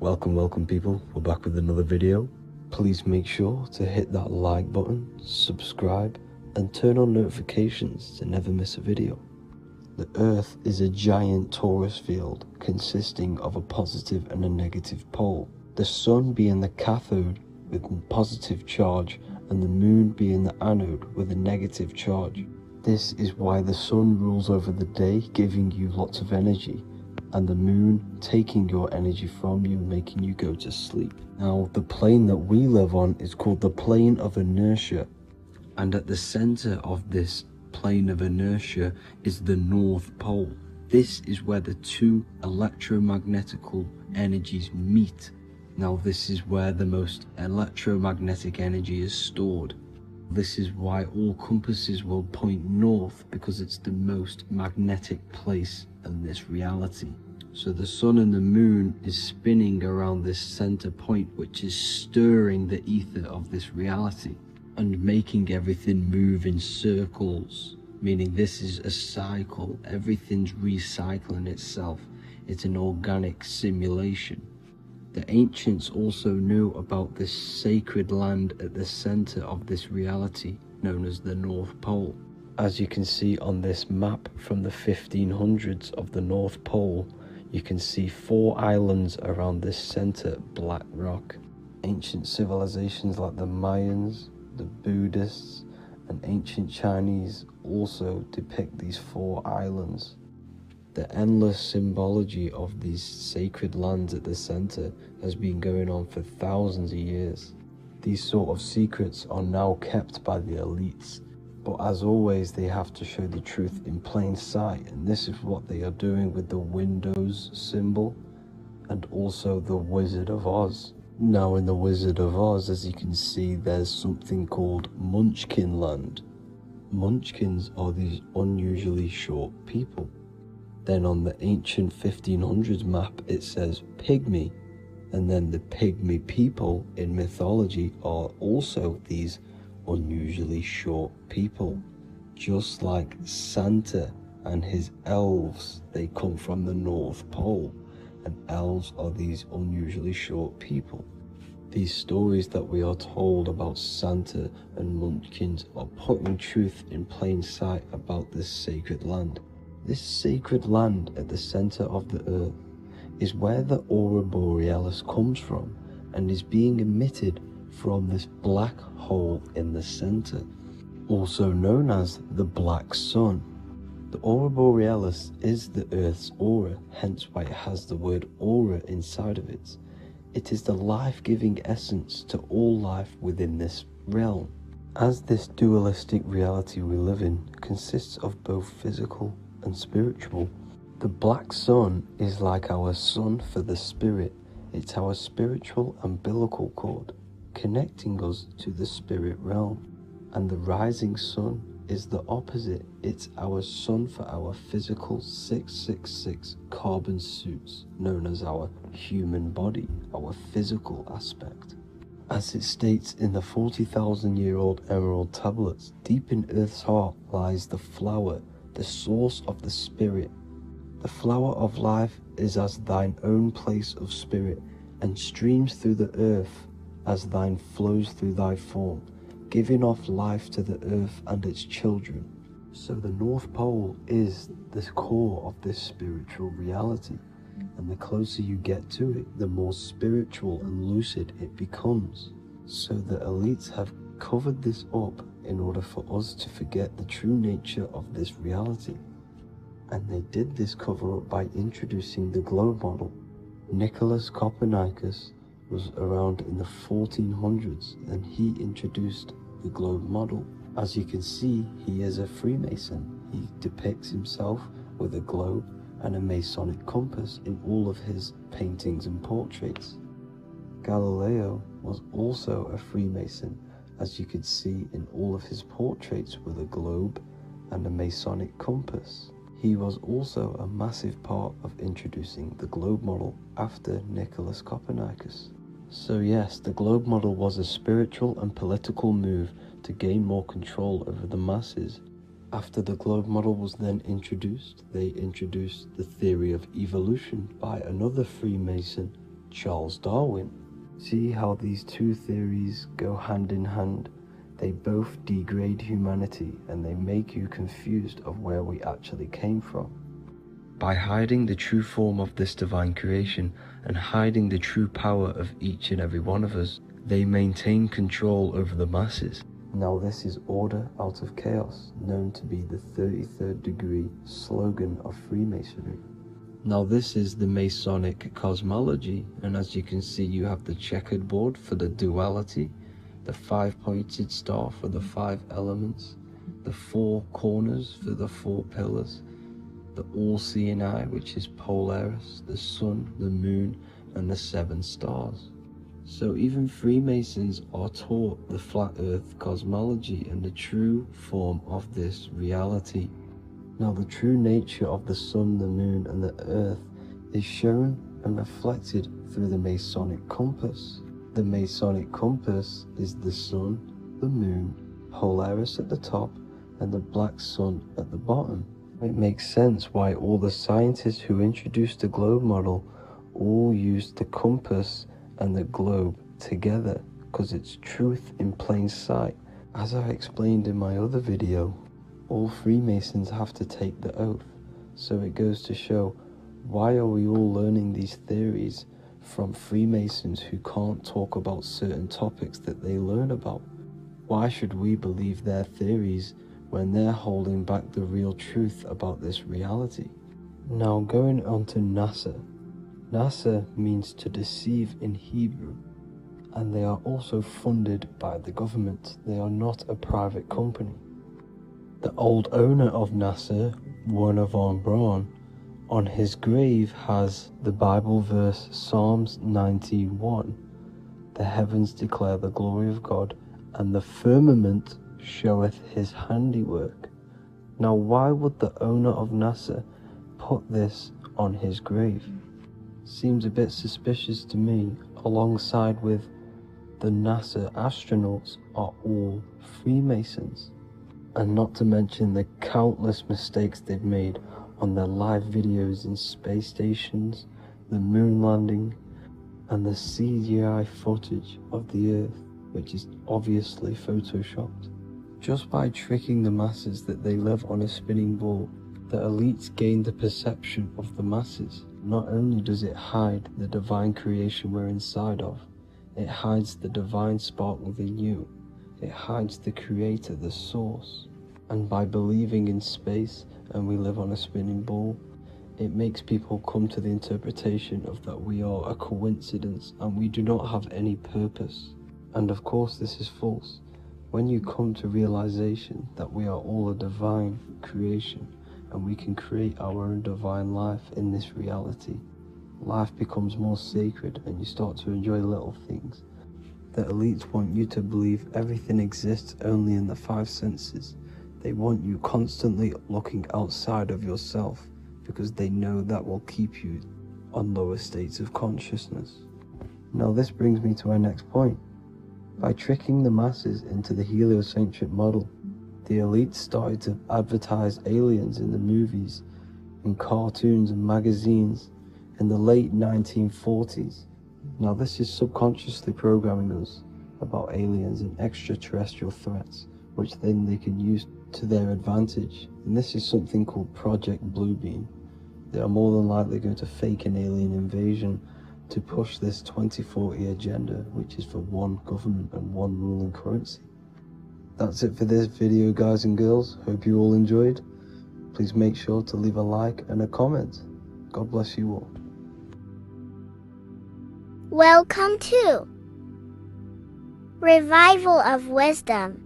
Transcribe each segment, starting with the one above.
Welcome people, we're back with another video. Please make sure to hit that like button, subscribe and turn on notifications to never miss a video. The Earth is a giant torus field consisting of a positive and a negative pole. The Sun being the cathode with a positive charge and the Moon being the anode with a negative charge. This is why the Sun rules over the day, giving you lots of energy, and the Moon taking your energy from you, making you go to sleep. Now, the plane that we live on is called the plane of inertia, and at the center of this plane of inertia is the North Pole. This is where the two electromagnetical energies meet. Now, this is where the most electromagnetic energy is stored. This is why all compasses will point north, because it's the most magnetic place in this reality. So the Sun and the Moon is spinning around this center point, which is stirring the ether of this reality and making everything move in circles, meaning this is a cycle. Everything's recycling itself. It's an organic simulation. The ancients also knew about this sacred land at the center of this reality, known as the North Pole. As you can see on this map from the 1500s of the North Pole, you can see 4 islands around this center black rock. Ancient civilizations like the Mayans, the Buddhists, and ancient Chinese also depict these 4 islands. The endless symbology of these sacred lands at the center has been going on for thousands of years. These sort of secrets are now kept by the elites, but as always they have to show the truth in plain sight, and this is what they are doing with the Windows symbol and also the Wizard of Oz. Now in the Wizard of Oz, as you can see, there's something called Munchkin Land. Munchkins are these unusually short people. Then on the ancient 1500s map it says Pygmy, and then the Pygmy people in mythology are also these unusually short people. Just like Santa and his elves, they come from the North Pole, and elves are these unusually short people. These stories that we are told about Santa and Munchkins are putting truth in plain sight about this sacred land. This sacred land at the center of the earth is where the aurora borealis comes from and is being emitted from this black hole in the center, also known as the black sun. The aurora borealis is the earth's aura, hence why it has the word aura inside of it. It is the life-giving essence to all life within this realm. As this dualistic reality we live in consists of both physical and spiritual, the black sun is like our sun for the spirit. It's our spiritual umbilical cord, connecting us to the spirit realm. And the rising sun is the opposite. It's our sun for our physical 666 carbon suits, known as our human body, our physical aspect. As it states in the 40,000-year-old emerald tablets, deep in Earth's heart lies the flower, the source of the spirit. The flower of life is as thine own place of spirit, and streams through the earth as thine flows through thy form, giving off life to the earth and its children. So the North Pole is the core of this spiritual reality, and the closer you get to it, the more spiritual and lucid it becomes. So the elites have covered this up in order for us to forget the true nature of this reality. And they did this cover up by introducing the globe model. Nicholas Copernicus was around in the 1400s, and he introduced the globe model. As you can see, he is a Freemason. He depicts himself with a globe and a Masonic compass in all of his paintings and portraits. Galileo was also a Freemason, as you could see in all of his portraits with a globe and a Masonic compass. He was also a massive part of introducing the globe model after Nicholas Copernicus. So yes, the globe model was a spiritual and political move to gain more control over the masses. After the globe model was then introduced, they introduced the theory of evolution by another Freemason Charles Darwin. See how these two theories go hand in hand? They both degrade humanity and they make you confused of where we actually came from. By hiding the true form of this divine creation and hiding the true power of each and every one of us, they maintain control over the masses. Now this is order out of chaos, known to be the 33rd degree slogan of Freemasonry. Now this is the Masonic cosmology, and as you can see you have the checkered board for the duality, the 5-pointed star for the 5 elements, the 4 corners for the 4 pillars, the all-seeing eye, which is Polaris, the sun, the moon, and the 7 stars. So even Freemasons are taught the flat earth cosmology and the true form of this reality. Now the true nature of the sun, the moon, and the earth is shown and reflected through the Masonic compass. The Masonic compass is the sun, the moon, Polaris at the top, and the black sun at the bottom. It makes sense why all the scientists who introduced the globe model all used the compass and the globe together, because it's truth in plain sight. As I explained in my other video, all Freemasons have to take the oath, so it goes to show, why are we all learning these theories from Freemasons who can't talk about certain topics that they learn about? Why should we believe their theories when they're holding back the real truth about this reality? Now going on to NASA. NASA means to deceive in Hebrew, and they are also funded by the government. They are not a private company. The old owner of NASA, Werner von Braun, on his grave has the Bible verse Psalms 91. The heavens declare the glory of God, and the firmament showeth his handiwork. Now why would the owner of NASA put this on his grave? Seems a bit suspicious to me, alongside with the NASA astronauts are all Freemasons. And not to mention the countless mistakes they've made on their live videos in space stations, the moon landing, and the CGI footage of the Earth, which is obviously photoshopped. Just by tricking the masses that they live on a spinning ball, the elites gain the perception of the masses. Not only does it hide the divine creation we're inside of, it hides the divine spark within you. It hides the creator, the source. And by believing in space and we live on a spinning ball, it makes people come to the interpretation of that we are a coincidence and we do not have any purpose. And of course this is false. When you come to realization that we are all a divine creation and we can create our own divine life in this reality, life becomes more sacred and you start to enjoy little things. The elites want you to believe everything exists only in the 5 senses. They want you constantly looking outside of yourself because they know that will keep you on lower states of consciousness. Now this brings me to our next point. By tricking the masses into the heliocentric model, the elites started to advertise aliens in the movies, in cartoons and magazines in the late 1940s. Now this is subconsciously programming us about aliens and extraterrestrial threats, which then they can use to their advantage. And this is something called Project Bluebeam. They are more than likely going to fake an alien invasion to push this 2040 agenda, which is for one government and one ruling currency. That's it for this video, guys and girls. Hope you all enjoyed. Please make sure to leave a like and a comment. God bless you all. Welcome to Revival of Wisdom.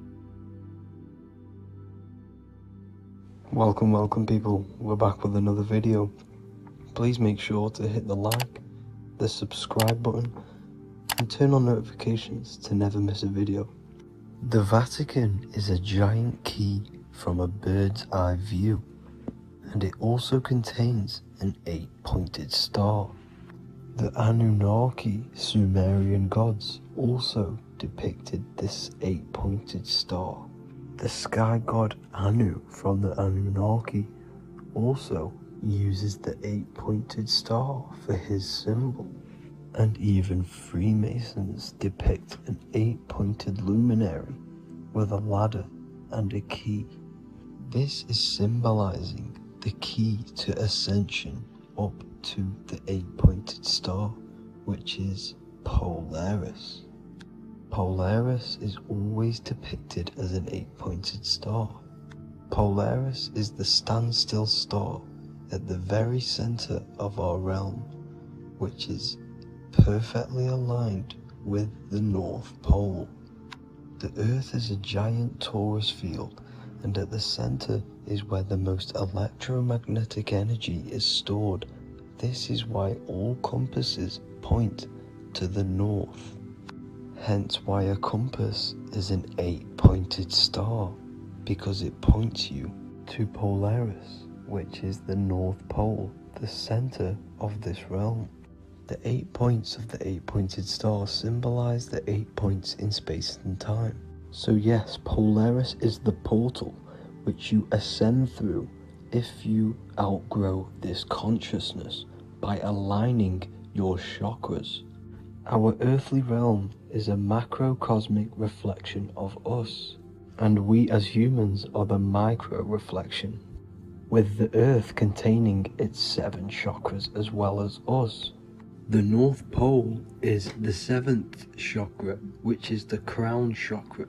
Welcome people. We're back with another video. Please make sure to hit the like, the subscribe button, and turn on notifications to never miss a video. The Vatican is a giant key from a bird's eye view, and it also contains an 8-pointed star. The Anunnaki Sumerian gods also depicted this 8-pointed star. The sky god Anu from the Anunnaki also uses the 8-pointed star for his symbol. and even Freemasons depict an 8-pointed luminary with a ladder and a key. This is symbolizing the key to ascension up to the 8-pointed star, which is Polaris. Polaris is always depicted as an 8-pointed star. Polaris is the standstill star at the very center of our realm, which is perfectly aligned with the North Pole. The Earth is a giant torus field, and at the center is where the most electromagnetic energy is stored. This is why all compasses point to the north. Hence why a compass is an 8-pointed star, because it points you to Polaris, which is the North Pole, the center of this realm. The 8 points of the 8-pointed star symbolize the 8 points in space and time. So yes, Polaris is the portal which you ascend through if you outgrow this consciousness by aligning your chakras. Our earthly realm is a macrocosmic reflection of us, and we as humans are the micro reflection, with the earth containing its 7 chakras as well as us. The North Pole is the 7th chakra, which is the crown chakra.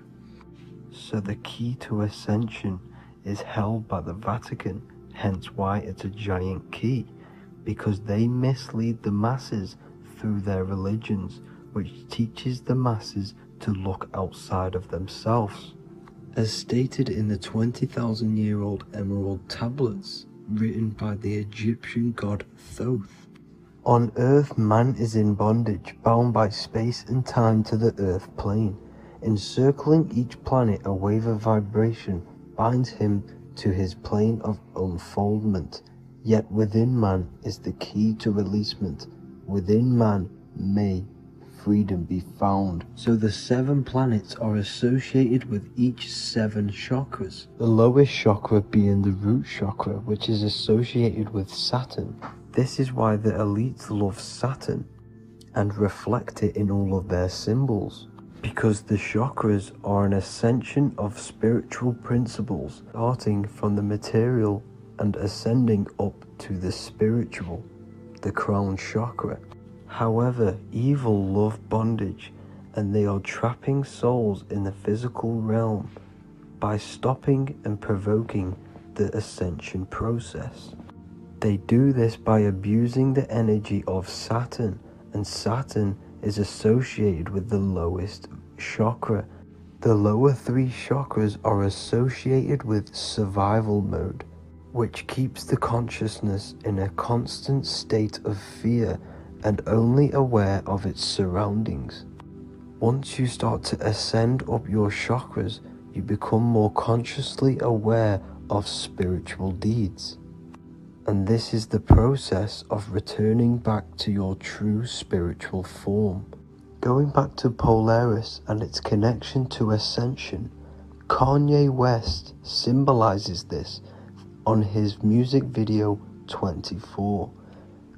So the key to ascension is held by the Vatican, hence why it's a giant key, because they mislead the masses through their religions, which teaches the masses to look outside of themselves. As stated in the 20,000-year-old emerald tablets written by the Egyptian god Thoth, on Earth man is in bondage, bound by space and time to the Earth plane. Encircling each planet, a wave of vibration binds him to his plane of unfoldment. Yet within man is the key to releasement. Within man may freedom be found. So the 7 planets are associated with each 7 chakras. The lowest chakra being the root chakra, which is associated with Saturn. This is why the elites love Saturn and reflect it in all of their symbols, because the chakras are an ascension of spiritual principles, starting from the material and ascending up to the spiritual, the crown chakra. However, evil love bondage, and they are trapping souls in the physical realm by stopping and provoking the ascension process. They do this by abusing the energy of Saturn, and Saturn is associated with the lowest chakra. The lower 3 chakras are associated with survival mode, which keeps the consciousness in a constant state of fear and only aware of its surroundings. Once you start to ascend up your chakras, you become more consciously aware of spiritual deeds. And this is the process of returning back to your true spiritual form. Going back to Polaris and its connection to ascension, Kanye West symbolizes this on his music video 24.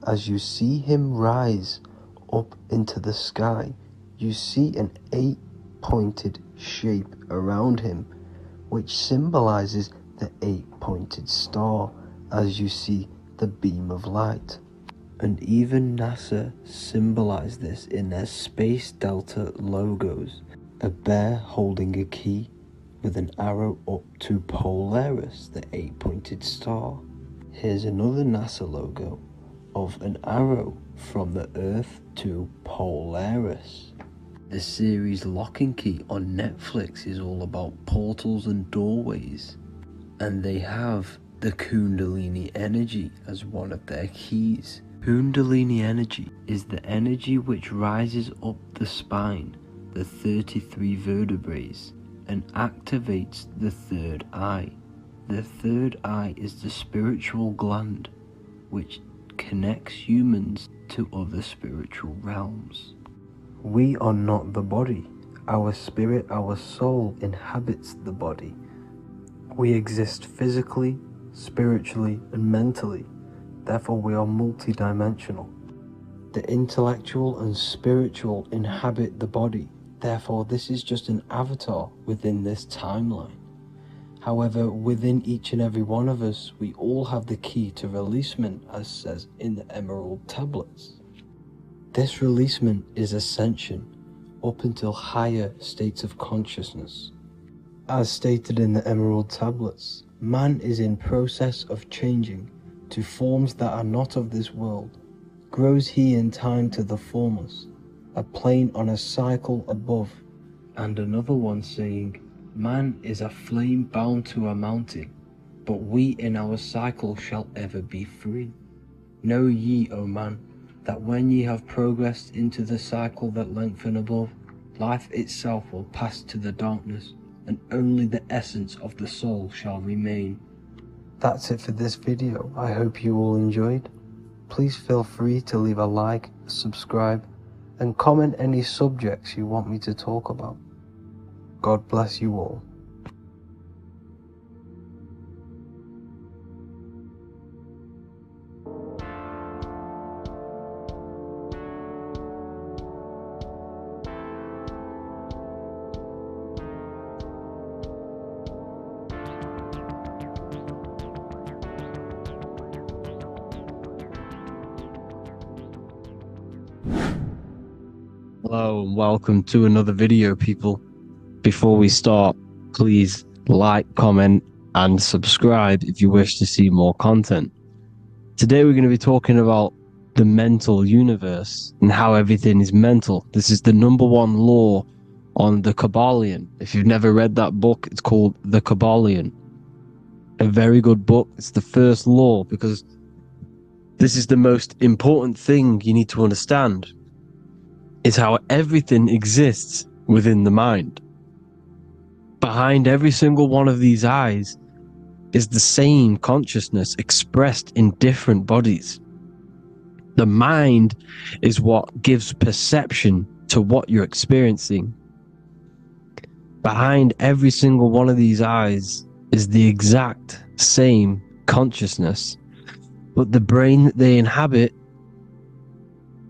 As you see him rise up into the sky, you see an 8-pointed shape around him, which symbolizes the 8-pointed star, as you see the beam of light. And even NASA symbolize this in their Space Delta logos, a bear holding a key with an arrow up to Polaris, the 8-pointed star. Here's another NASA logo of an arrow from the Earth to Polaris. The series Lock and Key on Netflix is all about portals and doorways, and they have the Kundalini energy as one of their keys. Kundalini energy is the energy which rises up the spine, the 33 vertebrae, and activates the third eye. The third eye is the spiritual gland, which connects humans to other spiritual realms. We are not the body. Our spirit, our soul inhabits the body. We exist physically, spiritually, and mentally. Therefore, we are multidimensional. The intellectual and spiritual inhabit the body. Therefore, this is just an avatar within this timeline. However, within each and every one of us, we all have the key to releasement, as says in the Emerald Tablets. This releasement is ascension up until higher states of consciousness. As stated in the Emerald Tablets, man is in process of changing to forms that are not of this world. Grows he in time to the formless, a plane on a cycle above, and another one saying, man is a flame bound to a mountain, but we in our cycle shall ever be free. Know ye, O man, that when ye have progressed into the cycle that lengthen above, life itself will pass to the darkness, and only the essence of the soul shall remain. That's it for this video. I hope you all enjoyed. Please feel free to leave a like, subscribe, and comment any subjects you want me to talk about. God bless you all. Hello and welcome to another video, people. Before we start, please like, comment and subscribe if you wish to see more content. Today we're going to be talking about the mental universe and how everything is mental. This is the #1 law on the Kabbalion. If you've never read that book, it's called The Kabbalion. A very good book. It's the first law because this is the most important thing you need to understand. Is how everything exists within the mind. Behind every single one of these eyes is the same consciousness expressed in different bodies. The mind is what gives perception to what you're experiencing. Behind every single one of these eyes is the exact same consciousness, but the brain that they inhabit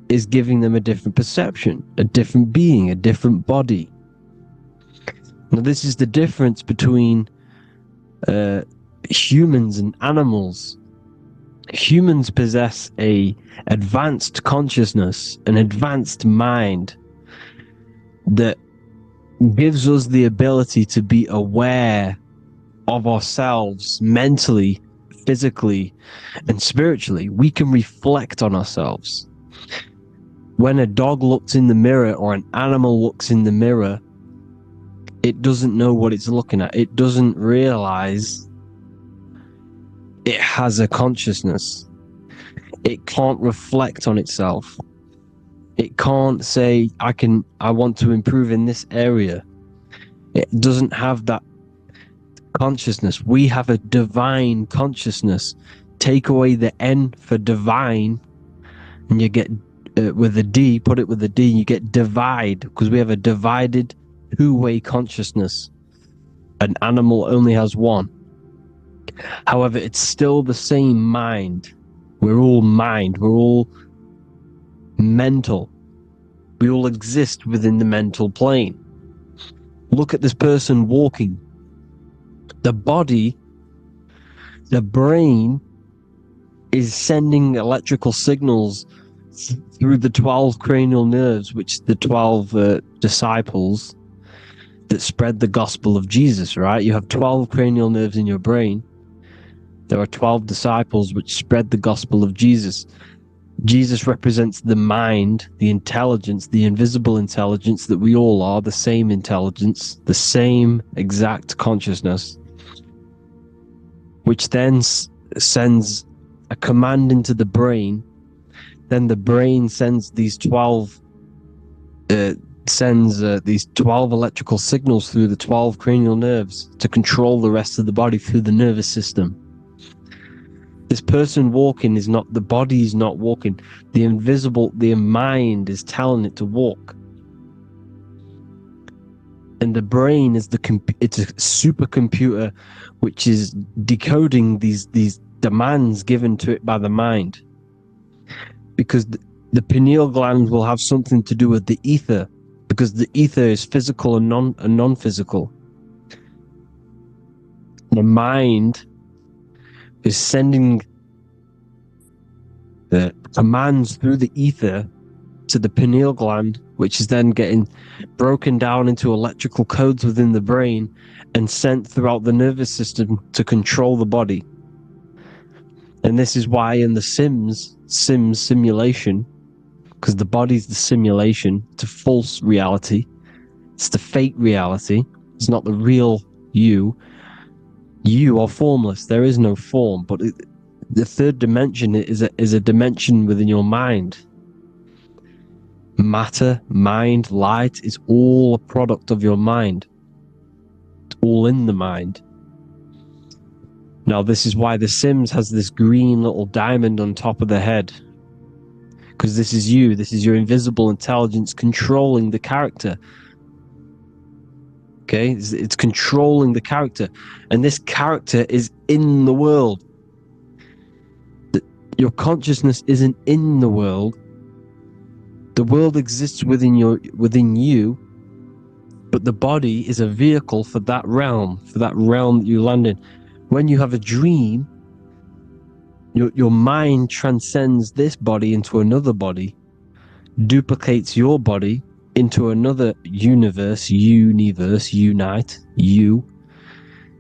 is giving them a different perception, a different being, a different body. Now, this is the difference between humans and animals. Humans possess a advanced consciousness, an advanced mind that gives us the ability to be aware of ourselves mentally, physically, and spiritually. We can reflect on ourselves. When a dog looks in the mirror or an animal looks in the mirror, it doesn't know what it's looking at. It doesn't realize it has a consciousness. It can't reflect on itself. It can't say, I want to improve in this area. It doesn't have that consciousness. We have a divine consciousness. Take away the N for divine, and you get with a D, put it with a D, you get divide, because we have a divided two-way consciousness. An animal only has one. However, it's still the same mind. We're all mind. We're all mental. We all exist within the mental plane. Look at this person walking. The body, the brain, is sending electrical signals through the 12 cranial nerves, which the 12 disciples that spread the gospel of Jesus, right? You have 12 cranial nerves in your brain. There are 12 disciples which spread the gospel of Jesus. Jesus represents the mind, the intelligence, the invisible intelligence that we all are, the same intelligence, the same exact consciousness, which then sends a command into the brain. Then the brain sends these 12 electrical signals through the 12 cranial nerves to control the rest of the body through the nervous system. This person walking is not, the body is not walking. The mind is telling it to walk. And the brain is it's a supercomputer which is decoding these demands given to it by the mind. Because The pineal gland will have something to do with the ether, because the ether is physical and non-physical. The mind is sending the commands through the ether to the pineal gland, which is then getting broken down into electrical codes within the brain and sent throughout the nervous system to control the body. And this is why in the Sims simulation, because the body's the simulation to false reality, it's the fake reality, it's not the real you. You are formless, there is no form, but the third dimension is a dimension within your mind. Matter, mind, light is all a product of your mind. It's all in the mind. Now, this is why The Sims has this green little diamond on top of the head. Because this is you, this is your invisible intelligence controlling the character. Okay, it's controlling the character. And this character is in the world. Your consciousness isn't in the world. The world exists within you, but the body is a vehicle for that realm that you land in. When you have a dream, your mind transcends this body into another body, duplicates your body into another universe, unite.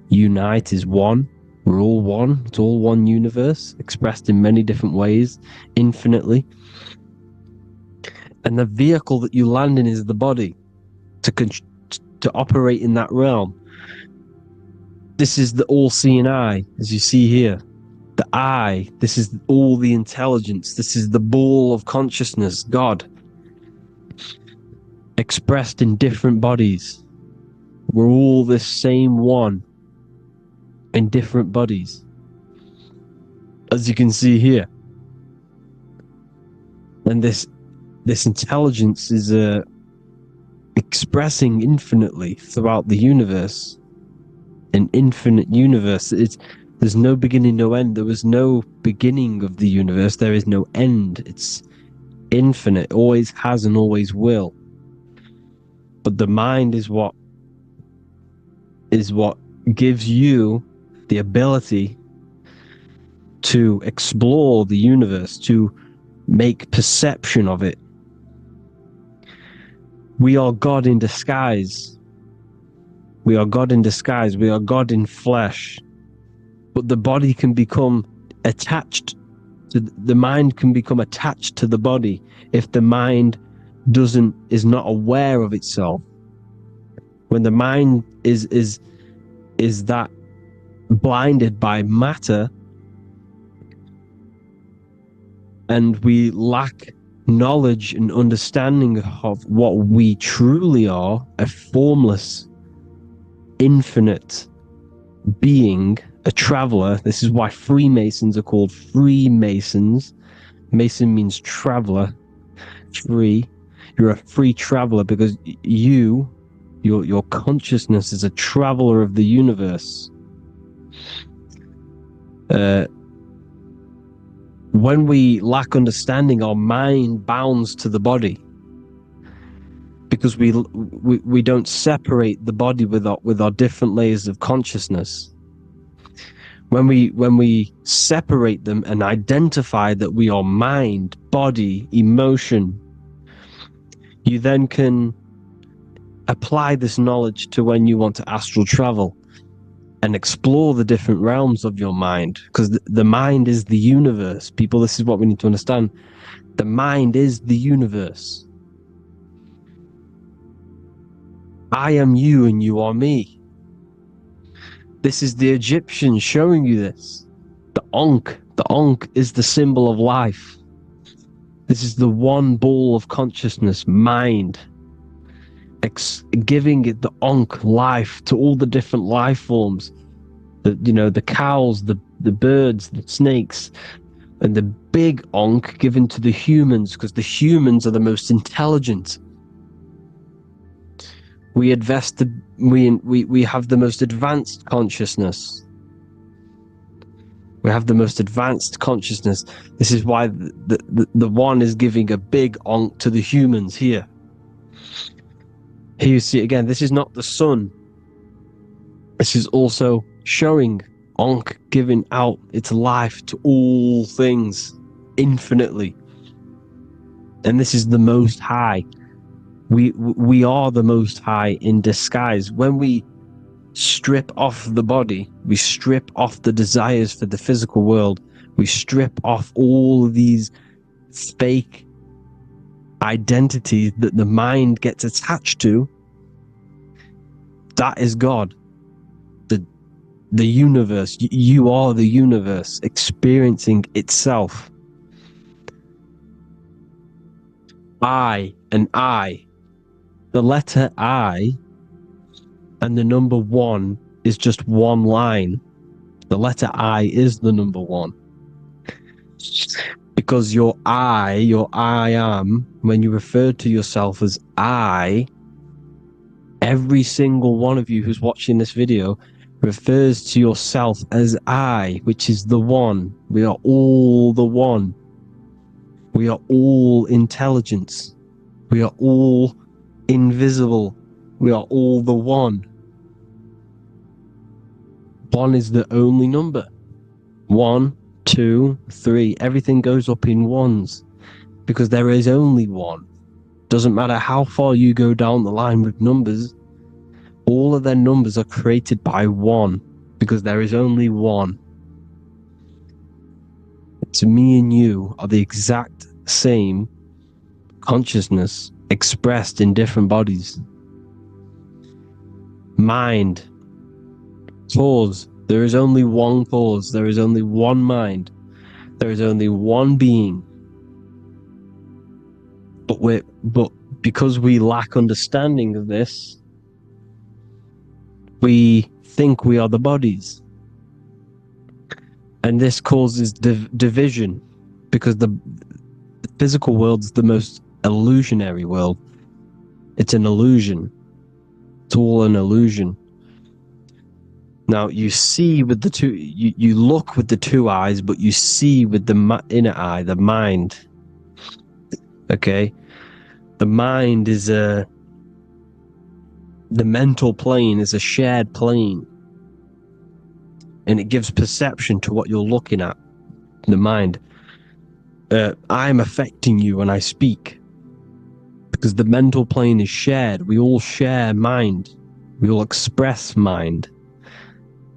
Unite is one. We're all one. It's all one universe, expressed in many different ways, infinitely. And the vehicle that you land in is the body to operate in that realm. This is the all-seeing eye, as you see here. The I, this is all the intelligence. This is the ball of consciousness, God, expressed in different bodies. We're all this same one in different bodies, as you can see here. And this intelligence is expressing infinitely throughout the universe. An infinite universe. There's no beginning, no end. There was no beginning of the universe. There is no end. It's infinite. Always has and always will. But the mind is what gives you the ability to explore the universe, to make perception of it. We are God in disguise. We are God in disguise. We are God in flesh. But the body can become attached to the mind, can become attached to the body if the mind is not aware of itself. When the mind is that blinded by matter, and we lack knowledge and understanding of what we truly are, a formless, infinite being, a traveler. This is why Freemasons are called Freemasons. Mason means traveler. Free. You're a free traveler because your consciousness is a traveler of the universe. When we lack understanding, our mind bounds to the body because we don't separate the body with our different layers of consciousness. When we separate them and identify that we are mind, body, emotion, you then can apply this knowledge to when you want to astral travel and explore the different realms of your mind, because the mind is the universe. People, this is what we need to understand. The mind is the universe. I am you and you are me. This is the Egyptians showing you this. The Ankh is the symbol of life. This is the one ball of consciousness, mind, giving it the Ankh life to all the different life forms. The cows, the birds, the snakes, and the big Ankh given to the humans, because the humans are the most intelligent. We have the most advanced consciousness. We have the most advanced consciousness. This is why the one is giving a big onk to the humans here. Here you see again, this is not the sun. This is also showing onk giving out its life to all things infinitely. And this is the Most High. We are the Most High in disguise. When we strip off the body, we strip off the desires for the physical world, we strip off all of these fake identities that the mind gets attached to. That is God, the universe. You are the universe experiencing itself. I and I, the letter I and the number 1 is just one line. The letter I is the number 1. Because your I am, when you refer to yourself as I, every single one of you who's watching this video refers to yourself as I, which is the one. We are all the one. We are all intelligence. We are all invisible. We are all the one. 1 is the only number. 1, 2, 3. Everything goes up in ones because there is only one. Doesn't matter how far you go down the line with numbers, all of their numbers are created by 1 because there is only one. So me and you are the exact same consciousness expressed in different bodies. Mind. Cause. There is only one cause. There is only one mind. There is only one being. But because we lack understanding of this, we think we are the bodies. And this causes division because the physical world is the most illusionary world. It's an illusion. It's all an illusion. Now you see with the two, you look with the 2 eyes, but you see with the inner eye, the mind. Okay, the mind is the mental plane is a shared plane, and it gives perception to what you're looking at. The mind. I'm affecting you when I speak because the mental plane is shared. We all share mind. We all express mind.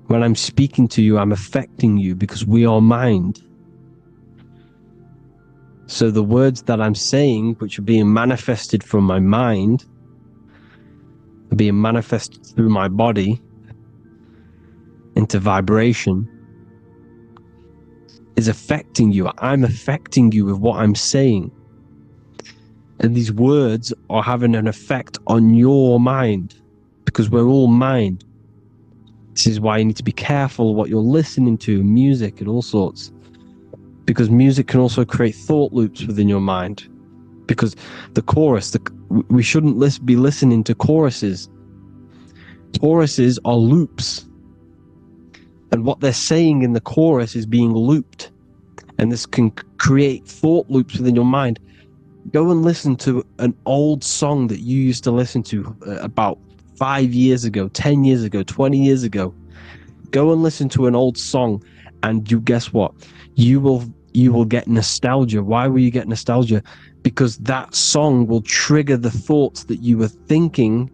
When I'm speaking to you, I'm affecting you because we are mind. So the words that I'm saying, which are being manifested from my mind, are being manifested through my body into vibration, is affecting you. I'm affecting you with what I'm saying. And these words are having an effect on your mind because we're all mind. This is why you need to be careful what you're listening to, music and all sorts. Because music can also create thought loops within your mind. Because the chorus, we shouldn't be listening to choruses. Choruses are loops. And what they're saying in the chorus is being looped. And this can create thought loops within your mind. Go and listen to an old song that you used to listen to about 5 years ago, 10 years ago, 20 years ago. Go and listen to an old song and you guess what? You will get nostalgia. Why will you get nostalgia? Because that song will trigger the thoughts that you were thinking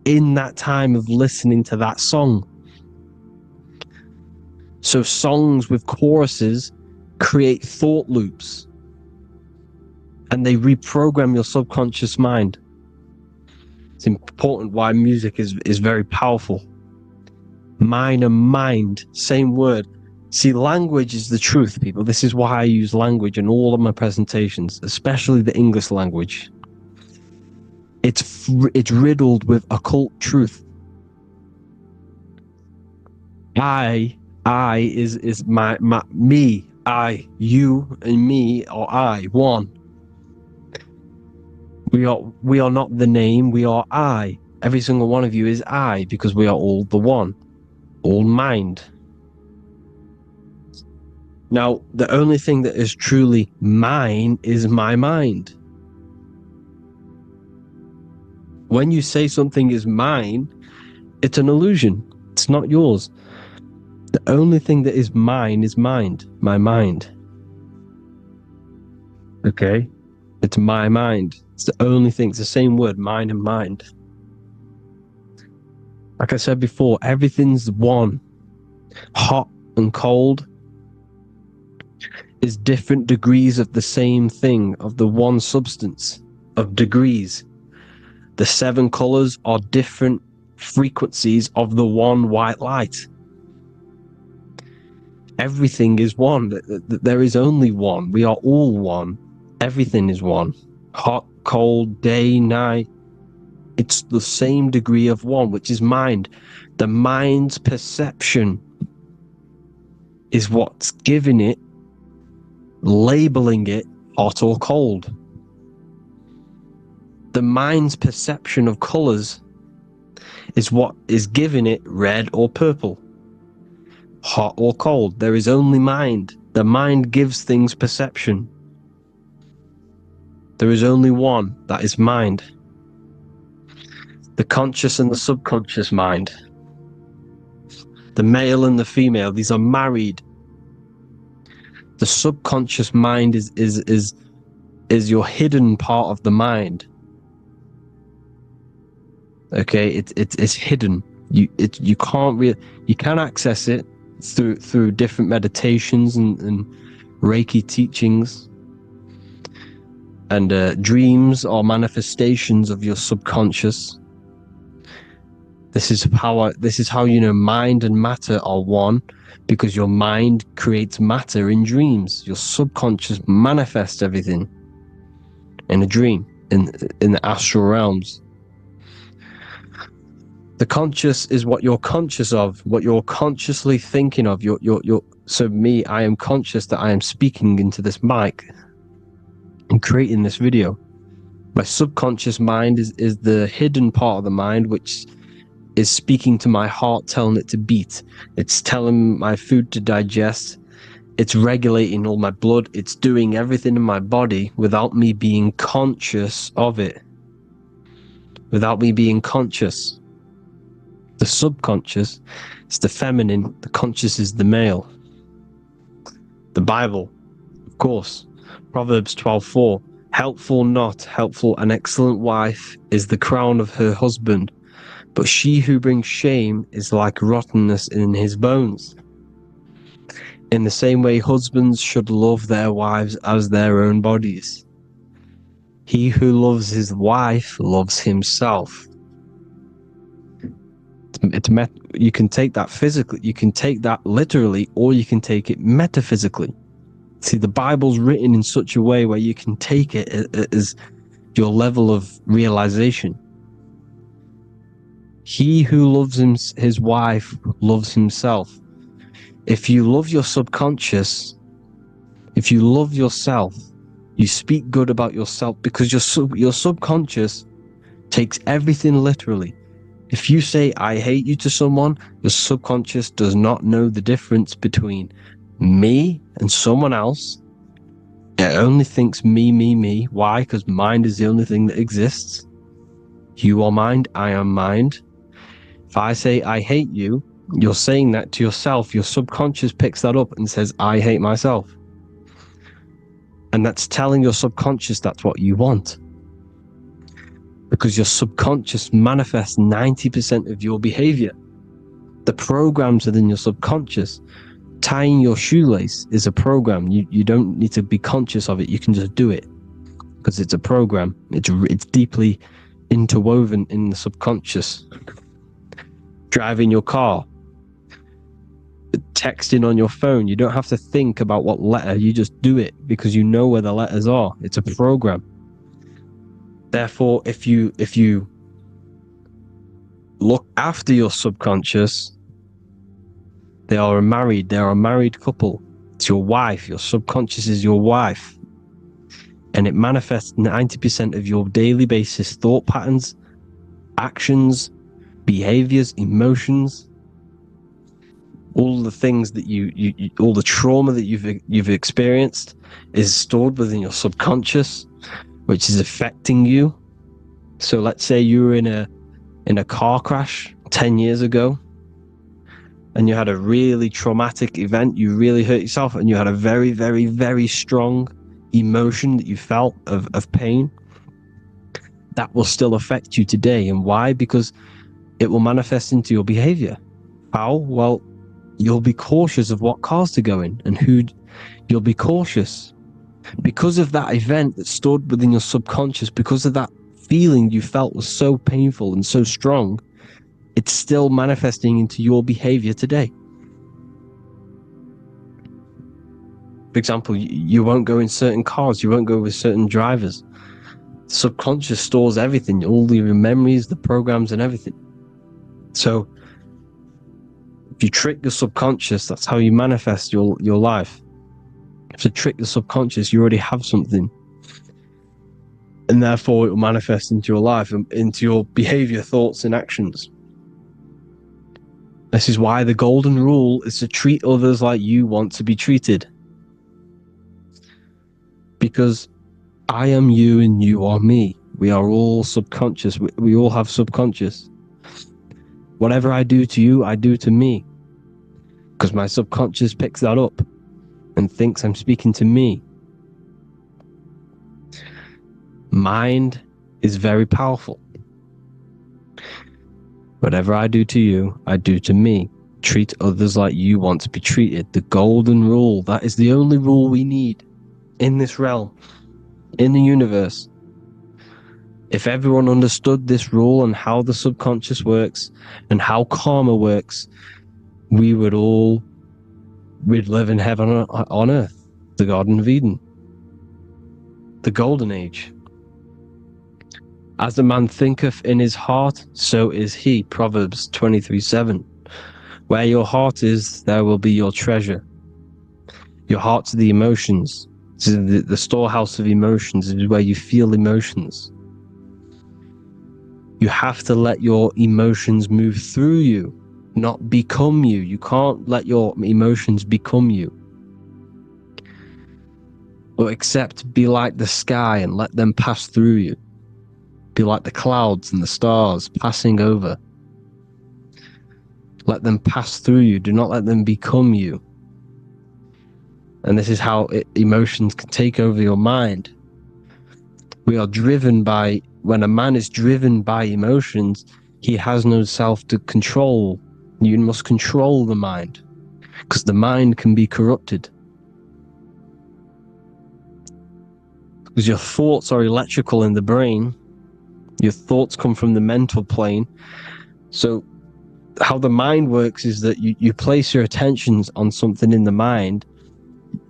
in that time of listening to that song. So songs with choruses create thought loops and they reprogram your subconscious mind. It's important why music is very powerful. Mine and mind, same word. See, language is the truth, people. This is why I use language in all of my presentations, especially the English language. It's riddled with occult truth. I is my me, I, you and me, or I, one. We are not the name, we are I. Every single one of you is I, because we are all the one, all mind. Now, the only thing that is truly mine is my mind. When you say something is mine, it's an illusion. It's not yours. The only thing that is mine is mind, my mind. Okay? It's my mind. It's the only thing. It's the same word, mind and mind. Like I said before, everything's one. Hot and cold is different degrees of the same thing, of the one substance, of degrees. The 7 colors are different frequencies of the one white light. Everything is one. There is only one. We are all one. Everything is one. Hot, cold, day, night. It's the same degree of one, which is mind. The mind's perception is what's giving it, labeling it hot or cold. The mind's perception of colors is what is giving it red or purple, hot or cold. There is only mind. The mind gives things perception. There is only one, that is mind. The conscious and the subconscious mind. The male and the female, these are married. The subconscious mind is your hidden part of the mind. Okay, it's hidden. You can access it through different meditations and Reiki teachings and dreams or manifestations of your subconscious. This is how you know mind and matter are one, because your mind creates matter in dreams. Your subconscious manifests everything in a dream, in the astral realms. The conscious is what you're conscious of, what you're consciously thinking of. So me, I am conscious that I am speaking into this mic and creating this video. My subconscious mind is the hidden part of the mind, which is speaking to my heart, telling it to beat. It's telling my food to digest. It's regulating all my blood. It's doing everything in my body without me being conscious of it. Without me being conscious. The subconscious is the feminine, the conscious is the male. The Bible, of course, Proverbs 12:4, helpful, not helpful, an excellent wife is the crown of her husband, but she who brings shame is like rottenness in his bones. In the same way, husbands should love their wives as their own bodies. He who loves his wife loves himself. You can take that physically, you can take that literally, or you can take it metaphysically. See, the Bible's written in such a way where you can take it as your level of realization. He who loves his wife loves himself. If you love your subconscious, if you love yourself, you speak good about yourself, because your subconscious takes everything literally. If you say, I hate you to someone, your subconscious does not know the difference between me and someone else. It only thinks me, me, me. Why? Because mind is the only thing that exists. You are mind, I am mind. If I say, I hate you, you're saying that to yourself. Your subconscious picks that up and says, I hate myself. And that's telling your subconscious that's what you want. Because your subconscious manifests 90% of your behavior. The programs within your subconscious, tying your shoelace is a program. You don't need to be conscious of it. You can just do it because it's a program. It's deeply interwoven in the subconscious. Driving your car, texting on your phone. You don't have to think about what letter. You just do it because you know where the letters are. It's a program. Therefore, if you look after your subconscious, they are a married couple. It's your wife. Your subconscious is your wife. And it manifests 90% of your daily basis thought patterns, actions, behaviors, emotions. All the things that all the trauma that you've experienced is stored within your subconscious, which is affecting you. So let's say you were in a car crash 10 years ago, and you had a really traumatic event, you really hurt yourself, and you had a very, very, very strong emotion that you felt of pain. That will still affect you today. And why? Because it will manifest into your behavior. How? Well, you'll be cautious of what cars to go in and who. You'll be cautious because of that event that stored within your subconscious, because of that feeling you felt was so painful and so strong. It's still manifesting into your behavior today. For example, you won't go in certain cars, you won't go with certain drivers. The subconscious stores everything, all your memories, the programs, and everything. So if you trick the subconscious, that's how you manifest your life. If you trick the subconscious, you already have something. And therefore it will manifest into your life, and into your behavior, thoughts, and actions. This is why the golden rule is to treat others like you want to be treated. Because I am you and you are me. We are all subconscious. We all have subconscious. Whatever I do to you, I do to me. Because my subconscious picks that up and thinks I'm speaking to me. Mind is very powerful. Whatever I do to you, I do to me. Treat others like you want to be treated. The golden rule. That is the only rule we need in this realm, in the universe. If everyone understood this rule and how the subconscious works and how karma works, we'd live in heaven on earth, the Garden of Eden, the golden age. As a man thinketh in his heart, so is he. Proverbs 23:7. Where your heart is, there will be your treasure. Your heart's the emotions. This is the storehouse of emotions. This is where you feel emotions. You have to let your emotions move through you, not become you. You can't let your emotions become you. But except be like the sky and let them pass through you. Be like the clouds and the stars passing over. Let them pass through you. Do not let them become you. And this is how emotions can take over your mind. We are driven by, when a man is driven by emotions, he has no self to control. You must control the mind, because the mind can be corrupted. Because your thoughts are electrical in the brain. Your thoughts come from the mental plane. So how the mind works is that you place your attentions on something in the mind,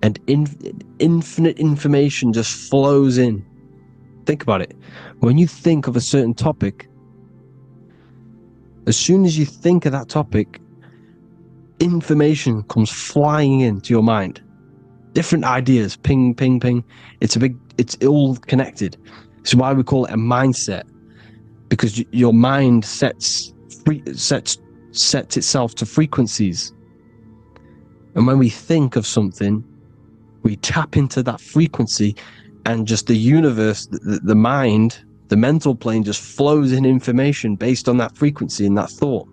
and infinite information just flows in. Think about it. When you think of a certain topic, as soon as you think of that topic, information comes flying into your mind. Different ideas, ping, ping, ping. It's all connected. It's why we call it a mindset, because your mind sets itself to frequencies. And when we think of something, we tap into that frequency, and just the universe, the mind, the mental plane just flows in information based on that frequency and that thought.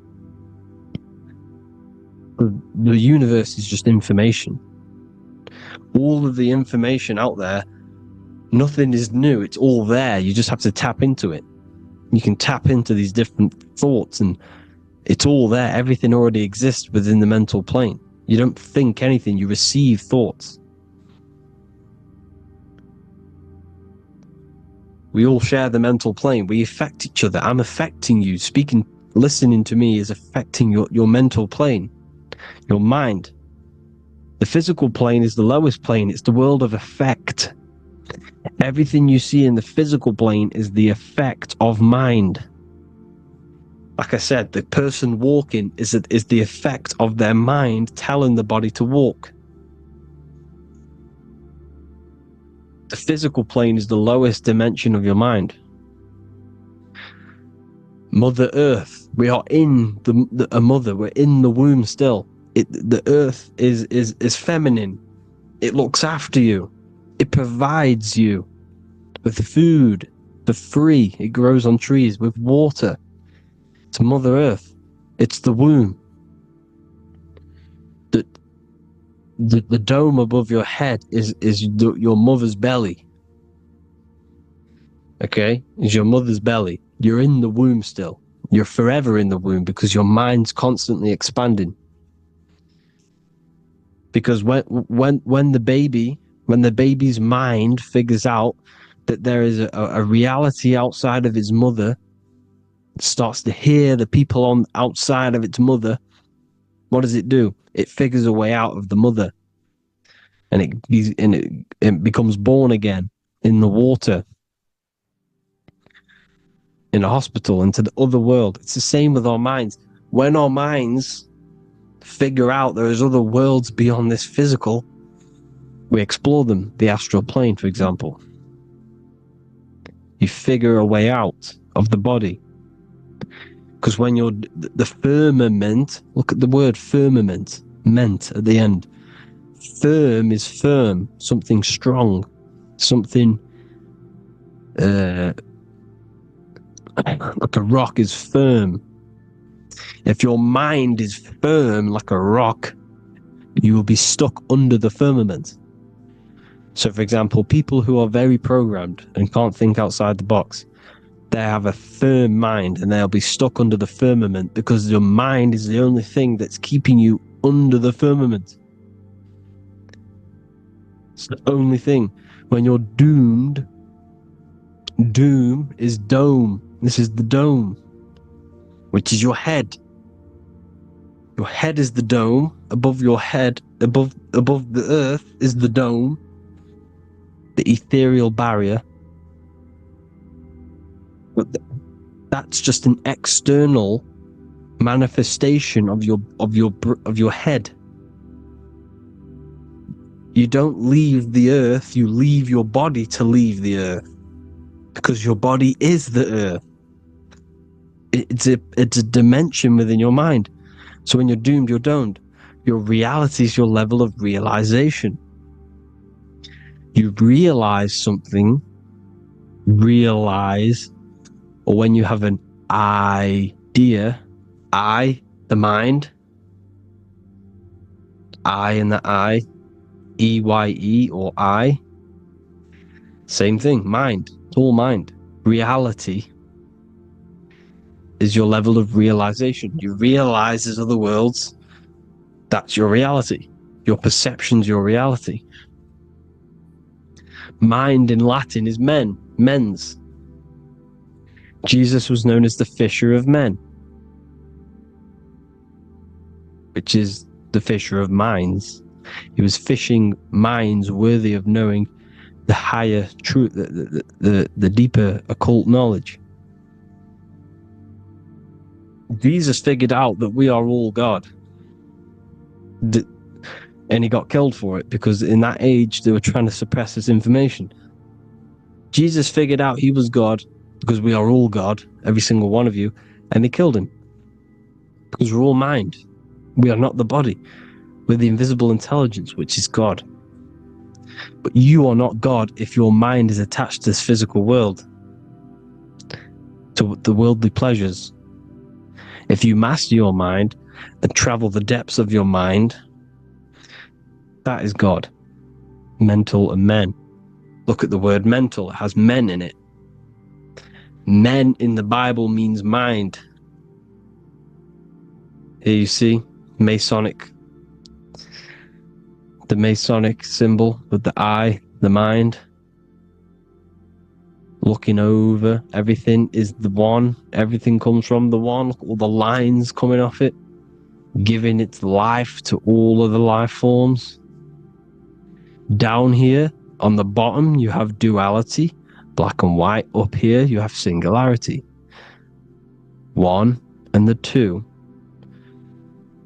The universe is just information. All of the information out there, nothing is new. It's all there. You just have to tap into it. You can tap into these different thoughts, and it's all there. Everything already exists within the mental plane. You don't think anything, you receive thoughts. We all share the mental plane. We affect each other. I'm affecting you. Speaking, listening to me is affecting your mental plane, your mind. The physical plane is the lowest plane. It's the world of effect. Everything you see in the physical plane is the effect of mind. Like I said, the person walking is the effect of their mind telling the body to walk. The physical plane is the lowest dimension of your mind. Mother Earth, we are in a mother, we're in the womb still. The earth is feminine. It looks after you. It provides you with food for free. It grows on trees with water. It's Mother Earth. It's the womb. The dome above your head is your mother's belly. Okay? Is your mother's belly. You're in the womb still. You're forever in the womb because your mind's constantly expanding. Because when the baby's mind figures out that there is a reality outside of its mother, starts to hear the people on outside of its mother, what does it do? It figures a way out of the mother, and it becomes born again in the water, in a hospital, into the other world. It's the same with our minds. When our minds figure out there is other worlds beyond this physical, we explore them. The astral plane, for example. You figure a way out of the body. Because when you're the firmament, look at the word firmament, meant at the end. Firm is firm, something strong, something like a rock is firm. If your mind is firm like a rock, you will be stuck under the firmament. So, for example, people who are very programmed and can't think outside the box, they have a firm mind and they'll be stuck under the firmament because your mind is the only thing that's keeping you under the firmament. It's the only thing. When you're doomed, doom is dome. This is the dome, which is your head. Your head is the dome. Above your head, above the earth is the dome, the ethereal barrier. But that's just an external manifestation of your head. You don't leave the earth, you leave your body to leave the earth, because your body is the earth. It's a dimension within your mind. So when you're doomed, you're domed. Your reality is your level of realization. You realize something, or when you have an idea, the mind, and the EYE or I, same thing, mind, it's all mind. Reality is your level of realization. You realize there's other worlds, that's your reality. Your perception's your reality. Mind in Latin is mens. Jesus was known as the fisher of men, which is the fisher of minds. He was fishing minds worthy of knowing the higher truth, the deeper occult knowledge. Jesus figured out that we are all God. And he got killed for it, because in that age they were trying to suppress this information. Jesus figured out he was God, because we are all God, every single one of you, and they killed him. Because we're all mind. We are not the body. We're the invisible intelligence, which is God. But you are not God if your mind is attached to this physical world, to the worldly pleasures. If you master your mind and travel the depths of your mind, that is God. Mental and men. Look at the word mental. It has men in it. Men in the Bible means mind. Here you see Masonic. The Masonic symbol with the eye, the mind. Looking over, everything is the one. Everything comes from the one. Look at all the lines coming off it, giving its life to all of the life forms. Down here on the bottom, you have duality, black and white. Up here, you have singularity. One and the two.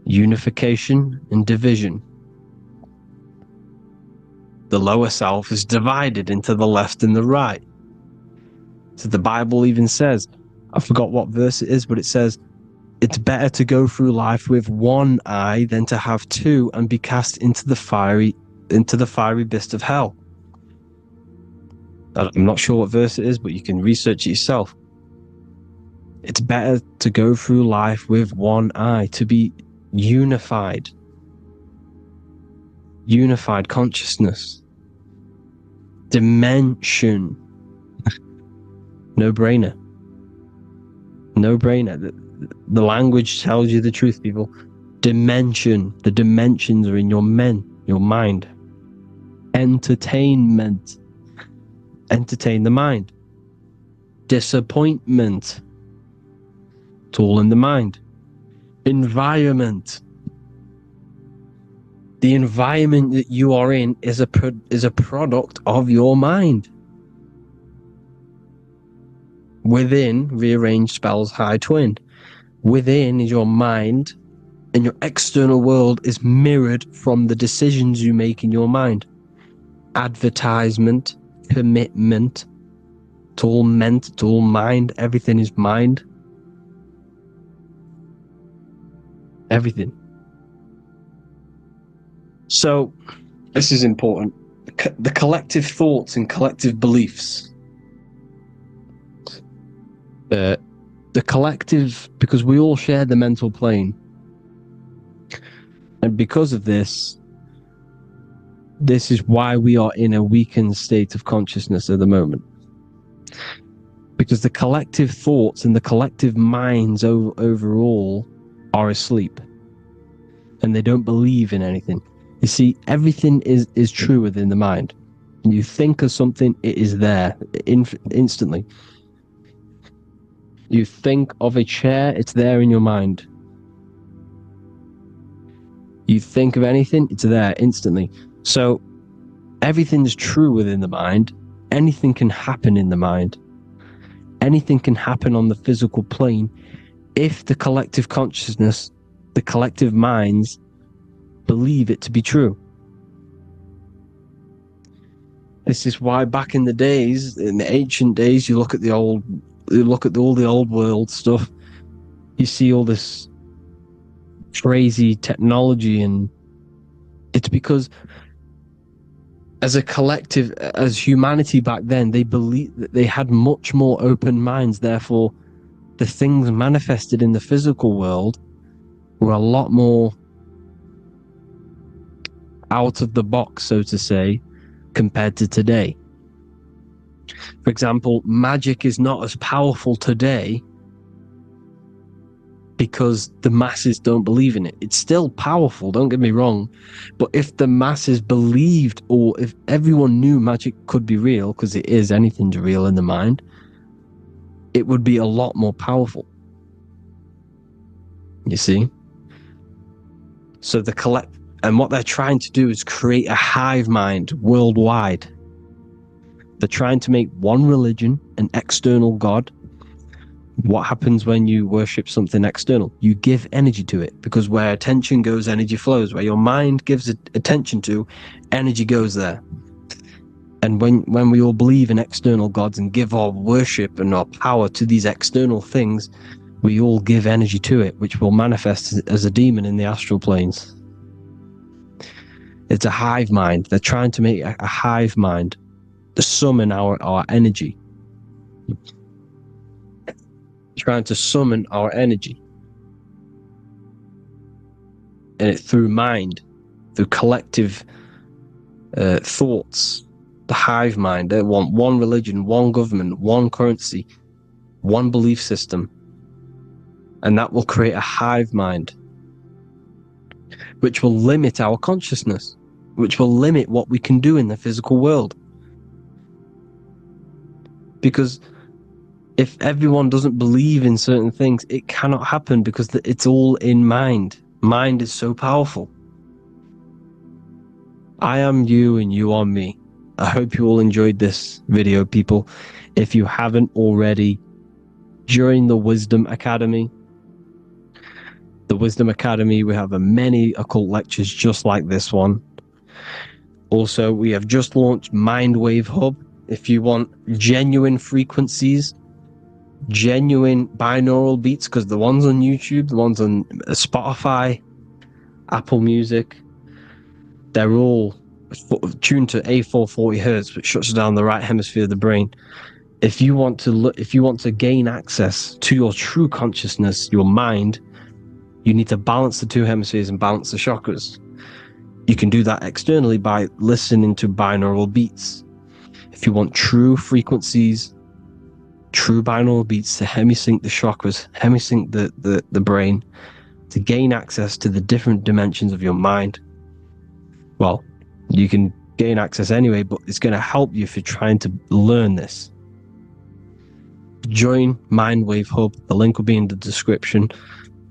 Unification and division. The lower self is divided into the left and the right. So the Bible even says, I forgot what verse it is, but it says, It's better to go through life with one eye than to have two and be cast into the fiery abyss of hell. I'm not sure what verse it is, but you can research it yourself. It's better to go through life with one eye, to be unified consciousness, dimension. No-brainer. The language tells you the truth, people. Dimension. The dimensions are in your mind. Entertainment. Entertain the mind. Disappointment. It's all in the mind. Environment. The environment that you are in is a product of your mind. Within, rearranged spells high twin. Within is your mind, and your external world is mirrored from the decisions you make in your mind. Advertisement, commitment, it's all mind, everything is mind. Everything. So, this is important. The collective thoughts and collective beliefs. The collective, because we all share the mental plane. And because of this is why we are in a weakened state of consciousness at the moment. Because the collective thoughts and the collective minds overall are asleep. And they don't believe in anything. You see, everything is true within the mind. You think of something, it is there instantly. You think of a chair, it's there in your mind. You think of anything, it's there instantly. So everything's true within the mind. Anything can happen in the mind. Anything can happen on the physical plane if the collective consciousness, the collective minds, believe it to be true. This is why back in the days, in the ancient days, you look at all the old world stuff, you see all this crazy technology, and it's because as a collective, as humanity back then, they believed that they had much more open minds. Therefore, the things manifested in the physical world were a lot more out of the box, so to say, compared to today. For example, magic is not as powerful today because the masses don't believe in it. It's still powerful, don't get me wrong, but if the masses believed, or if everyone knew magic could be real, because it is, anything's real in the mind, it would be a lot more powerful. You see? So and what they're trying to do is create a hive mind worldwide. They're trying to make one religion, an external god. What happens when you worship something external? You give energy to it, because where attention goes, energy flows. Where your mind gives attention to, energy goes there. And when we all believe in external gods and give our worship and our power to these external things, we all give energy to it, which will manifest as a demon in the astral planes. It's a hive mind. They're trying to make a hive mind to summon our energy. Trying to summon our energy. And it's through mind, through collective thoughts. The hive mind. They want one religion, one government, one currency, one belief system. And that will create a hive mind, which will limit our consciousness, which will limit what we can do in the physical world. Because if everyone doesn't believe in certain things, it cannot happen, because it's all in mind. Mind is so powerful. I am you and you are me. I hope you all enjoyed this video, people. If you haven't already, join the Wisdom Academy. The Wisdom Academy, we have many occult lectures just like this one. Also, we have just launched Mindwave Hub. If you want genuine frequencies, genuine binaural beats, because the ones on YouTube, the ones on Spotify, Apple Music, they're all tuned to A440 hertz, which shuts down the right hemisphere of the brain. If you want to gain access to your true consciousness, your mind, you need to balance the two hemispheres and balance the chakras. You can do that externally by listening to binaural beats. If you want true frequencies, true binaural beats to hemisync the chakras, hemisync the brain, to gain access to the different dimensions of your mind, well, you can gain access anyway, but it's going to help you if you're trying to learn this. Join Mindwave Hub. The link will be in the description.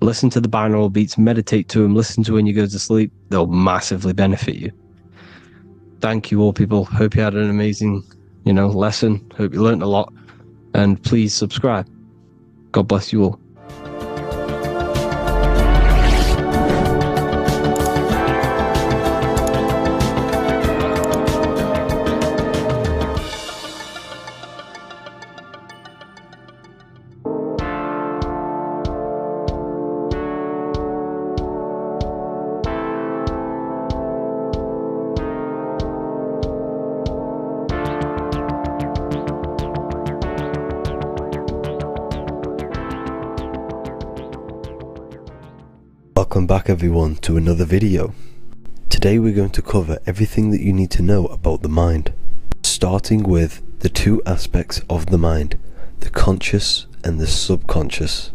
Listen to the binaural beats, meditate to them, listen to when you go to sleep. They'll massively benefit you. Thank you all, people. Hope you had an amazing, lesson. Hope you learned a lot. And please subscribe. God bless you all. Welcome back everyone to another video. Today we're going to cover everything that you need to know about the mind, starting with the two aspects of the mind, the conscious and the subconscious.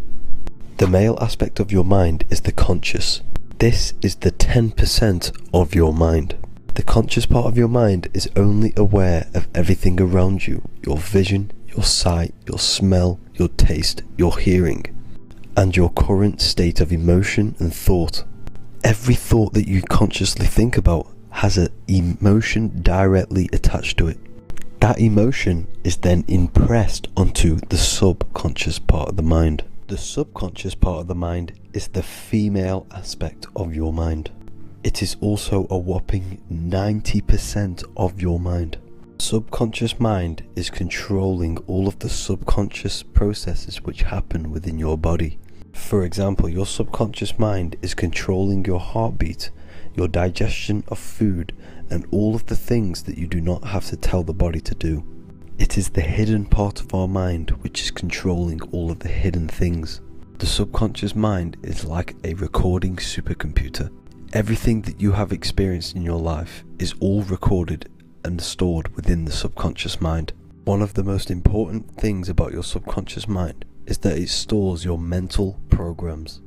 The male aspect of your mind is the conscious. This is the 10% of your mind. The conscious part of your mind is only aware of everything around you, your vision, your sight, your smell, your taste, your hearing, and your current state of emotion and thought. Every thought that you consciously think about has an emotion directly attached to it. That emotion is then impressed onto the subconscious part of the mind. The subconscious part of the mind is the female aspect of your mind. It is also a whopping 90% of your mind. Subconscious mind is controlling all of the subconscious processes which happen within your body. For example, your subconscious mind is controlling your heartbeat, your digestion of food, and all of the things that you do not have to tell the body to do. It is the hidden part of our mind which is controlling all of the hidden things. The subconscious mind is like a recording supercomputer. Everything that you have experienced in your life is all recorded and stored within the subconscious mind. One of the most important things about your subconscious mind is that it stores your mental programs.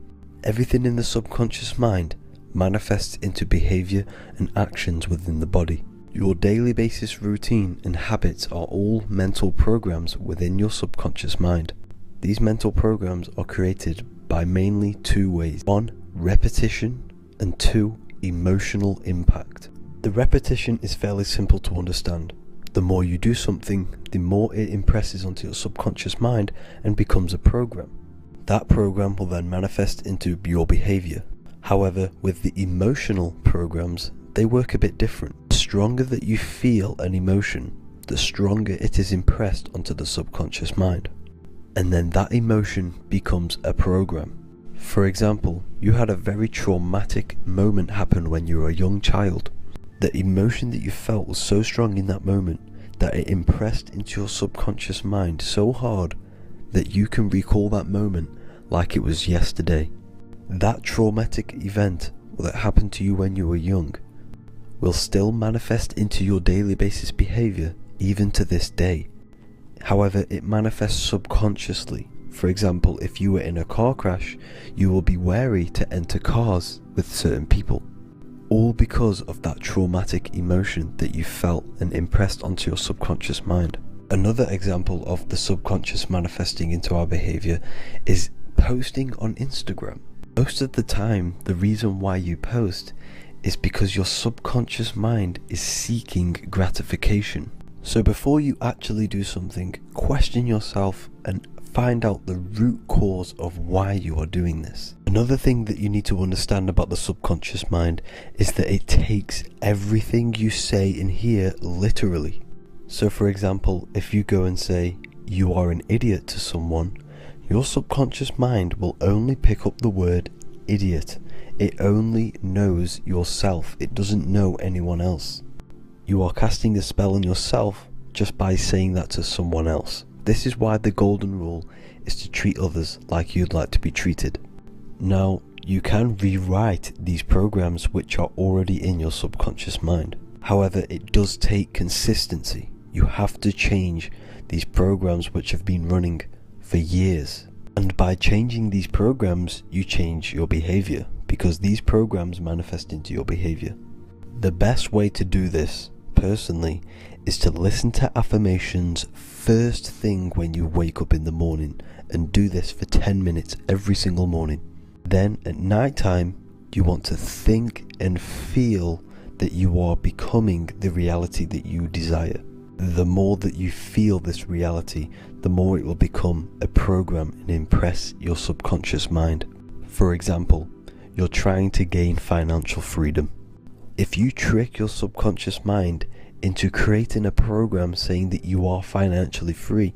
Everything in the subconscious mind manifests into behavior and actions within the body. Your daily basis routine and habits are all mental programs within your subconscious mind. These mental programs are created by mainly two ways. 1, repetition, and 2, emotional impact. The repetition is fairly simple to understand. The more you do something, the more it impresses onto your subconscious mind and becomes a program. That program will then manifest into your behavior. However, with the emotional programs, they work a bit different. The stronger that you feel an emotion, the stronger it is impressed onto the subconscious mind. And then that emotion becomes a program. For example, you had a very traumatic moment happen when you were a young child. The emotion that you felt was so strong in that moment that it impressed into your subconscious mind so hard that you can recall that moment like it was yesterday. That traumatic event that happened to you when you were young will still manifest into your daily basis behavior even to this day. However, it manifests subconsciously. For example, if you were in a car crash, you will be wary to enter cars with certain people. All because of that traumatic emotion that you felt and impressed onto your subconscious mind. Another example of the subconscious manifesting into our behavior is posting on Instagram. Most of the time, the reason why you post is because your subconscious mind is seeking gratification. So before you actually do something, question yourself and find out the root cause of why you are doing this. Another thing that you need to understand about the subconscious mind is that it takes everything you say and hear literally. So for example, if you go and say, you are an idiot to someone, your subconscious mind will only pick up the word idiot. It only knows yourself. It doesn't know anyone else. You are casting a spell on yourself just by saying that to someone else. This is why the golden rule is to treat others like you'd like to be treated. Now, you can rewrite these programs which are already in your subconscious mind. However, it does take consistency. You have to change these programs which have been running for years. And by changing these programs, you change your behavior, because these programs manifest into your behavior. The best way to do this, personally, is to listen to affirmations first thing when you wake up in the morning, and do this for 10 minutes every single morning. Then at night time, you want to think and feel that you are becoming the reality that you desire. The more that you feel this reality, the more it will become a program and impress your subconscious mind. For example, you're trying to gain financial freedom. If you trick your subconscious mind into creating a program saying that you are financially free,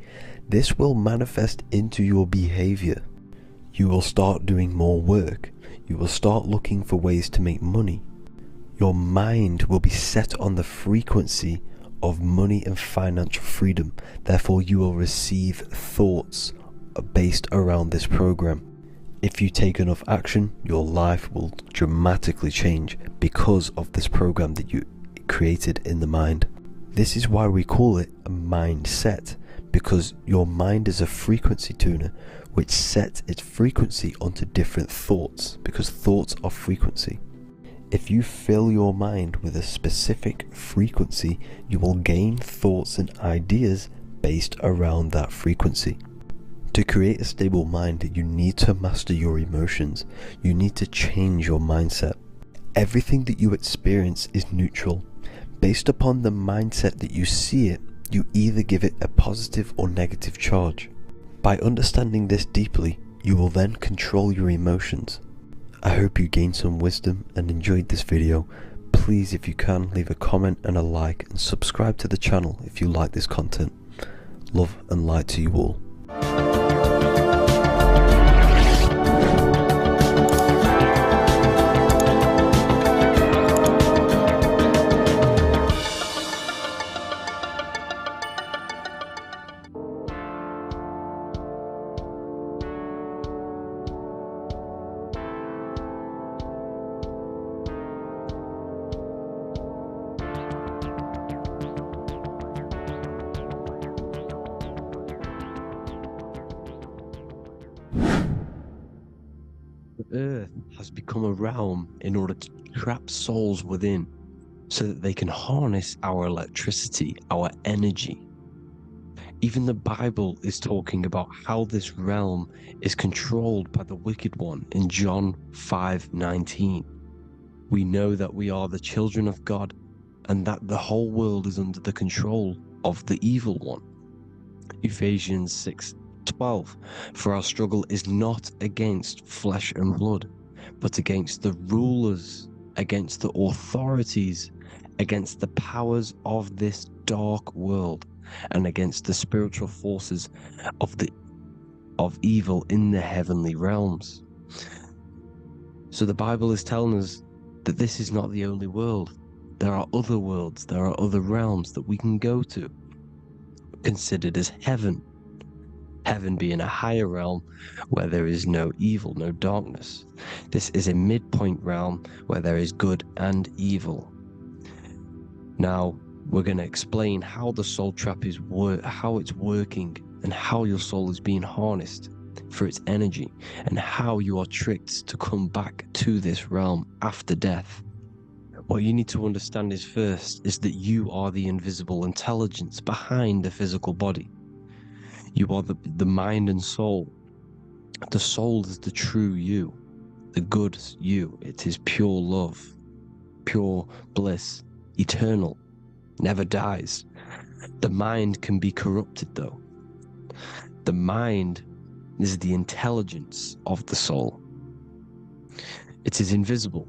this will manifest into your behavior. You will start doing more work. You will start looking for ways to make money. Your mind will be set on the frequency of money and financial freedom. Therefore, you will receive thoughts based around this program. If you take enough action, your life will dramatically change because of this program that you created in the mind. This is why we call it a mindset, because your mind is a frequency tuner which sets its frequency onto different thoughts, because thoughts are frequency. If you fill your mind with a specific frequency, you will gain thoughts and ideas based around that frequency. To create a stable mind, you need to master your emotions. You need to change your mindset. Everything that you experience is neutral. Based upon the mindset that you see it, you either give it a positive or negative charge. By understanding this deeply, you will then control your emotions. I hope you gained some wisdom and enjoyed this video. Please, if you can, leave a comment and a like, and subscribe to the channel if you like this content. Love and light to you all. The earth has become a realm in order to trap souls within, so that they can harness our electricity, our energy. Even the Bible is talking about how this realm is controlled by the wicked one in John 5:19. We know that we are the children of God, and that the whole world is under the control of the evil one. Ephesians 6:12, for our struggle is not against flesh and blood, but against the rulers, against the authorities, against the powers of this dark world, and against the spiritual forces of evil in the heavenly realms. So the Bible is telling us that this is not the only world. There are other worlds, there are other realms that we can go to, considered as heaven. Heaven being a higher realm where there is no evil, no darkness. This is a midpoint realm where there is good and evil. Now, we're going to explain how the soul trap is how it's working, and how your soul is being harnessed for its energy, and how you are tricked to come back to this realm after death. What you need to understand is that you are the invisible intelligence behind the physical body. You are the mind and soul. The soul is the true you, the good you. It is pure love, pure bliss, eternal, never dies. The mind can be corrupted though. The mind is the intelligence of the soul. It is invisible.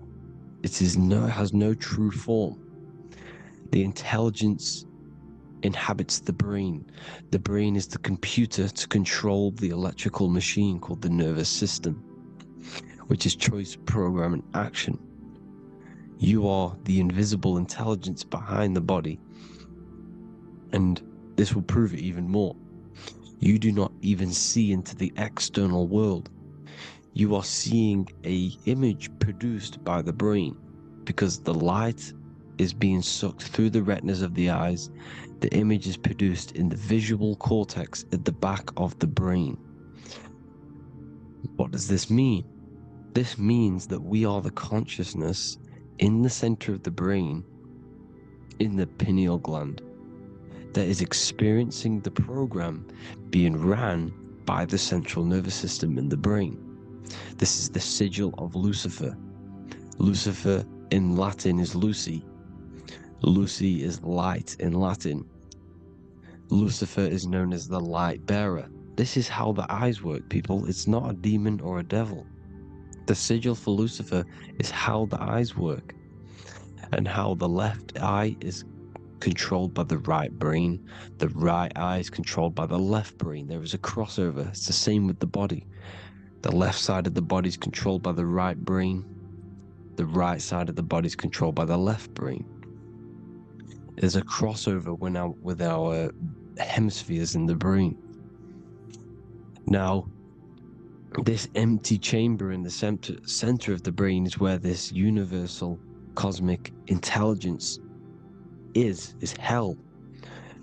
It has no true form. The intelligence inhabits the brain. The brain is the computer to control the electrical machine called the nervous system, which is choice, program, and action. You are the invisible intelligence behind the body, and this will prove it even more. You do not even see into the external world. You are seeing an image produced by the brain, because the light is being sucked through the retinas of the eyes. The image is produced in the visual cortex at the back of the brain. What does this mean? This means that we are the consciousness in the center of the brain, in the pineal gland, that is experiencing the program being ran by the central nervous system in the brain. This is the sigil of Lucifer. Lucifer in Latin is Lucy. Lucy is light in Latin. Lucifer is known as the light bearer. This is how the eyes work, people. It's not a demon or a devil. The sigil for Lucifer is how the eyes work, and how the left eye is controlled by the right brain. The right eye is controlled by the left brain. There is a crossover. It's the same with the body. The left side of the body is controlled by the right brain. The right side of the body is controlled by the left brain. There's a crossover with our hemispheres in the brain. Now, this empty chamber in the center of the brain is where this universal cosmic intelligence is held,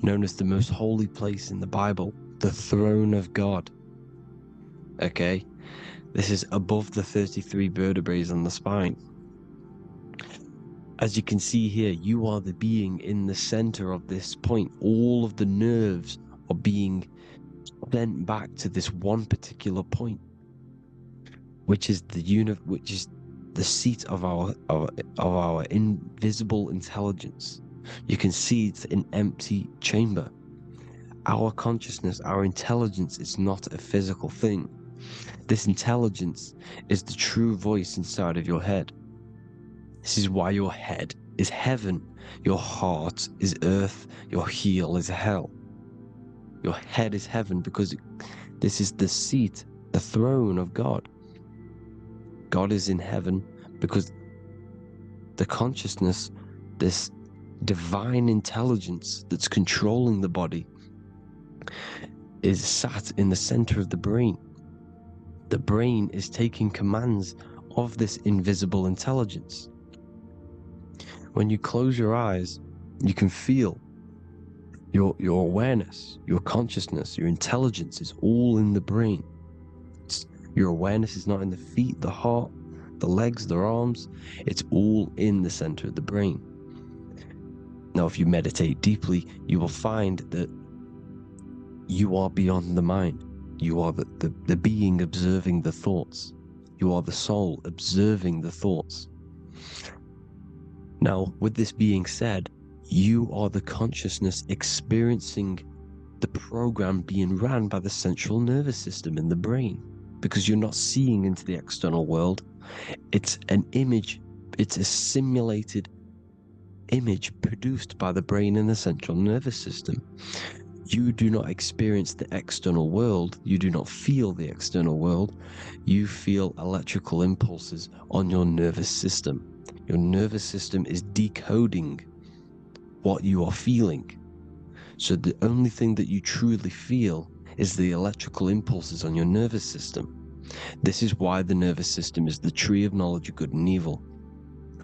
known as the most holy place in the Bible, the throne of God. Okay, this is above the 33 vertebrae on the spine. As you can see here, you are the being in the center of this point. All of the nerves are being sent back to this one particular point, which is the seat of our invisible intelligence. You can see it's an empty chamber. Our consciousness, our intelligence is not a physical thing. This intelligence is the true voice inside of your head. This is why your head is heaven, your heart is earth, your heel is hell. Your head is heaven because this is the seat, the throne of God. God is in heaven because the consciousness, this divine intelligence that's controlling the body, is sat in the center of the brain. The brain is taking commands of this invisible intelligence. When you close your eyes, you can feel your awareness, your consciousness, your intelligence is all in the brain. Your awareness is not in the feet, the heart, the legs, the arms. It's all in the center of the brain. Now, if you meditate deeply, you will find that you are beyond the mind. You are the being observing the thoughts. You are the soul observing the thoughts. Now, with this being said, you are the consciousness experiencing the program being ran by the central nervous system in the brain, because you're not seeing into the external world. It's an image, it's a simulated image produced by the brain and the central nervous system. You do not experience the external world. You do not feel the external world. You feel electrical impulses on your nervous system. Your nervous system is decoding what you are feeling. So the only thing that you truly feel is the electrical impulses on your nervous system. This is why the nervous system is the tree of knowledge of good and evil,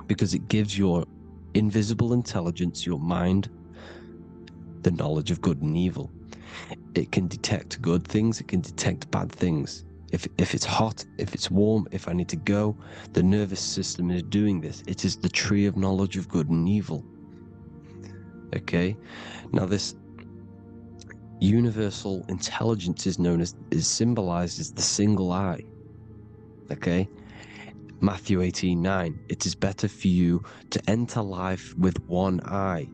because it gives your invisible intelligence, your mind, the knowledge of good and evil. It can detect good things, it can detect bad things. If it's hot, if it's warm, if I need to go, the nervous system is doing this. It is the tree of knowledge of good and evil. Okay, now this universal intelligence is symbolized as the single eye. Okay, Matthew 18:9. It is better for you to enter life with one eye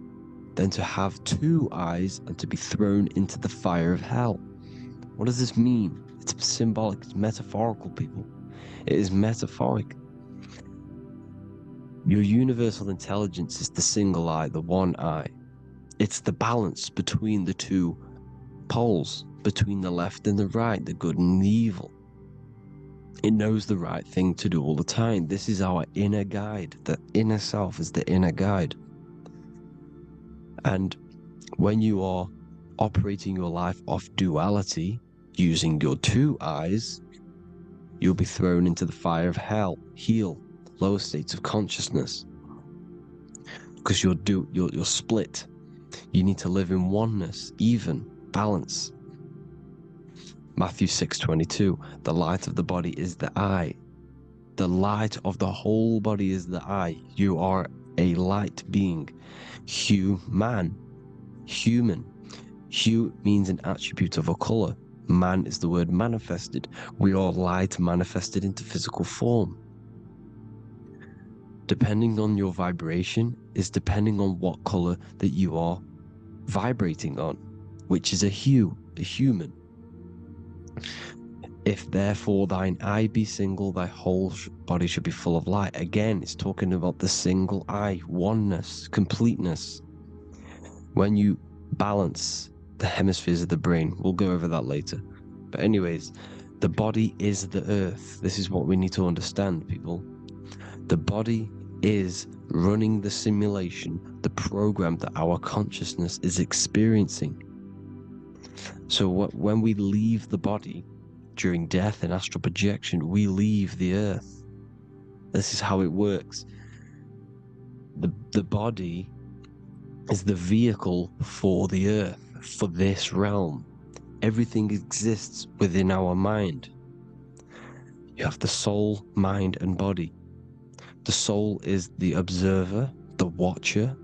than to have two eyes and to be thrown into the fire of hell. What does this mean? It's symbolic, it's metaphorical, people. It is metaphoric. Your universal intelligence is the single eye, the one eye. It's the balance between the two poles, between the left and the right, the good and the evil. It knows the right thing to do all the time. This is our inner guide. The inner self is the inner guide. And when you are operating your life off duality, using your two eyes, you'll be thrown into the fire of hell, lower states of consciousness. Because you're split. You need to live in oneness, even, balance. Matthew 6:22, the light of the body is the eye. The light of the whole body is the eye. You are a light being. Human. Hue means an attribute of a color. Man is the word manifested. We are light manifested into physical form. Depending on your vibration is depending on what color that you are vibrating on, which is a hue, a human. If therefore thine eye be single, thy whole body should be full of light. Again, it's talking about the single eye, oneness, completeness. When you balance the hemispheres of the brain, we'll go over that later. But anyways, the body is the earth. This is what we need to understand, people. The body is running the simulation, the program that our consciousness is experiencing. So when we leave the body during death and astral projection, we leave the earth. This is how it works. The body is the vehicle for the earth, for this realm. Everything exists within our mind. You have the soul, mind, and body. The soul is the observer, the watcher,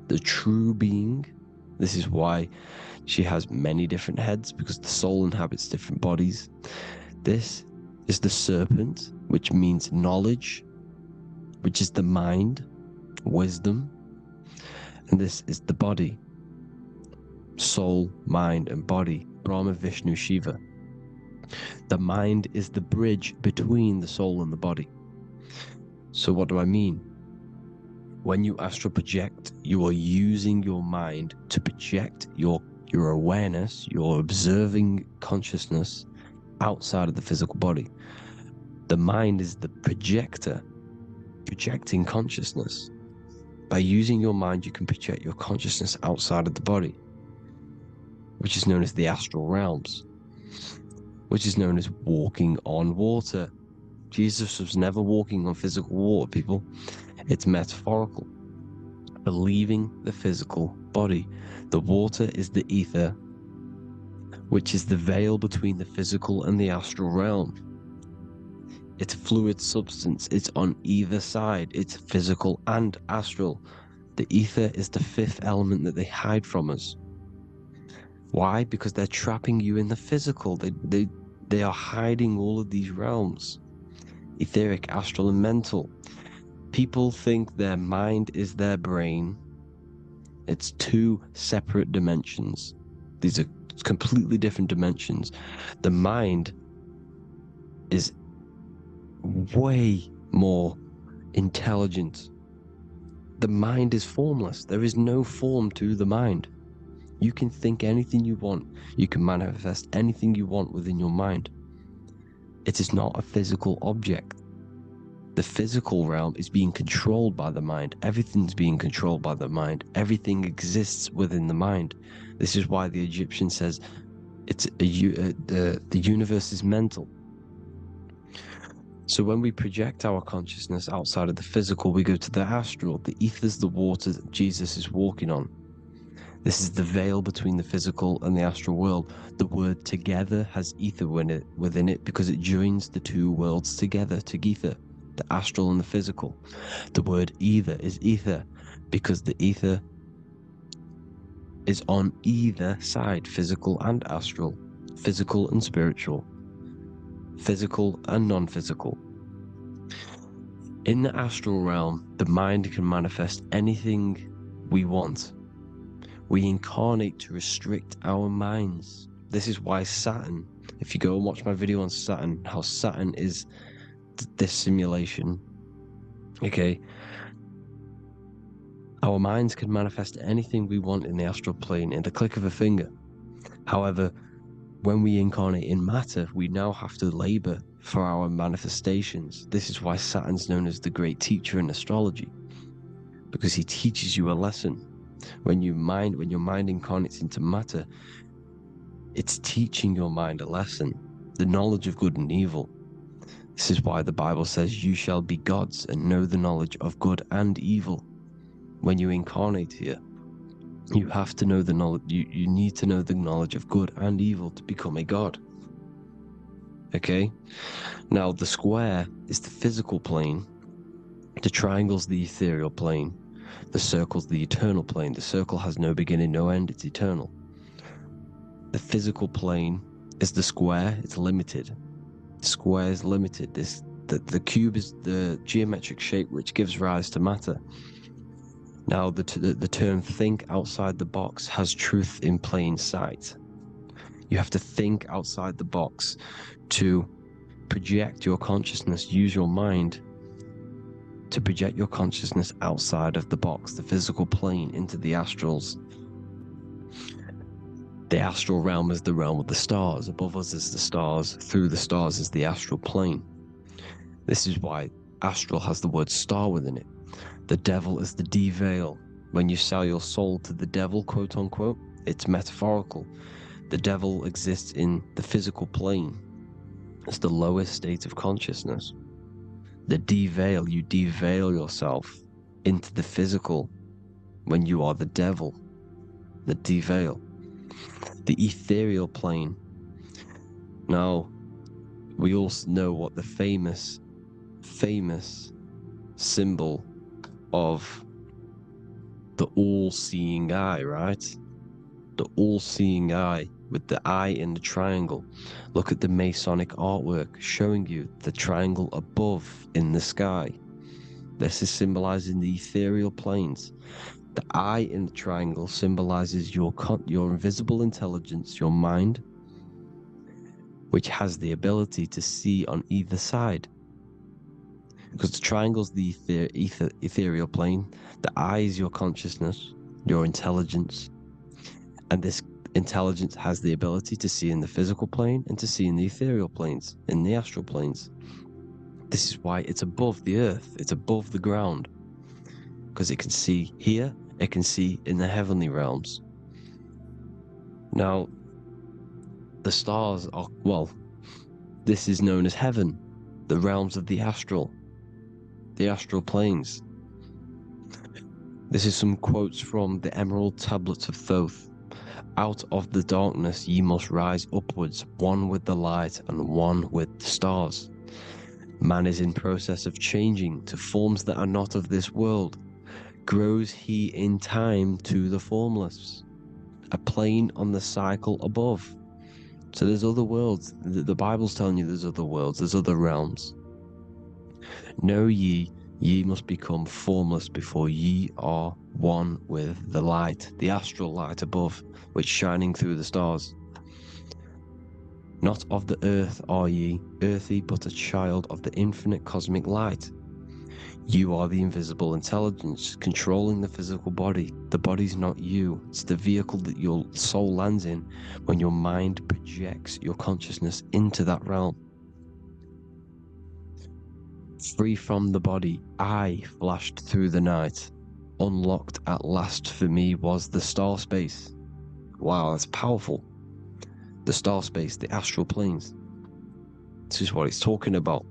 the true being. This is why she has many different heads, because the soul inhabits different bodies. This is the serpent, which means knowledge, which is the mind, wisdom. And this is the body, soul, mind, and body, Brahma, Vishnu, Shiva. The mind is the bridge between the soul and the body. So what do I mean? When you astral project, you are using your mind to project your awareness, your observing consciousness outside of the physical body. The mind is the projector, projecting consciousness. By using your mind, you can project your consciousness outside of the body, which is known as the astral realms, which is known as walking on water. Jesus was never walking on physical water, people. It's metaphorical for leaving the physical body. The water is the ether, which is the veil between the physical and the astral realm. It's fluid substance. It's on either side. It's physical and astral. The ether is the fifth element that they hide from us. Why? Because they're trapping you in the physical. They are hiding all of these realms. Etheric, astral, and mental. People think their mind is their brain. It's two separate dimensions. These are completely different dimensions. The mind is way more intelligent. The mind is formless. There is no form to the mind. You can think anything you want. You can manifest anything you want within your mind. It is not a physical object. The physical realm is being controlled by the mind. Everything's being controlled by the mind. Everything exists within the mind. This is why the Egyptian says the universe is mental. So when we project our consciousness outside of the physical, we go to the astral. The ether is the water that Jesus is walking on. This is the veil between the physical and the astral world. The word together has ether within it because it joins the two worlds together, together, the astral and the physical. The word either is ether because the ether is on either side, physical and astral, physical and spiritual, physical and non-physical. In the astral realm, the mind can manifest anything we want. We incarnate to restrict our minds. This is why Saturn, if you go and watch my video on Saturn, how Saturn is this simulation, okay? Our minds can manifest anything we want in the astral plane in the click of a finger. However, when we incarnate in matter, we now have to labor for our manifestations. This is why Saturn's known as the great teacher in astrology, because he teaches you a lesson. When your mind incarnates into matter, it's teaching your mind a lesson, the knowledge of good and evil. This is why the Bible says you shall be gods and know the knowledge of good and evil. When you incarnate here, you have to know the knowledge. You need to know the knowledge of good and evil to become a god. Okay? Now, the square is the physical plane. The triangle's the ethereal plane. The circle's the eternal plane. The circle has no beginning, no end. It's eternal. The physical plane is the square. It's limited. The square is limited. The cube is the geometric shape which gives rise to matter. Now, the term think outside the box has truth in plain sight. You have to think outside the box to project your consciousness, use your mind to project your consciousness outside of the box, the physical plane, into the astrals. The astral realm is the realm of the stars. Above us is the stars. Through the stars is the astral plane. This is why astral has the word star within it. The devil is the de-veil. When you sell your soul to the devil, quote unquote, it's metaphorical. The devil exists in the physical plane. It's the lowest state of consciousness. The de-veil, you de-veil yourself into the physical when you are the devil. The de-veil. The ethereal plane. Now, we also know what the famous symbol of the all-seeing eye, right? The all-seeing eye with the eye in the triangle. Look at the Masonic artwork showing you the triangle above in the sky. This is symbolizing the ethereal planes. The eye in the triangle symbolizes your invisible intelligence, your mind, which has the ability to see on either side. Because the triangle's the ethereal plane, the eye is your consciousness, your intelligence, and this intelligence has the ability to see in the physical plane and to see in the ethereal planes, in the astral planes. This is why it's above the earth, it's above the ground, because it can see here, it can see in the heavenly realms. Now, the stars are, well, this is known as heaven, the realms of the astral planes. This is some quotes from the Emerald Tablets of Thoth. Out of the darkness ye must rise upwards, one with the light and one with the stars. Man is in process of changing to forms that are not of this world. Grows he in time to the formless, a plane on the cycle above. So there's other worlds. The Bible's telling you there's other worlds, there's other realms. Know ye must become formless before ye are one with the light, the astral light above, which shining through the stars. Not of the earth are ye, earthy, but a child of the infinite cosmic light. You are the invisible intelligence controlling the physical body. The body's not you. It's the vehicle that your soul lands in when your mind projects your consciousness into that realm. Free from the body, I flashed through the night. Unlocked at last for me was the star space. Wow, that's powerful. The star space, the astral planes. This is what it's talking about.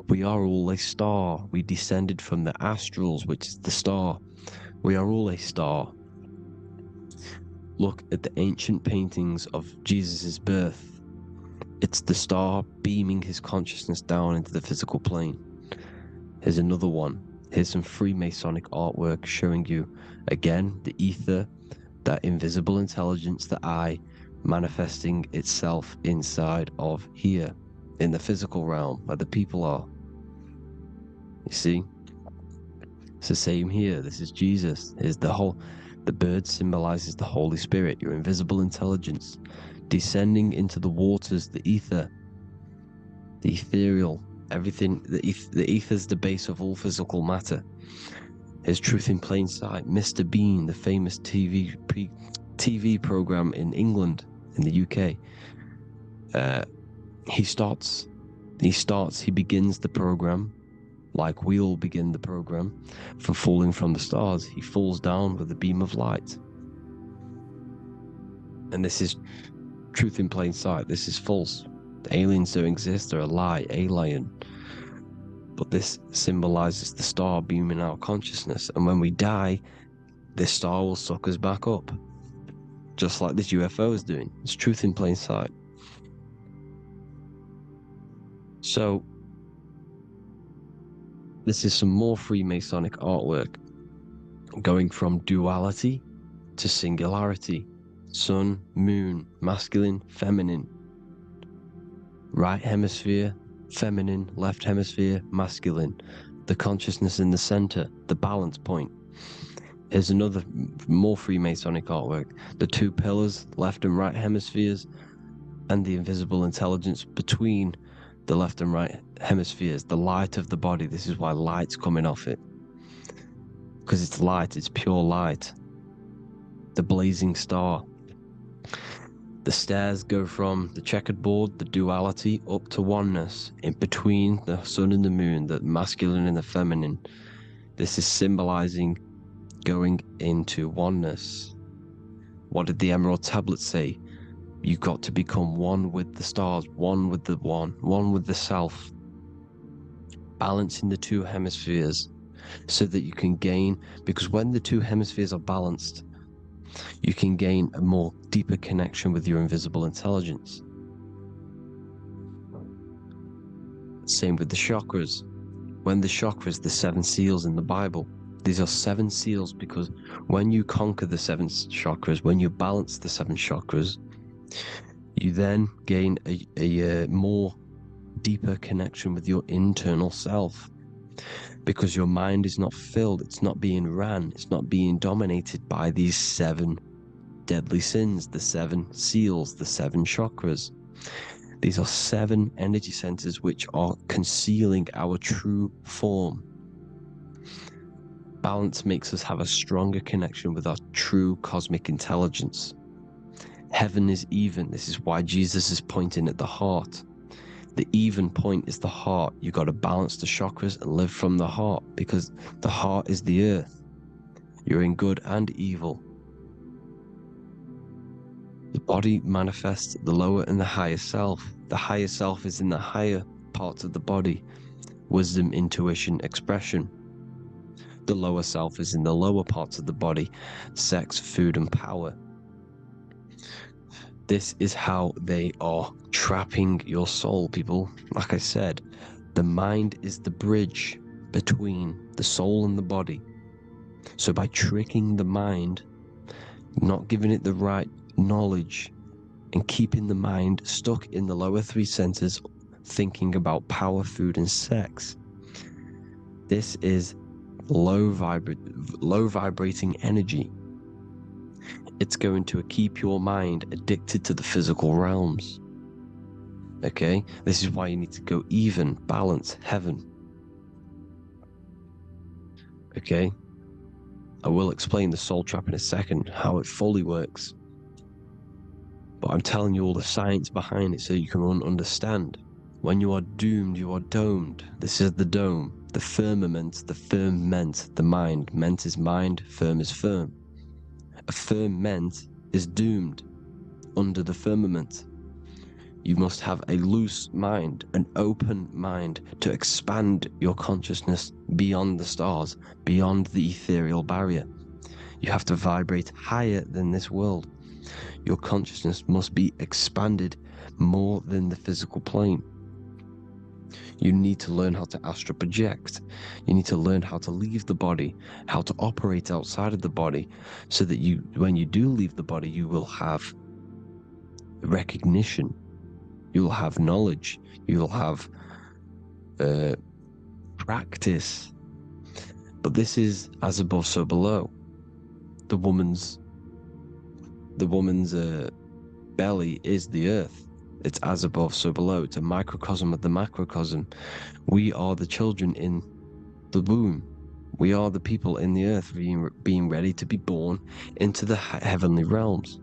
We are all a star. We descended from the astrals, which is the star. We are all a star. Look at the ancient paintings of Jesus' birth. It's the star beaming his consciousness down into the physical plane. Here's another one. Here's some Freemasonic artwork showing you, again, the ether, that invisible intelligence, the eye, manifesting itself inside of here, in the physical realm, where the people are. You see? It's the same here. This is Jesus. Here's the bird symbolizes the Holy Spirit, your invisible intelligence, descending into the waters, the ether, the ethereal, everything. The ether's the base of all physical matter. His Truth in Plain Sight, Mr. Bean, the famous TV program in England, in the UK. He begins the program like we all begin the program for falling from the stars. He falls down with a beam of light. And this is truth in plain sight. This is false. The aliens don't exist. They're a lie, alien. But this symbolizes the star beaming our consciousness. And when we die, this star will suck us back up. Just like this UFO is doing. It's truth in plain sight. So, this is some more Freemasonic artwork. Going from duality to singularity. Sun, moon, masculine, feminine. Right hemisphere, feminine, left hemisphere, masculine. The consciousness in the center, the balance point. Here's another more Freemasonic artwork. The two pillars, left and right hemispheres, and the invisible intelligence between the left and right hemispheres, the light of the body. This is why light's coming off it. Because it's light, it's pure light. The blazing star. The stairs go from the checkered board, the duality, up to oneness, in between the sun and the moon, the masculine and the feminine. This is symbolizing going into oneness. What did the Emerald Tablet say? You've got to become one with the stars, one with the one with the self. Balancing the two hemispheres so that you can gain, because when the two hemispheres are balanced, you can gain a more deeper connection with your invisible intelligence. Same with the chakras. When the chakras, the 7 seals in the Bible, these are 7 seals because when you conquer the 7 chakras, when you balance the 7 chakras, you then gain a more deeper connection with your internal self. Because your mind is not filled, it's not being ran, it's not being dominated by these 7 deadly sins, the 7 seals, the 7 chakras. These are 7 energy centers which are concealing our true form. Balance makes us have a stronger connection with our true cosmic intelligence. Heaven is even. This is why Jesus is pointing at the heart. The even point is the heart. You got to balance the chakras and live from the heart, because the heart is the earth. You're in good and evil. The body manifests the lower and the higher self. The higher self is in the higher parts of the body. Wisdom, intuition, expression. The lower self is in the lower parts of the body. Sex, food, and power. This is how they are trapping your soul, people. Like I said, the mind is the bridge between the soul and the body. So by tricking the mind, not giving it the right knowledge, and keeping the mind stuck in the lower 3 centers, thinking about power, food, and sex, this is low vibrating energy. It's going to keep your mind addicted to the physical realms. Okay? This is why you need to go even, balance, heaven. Okay? I will explain the soul trap in a second, how it fully works. But I'm telling you all the science behind it so you can understand. When you are doomed, you are domed. This is the dome, the firmament, the firmament, the mind. Ment is mind, firm is firm. A firmament is doomed under the firmament. You must have a loose mind, an open mind to expand your consciousness beyond the stars, beyond the ethereal barrier. You have to vibrate higher than this world. Your consciousness must be expanded more than the physical plane. You need to learn how to astral project. You need to learn how to leave the body, how to operate outside of the body, so that when you do leave the body, you will have recognition, you will have knowledge, you will have practice. But this is as above, so below. The woman's belly is the earth. It's as above, so below. It's a microcosm of the macrocosm. We are the children in the womb. We are the people in the earth being ready to be born into the heavenly realms.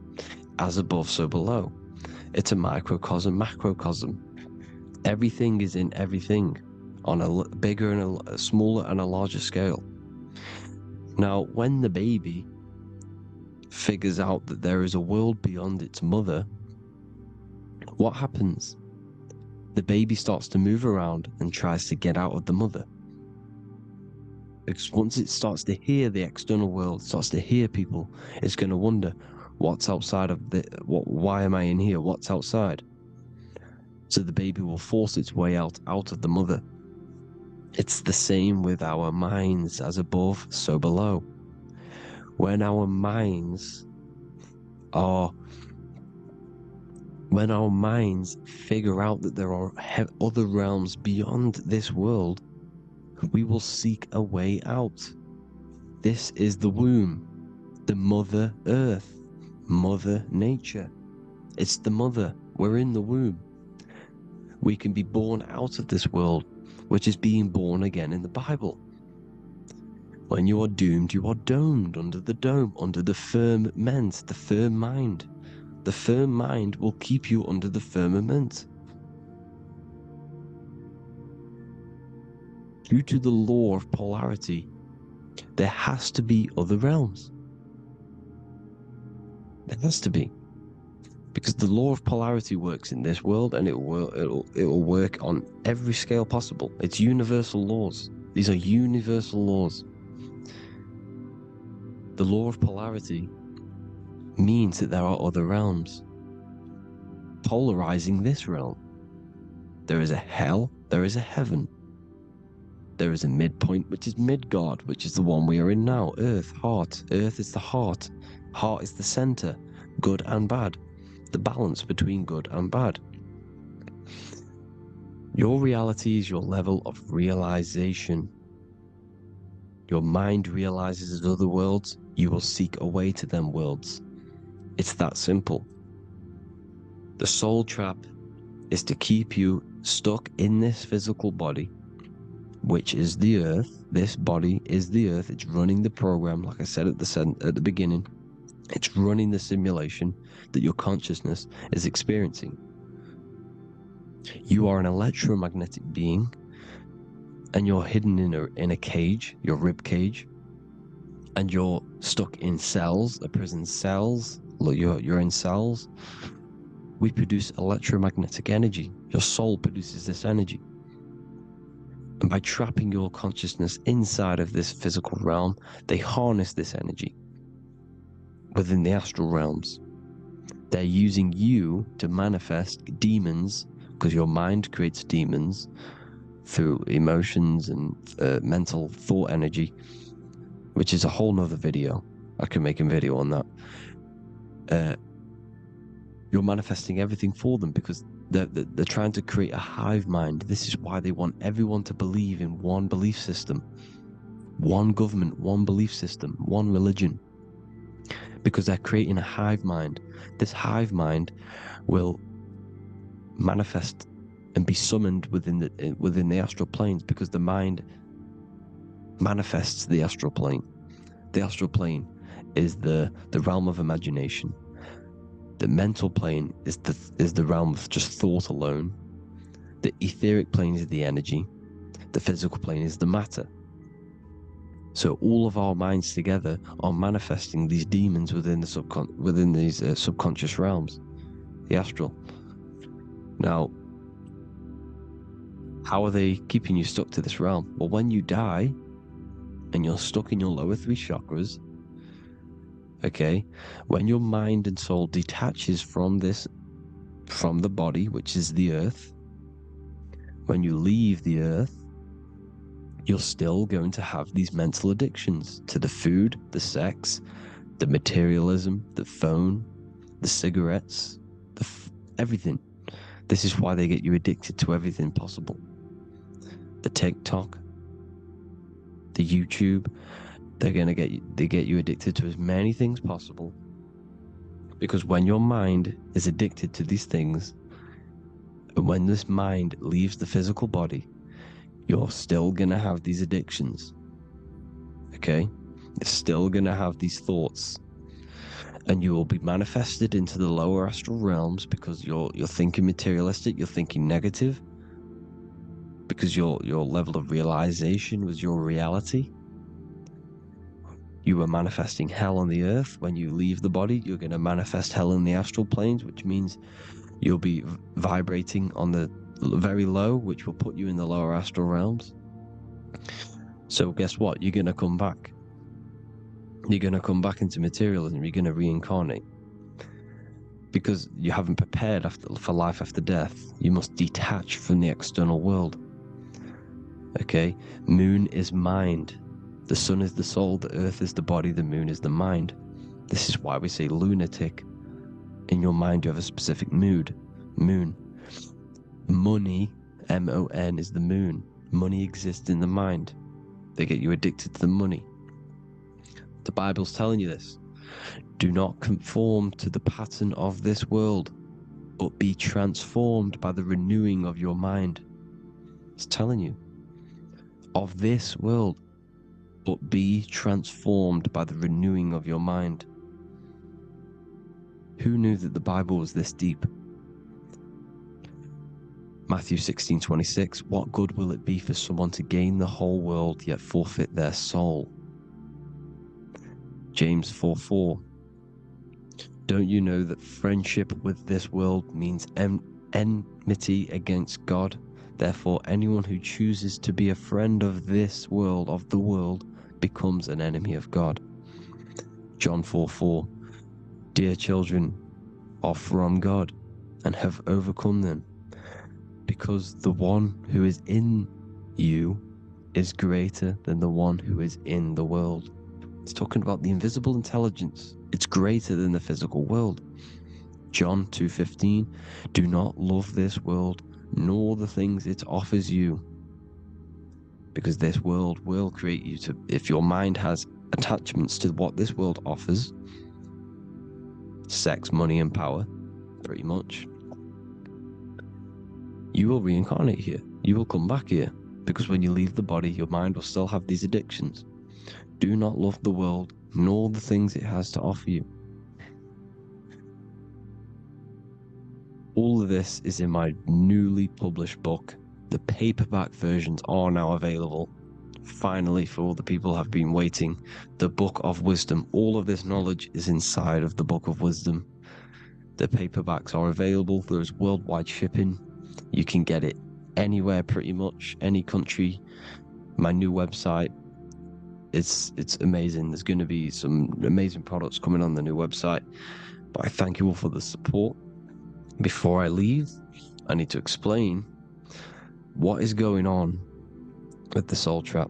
As above, so below. It's a microcosm, macrocosm. Everything is in everything on a bigger and a smaller and a larger scale. Now, when the baby figures out that there is a world beyond its mother, what happens? The baby starts to move around and tries to get out of the mother. Because once it starts to hear the external world, starts to hear people, it's going to wonder, what's outside of why am I in here? What's outside? So the baby will force its way out of the mother. It's the same with our minds, as above, so below. When our minds figure out that there are other realms beyond this world, we will seek a way out. This is the womb, the Mother Earth, Mother Nature. It's the mother. We're in the womb. We can be born out of this world, which is being born again in the Bible. When you are doomed, you are domed under the dome, under the firmament, the firm mind. The firm mind will keep you under the firmament. Due to the law of polarity, there has to be other realms. There has to be. Because the law of polarity works in this world, and it will work on every scale possible. It's universal laws. These are universal laws. The law of polarity means that there are other realms polarizing this realm. There is a hell, there is a heaven. There is a midpoint, which is Midgard, which is the one we are in now. Earth, heart. Earth is the heart. Heart is the center, good and bad. The balance between good and bad. Your reality is your level of realization. Your mind realizes other worlds, you will seek a way to them worlds. It's that simple. The soul trap is to keep you stuck in this physical body, which is the earth. This body is the earth. It's running the program, like I said at the beginning. It's running the simulation that your consciousness is experiencing. You are an electromagnetic being, and you're hidden in a cage, your rib cage, and you're stuck in cells, a prison cells. Look, you're in cells. We produce electromagnetic energy. Your soul produces this energy. And by trapping your consciousness inside of this physical realm, they harness this energy within the astral realms. They're using you to manifest demons, because your mind creates demons through emotions and mental thought energy, which is a whole nother video. I can make a video on that. You're manifesting everything for them because they're trying to create a hive mind. This is why they want everyone to believe in one belief system, one government, one belief system, one religion, because they're creating a hive mind. This hive mind will manifest and be summoned within the astral planes, because the mind manifests the astral plane. The astral plane is the realm of imagination. The mental plane is the realm of just thought alone. The etheric plane is the energy. The physical plane is the matter. So all of our minds together are manifesting these demons within these subconscious realms, the astral. Now, how are they keeping you stuck to this realm? Well, when you die and you're stuck in your lower three chakras, okay, when your mind and soul detaches from the body, which is the earth, when you leave the earth, you're still going to have these mental addictions to the food, the sex, the materialism, the phone, the cigarettes, everything. This is why they get you addicted to everything possible. The TikTok, the YouTube, they get you addicted to as many things possible. Because when your mind is addicted to these things, and when this mind leaves the physical body, you're still gonna have these addictions. okay? It's still going to have these thoughts. And you will be manifested into the lower astral realms because you're thinking materialistic, you're thinking negative, because your level of realization was your reality. You were manifesting hell on the earth. When you leave the body, you're going to manifest hell in the astral planes, which means you'll be vibrating on the very low, which will put you in the lower astral realms. So guess what? You're going to come back. You're going to come back into materialism. You're going to reincarnate. Because you haven't prepared for life after death. You must detach from the external world. Okay? Moon is mind. The sun is the soul, the earth is the body, the moon is the mind. This is why we say lunatic. In your mind you have a specific mood. Moon. Money, M-O-N, is the moon. Money exists in the mind. They get you addicted to the money. The Bible's telling you this. Do not conform to the pattern of this world, but be transformed by the renewing of your mind. It's telling you. Of this world, but be transformed by the renewing of your mind. Who knew that the Bible was this deep? Matthew 16:26, what good will it be for someone to gain the whole world yet forfeit their soul? James 4:4, don't you know that friendship with this world means enmity against God? Therefore, anyone who chooses to be a friend of this world, of the world, becomes an enemy of God. John 4:4, dear children are from God and have overcome them, because the one who is in you is greater than the one who is in the world. It's talking about the invisible intelligence. It's greater than the physical world. John 2:15, do not love this world, nor the things it offers you. Because this world will create you to, if your mind has attachments to what this world offers, sex, money, and power, pretty much, you will reincarnate here. You will come back here. Because when you leave the body, your mind will still have these addictions. Do not love the world, nor the things it has to offer you. All of this is in my newly published book. The paperback versions are now available. Finally, for all the people who have been waiting, the Book of Wisdom. All of this knowledge is inside of the Book of Wisdom. The paperbacks are available. There's worldwide shipping. You can get it anywhere, pretty much, any country. My new website, it's amazing. There's going to be some amazing products coming on the new website. But I thank you all for the support. Before I leave, I need to explain what is going on with the soul trap.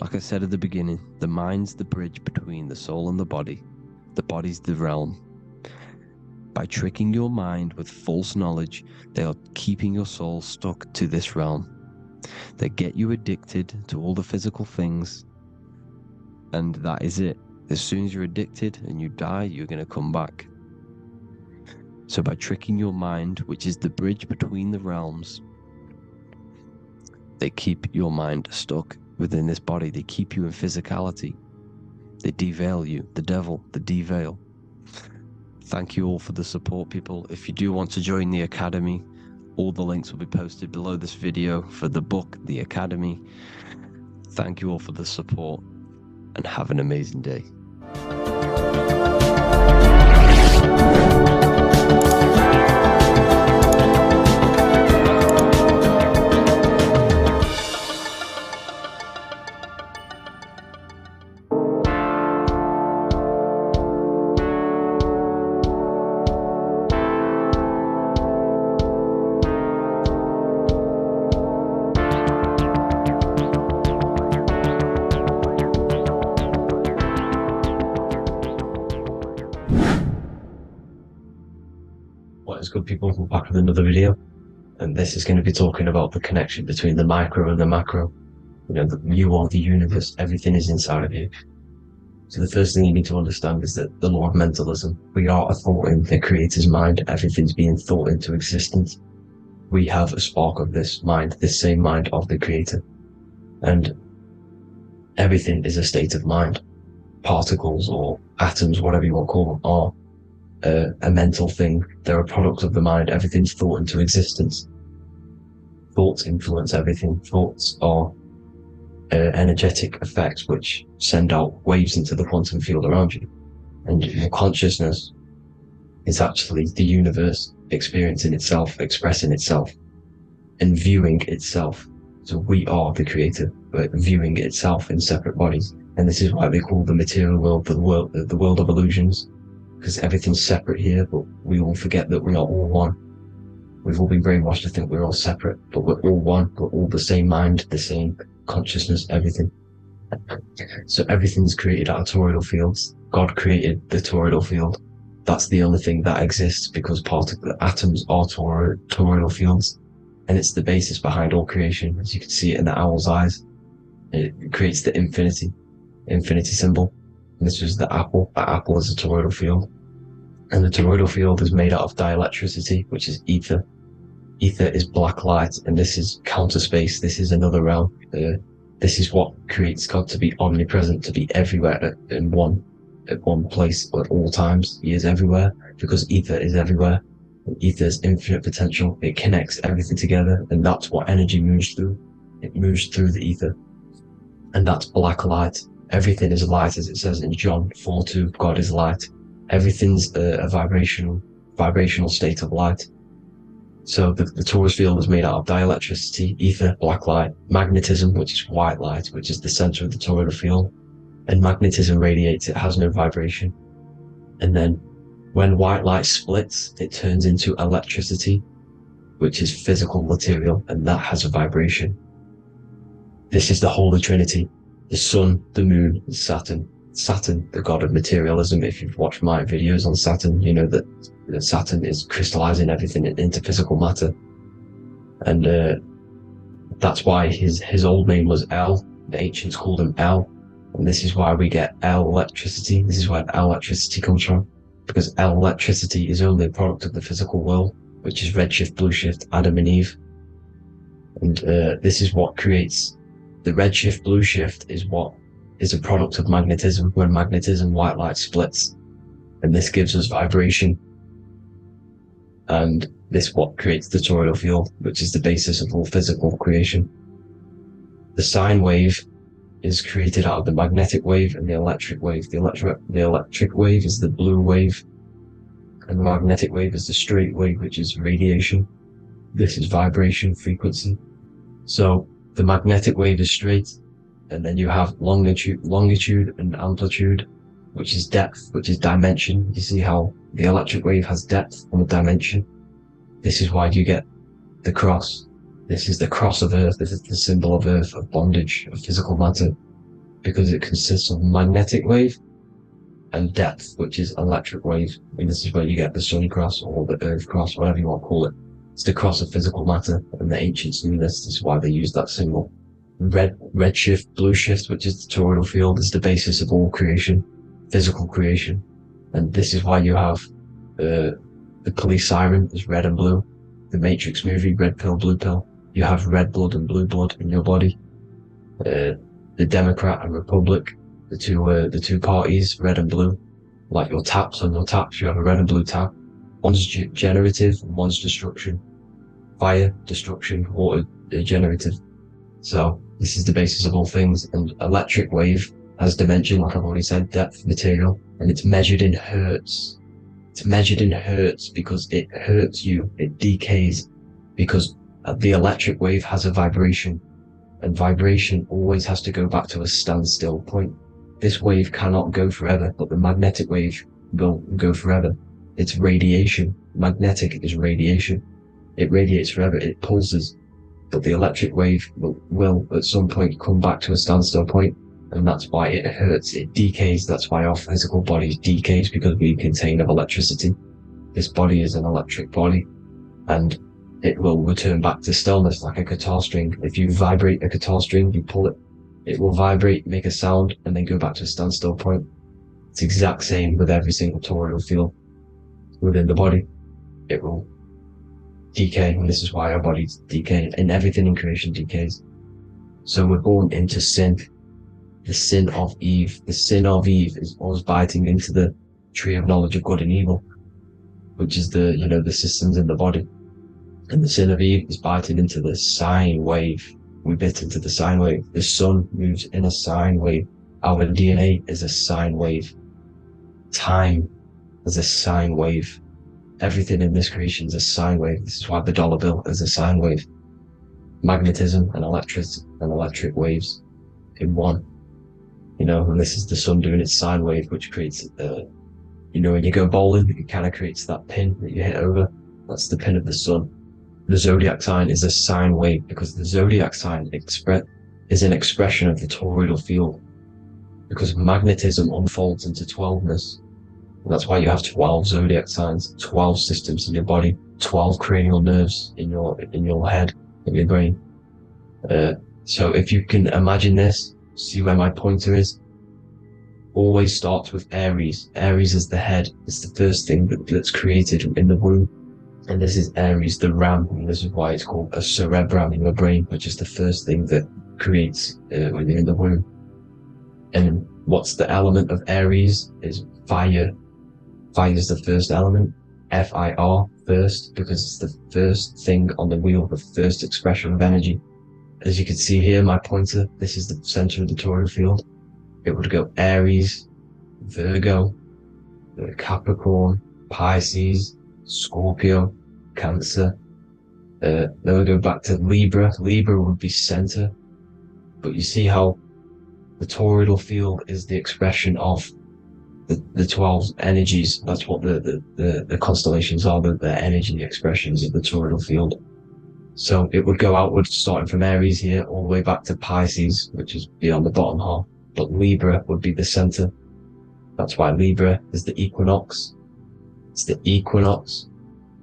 Like I said at the beginning, the mind's the bridge between the soul and the body. The body's the realm. By tricking your mind with false knowledge, they are keeping your soul stuck to this realm. They get you addicted to all the physical things, and that is it. As soon as you're addicted and you die, you're going to come back. So by tricking your mind, which is the bridge between the realms, they keep your mind stuck within this body. They keep you in physicality. They deveil you, the devil, the deveil. Thank you all for the support, people. If you do want to join the Academy, all the links will be posted below this video for the book, The Academy. Thank you all for the support, and have an amazing day. What is good, people? We're back with another video, and this is going to be talking about the connection between the micro and the macro. You know, you are the universe, everything is inside of you. So the first thing you need to understand is that the law of mentalism, we are a thought in the creator's mind, everything's being thought into existence. We have a spark of this mind, this same mind of the creator. And Everything is a state of mind. Particles or atoms, whatever you want to call them, are a mental thing. They're a product of the mind. Everything's thought into existence. Thoughts influence everything. Thoughts are energetic effects which send out waves into the quantum field around you. And your consciousness is actually the universe experiencing itself, expressing itself, and viewing itself. So we are the creator, but viewing itself in separate bodies. And this is why they call the material world the world of illusions, because everything's separate here, but we all forget that we are all one. We've all been brainwashed to think we're all separate, but we're all one. We're all the same mind, the same consciousness, everything. So everything's created out of toroidal fields. God created the toroidal field. That's the only thing that exists, because atoms are toroidal fields, and it's the basis behind all creation. As you can see it in the owl's eyes, it creates the infinity symbol. And this was the apple. That apple is a toroidal field, and the toroidal field is made out of dielectricity, which is ether. Ether is black light, and this is counter space. This is another realm. This is what creates God to be omnipresent, to be everywhere at one place at all times. He is everywhere because ether is everywhere. And ether is infinite potential. It connects everything together, and that's what energy moves through. It moves through the ether, and that's black light. Everything is light, as it says in John 4:2. God is light. Everything's a vibrational state of light. So the torus field is made out of dielectricity, ether, black light, magnetism, which is white light, which is the center of the toroidal field. And magnetism radiates, it has no vibration. And then when white light splits, it turns into electricity, which is physical material, and that has a vibration. This is the Holy Trinity: the sun, the moon, and Saturn. Saturn, the god of materialism. If you've watched my videos on Saturn, you know that Saturn is crystallizing everything into physical matter. And that's why his old name was El. The ancients called him El. And this is why we get El electricity. This is where El electricity comes from. Because El electricity is only a product of the physical world, which is redshift, blueshift, Adam and Eve. And this is what creates the redshift, blueshift is a product of magnetism. When magnetism, white light splits, and this gives us vibration. And this is what creates the toroidal field, which is the basis of all physical creation. The sine wave is created out of the magnetic wave and the electric wave. The electric wave is the blue wave, and the magnetic wave is the straight wave, which is radiation. This is vibration, frequency. So the magnetic wave is straight, and then you have longitude and amplitude, which is depth, which is dimension. You see how the electric wave has depth and a dimension. This is why you get the cross. This is the cross of Earth. This is the symbol of Earth, of bondage, of physical matter, because it consists of magnetic wave and depth, which is electric wave. And this is where you get the sun cross or the earth cross, whatever you want to call it. It's the cross of physical matter, and the ancients knew this. This is why they used that symbol. Redshift, blueshift, which is the toroidal field, is the basis of all creation, physical creation. And this is why you have the police siren is red and blue. The Matrix movie, red pill, blue pill. You have red blood and blue blood in your body. The Democrat and Republic, the two parties, red and blue. Like your taps, on your taps, you have a red and blue tap. One's generative and one's destruction. Fire, destruction, water, generative. So this is the basis of all things. And electric wave has dimension, like I've already said, depth, material, and it's measured in hertz. It's measured in hertz because it hurts you, it decays, because the electric wave has a vibration, and vibration always has to go back to a standstill point. This wave cannot go forever, but the magnetic wave will go forever. It's radiation. Magnetic is radiation. It radiates forever, it pulses, but the electric wave will at some point come back to a standstill point, and that's why it hurts, it decays. That's why our physical body decays, because we contain of electricity. This body is an electric body, and it will return back to stillness like a guitar string. If you vibrate a guitar string, you pull it, it will vibrate, make a sound, and then go back to a standstill point. It's the exact same with every single toroidal field within the body. It will decay, and this is why our bodies decay, and everything in creation decays. So we're born into sin. The sin of Eve. The sin of Eve is us biting into the tree of knowledge of good and evil, which is the, you know, the systems in the body. And the sin of Eve is biting into the sine wave. We bit into the sine wave. The sun moves in a sine wave. Our DNA is a sine wave. Time is a sine wave. Everything in this creation is a sine wave. This is why the dollar bill is a sine wave. Magnetism and electric waves in one. You know, and this is the sun doing its sine wave, which creates, you know, when you go bowling, it kind of creates that pin that you hit over. That's the pin of the sun. The zodiac sign is a sine wave because the zodiac sign is an expression of the toroidal field, because magnetism unfolds into 12ness. And that's why you have 12 zodiac signs, 12 systems in your body, 12 cranial nerves in your head, in your brain. So if you can imagine this, see where my pointer is. Always starts with Aries. Aries is the head. It's the first thing that's created in the womb. And this is Aries, the ram. And this is why it's called a cerebrum in your brain, which is the first thing that creates when you're in the womb. And what's the element of Aries is fire. Fire is the first element. F-I-R, first, because it's the first thing on the wheel, the first expression of energy. As you can see here, my pointer, this is the center of the toroidal field. It would go Aries, Virgo, Capricorn, Pisces, Scorpio, Cancer. Then we go back to Libra. Libra would be center. But you see how the toroidal field is the expression of the 12 energies. That's what the constellations are, the energy expressions of the toroidal field. So it would go outwards, starting from Aries here, all the way back to Pisces, which is beyond the bottom half. But Libra would be the center. That's why Libra is the equinox. It's the equinox.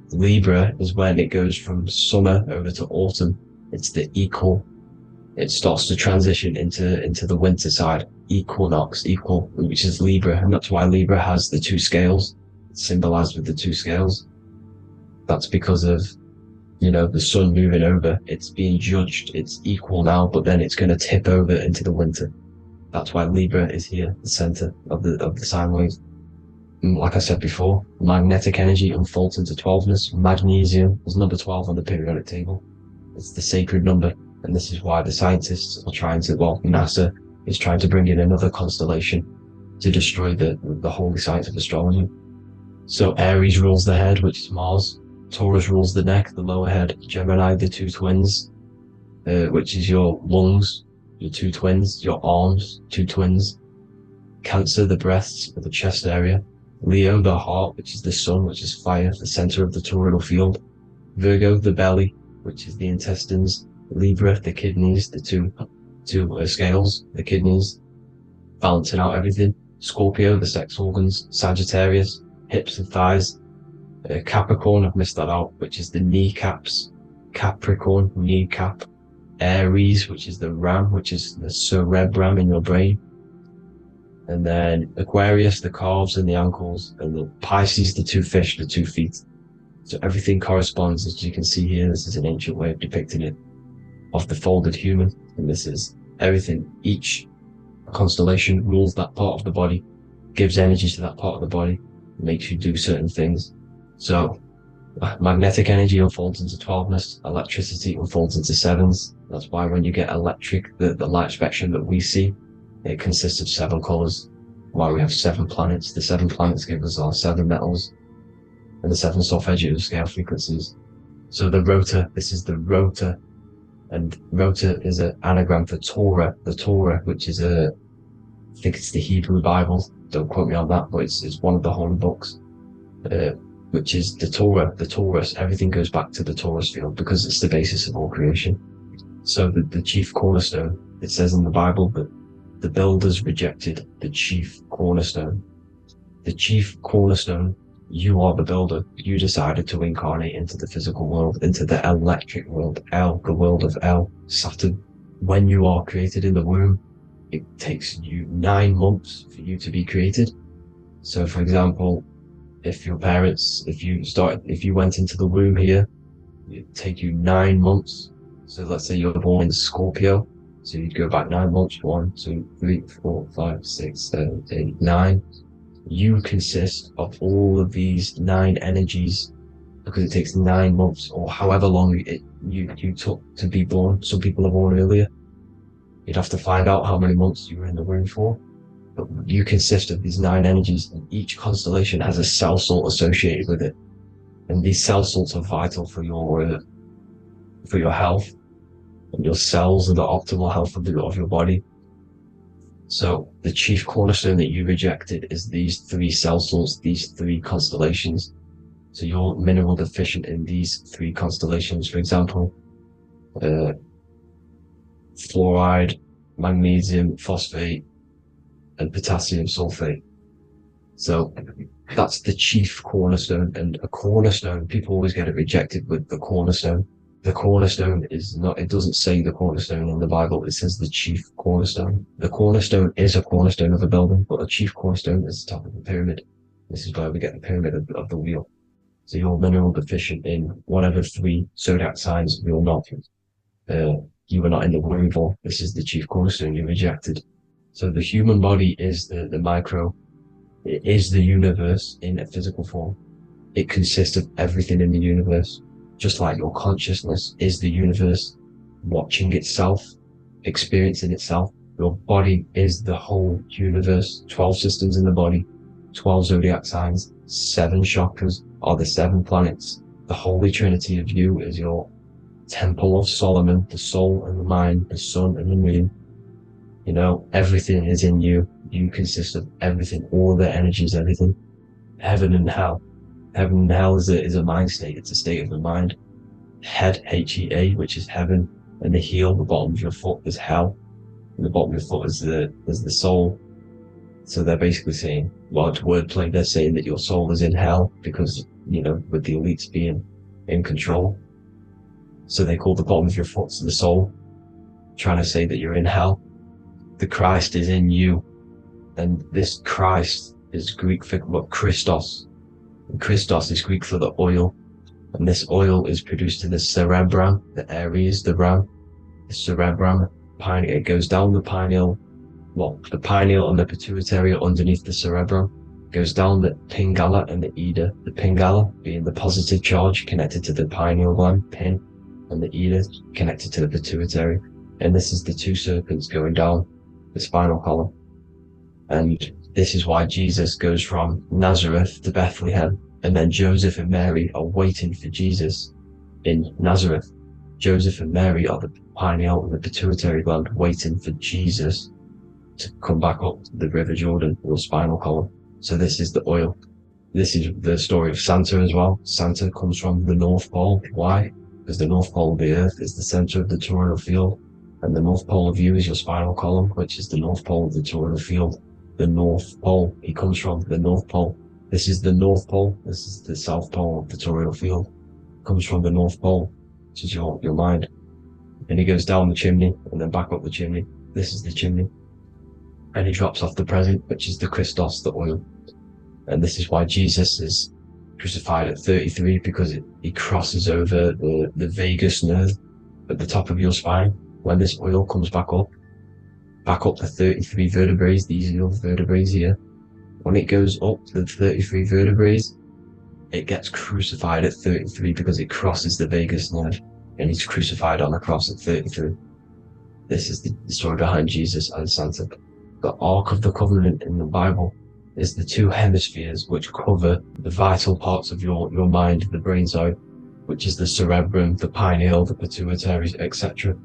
Libra is when it goes from summer over to autumn. It's the equal. It starts to transition into the winter side. Equinox, equal, which is Libra. And that's why Libra has the two scales. It's symbolized with the two scales. That's because of, you know, the sun moving over. It's being judged. It's equal now, but then it's going to tip over into the winter. That's why Libra is here, the center of the sine wave. And like I said before, magnetic energy unfolds into 12ness. Magnesium is number 12 on the periodic table. It's the sacred number. And this is why the scientists are trying to, well, NASA is trying to bring in another constellation to destroy the holy science of astrology. So Aries rules the head, which is Mars. Taurus rules the neck, the lower head. Gemini, the two twins, which is your lungs, your two twins, your arms, two twins. Cancer, the breasts, or the chest area. Leo, the heart, which is the sun, which is fire, the center of the toroidal field. Virgo, the belly, which is the intestines. Libra, the kidneys, the two scales, the kidneys, balancing out everything. Scorpio, the sex organs. Sagittarius, hips and thighs. Capricorn, I've missed that out, which is the kneecaps. Capricorn, kneecap. Aries, which is the ram, which is the cerebrum in your brain. And then Aquarius, the calves and the ankles. And the Pisces, the two fish, the 2 feet. So everything corresponds, as you can see here. This is an ancient way of depicting it, of the folded human. And this is everything. Each constellation rules that part of the body, gives energy to that part of the body, makes you do certain things. So magnetic energy unfolds into 12ness, electricity unfolds into 7s. That's why when you get electric, the light spectrum that we see, it consists of 7 colors. Why we have 7 planets. The 7 planets give us our 7 metals and the 7 solfeggio scale frequencies. So the rotor, this is the rotor. And rotor is an anagram for Torah, the Torah, which is I think it's the Hebrew Bible. Don't quote me on that, but it's one of the holy books, which is the Torah, the Taurus. Everything goes back to the Taurus field because it's the basis of all creation. So the chief cornerstone, it says in the Bible that the builders rejected the chief cornerstone. The chief cornerstone, you are the builder. You decided to incarnate into the physical world, into the electric world, El, the world of El, Saturn. When you are created in the womb, it takes you 9 months for you to be created. So for example, if your parents, if you went into the womb here, it'd take you 9 months. So let's say you're born in Scorpio, So you'd go back 9 months, 1, 2, 3, 4, 5, 6, 7, 8, 9. You consist of all of these 9 energies because it takes 9 months or however long you took to be born. Some people are born earlier. You'd have to find out how many months you were in the womb for. But you consist of these 9 energies, and each constellation has a cell salt associated with it. And these cell salts are vital for your health, and your cells and the optimal health of your body. So the chief cornerstone that you rejected is these 3 cell salts, these 3 constellations. So you're mineral deficient in these 3 constellations. For example, fluoride, magnesium, phosphate, and potassium sulfate. So that's the chief cornerstone. And a cornerstone, people always get it rejected with the cornerstone. The cornerstone is not, it doesn't say the cornerstone in the Bible, it says the chief cornerstone. The cornerstone is a cornerstone of a building, but a chief cornerstone is the top of the pyramid. This is where we get the pyramid of the wheel. So you're mineral deficient in whatever 3 zodiac signs you're not. You were not in the womb for. This is the chief cornerstone you rejected. So the human body is the micro. It is the universe in a physical form. It consists of everything in the universe. Just like your consciousness is the universe watching itself, experiencing itself. Your body is the whole universe. 12 systems in the body, 12 zodiac signs, 7 chakras are the 7 planets. The Holy Trinity of you is your Temple of Solomon, the soul and the mind, the sun and the moon. You know, everything is in you. You consist of everything, all the energies, everything. Heaven and hell. Heaven and hell is a mind state. It's a state of the mind. Head, H-E-A, which is heaven, and the heel, the bottom of your foot, is hell. And the bottom of your foot is the soul. So they're basically saying, well, it's wordplay. They're saying that your soul is in hell because, you know, with the elites being in control. So they call the bottom of your foot the soul, trying to say that you're in hell. The Christ is in you. And this Christ is Greek for Christos. Christos is Greek for the oil, and this oil is produced in the cerebrum, the areas, the ram, the cerebrum, pineal. It goes down the pineal, the pineal and the pituitary are underneath the cerebrum, goes down the pingala and the ida. The pingala being the positive charge connected to the pineal gland, pin, and the ida connected to the pituitary. And this is the 2 serpents going down the spinal column. And this is why Jesus goes from Nazareth to Bethlehem, and then Joseph and Mary are waiting for Jesus in Nazareth. Joseph and Mary are the pineal and the pituitary gland waiting for Jesus to come back up the River Jordan, or spinal column. So this is the oil. This is the story of Santa as well. Santa comes from the North Pole. Why? Because the North Pole of the Earth is the center of the toroidal field, and the North Pole of you is your spinal column, which is the North Pole of the toroidal field. The North Pole, he comes from the North Pole. This is the North Pole. This is the South Pole of the toroidal field. Comes from the North Pole, which is your mind. And he goes down the chimney and then back up the chimney. This is the chimney. And he drops off the present, which is the Christos, the oil. And this is why Jesus is crucified at 33, because he crosses over the vagus nerve at the top of your spine. When this oil comes back up the 33 vertebrae, these are your vertebrae here. When it goes up to the 33 vertebrae, it gets crucified at 33 because it crosses the vagus nerve, and he's crucified on a cross at 33. This is the story behind Jesus and Santa. The Ark of the Covenant in the Bible is the 2 hemispheres which cover the vital parts of your mind, the brain side, which is the cerebrum, the pineal, the pituitary, etc.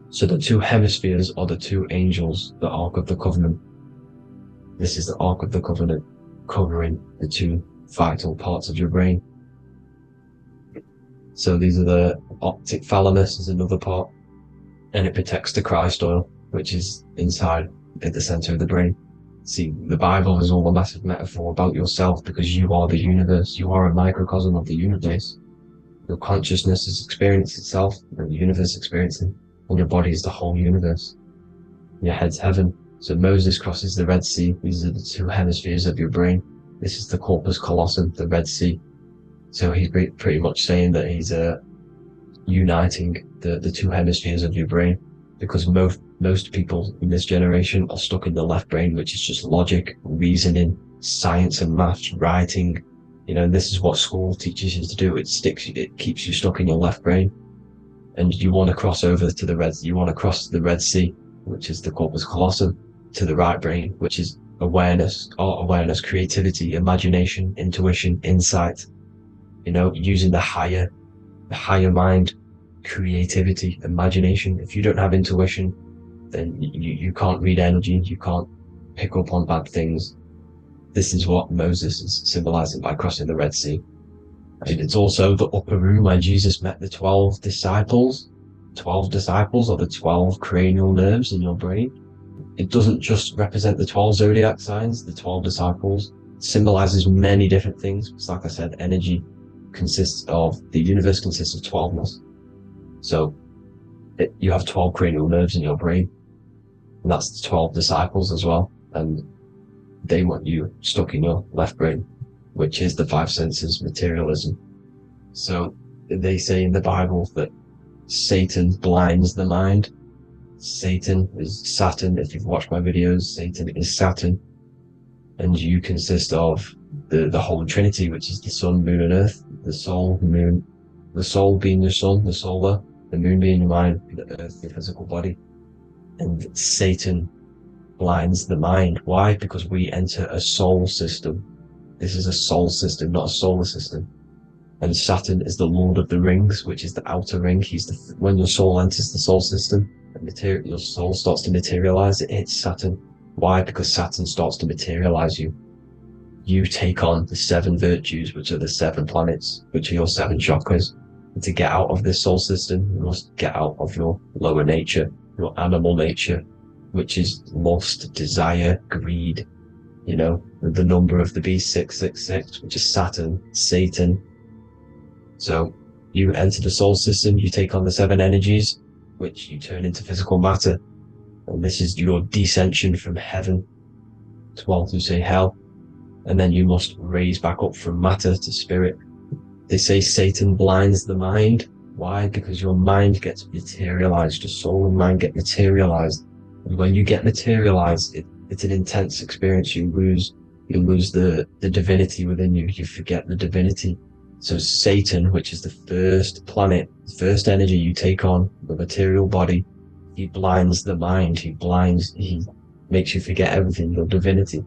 So the 2 hemispheres are the 2 angels, the Ark of the Covenant. This is the Ark of the Covenant, covering the 2 vital parts of your brain. So these are the optic thalamus is another part, and it protects the Christ oil, which is inside at the center of the brain. See, the Bible is all a massive metaphor about yourself, because you are the universe. You are a microcosm of the universe. Your consciousness is experiencing itself, and the universe experiencing, and your body is the whole universe. Your head's heaven. So Moses crosses the Red Sea. These are the 2 hemispheres of your brain. This is the corpus callosum, the Red Sea. So he's pretty much saying that he's uniting the 2 hemispheres of your brain. because most people in this generation are stuck in the left brain, which is just logic, reasoning, science and maths, writing. This is what school teaches you to do. It keeps you stuck in your left brain. And you want to cross over to you want to cross the Red Sea, which is the corpus callosum, to the right brain, which is awareness, creativity, imagination, intuition, insight, using the higher mind, creativity, imagination. If you don't have intuition, then you can't read energy, you can't pick up on bad things. This is what Moses is symbolizing by crossing the Red Sea. And it's also the upper room where Jesus met the 12 disciples. 12 disciples are the 12 cranial nerves in your brain. It doesn't just represent the 12 zodiac signs. The 12 disciples symbolizes many different things. It's like I said, energy the universe consists of 12ness. So you have 12 cranial nerves in your brain, and that's the 12 disciples as well. And they want you stuck in your left brain, which is the five senses, materialism. So they say in the Bible that Satan blinds the mind. Satan is Saturn. If you've watched my videos, Satan is Saturn. And you consist of the Holy Trinity, which is the sun, moon, and earth. The soul, moon, the soul being your sun, the solar, the moon being your mind, the earth, your physical body. And Satan blinds the mind. Why? Because we enter a soul system. This is a soul system, not a solar system. And Saturn is the Lord of the Rings, which is the outer ring. When your soul enters the soul system, your soul starts to materialize. It hits Saturn. Why? Because Saturn starts to materialize you. You take on the 7 virtues, which are the 7 planets, which are your 7 chakras. And to get out of this soul system, you must get out of your lower nature, your animal nature, which is lust, desire, greed. The number of the beast, 666, which is Saturn, Satan. So you enter the soul system, you take on the 7 energies, which you turn into physical matter. And this is your descension from heaven to what you say hell. And then you must raise back up from matter to spirit. They say Satan blinds the mind. Why? Because your mind gets materialized, your soul and mind get materialized. And when you get materialized, it's an intense experience. You lose the divinity within you. You forget the divinity. So Satan, which is the first planet, the first energy you take on, the material body, he blinds the mind. He makes you forget everything, your divinity.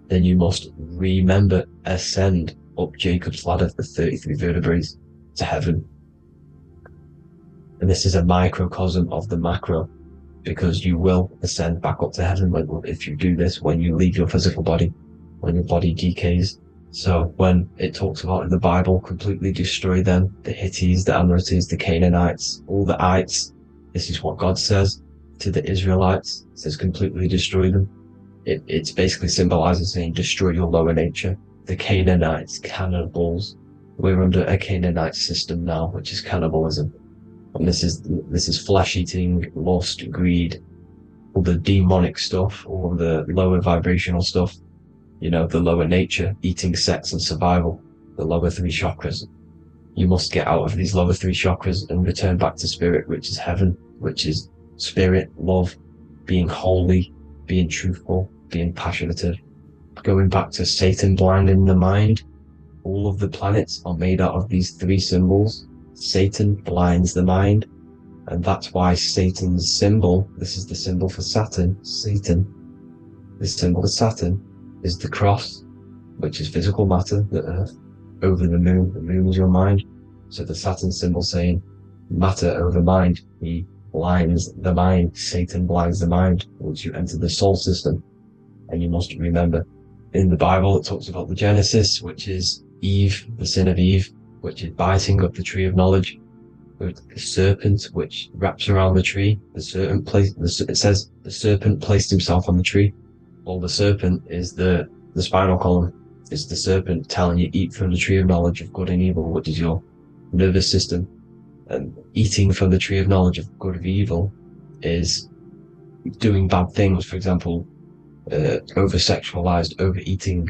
Then you must remember, ascend up Jacob's ladder, the 33 vertebrae, to heaven. And this is a microcosm of the macro, because you will ascend back up to heaven if you do this, when you leave your physical body, when your body decays. So when it talks about in the Bible, completely destroy them, the Hittites, the Amorites, the Canaanites, all the ites, this is what God says to the Israelites. It says completely destroy them. It's basically symbolizing saying destroy your lower nature. The Canaanites, cannibals. We're under a Canaanite system now, which is cannibalism. And this is flesh eating, lust, greed, all the demonic stuff, all the lower vibrational stuff, the lower nature, eating, sex and survival, the lower 3 chakras. You must get out of these lower 3 chakras and return back to spirit, which is heaven, which is spirit, love, being holy, being truthful, being passionate, going back to Satan blinding the mind. All of the planets are made out of these 3 symbols. Satan blinds the mind, and that's why Satan's symbol, this is the symbol for Saturn, this symbol of Saturn is the cross, which is physical matter, the earth, over the moon is your mind. So the Saturn symbol saying matter over mind, he blinds the mind, Satan blinds the mind once you enter the soul system. And you must remember, in the Bible it talks about the Genesis, which is Eve, the sin of Eve, which is biting of the tree of knowledge, with the serpent which wraps around the tree. It says the serpent placed himself on the tree. Well, the serpent is the spinal column. It's the serpent telling you eat from the tree of knowledge of good and evil, which is your nervous system. And eating from the tree of knowledge of good and evil is doing bad things. For example, over-sexualized, overeating,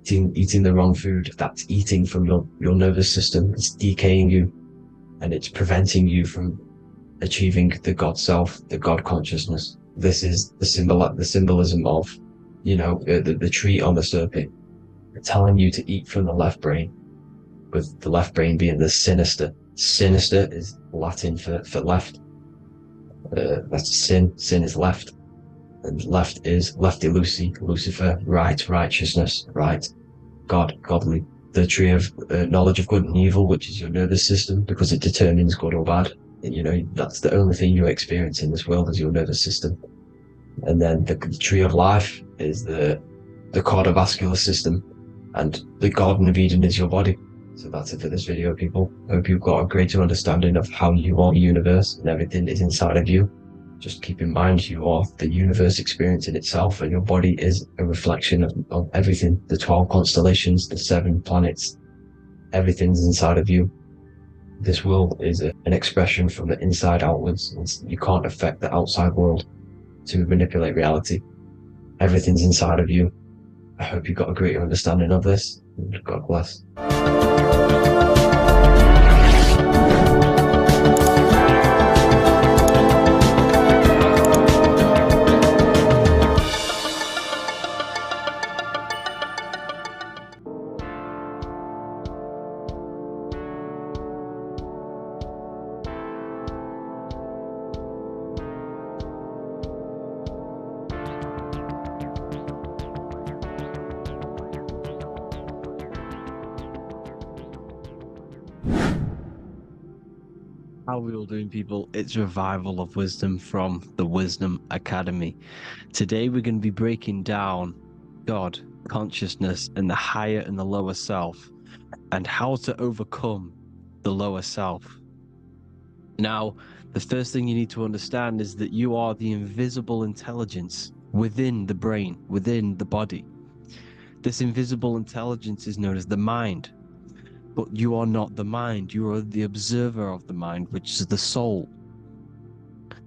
eating the wrong food. That's eating from your nervous system. It's decaying you, and it's preventing you from achieving the God self, the God consciousness. This is the symbolism of, the tree on the serpent, telling you to eat from the left brain, with the left brain being the sinister. Sinister is Latin for left. That's sin. Sin is left. And left is lefty Lucy, Lucifer, right, righteousness, right, God, godly. The tree of knowledge of good and evil, which is your nervous system, because it determines good or bad. And, that's the only thing you experience in this world is your nervous system. And then the tree of life is the cardiovascular system, and the Garden of Eden is your body. So that's it for this video, people. Hope you've got a greater understanding of how you are the universe and everything is inside of you. Just keep in mind you are the universe experience in itself, and your body is a reflection of everything. The 12 constellations, the 7 planets, everything's inside of you. This world is an expression from the inside outwards, and you can't affect the outside world to manipulate reality. Everything's inside of you. I hope you got a greater understanding of this. God bless. How are we all doing, people? It's Revival of Wisdom from the Wisdom Academy. Today we're going to be breaking down God, consciousness, and the higher and the lower self, and how to overcome the lower self. Now, the first thing you need to understand is that you are the invisible intelligence within the brain, within the body. This invisible intelligence is known as the mind. But you are not the mind, you are the observer of the mind, which is the soul,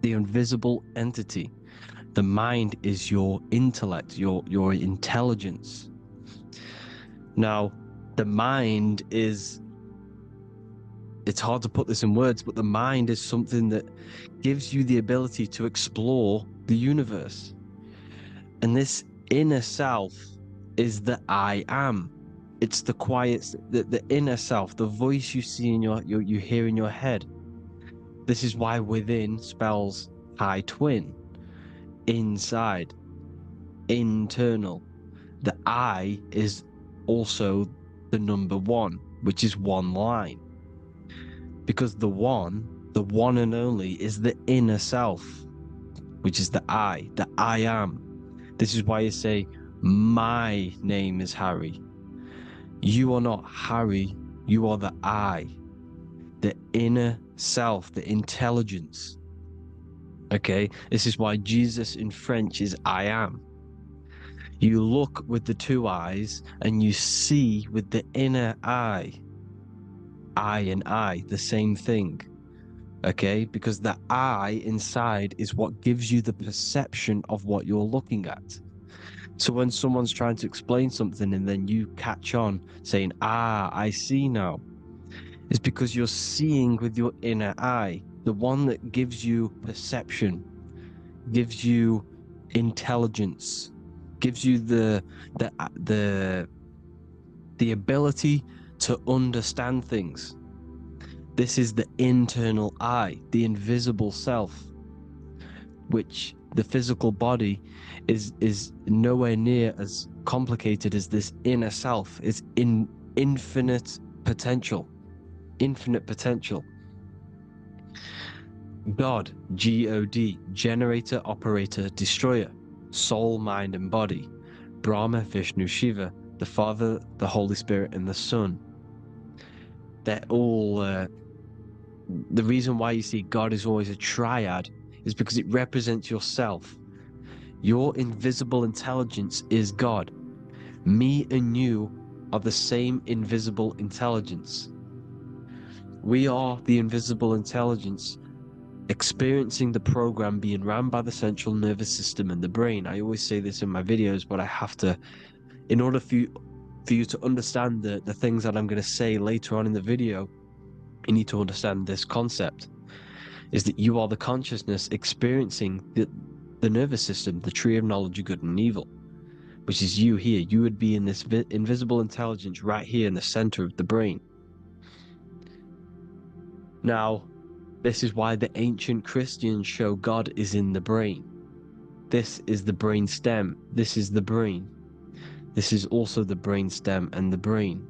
the invisible entity. The mind is your intellect, your intelligence. Now, the mind is, it's hard to put this in words, but the mind is something that gives you the ability to explore the universe. And this inner self is the I am. It's the quiet, the inner self, the voice you see in you hear in your head. This is why within spells high twin, inside, internal. The I is also the number 1, which is one line. Because the one and only, is the inner self, which is the I am. This is why you say, my name is Harry. You are not Harry, you are the I, the inner self, the intelligence. Okay, this is why Jesus in French is I am. You look with the 2 eyes and you see with the inner eye. I and I, the same thing. Okay, because the I inside is what gives you the perception of what you're looking at. So when someone's trying to explain something and then you catch on saying, I see now, it's because you're seeing with your inner eye, the one that gives you perception, gives you intelligence, gives you the ability to understand things. This is the internal eye, the invisible self, which the physical body is nowhere near as complicated as this inner self. It's in infinite potential. God, G-O-D, generator, operator, destroyer, soul, mind, and body. Brahma, Vishnu, Shiva, the Father, the Holy Spirit, and the Son. They're all the reason why you see God is always a triad is because it represents yourself. Your invisible intelligence is God. Me and you are the same invisible intelligence. We are the invisible intelligence experiencing the program being run by the central nervous system and the brain. I always say this in my videos, but I have to, in order for you to understand the things that I'm going to say later on in the video, you need to understand this concept. is that you are the consciousness experiencing the nervous system, the tree of knowledge of good and evil, which is you here. You would be in this invisible intelligence right here in the center of the brain. Now, this is why the ancient Christians show God is in the brain. This is the brain stem. This is the brain. This is also the brain stem and the brain.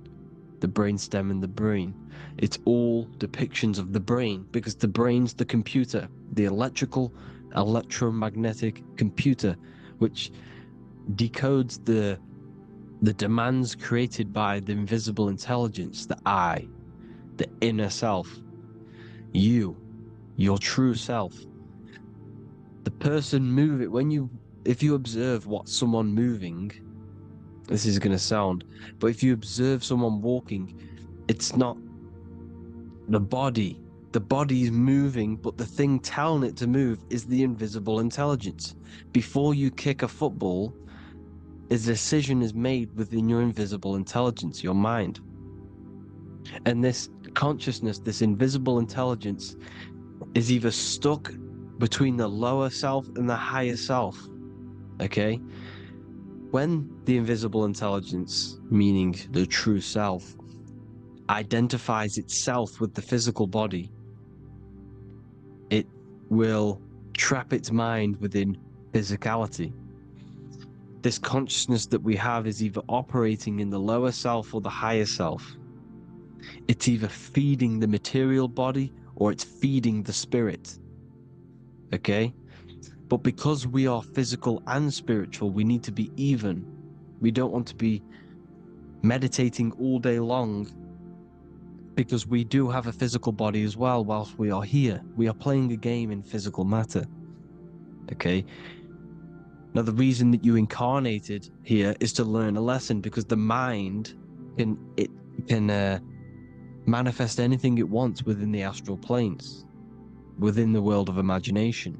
The brain stem and the brain. It's all depictions of the brain, because the brain's the computer, the electromagnetic computer, which decodes the demands created by the invisible intelligence, the I, the inner self, you, your true self. The person if you observe what someone moving, this is going to sound, but if you observe someone walking, it's not the body. The body is moving, but the thing telling it to move is the invisible intelligence. Before you kick a football, a decision is made within your invisible intelligence, your mind. And this consciousness, this invisible intelligence, is either stuck between the lower self and the higher self. Okay? When the invisible intelligence, meaning the true self, identifies itself with the physical body, it will trap its mind within physicality. This consciousness that we have is either operating in the lower self or the higher self. It's either feeding the material body or it's feeding the spirit. Okay? But because we are physical and spiritual, we need to be even. We don't want to be meditating all day long, because we do have a physical body as well whilst we are here. We are playing a game in physical matter. Okay? Now, the reason that you incarnated here is to learn a lesson, because the mind can manifest anything it wants within the astral planes, within the world of imagination.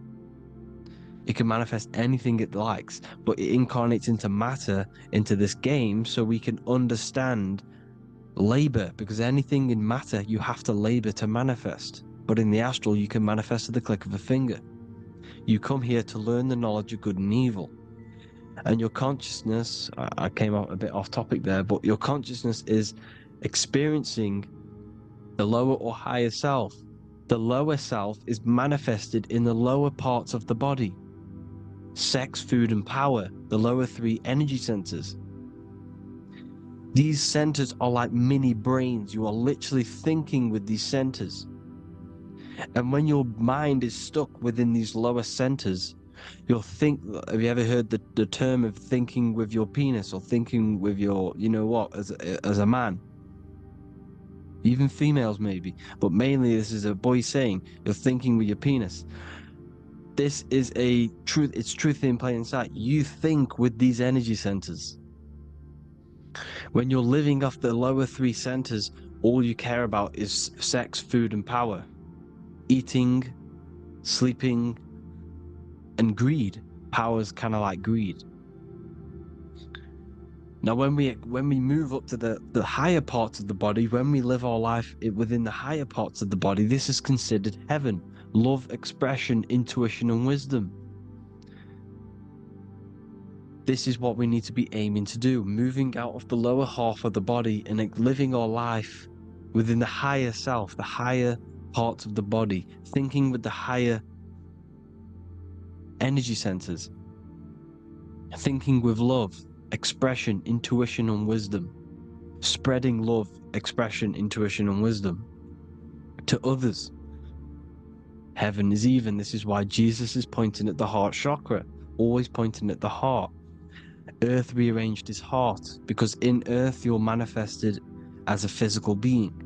It can manifest anything it likes, but it incarnates into matter, into this game, so we can understand labor, because anything in matter you have to labor to manifest. But in the astral, you can manifest at the click of a finger. You come here to learn the knowledge of good and evil. And your consciousness, I came out a bit off topic there, but your consciousness is experiencing the lower or higher self. The lower self is manifested in the lower parts of the body. Sex, food, and power, the lower three energy centers. These centers are like mini brains. You are literally thinking with these centers. And when your mind is stuck within these lower centers, you'll think, have you ever heard the term of thinking with your penis, or thinking with your, you know what, as a man? Even females maybe, but mainly this is a boy saying, you're thinking with your penis. This is a truth, it's truth in plain sight. You think with these energy centers. When you're living off the lower three centers, all you care about is sex, food, and power. Eating, sleeping, and greed. Power's kind of like greed. Now, when we move up to the higher parts of the body, when we live our life within the higher parts of the body, this is considered heaven. Love, expression, intuition, and wisdom. This is what we need to be aiming to do, moving out of the lower half of the body and living our life within the higher self, the higher parts of the body, thinking with the higher energy centers, thinking with love, expression, intuition, and wisdom, spreading love, expression, intuition, and wisdom to others. Heaven is even. This is why Jesus is pointing at the heart chakra, always pointing at the heart. Earth rearranged his heart, because in earth you're manifested as a physical being.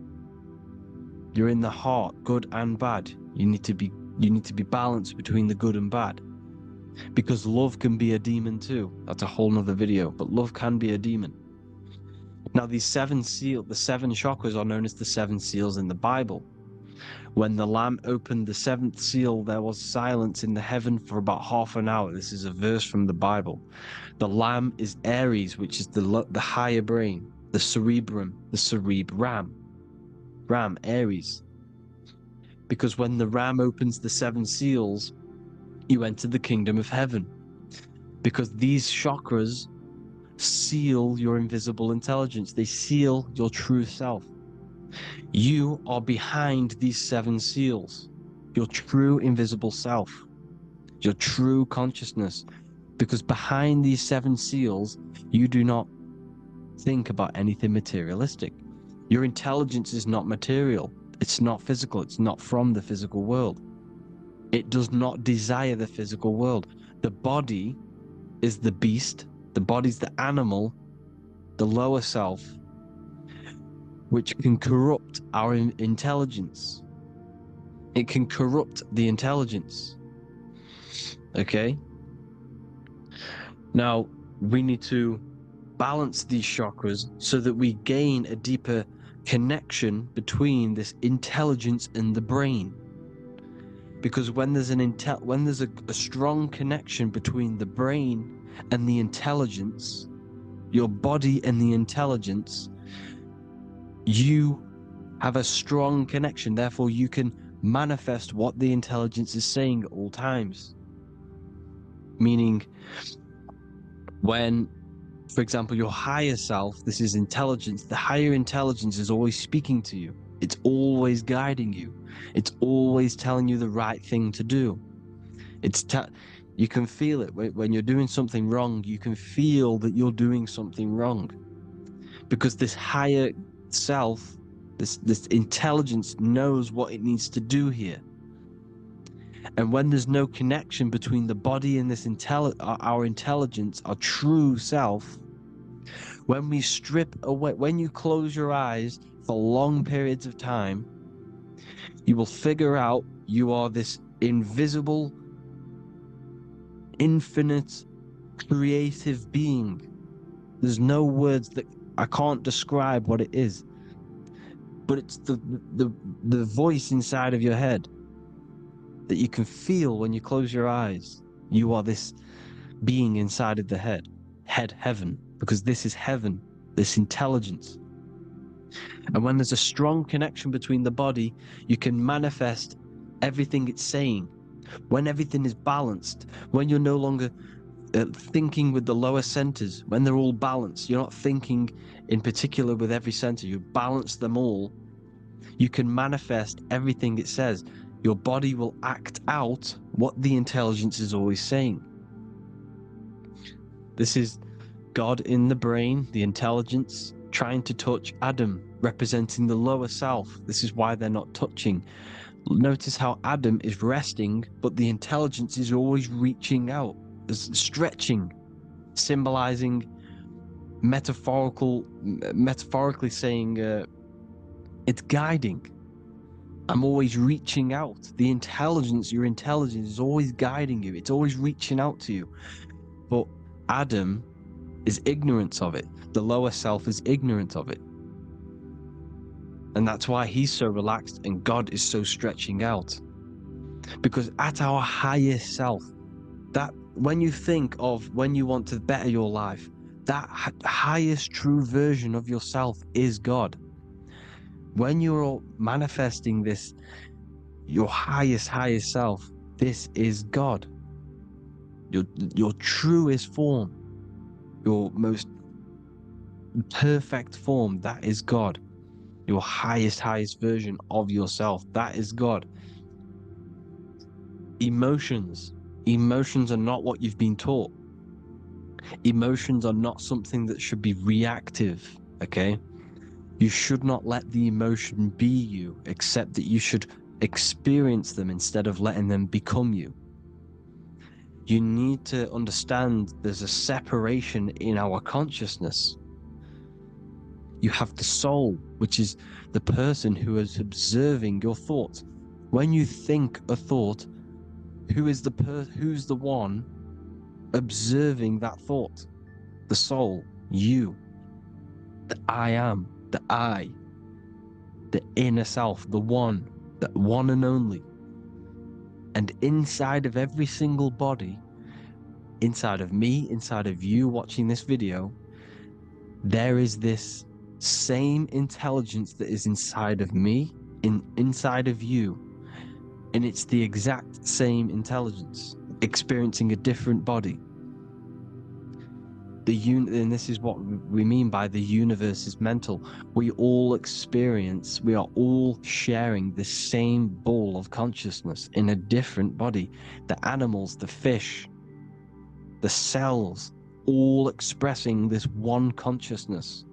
You're in the heart, good and bad. You need to be balanced between the good and bad, because love can be a demon too. That's a whole nother video, but love can be a demon. Now, the seven chakras are known as the seven seals in the Bible. When the Lamb opened the seventh seal, there was silence in the heaven for about half an hour. This is a verse from the Bible. The Lamb is Aries, which is the higher brain, the cerebrum, the cerebram. Ram, Aries. Because when the ram opens the 7 seals, you enter the kingdom of heaven. Because these chakras seal your invisible intelligence. They seal your true self. You are behind these 7 seals. Your true invisible self. Your true consciousness. Because behind these 7 seals, you do not think about anything materialistic. Your intelligence is not material. It's not physical. It's not from the physical world. It does not desire the physical world. The body is the beast. The body's the animal, the lower self, which can corrupt our intelligence. It can corrupt the intelligence. Okay? Now, we need to balance these chakras so that we gain a deeper connection between this intelligence and the brain. Because when there's a strong connection between the brain and the intelligence, your body and the intelligence, you have a strong connection. Therefore, you can manifest what the intelligence is saying at all times. Meaning, when, for example, your higher self, this is intelligence, the higher intelligence is always speaking to you. It's always guiding you. It's always telling you the right thing to do. You can feel it when you're doing something wrong. You can feel that you're doing something wrong, because this higher self, this intelligence knows what it needs to do here. And when there's no connection between the body and this our intelligence, our true self, when we strip away, when you close your eyes for long periods of time, you will figure out you are this invisible, infinite, creative being. There's no words that I can't describe what it is, but it's the voice inside of your head that you can feel when you close your eyes. You are this being inside of the heaven, because this is heaven, this intelligence. And when there's a strong connection between the body, you can manifest everything it's saying. When everything is balanced, when you're no longer thinking with the lower centers, when they're all balanced, you're not thinking in particular with every center, you balance them all, you can manifest everything it says. Your body will act out what the intelligence is always saying. This is God in the brain, the intelligence, trying to touch Adam, representing the lower self. This is why they're not touching. Notice how Adam is resting, but the intelligence is always reaching out, stretching, symbolizing metaphorically saying it's guiding. I'm always reaching out. The intelligence, your intelligence is always guiding you. It's always reaching out to you. But Adam is ignorant of it. The lower self is ignorant of it. And that's why he's so relaxed and God is so stretching out. Because at our highest self, that when you think of when you want to better your life, that highest true version of yourself is God. When you're manifesting this, your highest self, this is God. Your truest form, your most perfect form, that is God. Your highest version of yourself, that is God. Emotions are not what you've been taught. Emotions are not something that should be reactive, okay? You should not let the emotion be you, except that you should experience them instead of letting them become you. You need to understand there's a separation in our consciousness. You have the soul, which is the person who is observing your thoughts. When you think a thought, who's the one observing that thought? The soul, you, the I am, the I, the inner self, the one and only. And inside of every single body, inside of me, inside of you watching this video, there is this same intelligence that is inside of me, inside of you. And it's the exact same intelligence, experiencing a different body. And this is what we mean by the universe is mental. We all are all sharing the same ball of consciousness in a different body. The animals, the fish, the cells, all expressing this one consciousness.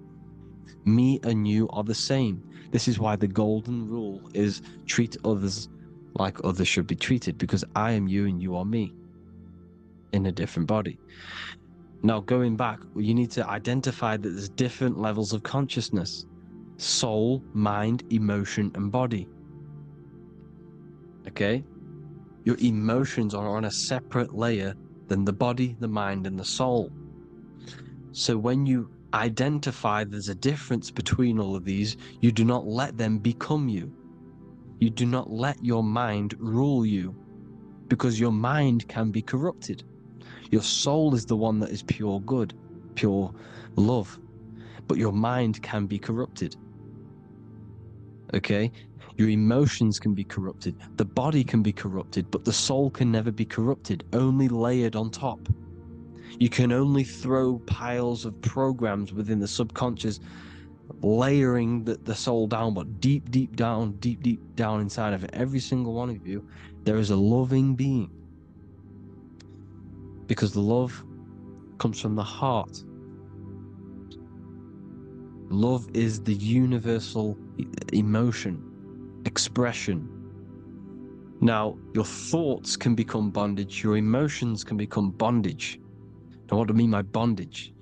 Me and you are the same. This is why the golden rule is treat others like others should be treated, because I am you and you are me in a different body. Now, going back, you need to identify that there's different levels of consciousness: soul, mind, emotion, and body. Okay? Your emotions are on a separate layer than the body, the mind, and the soul. So when you identify there's a difference between all of these, you do not let them become you. You do not let your mind rule you, because your mind can be corrupted. Your soul is the one that is pure good, pure love, but your mind can be corrupted. Okay? Your emotions can be corrupted. The body can be corrupted, but the soul can never be corrupted, only layered on top. You can only throw piles of programs within the subconscious, layering the soul down, but deep down inside of every single one of you, there is a loving being. Because the love comes from the heart. Love is the universal emotion, expression. Now, your thoughts can become bondage, your emotions can become bondage. Now, what do I mean by bondage?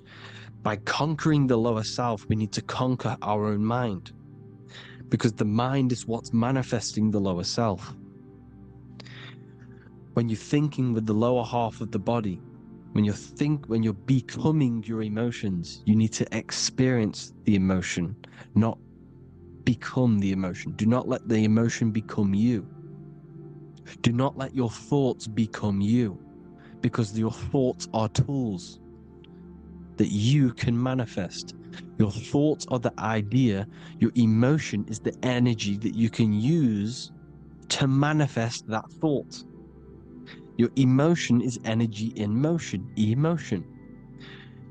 By conquering the lower self, we need to conquer our own mind, because the mind is what's manifesting the lower self. When you're thinking with the lower half of the body, when you're becoming your emotions, you need to experience the emotion, not become the emotion. Do not let the emotion become you. Do not let your thoughts become you, because your thoughts are tools that you can manifest. Your thoughts are the idea. Your emotion is the energy that you can use to manifest that thought. Your emotion is energy in motion, emotion.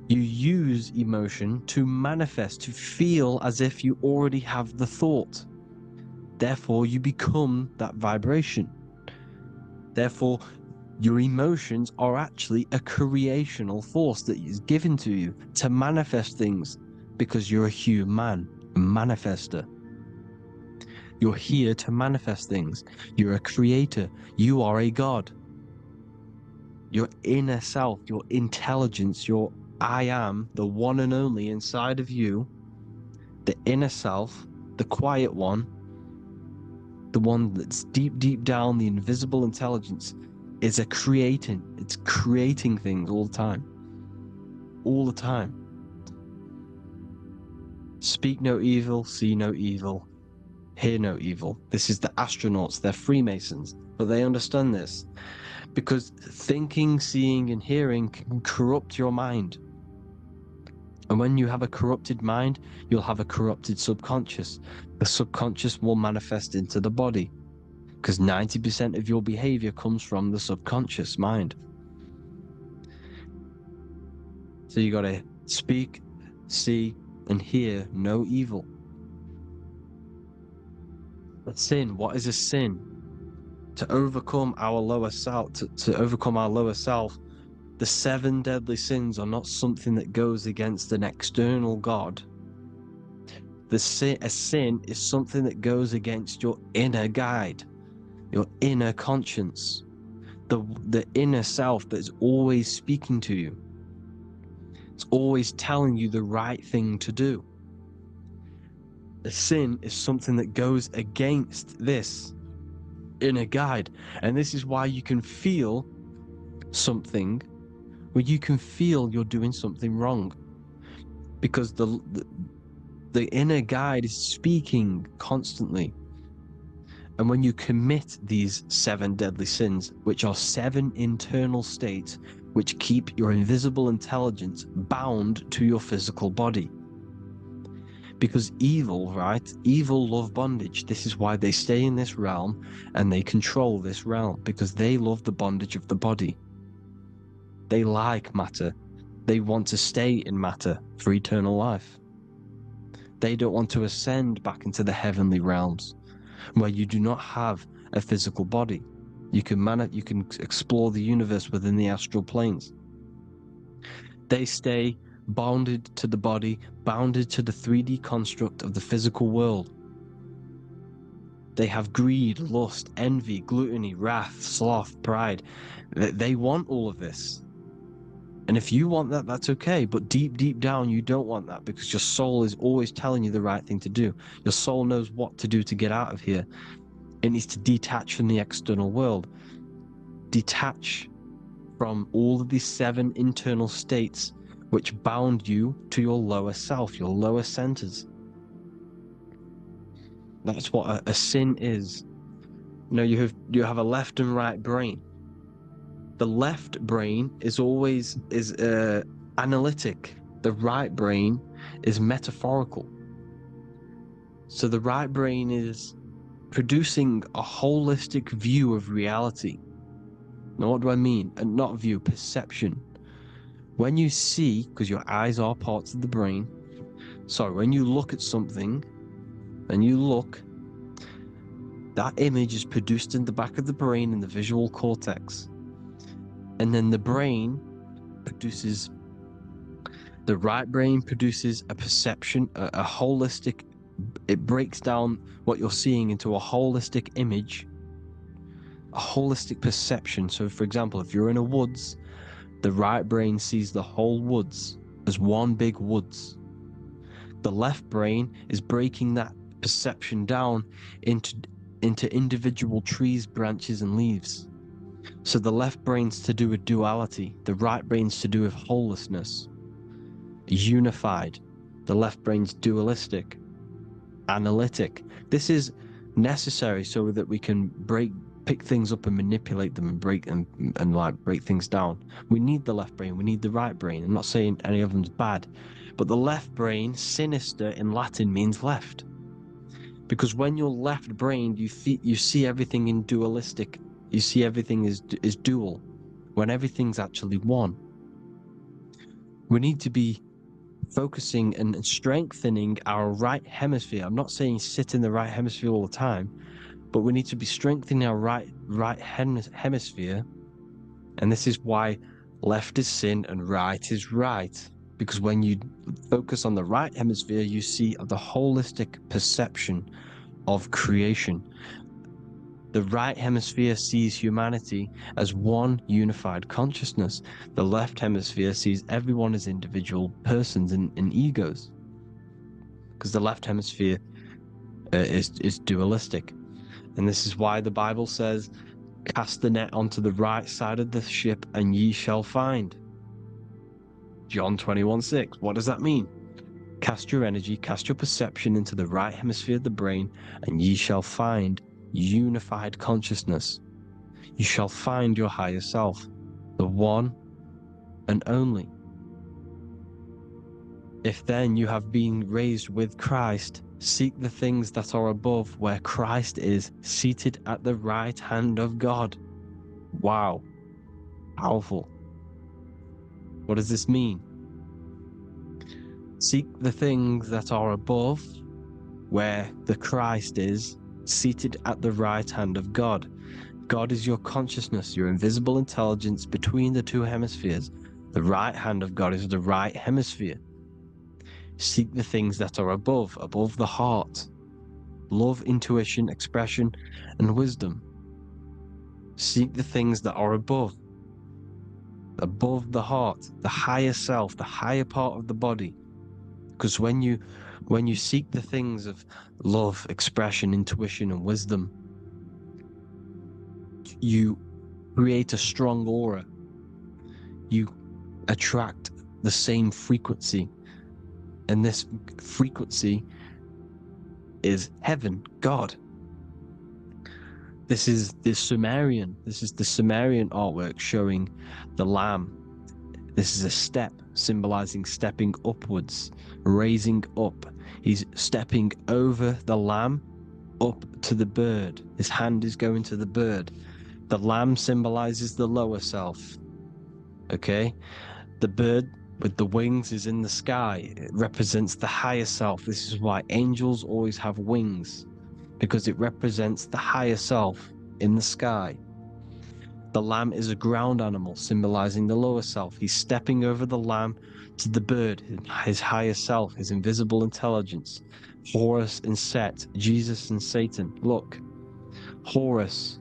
You use emotion to manifest, to feel as if you already have the thought. Therefore, you become that vibration. Therefore, your emotions are actually a creational force that is given to you to manifest things, because you're a human, a manifester. You're here to manifest things. You're a creator. You are a god. Your inner self, your intelligence, your I am, the one and only inside of you, the inner self, the quiet one, the one that's deep down, the invisible intelligence, is it's creating things all the time. All the time. Speak no evil, see no evil, hear no evil. This is the astronauts, they're Freemasons, but they understand this. Because thinking, seeing, and hearing can corrupt your mind. And when you have a corrupted mind, you'll have a corrupted subconscious. The subconscious will manifest into the body, because 90% of your behavior comes from the subconscious mind. So you got to speak, see, and hear no evil. A sin, what is a sin? To overcome our lower self, to overcome our lower self, the 7 deadly sins are not something that goes against an external God. A sin is something that goes against your inner guide, your inner conscience, the inner self that's always speaking to you. It's always telling you the right thing to do. A sin is something that goes against this inner guide. And this is why you can feel something where you can feel you're doing something wrong, because the inner guide is speaking constantly. And when you commit these 7 deadly sins, which are 7 internal states which keep your invisible intelligence bound to your physical body, Because evil, right? Evil love bondage. This is why they stay in this realm and they control this realm, because they love the bondage of the body. They like matter. They want to stay in matter for eternal life. They don't want to ascend back into the heavenly realms where you do not have a physical body. You can explore the universe within the astral planes. They stay bounded to the body, bounded to the 3D construct of the physical world. They have greed, lust, envy, gluttony, wrath, sloth, pride. They want all of this. And if you want that, that's okay. But deep, deep down, you don't want that, because your soul is always telling you the right thing to do. Your soul knows what to do to get out of here. It needs to detach from the external world. Detach from all of these 7 internal states which bound you to your lower self, your lower centers. That's what a sin is. You know, you have a left and right brain. The left brain is always analytic. The right brain is metaphorical. So the right brain is producing a holistic view of reality. Now, what do I mean? And not view, perception. When you see, because your eyes are parts of the brain, so when you look at something, and you look, that image is produced in the back of the brain in the visual cortex. And then the right brain produces a perception, a holistic, it breaks down what you're seeing into a holistic image, a holistic perception. So for example, if you're in a woods, the right brain sees the whole woods as one big woods. The left brain is breaking that perception down into individual trees, branches, and leaves. So the left brain's to do with duality, the right brain's to do with wholeness, unified. The left brain's dualistic, analytic. This is necessary so that we can pick things up and manipulate them and break things down. We need the left brain, we need the right brain. I'm not saying any of them's bad, but the left brain, sinister in Latin, means left. Because when you're left-brained, you see everything in dualistic. You see everything is dual, when everything's actually one. We need to be focusing and strengthening our right hemisphere. I'm not saying sit in the right hemisphere all the time, but we need to be strengthening our right hemisphere. And this is why left is sin and right is right. Because when you focus on the right hemisphere, you see the holistic perception of creation. The right hemisphere sees humanity as one unified consciousness. The left hemisphere sees everyone as individual persons and egos. Because the left hemisphere is dualistic. And this is why the Bible says, cast the net onto the right side of the ship and ye shall find. John 21:6. What does that mean? Cast your energy, cast your perception into the right hemisphere of the brain, and ye shall find unified consciousness. You shall find your higher self, the one and only. If then you have been raised with Christ, seek the things that are above, where Christ is seated at the right hand of God. Wow. Powerful. What does this mean? Seek the things that are above, where the Christ is seated at the right hand of God. God is your consciousness, your invisible intelligence between the 2 hemispheres. The right hand of God is the right hemisphere. Seek the things that are above the heart. Love, intuition, expression, and wisdom. Seek the things that are above the heart, the higher self, the higher part of the body. Because when you seek the things of love, expression, intuition, and wisdom, you create a strong aura. You attract the same frequency. And this frequency is heaven, God. This is the Sumerian artwork showing the lamb This is a step, symbolizing stepping upwards, raising up. He's stepping over the lamb up to the bird. His hand is going to the bird. The lamb symbolizes the lower self. Okay? The bird with the wings is in the sky. It represents the higher self. This is why angels always have wings, because it represents the higher self in the sky. The lamb is a ground animal, symbolizing the lower self. He's stepping over the lamb to the bird, his higher self, his invisible intelligence. Horus and Set, Jesus and Satan. Look, Horus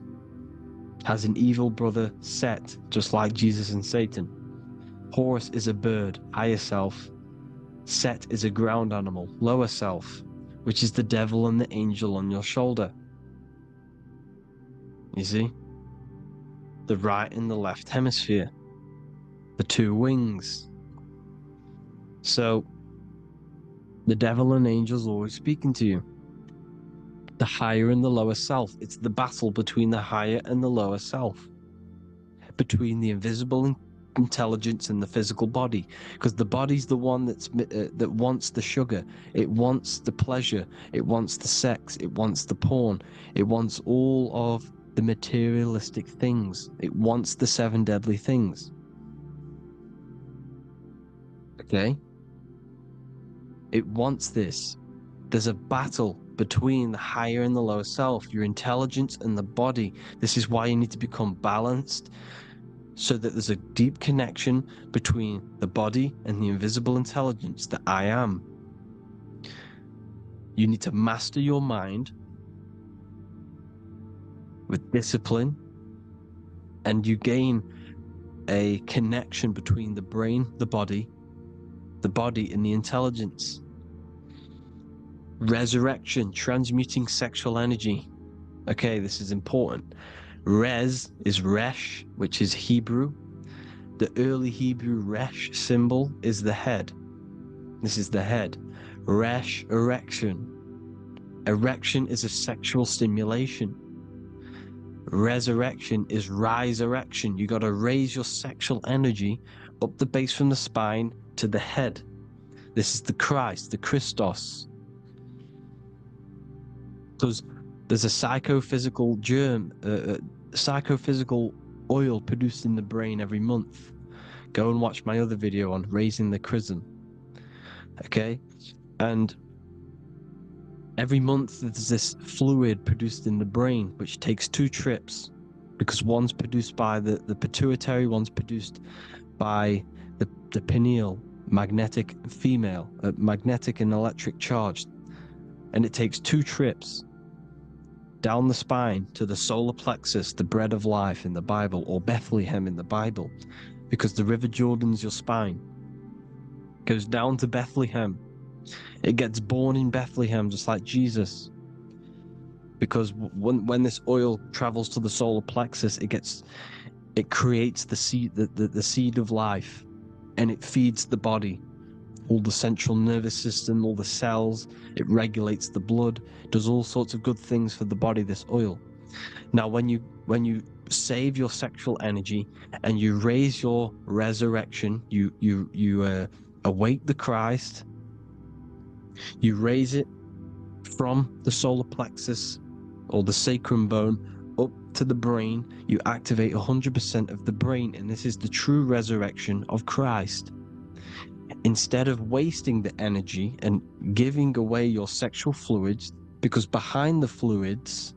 has an evil brother, Set, just like Jesus and Satan. Horus is a bird, higher self. Set is a ground animal, lower self, which is the devil and the angel on your shoulder. You see? The right and the left hemisphere. The two wings. So, the devil and angels always speaking to you. The higher and the lower self. It's the battle between the higher and the lower self. Between the invisible intelligence and the physical body, because the body's the one that wants the sugar, it wants the pleasure, it wants the sex, it wants the porn, it wants all of the materialistic things, it wants the 7 deadly things. Okay, it wants this. There's a battle between the higher and the lower self, your intelligence and the body. This is why you need to become balanced, so that there's a deep connection between the body and the invisible intelligence, the I am. You need to master your mind with discipline, and you gain a connection between the brain, the body and the intelligence. Resurrection, transmuting sexual energy. Okay, this is important. Res is Resh, which is Hebrew. The early Hebrew Resh symbol is the head. This is the head. Resh, erection. Erection is a sexual stimulation. Resurrection is rise erection. You got to raise your sexual energy up the base from the spine to the head. This is the Christ, the Christos. Because there's a psychophysical germ, psychophysical oil produced in the brain every month. Go and watch my other video on raising the chrism. Okay? And every month there's this fluid produced in the brain, which takes 2 trips, because one's produced by the pituitary, one's produced by the pineal, magnetic female, magnetic and electric charged. And it takes 2 trips down the spine to the solar plexus, the bread of life in the Bible, or Bethlehem in the Bible, because the River Jordan's your spine. Goes down to Bethlehem. It gets born in Bethlehem, just like Jesus. Because when this oil travels to the solar plexus, it creates the seed, the seed of life, and it feeds the body. All the central nervous system, all the cells, it regulates the blood, does all sorts of good things for the body, this oil. Now, when you save your sexual energy and you raise your resurrection, you awake the Christ, you raise it from the solar plexus or the sacrum bone up to the brain, you activate 100% of the brain, and this is the true resurrection of Christ. Instead of wasting the energy and giving away your sexual fluids, because behind the fluids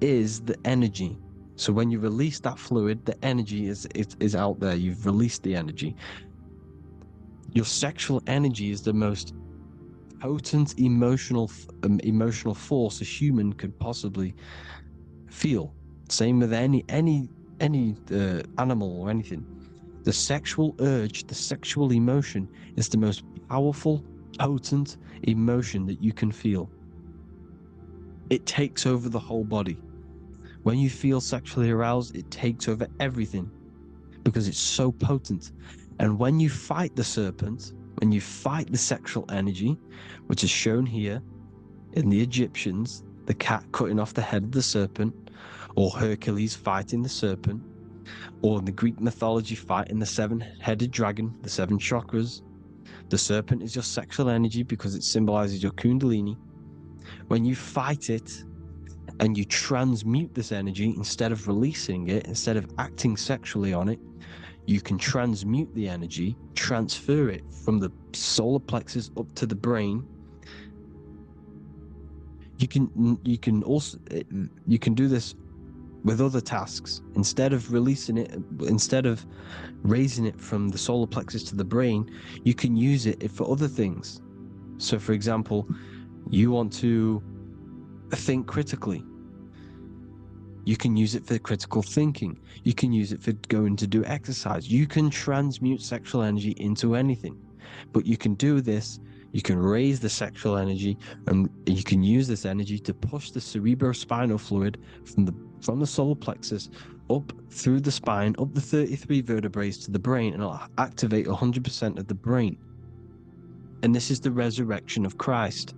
is the energy. So when you release that fluid, the energy is out there. You've released the energy. Your sexual energy is the most potent emotional force a human could possibly feel. Same with any animal or anything. The sexual urge, the sexual emotion is the most powerful, potent emotion that you can feel. It takes over the whole body. When you feel sexually aroused, it takes over everything because it's so potent. And when you fight the serpent, when you fight the sexual energy, which is shown here in the Egyptians, the cat cutting off the head of the serpent, or Hercules fighting the serpent, Or in the Greek mythology, fighting the seven-headed dragon, the seven chakras. The serpent is your sexual energy because it symbolizes your kundalini. When you fight it and you transmute this energy, instead of releasing it, instead of acting sexually on it, you can transmute the energy, transfer it from the solar plexus up to the brain. You can also do this with other tasks. Instead of releasing it, instead of raising it from the solar plexus to the brain, you can use it for other things. So for example, you want to think critically. You can use it for critical thinking. You can use it for going to do exercise. You can transmute sexual energy into anything. But you can do this, you can raise the sexual energy, and you can use this energy to push the cerebrospinal fluid from the solar plexus up through the spine, up the 33 vertebrae to the brain, and it'll activate 100% of the brain. And this is the resurrection of Christ.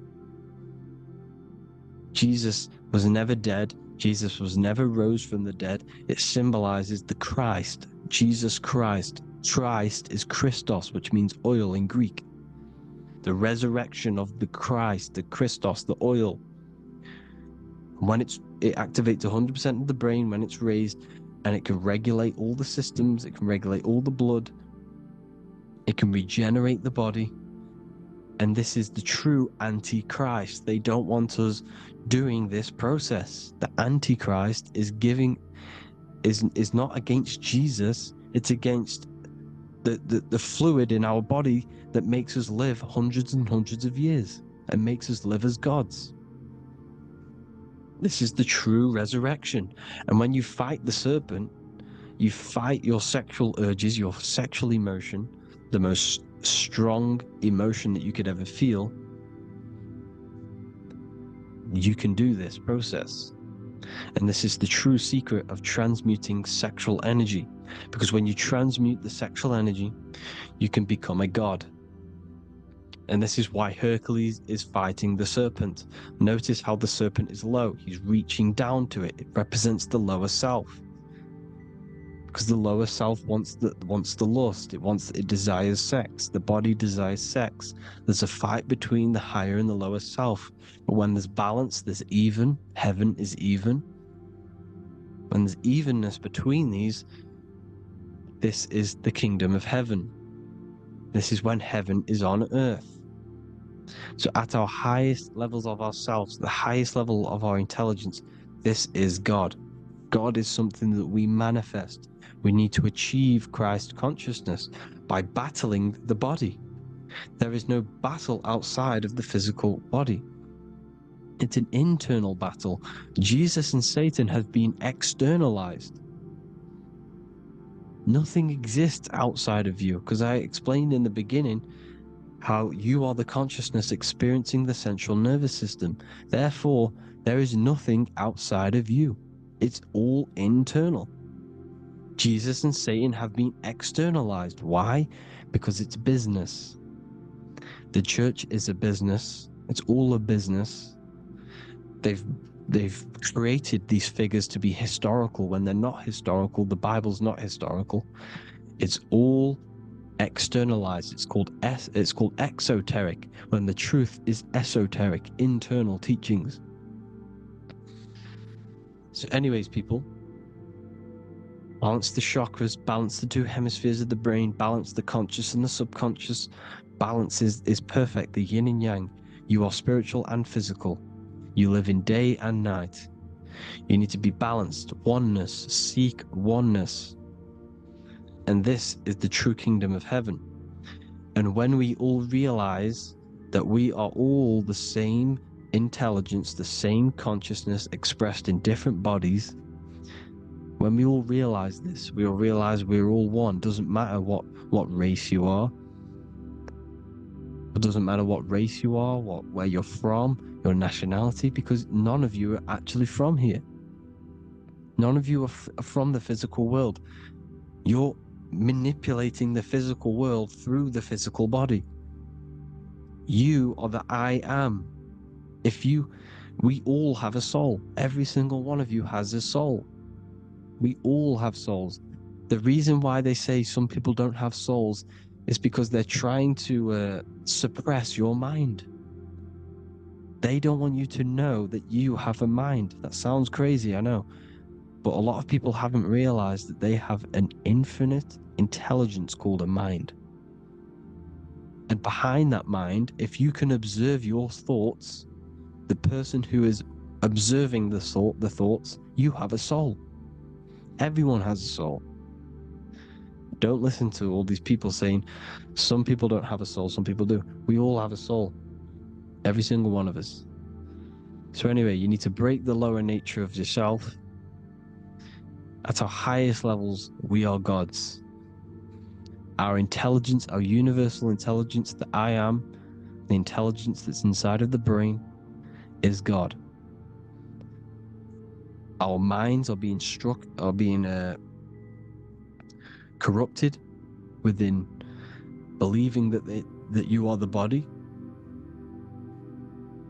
Jesus was never dead. Jesus was never rose from the dead. It symbolizes the Christ, Jesus Christ. Christ is Christos, which means oil in Greek. The resurrection of the Christ, the Christos, the oil. When it activates 100% of the brain when it's raised, and it can regulate all the systems, it can regulate all the blood, it can regenerate the body. And this is the true Antichrist. They don't want us doing this process. The Antichrist is not against Jesus, it's against the fluid in our body that makes us live hundreds and hundreds of years and makes us live as gods. This is the true resurrection. And when you fight the serpent, you fight your sexual urges, your sexual emotion, the most strong emotion that you could ever feel. You can do this process. And this is the true secret of transmuting sexual energy. Because when you transmute the sexual energy, you can become a god. And this is why Hercules is fighting the serpent. Notice how the serpent is low. He's reaching down to it. It represents the lower self. Because the lower self wants the lust. It desires sex. The body desires sex. There's a fight between the higher and the lower self. But when there's balance, there's even. Heaven is even. When there's evenness between these, this is the kingdom of heaven. This is when heaven is on earth. So at our highest levels of ourselves, the highest level of our intelligence, this is God. God is something that we manifest. We need to achieve Christ consciousness by battling the body. There is no battle outside of the physical body. It's an internal battle. Jesus and Satan have been externalized. Nothing exists outside of you, because I explained in the beginning how you are the consciousness experiencing the central nervous system. Therefore, there is nothing outside of you. It's all internal. Jesus and Satan have been externalized. Why? Because it's business. The church is a business. It's all a business. They've created these figures to be historical when they're not historical. The Bible's not historical. It's all externalized. It's called exoteric, when the truth is esoteric, internal teachings. So anyways, people, balance the chakras, balance the two hemispheres of the brain, balance the conscious and the subconscious. Balance is perfect, the yin and yang. You are spiritual and physical. You live in day and night. You need to be balanced. Oneness. Seek oneness. And this is the true kingdom of heaven. And when we all realize that we are all the same intelligence, the same consciousness expressed in different bodies, when we all realize this, we all realize we're all one. Doesn't matter what race you are. It doesn't matter what race you are, where you're from, your nationality, because none of you are actually from here. None of you are from the physical world. You're manipulating the physical world through the physical body. You are the I am. We all have a soul. Every single one of you has a soul. We all have souls. The reason why they say some people don't have souls is because they're trying to suppress your mind. They don't want you to know that you have a mind. That sounds crazy, I know. But a lot of people haven't realized that they have an infinite intelligence called a mind. And behind that mind, if you can observe your thoughts, the person who is observing the thoughts, you have a soul. Everyone has a soul. Don't listen to all these people saying some people don't have a soul, some people do. We all have a soul. Every single one of us. So anyway, you need to break the lower nature of yourself. At our highest levels, we are gods. Our intelligence, our universal intelligence, the I am, the intelligence that's inside of the brain, is God. Our minds are being corrupted within believing that you are the body,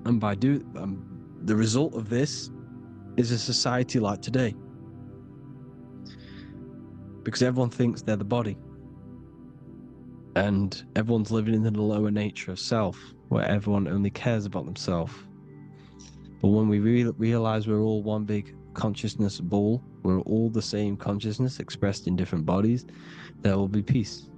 and by the result of this is a society like today, because everyone thinks they're the body, and everyone's living in the lower nature of self, where everyone only cares about themselves. But when we realize we're all one big consciousness ball, we're all the same consciousness expressed in different bodies, there will be peace.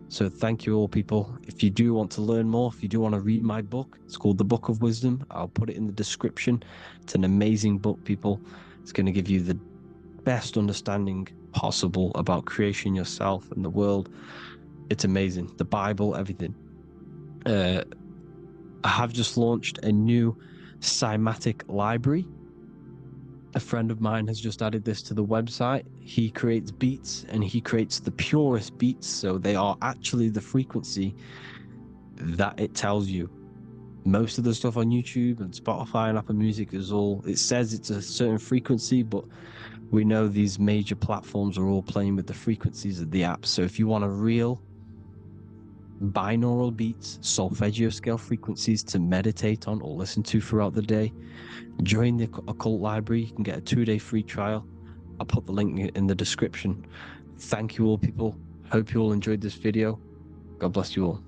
So thank you all, people. If you do want to learn more, if you do want to read my book, it's called The Book of Wisdom. I'll put it in the description. It's an amazing book, people. It's going to give you the best understanding possible about creation, yourself, and the world. It's amazing. The Bible, everything. I have just launched a new cymatic library. A friend of mine has just added this to the website. He creates beats, and he creates the purest beats, so they are actually the frequency that it tells you. Most of the stuff on YouTube and Spotify and Apple Music it says it's a certain frequency, but we know these major platforms are all playing with the frequencies of the apps. So if you want a real binaural beats, solfeggio scale frequencies to meditate on or listen to throughout the day, join the Occult Library. You can get a 2-day free trial. I'll put the link in the description. Thank you all, people. Hope you all enjoyed this video. God bless you all.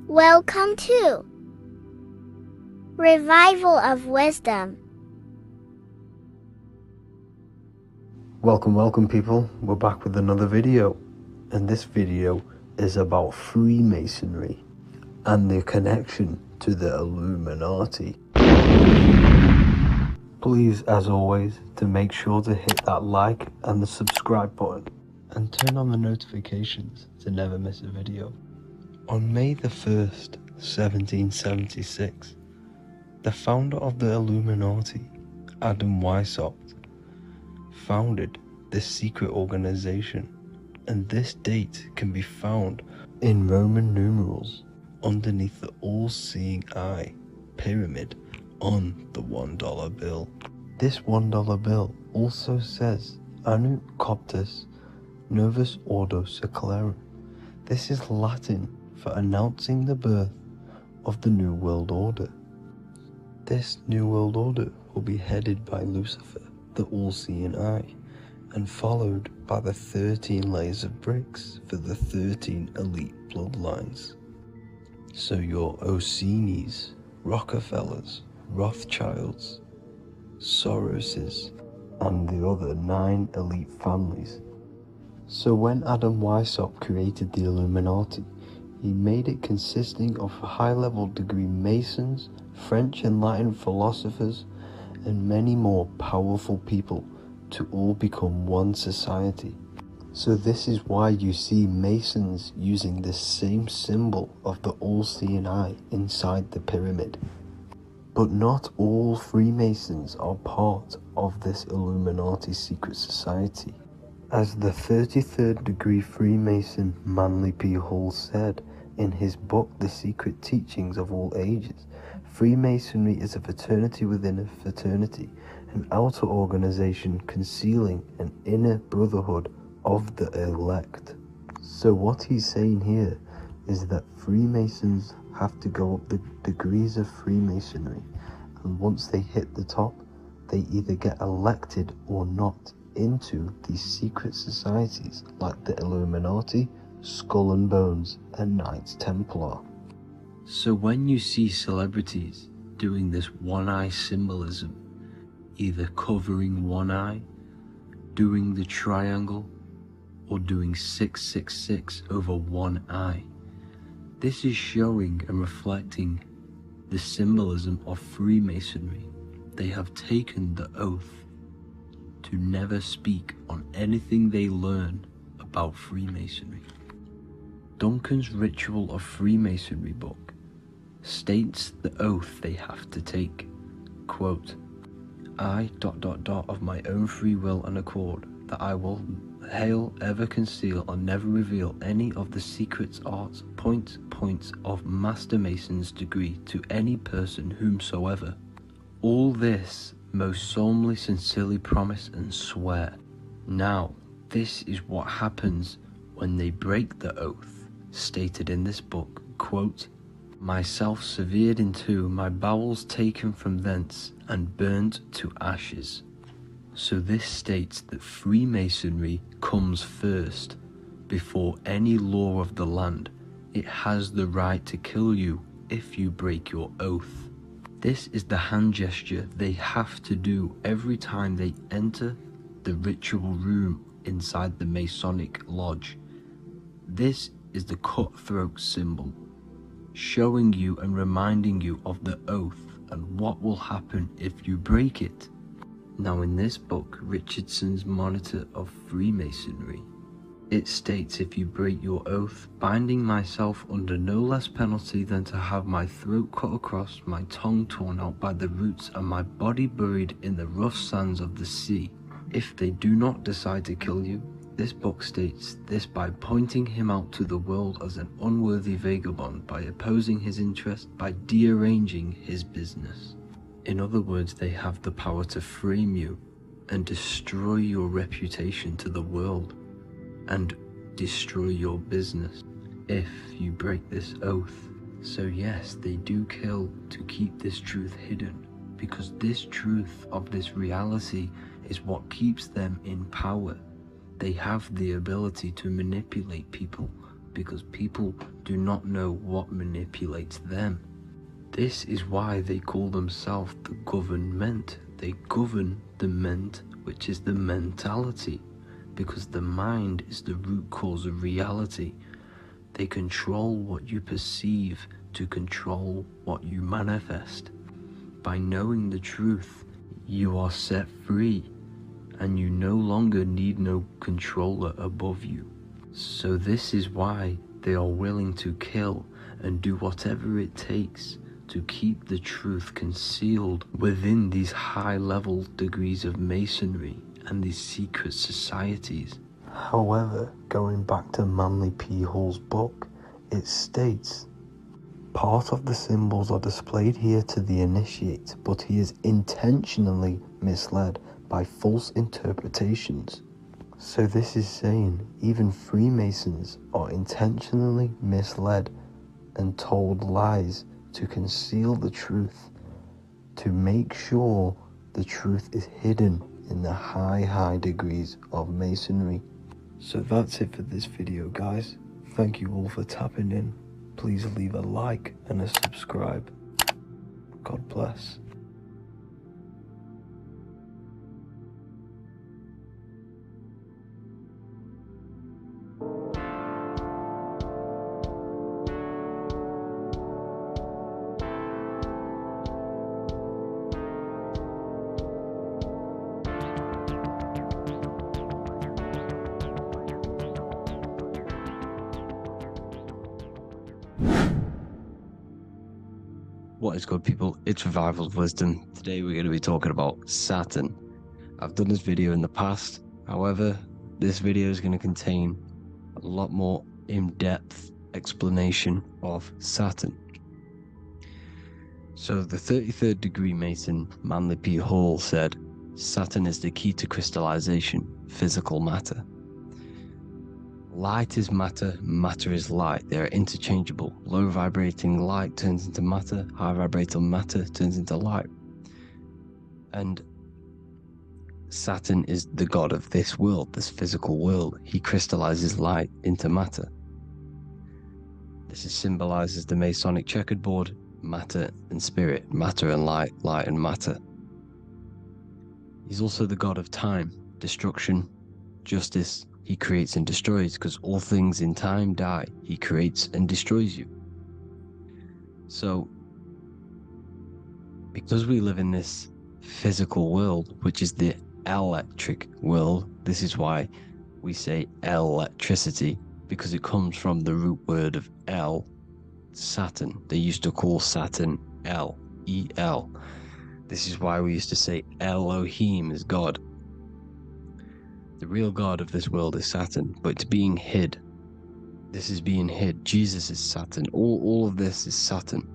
Welcome to Revival of Wisdom. Welcome, people. We're back with another video. And this video is about Freemasonry and their connection to the Illuminati. Please, as always, to make sure to hit that like and the subscribe button and turn on the notifications to never miss a video. On May the 1st, 1776, the founder of the Illuminati, Adam Weishaupt, founded this secret organization, and this date can be found in Roman numerals underneath the all-seeing eye pyramid on the $1 bill. This $1 bill also says Anno Coptus Novus Ordo Secularum. This is Latin for announcing the birth of the New World Order. This New World Order will be headed by Lucifer, the all-seeing eye, and followed by the 13 layers of bricks for the 13 elite bloodlines. So your Orsini's, Rockefellers, Rothschilds, Soroses, and the other 9 elite families. So when Adam Weishaupt created the Illuminati, he made it consisting of high-level degree Masons, French and Latin philosophers, and many more powerful people to all become one society. So this is why you see Masons using the same symbol of the all-seeing eye inside the pyramid. But not all Freemasons are part of this Illuminati secret society. As the 33rd degree Freemason Manly P. Hall said in his book The Secret Teachings of All Ages, Freemasonry is a fraternity within a fraternity, an outer organization concealing an inner brotherhood of the elect. So what he's saying here is that Freemasons have to go up the degrees of Freemasonry, and once they hit the top, they either get elected or not into these secret societies like the Illuminati, Skull and Bones, and Knights Templar. So when you see celebrities doing this one-eye symbolism, either covering one eye, doing the triangle, or doing 666 over one eye, this is showing and reflecting the symbolism of Freemasonry. They have taken the oath to never speak on anything they learn about Freemasonry. Duncan's Ritual of Freemasonry book states the oath they have to take. Quote, I ... of my own free will and accord, that I will hail, ever conceal, or never reveal any of the secrets, arts, points of Master Mason's degree to any person whomsoever. All this most solemnly, sincerely promise and swear. Now, this is what happens when they break the oath, stated in this book. Quote, myself severed in two, my bowels taken from thence, and burnt to ashes. So this states that Freemasonry comes first, before any law of the land. It has the right to kill you if you break your oath. This is the hand gesture they have to do every time they enter the ritual room inside the Masonic lodge. This is the cutthroat symbol, showing you and reminding you of the oath and what will happen if you break it. Now in this book, Richardson's Monitor of Freemasonry, it states, if you break your oath, binding myself under no less penalty than to have my throat cut across, my tongue torn out by the roots, and my body buried in the rough sands of the sea. If they do not decide to kill you, this book states this by pointing him out to the world as an unworthy vagabond, by opposing his interest, by dearranging his business. In other words, they have the power to frame you and destroy your reputation to the world and destroy your business if you break this oath. So yes, they do kill to keep this truth hidden, because this truth of this reality is what keeps them in power. They have the ability to manipulate people, because people do not know what manipulates them. This is why they call themselves the government. They govern the ment, which is the mentality, because the mind is the root cause of reality. They control what you perceive to control what you manifest. By knowing the truth, you are set free, and you no longer need no controller above you. So this is why they are willing to kill and do whatever it takes to keep the truth concealed within these high-level degrees of masonry and these secret societies. However, going back to Manly P. Hall's book, it states, part of the symbols are displayed here to the initiate, but he is intentionally misled by false interpretations. So this is saying even Freemasons are intentionally misled and told lies to conceal the truth, to make sure the truth is hidden in the high degrees of masonry. So that's it for this video, guys. Thank you all for tapping in. Please leave a like and a subscribe. God bless. What is good, people? It's Revival of Wisdom. Today we're going to be talking about Saturn. I've done this video in the past, however, this video is going to contain a lot more in-depth explanation of Saturn. So the 33rd degree Mason, Manly P. Hall, said, Saturn is the key to crystallization, physical matter. Light is matter, matter is light. They are interchangeable. Low vibrating light turns into matter, high vibrating matter turns into light. And Saturn is the god of this world, this physical world. He crystallizes light into matter. This is symbolized as the Masonic checkered board, matter and spirit, matter and light, light and matter. He's also the god of time, destruction, justice. He creates and destroys, because all things in time die. He creates and destroys you. So, because we live in this physical world, which is the electric world, this is why we say electricity, because it comes from the root word of El, Saturn. They used to call Saturn El, E-L. This is why we used to say Elohim is God. The real God of this world is Saturn, but it's being hid. This is being hid. Jesus is Saturn. All of this is Saturn.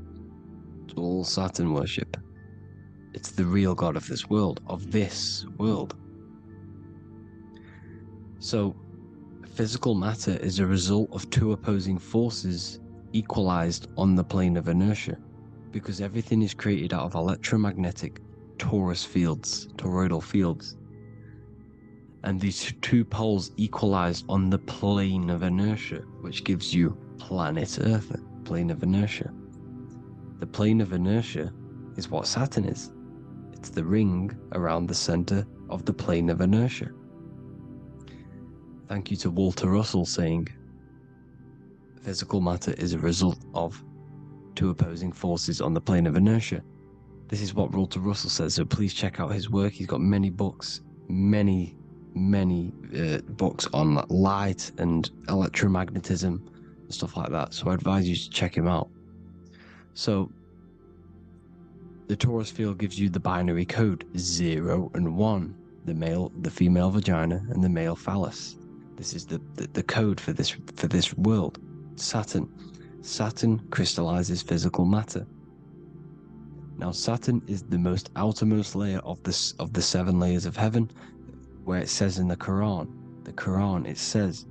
It's all Saturn worship. It's the real God of this world, So, physical matter is a result of two opposing forces equalized on the plane of inertia, because everything is created out of electromagnetic toroidal fields. And these two poles equalize on the plane of inertia, which gives you planet Earth, plane of inertia. The plane of inertia is what Saturn is. It's the ring around the center of the plane of inertia. Thank you to Walter Russell saying, physical matter is a result of two opposing forces on the plane of inertia. This is what Walter Russell says, so please check out his work. He's got many books, many books on light and electromagnetism and stuff like that, so I advise you to check him out. So the torus field gives you the binary code 0 and 1, the female vagina and the male phallus. This is the code for this world. Saturn crystallizes physical matter. Now Saturn is the most outermost layer of the 7 layers of heaven, where it says in the Quran, it says,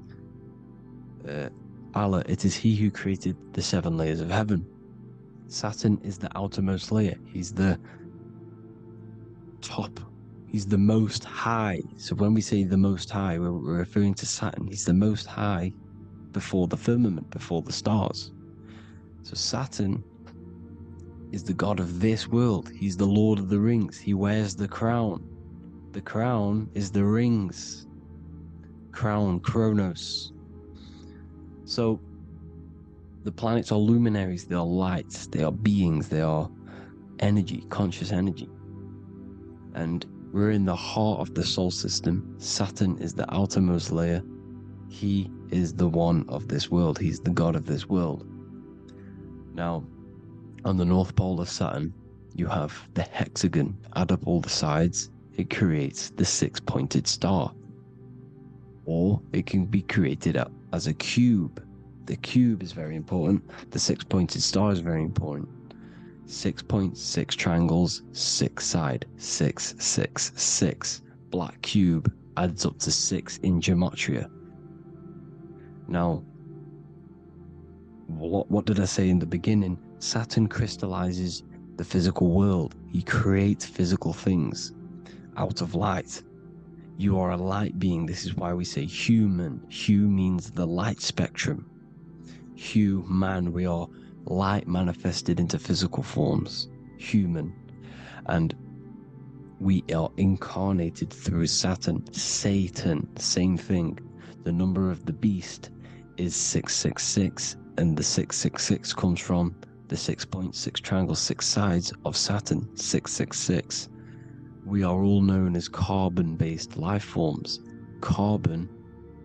Allah, it is He who created the 7 layers of heaven. Saturn is the outermost layer. He's the top. He's the most high. So when we say the most high, we're referring to Saturn. He's the most high before the firmament, before the stars. So Saturn is the god of this world. He's the Lord of the Rings. He wears the crown. The crown is the rings. Crown, Kronos. So the planets are luminaries, they are lights, they are beings, they are energy, conscious energy. And we're in the heart of the solar system. Saturn is the outermost layer. He is the one of this world. He's the god of this world. Now, on the north pole of Saturn, you have the hexagon. Add up all the sides, it creates the 6-pointed star. Or it can be created as a cube. The cube is very important. The 6-pointed star is very important. 6 points, 6 triangles, 6 side, 6, 6, 6. Black cube adds up to 6 in gematria. Now, what did I say in the beginning? Saturn crystallizes the physical world. He creates physical things out of light. You are a light being. This is why we say human. Hue means the light spectrum. Hue, man, we are light manifested into physical forms. Human. And we are incarnated through Saturn. Satan, same thing. The number of the beast is 666, and the 666 comes from the 6 points, 6 triangles, 6 sides of Saturn, 666. We are all known as carbon-based life forms. Carbon,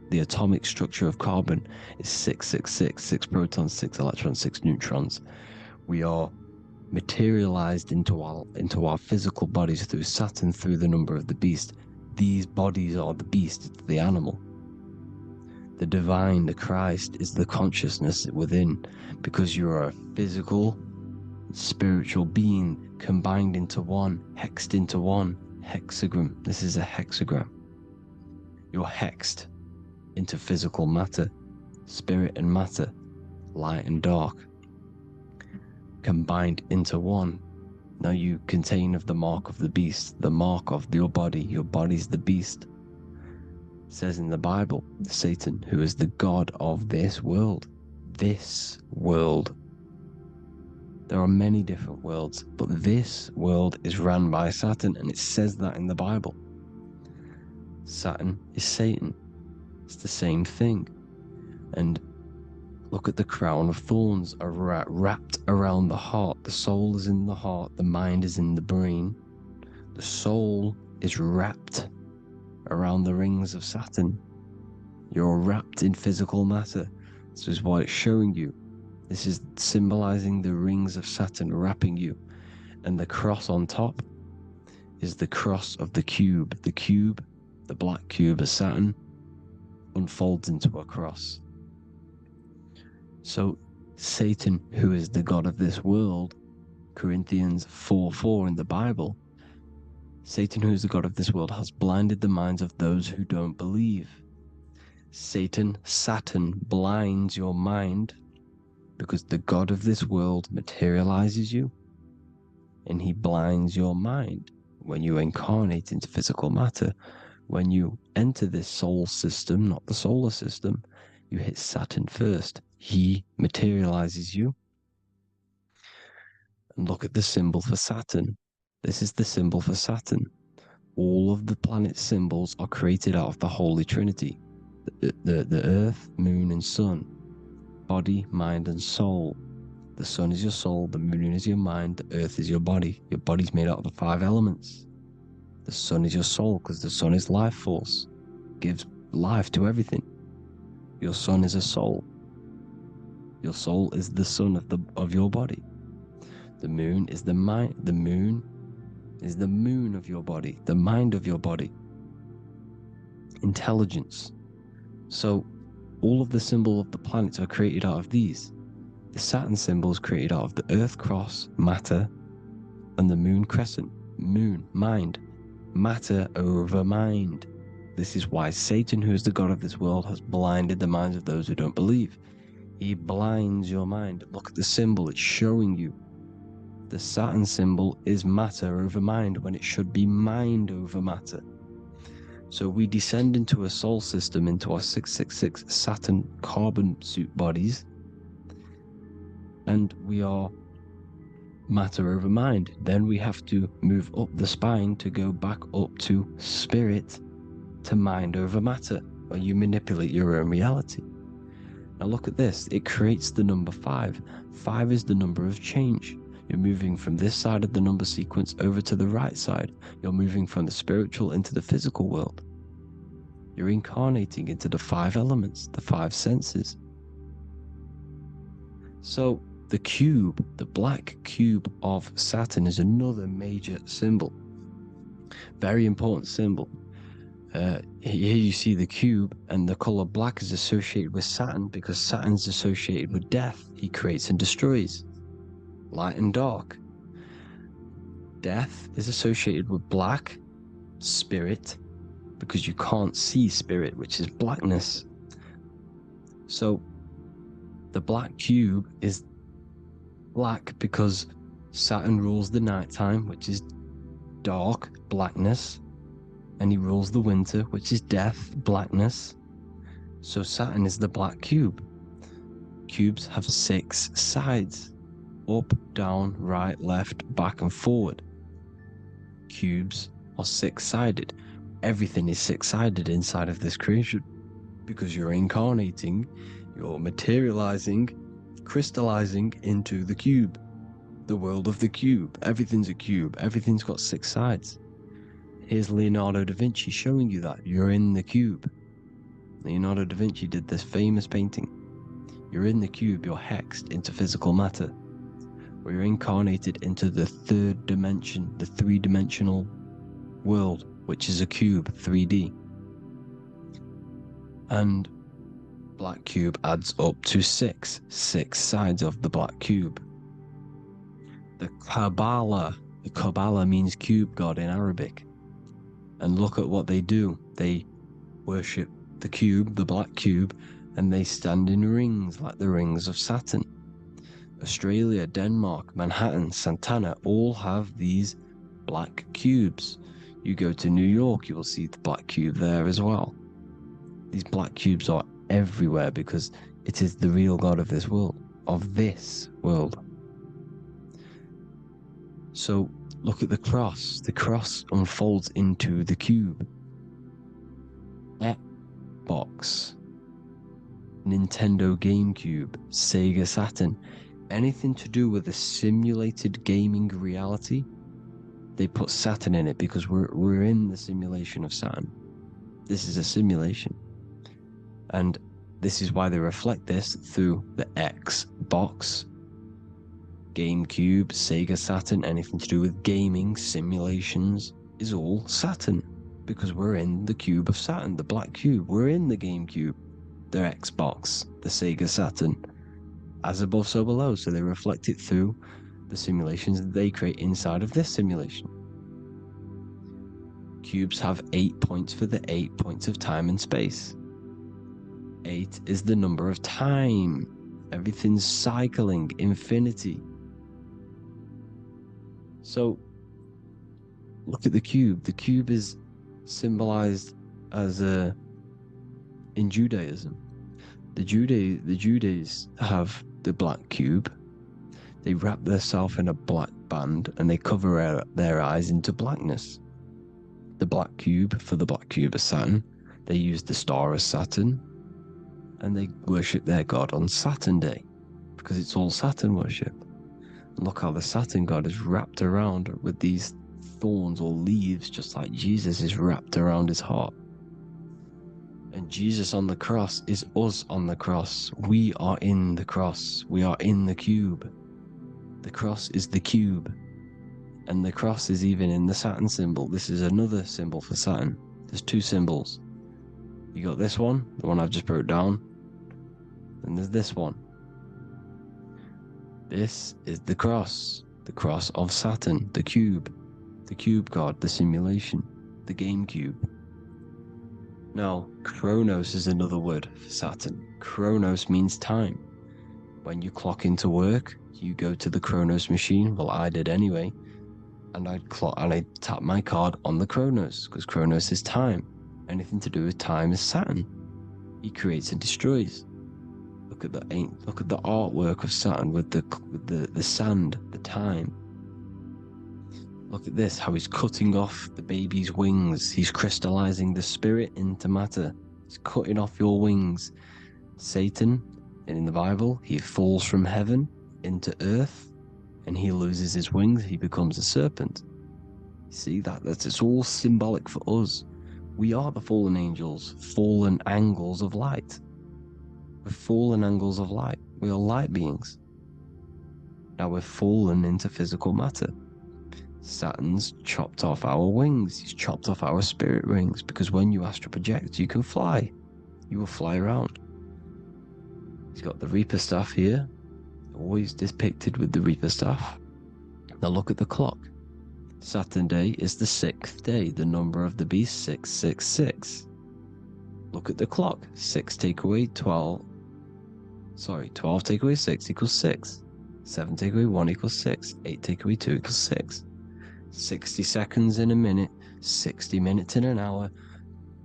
the atomic structure of carbon, is 666, 6 protons, 6 electrons, 6 neutrons. We are materialized into our physical bodies through Saturn, through the number of the beast. These bodies are the beast, it's the animal. The divine, the Christ, is the consciousness within, because you are a physical, spiritual being combined into one, hexed into one. Hexagram. This is a hexagram. You're hexed into physical matter, spirit and matter, light and dark, combined into one. Now you contain of the mark of the beast, the mark of your body's the beast. It says in the Bible, Satan, who is the god of this world. There are many different worlds, but this world is run by Satan, and it says that in the Bible. Saturn is Satan. It's the same thing. And look at the crown of thorns are wrapped around the heart. The soul is in the heart. The mind is in the brain. The soul is wrapped around the rings of Saturn. You're wrapped in physical matter. This is what it's showing you. This is symbolizing the rings of Saturn wrapping you. And the cross on top is the cross of the cube. The cube, the black cube of Saturn, unfolds into a cross. So Satan, who is the god of this world, Corinthians 4:4 in the Bible, Satan, who is the god of this world, has blinded the minds of those who don't believe. Saturn blinds your mind because the god of this world materializes you, and he blinds your mind when you incarnate into physical matter. When you enter this soul system, not the solar system, you hit Saturn first. He materializes you. And look at the symbol for Saturn. This is the symbol for Saturn. All of the planet symbols are created out of the Holy Trinity. The Earth, Moon, and Sun. Body, mind, and soul. The Sun is your soul, the Moon is your mind, the Earth is your body. Your body's made out of the 5 elements. The Sun is your soul because the Sun is life force. Gives life to everything. Your Sun is a soul. Your soul is the sun of your body. The moon is the mind. The moon is the moon of your body, the mind of your body. Intelligence. So all of the symbol of the planets are created out of these. The Saturn symbol is created out of the Earth cross, matter, and the moon crescent, moon, mind, matter over mind. This is why Satan, who is the god of this world, has blinded the minds of those who don't believe. He blinds your mind. Look at the symbol, it's showing you. The Saturn symbol is matter over mind when it should be mind over matter. So we descend into a soul system, into our 666 Saturn carbon suit bodies, and we are matter over mind. Then we have to move up the spine to go back up to spirit, to mind over matter, where you manipulate your own reality. Now look at this, it creates the number 5. 5 is the number of change. You're moving from this side of the number sequence over to the right side. You're moving from the spiritual into the physical world. You're incarnating into the 5 elements, the 5 senses. So the cube, the black cube of Saturn, is another major symbol. Very important symbol. Here you see the cube, and the color black is associated with Saturn because Saturn is associated with death. He creates and destroys. Light and dark. Death is associated with black, spirit, because you can't see spirit, which is blackness. So the black cube is black because Saturn rules the nighttime, which is dark, blackness. And he rules the winter, which is death, blackness. So Saturn is the black cube. Cubes have 6 sides. Up, down, right, left, back, and forward. Cubes are 6-sided. Everything is 6-sided inside of this creation. Because you're incarnating, you're materializing, crystallizing into the cube. The world of the cube. Everything's a cube. Everything's got 6 sides. Here's Leonardo da Vinci showing you that. You're in the cube. Leonardo da Vinci did this famous painting. You're in the cube, you're hexed into physical matter. Where you're incarnated into the 3rd dimension, the 3-dimensional world, which is a cube, 3D. And black cube adds up to 6 sides of the black cube. The Kabbalah means cube god in Arabic. And look at what they do. They worship the cube, the black cube, and they stand in rings like the rings of Saturn. Australia, Denmark, Manhattan, Santana all have these black cubes. You go to New York, you will see the black cube there as well. These black cubes are everywhere because it is the real God of this world. So look at the cross. The cross unfolds into the cube. Xbox, Nintendo GameCube, Sega Saturn, anything to do with a simulated gaming reality, they put Saturn in it because we're in the simulation of Saturn. This is a simulation. And this is why they reflect this through the Xbox, GameCube, Sega Saturn, anything to do with gaming, simulations, is all Saturn. Because we're in the cube of Saturn, the black cube. We're in the GameCube, the Xbox, the Sega Saturn. As above, so below. So they reflect it through the simulations that they create inside of this simulation. Cubes have 8 points for the 8 points of time and space. 8 is the number of time. Everything's cycling, infinity. So, look at the cube. The cube is symbolized as in Judaism. The Judees have the black cube. They wrap themselves in a black band and they cover their eyes into blackness. The black cube, for the black cube of Saturn, they use the star of Saturn, and they worship their god on Saturn Day because it's all Saturn worship. And look how the Saturn god is wrapped around with these thorns or leaves, just like Jesus is wrapped around his heart. And Jesus on the cross is us on the cross. We are in the cross. We are in the cube. The cross is the cube. And the cross is even in the Saturn symbol. This is another symbol for Saturn. There's two symbols. You got this one, the one I've just broke down. And there's this one. This is the cross of Saturn, the cube god, the simulation, the game cube. Now, Chronos is another word for Saturn. Chronos means time. When you clock into work, you go to the Chronos machine. Well, I did anyway. And I tap my card on the Chronos, because Chronos is time. Anything to do with time is Saturn. He creates and destroys. Look at the artwork of Saturn with the sand, the time. Look at this, how he's cutting off the baby's wings. He's crystallizing the spirit into matter. He's cutting off your wings. Satan, in the Bible, he falls from heaven into earth and he loses his wings. He becomes a serpent. See, it's all symbolic for us. We are the fallen angels, fallen angles of light. We're fallen angles of light. We are light beings. Now we're fallen into physical matter. Saturn's chopped off our wings. He's chopped off our spirit wings, because when you astral project, you can fly. You will fly around. He's got the Reaper staff here, always depicted with the Reaper staff. Now look at the clock. Saturn Day is the 6th day, the number of the beast 666. Look at the clock. 6 take away 12. 12 take away 6 equals 6. 7 take away 1 equals 6. 8 take away 2 equals 6. 60 seconds in a minute, 60 minutes in an hour,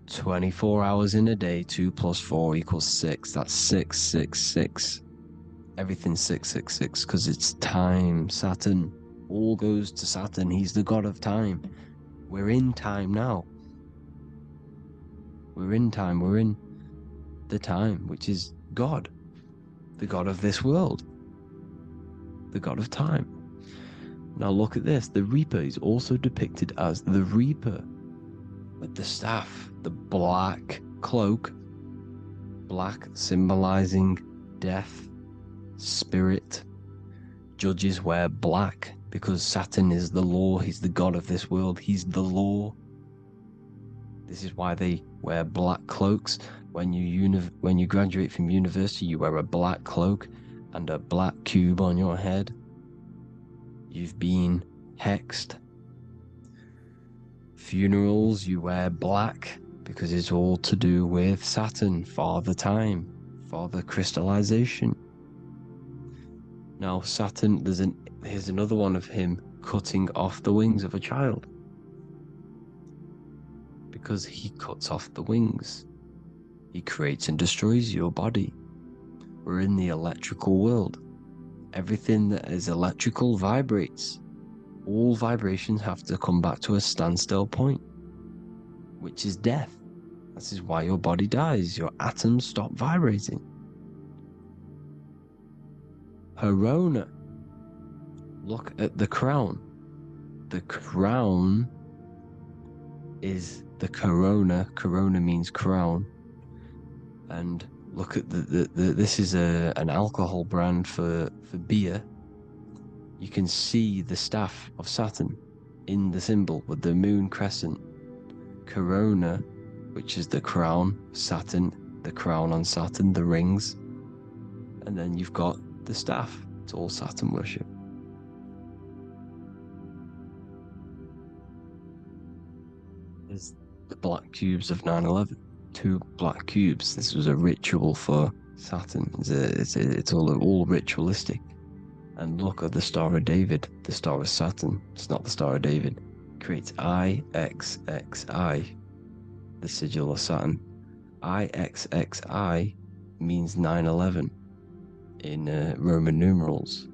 24 hours in a day, 2 plus 4 equals 6. That's 666. Everything's 666 because it's time. Saturn. All goes to Saturn. He's the god of time. We're in time now. We're in time. We're in the time, which is God. The god of this world. The god of time. Now look at this. The Reaper is also depicted as the Reaper. With the staff. The black cloak. Black symbolizing death. Spirit. Judges wear black because Saturn is the law. He's the god of this world. He's the law. This is why they wear black cloaks. When you graduate from university, you wear a black cloak and a black cube on your head. You've been hexed. Funerals, you wear black because it's all to do with Saturn, Father Time, Father Crystallization. Now Saturn, here's another one of him cutting off the wings of a child, because he cuts off the wings. He creates and destroys your body. We're in the electrical world. Everything that is electrical vibrates. All vibrations have to come back to a standstill point, which is death. This is why your body dies. Your atoms stop vibrating. Corona. Look at the crown. The crown is the corona. Corona means crown. And look at this is an alcohol brand for beer. You can see the staff of Saturn in the symbol with the moon crescent. Corona, which is the crown, Saturn, the crown on Saturn, the rings. And then you've got the staff. It's all Saturn worship. There's the black cubes of 9/11. 2 black cubes. This was a ritual for Saturn. It's all ritualistic. And look at the Star of David, the Star of Saturn. It's not the Star of David. It creates IXXI, the sigil of Saturn. IXXI means 9/11 in Roman numerals.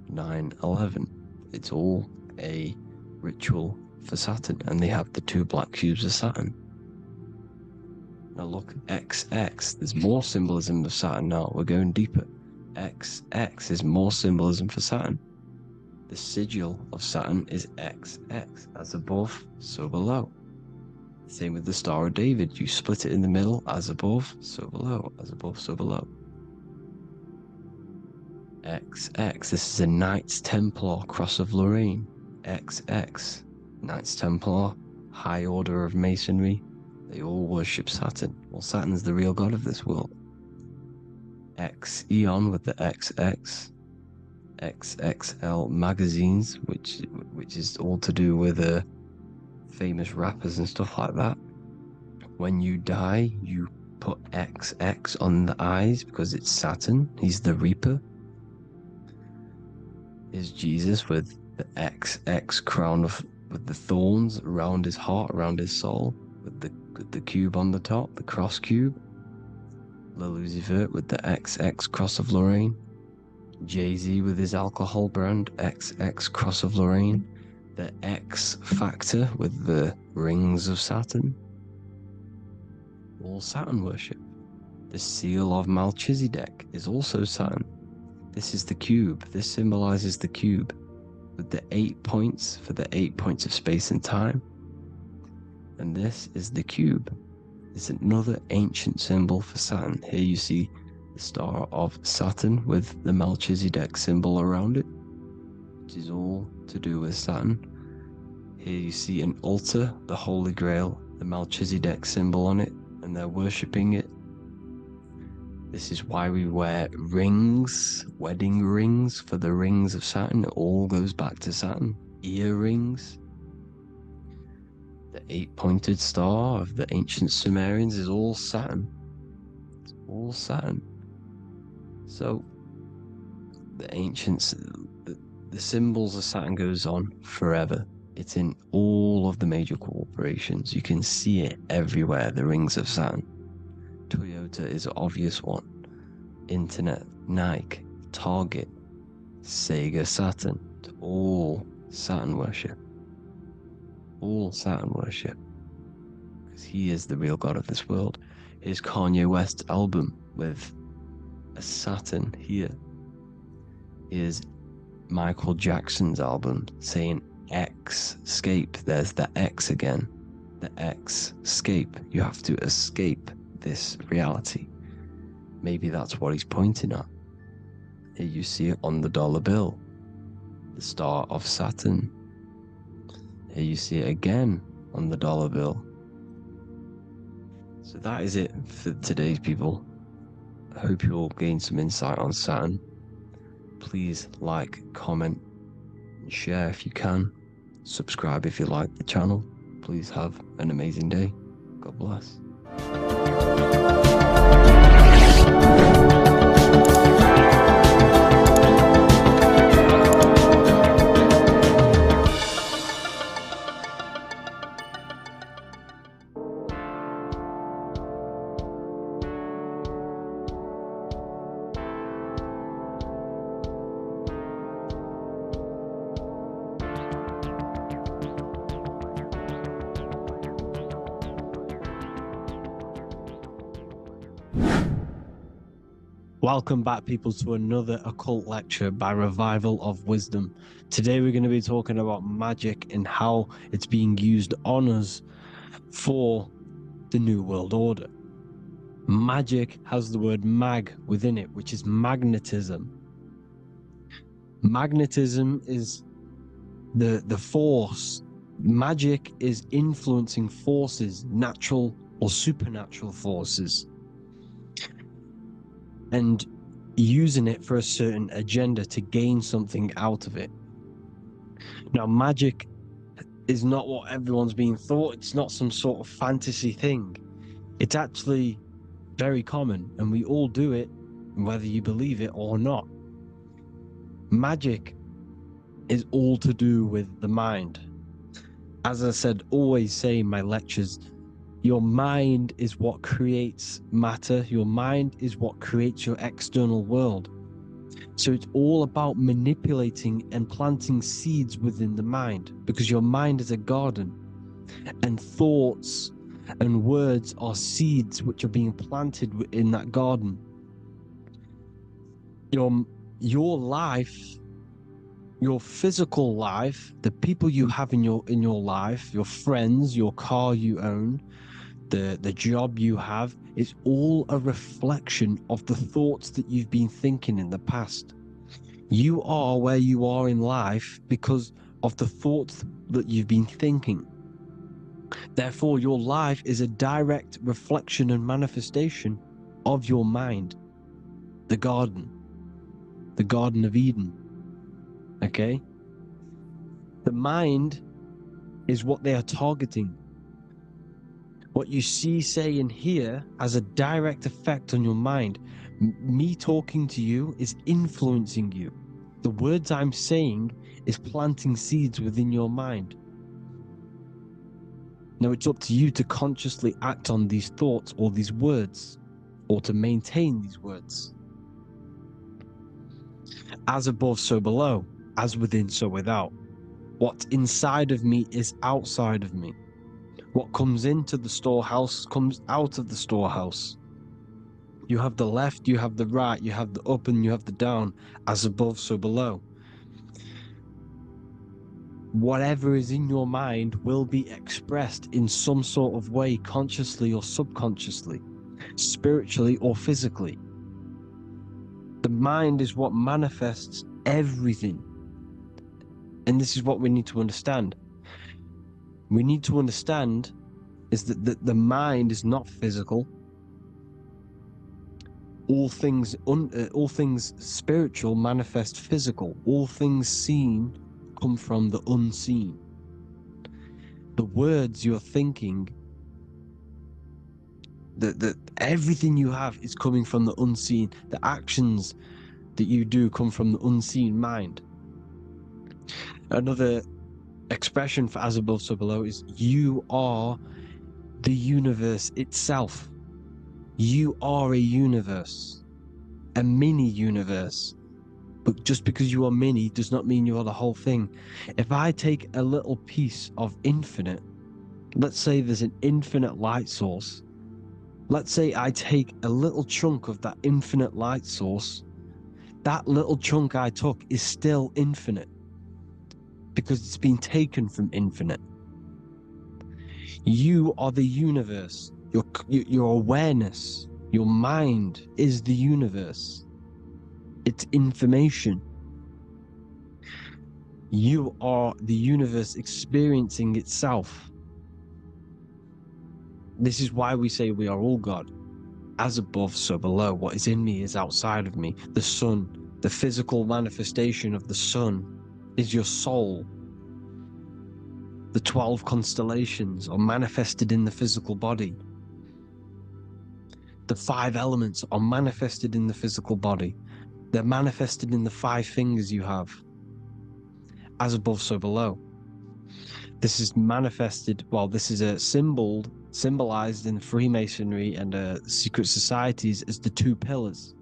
9/11. It's all a ritual for Saturn, and they have the 2 black cubes of Saturn. Now look, XX, there's more symbolism of Saturn now. We're going deeper. XX is more symbolism for Saturn. The sigil of Saturn is XX, as above, so below. Same with the Star of David. You split it in the middle, as above, so below, as above, so below. XX, this is a Knights Templar Cross of Lorraine. XX, Knights Templar, High Order of Masonry. They all worship Saturn. Well, Saturn's the real god of this world. X Eon with the XX, XXL magazines, which is all to do with famous rappers and stuff like that. When you die, you put XX on the eyes because it's Saturn. He's the Reaper. Is Jesus with the XX crown with the thorns around his heart, around his soul, with the cube on the top, the cross cube. Le Lucifer with the XX Cross of Lorraine. Jay-Z with his alcohol brand, XX Cross of Lorraine. The X Factor with the rings of Saturn. All Saturn worship. The seal of Melchizedek is also Saturn. This is the cube. This symbolizes the cube with the 8 points for the 8 points of space and time. And this is the cube. It's another ancient symbol for Saturn. Here you see the Star of Saturn with the Melchizedek symbol around it, which is all to do with Saturn. Here you see an altar, the Holy Grail, the Melchizedek symbol on it, and they're worshipping it. This is why we wear rings, wedding rings for the rings of Saturn. It all goes back to Saturn. Earrings. The 8-pointed star of the ancient Sumerians is all Saturn. It's all Saturn. So the ancients, the symbols of Saturn goes on forever. It's in all of the major corporations. You can see it everywhere, the rings of Saturn. Toyota is an obvious one. Internet, Nike, Target, Sega, Saturn. It's all Saturn worship. All Saturn worship. Because he is the real god of this world. Here's Kanye West's album with a Saturn here. Here's Michael Jackson's album saying X, escape. There's the X again. The X, escape. You have to escape this reality. Maybe that's what he's pointing at. Here you see it on the dollar bill. The Star of Saturn. Here you see it again on the dollar bill. So that is it for today's people. I hope you all gained some insight on Saturn. Please like, comment, and share if you can. Subscribe if you like the channel. Please have an amazing day. God bless. Welcome back, people, to another occult lecture by Revival of Wisdom. Today we're going to be talking about magic and how it's being used on us for the New World Order. Magic has the word mag within it, which is magnetism. Magnetism is the force. Magic is influencing forces, natural or supernatural forces, and using it for a certain agenda to gain something out of it. Now, magic is not what everyone's being thought. It's not some sort of fantasy thing. It's actually very common, and we all do it, whether you believe it or not. Magic is all to do with the mind. As I said, always say in my lectures, your mind is what creates matter. Your mind is what creates your external world. So it's all about manipulating and planting seeds within the mind, because your mind is a garden, and thoughts and words are seeds which are being planted in that garden. Your life, your physical life, the people you have in your life, your friends, your car you own, the job you have, is all a reflection of the thoughts that you've been thinking in the past. You are where you are in life because of the thoughts that you've been thinking. Therefore, your life is a direct reflection and manifestation of your mind. The Garden of Eden. Okay? The mind is what they are targeting. What you see, say, and hear has a direct effect on your mind. Me talking to you is influencing you. The words I'm saying is planting seeds within your mind. Now it's up to you to consciously act on these thoughts or these words, or to maintain these words. As above, so below. As within, so without. What's inside of me is outside of me. What comes into the storehouse comes out of the storehouse. You have the left, you have the right, you have the up and you have the down. As above, so below. Whatever is in your mind will be expressed in some sort of way, consciously or subconsciously, spiritually or physically. The mind is what manifests everything. And this is what we need to understand. We need to understand is that the mind is not physical. All things spiritual manifest physical. All things seen come from the unseen. The words you're thinking, that everything you have is coming from the unseen. The actions that you do come from the unseen mind. Another expression for as above, so below is you are the universe itself. You are a universe, a mini universe. But just because you are mini does not mean you are the whole thing. If I take a little piece of infinite, let's say there's an infinite light source. Let's say I take a little chunk of that infinite light source. That little chunk I took is still infinite because it's been taken from infinite. You are the universe. Your awareness, your mind is the universe. It's information. You are the universe experiencing itself. This is why we say we are all God. As above, so below. What is in me is outside of me. The sun, the physical manifestation of the sun, is your soul. The 12 constellations are manifested in the physical body. The 5 elements are manifested in the physical body. They're manifested in the 5 fingers you have. As above, so below. This is manifested, well, this is a symbol symbolized in Freemasonry and secret societies as the 2 pillars.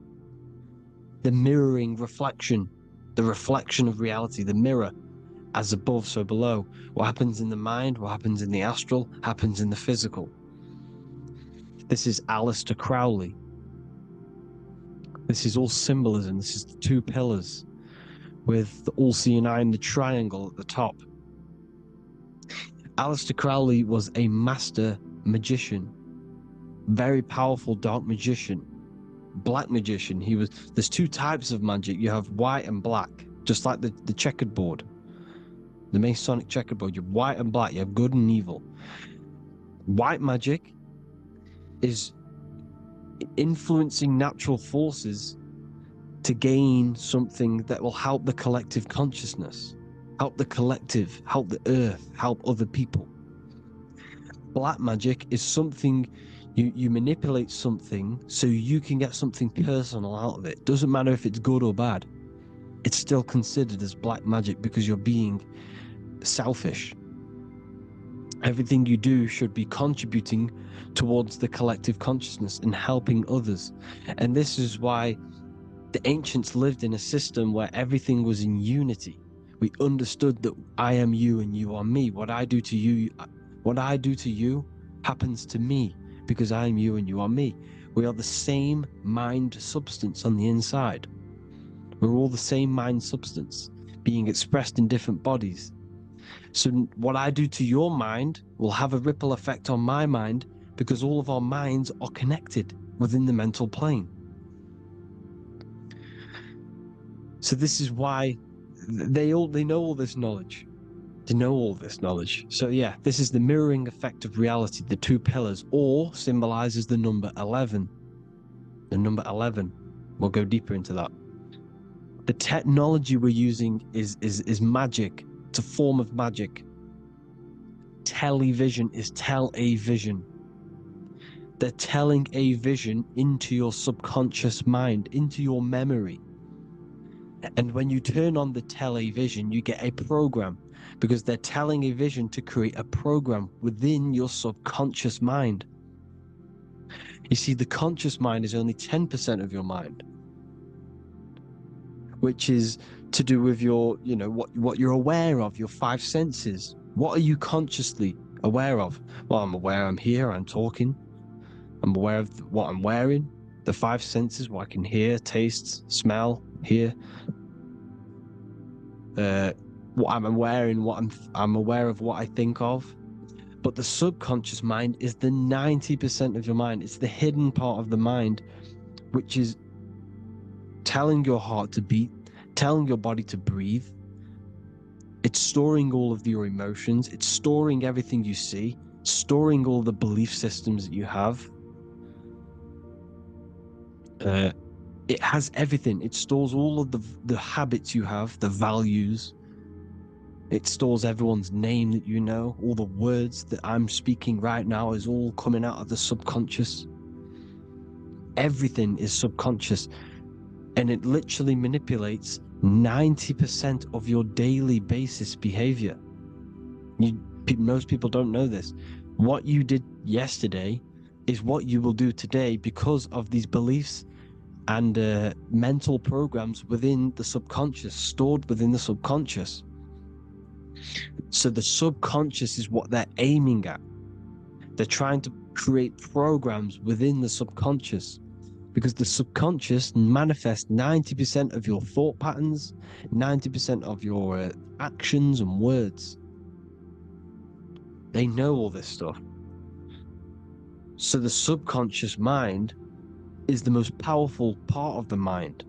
The mirroring reflection, the reflection of reality, the mirror, as above, so below. What happens in the mind, what happens in the astral, happens in the physical. This is Aleister Crowley. This is all symbolism. This is the 2 pillars with the all-seeing eye and the triangle at the top. Aleister Crowley was a master magician, very powerful dark magician, black magician. There's 2 types of magic. You have white and black, just like the checkered board, the Masonic checkerboard. You have white and black, you have good and evil. White magic is influencing natural forces to gain something that will help the collective consciousness, help the collective, help the earth, help other people. Black magic is something you manipulate something so you can get something personal out of it. Doesn't matter if it's good or bad. It's still considered as black magic because you're being selfish. Everything you do should be contributing towards the collective consciousness and helping others. And this is why the ancients lived in a system where everything was in unity. We understood that I am you and you are me. What I do to you happens to me because I am you and you are me. We are the same mind substance on the inside. We're all the same mind substance being expressed in different bodies. So what I do to your mind will have a ripple effect on my mind because all of our minds are connected within the mental plane. So this is why they know all this knowledge. They know all this knowledge. So yeah, this is the mirroring effect of reality, the 2 pillars, or symbolizes the number 11. The number 11. We'll go deeper into that. The technology we're using is magic. It's a form of magic. Television is tell a vision. They're telling a vision into your subconscious mind, into your memory. And when you turn on the television, you get a program because they're telling a vision to create a program within your subconscious mind. You see, the conscious mind is only 10% of your mind, which is to do with your, what you're aware of, your 5 senses. What are you consciously aware of? Well, I'm aware I'm here, I'm talking. I'm aware of what I'm wearing, the 5 senses, what I can hear, taste, smell, hear. What I'm wearing, I'm aware of what I think of. But the subconscious mind is the 90% of your mind. It's the hidden part of the mind, which is telling your heart to beat, telling your body to breathe. It's storing all of your emotions. It's storing everything you see, storing all the belief systems that you have. It has everything. It stores all of the habits you have, the values. It stores everyone's name that you know. All the words that I'm speaking right now is all coming out of the subconscious. Everything is subconscious. And it literally manipulates 90% of your daily basis behavior. Most people don't know this. What you did yesterday is what you will do today because of these beliefs and mental programs within the subconscious, stored within the subconscious. So the subconscious is what they're aiming at. They're trying to create programs within the subconscious because the subconscious manifests 90% of your thought patterns, 90% of your actions and words. They know all this stuff. So the subconscious mind is the most powerful part of the mind.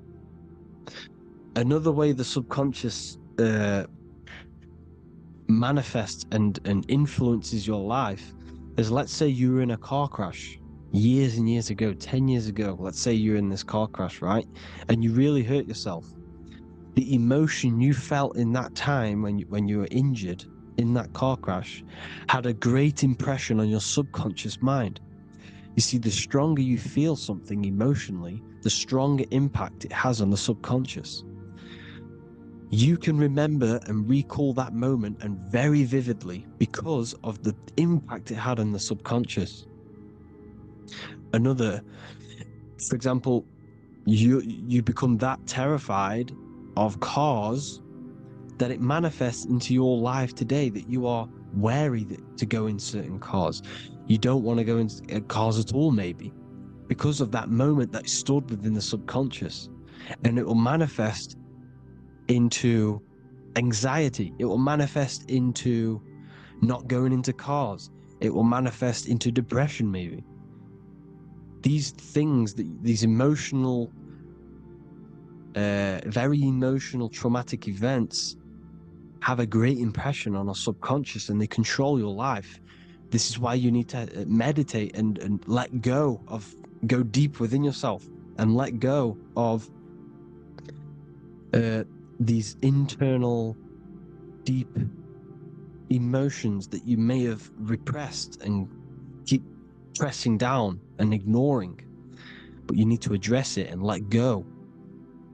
Another way the subconscious manifests and influences your life is, let's say you were in a car crash years and years ago, 10 years ago. Let's say you're in this car crash, right? And you really hurt yourself. The emotion you felt in that time when you were injured in that car crash had a great impression on your subconscious mind. You see, the stronger you feel something emotionally, the stronger impact it has on the subconscious. You can remember and recall that moment, and very vividly, because of the impact it had on the subconscious. For example, you become that terrified of cars that it manifests into your life today, that you are wary to go in certain cars. You don't want to go in cars at all, maybe, because of that moment that stored within the subconscious. And it will manifest into anxiety. It will manifest into not going into cars. It will manifest into depression, maybe. These things, these emotional, very emotional, traumatic events have a great impression on our subconscious, and they control your life. This is why you need to meditate and let go deep within yourself and let go of these internal, deep emotions that you may have repressed and keep pressing down and ignoring. But you need to address it and let go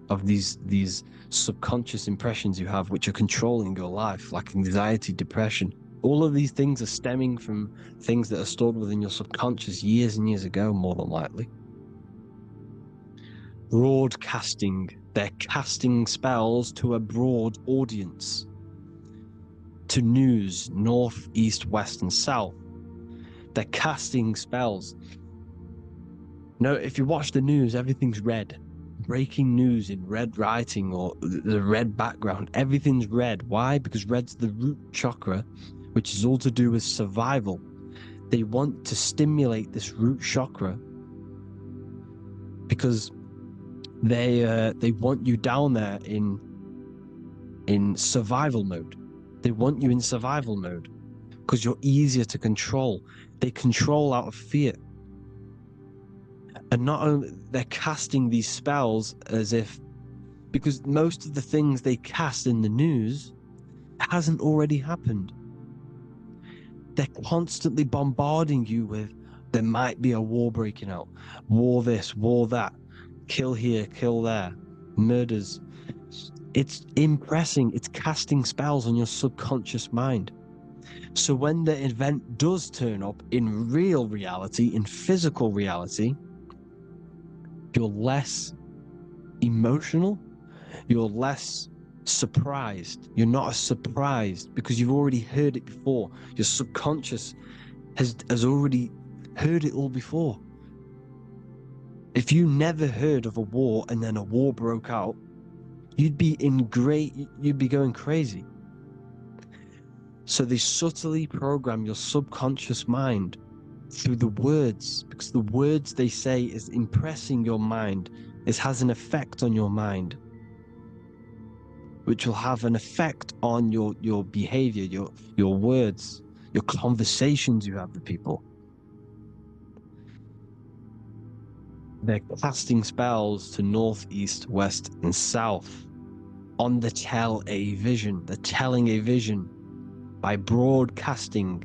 of these subconscious impressions you have, which are controlling your life, like anxiety, depression. All of these things are stemming from things that are stored within your subconscious years and years ago, more than likely. Broadcasting. They're casting spells to a broad audience, to news, north, east, west, and south. They're casting spells. No, if you watch the news, everything's red. Breaking news in red writing or the red background, everything's red. Why? Because red's the root chakra, which is all to do with survival. They want to stimulate this root chakra because they want you down there in survival mode. They want you in survival mode because you're easier to control. They control out of fear. And not only they're casting these spells as if, because most of the things they cast in the news hasn't already happened. They're constantly bombarding you with, there might be a war breaking out, war this, war that, kill here, kill there, murders. It's impressing, it's casting spells on your subconscious mind. So when the event does turn up in real reality, in physical reality, you're less emotional, you're less surprised. You're not as surprised because you've already heard it before. Your subconscious has already heard it all before. If you never heard of a war and then a war broke out, you'd be going crazy. So they subtly program your subconscious mind through the words, because the words they say is impressing your mind. It has an effect on your mind, which will have an effect on your behavior, your words, your conversations you have with people. They're casting spells to north, east, west, and south on the television. They're telling a vision by broadcasting,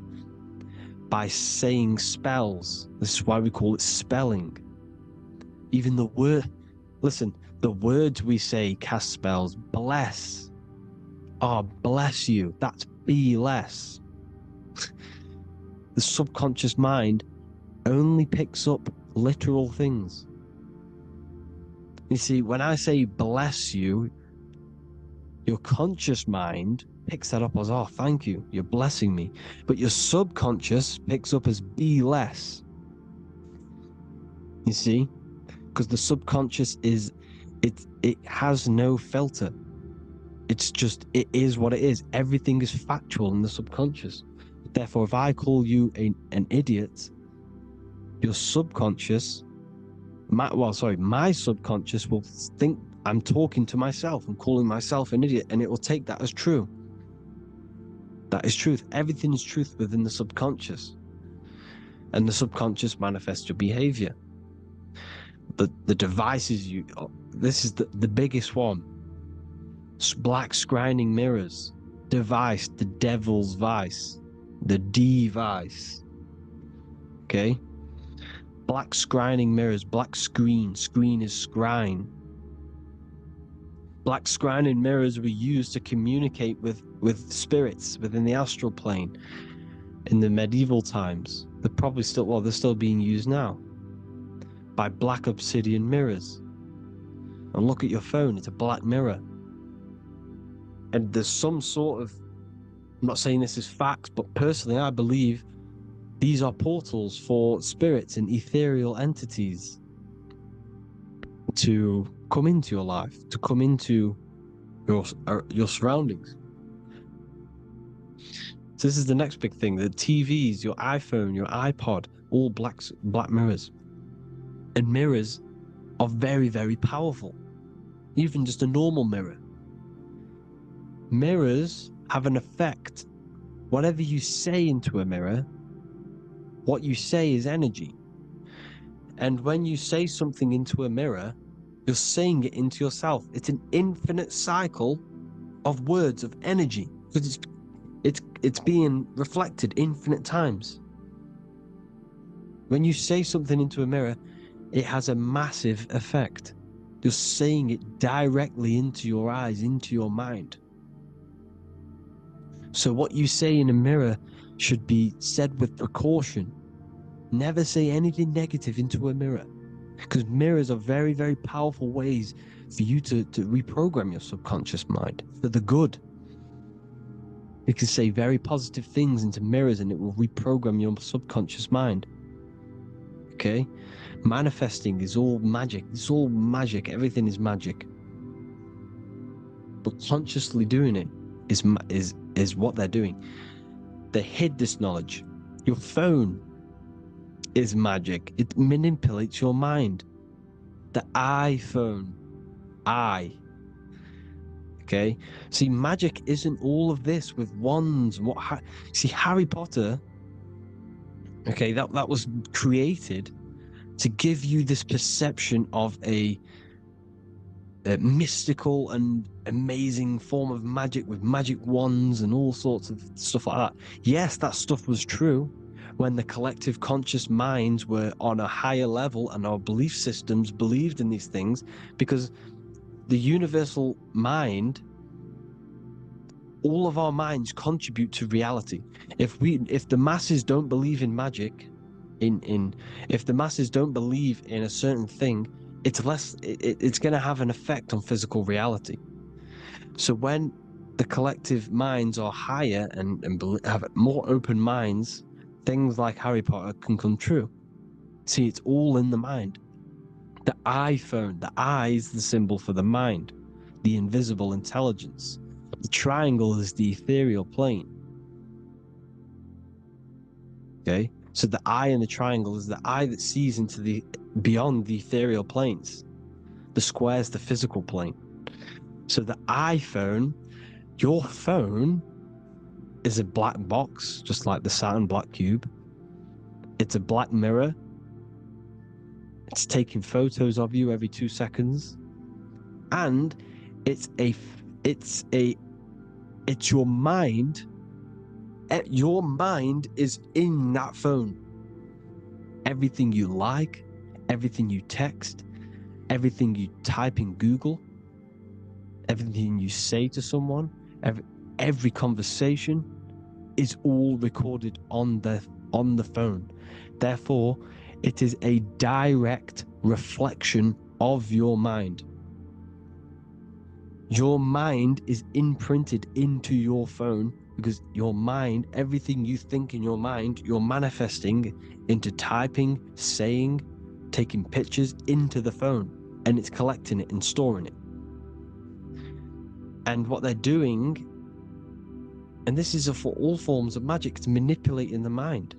by saying spells. This is why we call it spelling. Even the words we say cast spells. Bless. Oh, bless you. That's be less. The subconscious mind only picks up literal things. You see, when I say bless you, your conscious mind picks that up as, oh, thank you, you're blessing me. But your subconscious picks up as be less. You see? Because the subconscious it has no filter. It's just, it is what it is. Everything is factual in the subconscious. Therefore, if I call you an idiot, your subconscious, my subconscious will think I'm talking to myself. I'm calling myself an idiot, and it will take that as true. That is truth. Everything is truth within the subconscious. And the subconscious manifests your behavior. The devices this is the biggest one. Black scrying mirrors. device, the devil's vice, the device. Okay? Black scrying mirrors, black screen is scrying. Black scrying mirrors were used to communicate with spirits within the astral plane in the medieval times. They're still being used now by black obsidian mirrors. And look at your phone, it's a black mirror. And there's some sort of, I'm not saying this is facts, but personally I believe these are portals for spirits and ethereal entities to come into your life, to come into your surroundings. So this is the next big thing: the TVs, your iPhone, your iPod, all black mirrors. And mirrors are very, very powerful. Even just a normal mirror. Mirrors have an effect. Whatever you say into a mirror, what you say is energy. And when you say something into a mirror, you're saying it into yourself. It's an infinite cycle of words of energy, because it's being reflected infinite times. When you say something into a mirror, it has a massive effect. You're saying it directly into your eyes, into your mind. So what you say in a mirror should be said with precaution. Never say anything negative into a mirror, because mirrors are very, very powerful ways for you to reprogram your subconscious mind for the good. You can say very positive things into mirrors and it will reprogram your subconscious mind. Okay? Manifesting is all magic. It's all magic. Everything is magic. But consciously doing it is what they're doing. They hid this knowledge. Your phone is magic. It manipulates your mind. The iPhone. Okay? See, magic isn't all of this with wands. See, Harry Potter, okay, that was created to give you this perception of a mystical and amazing form of magic with magic wands and all sorts of stuff like that. Yes, that stuff was true when the collective conscious minds were on a higher level and our belief systems believed in these things, because the universal mind, all of our minds contribute to reality. If the masses don't believe in magic, if the masses don't believe in a certain thing, it's going to have an effect on physical reality. So when the collective minds are higher and have more open minds, things like Harry Potter can come true. See, it's all in the mind. The iPhone, the eye is the symbol for the mind, the invisible intelligence. The triangle is the ethereal plane. Okay? So the eye in the triangle is the eye that sees into beyond the ethereal planes. The square is the physical plane. So the iPhone, your phone, is a black box, just like the Saturn black cube. It's a black mirror. It's taking photos of you every 2 seconds. And it's your mind. Your mind is in that phone. Everything you like, everything you text, everything you type in Google, everything you say to someone, every conversation is all recorded on the phone. Therefore, it is a direct reflection of your mind. Your mind is imprinted into your phone, because your mind, everything you think in your mind, you're manifesting into typing, saying, taking pictures into the phone, and it's collecting it and storing it. And what they're doing, and this is for all forms of magic, it's manipulating the mind.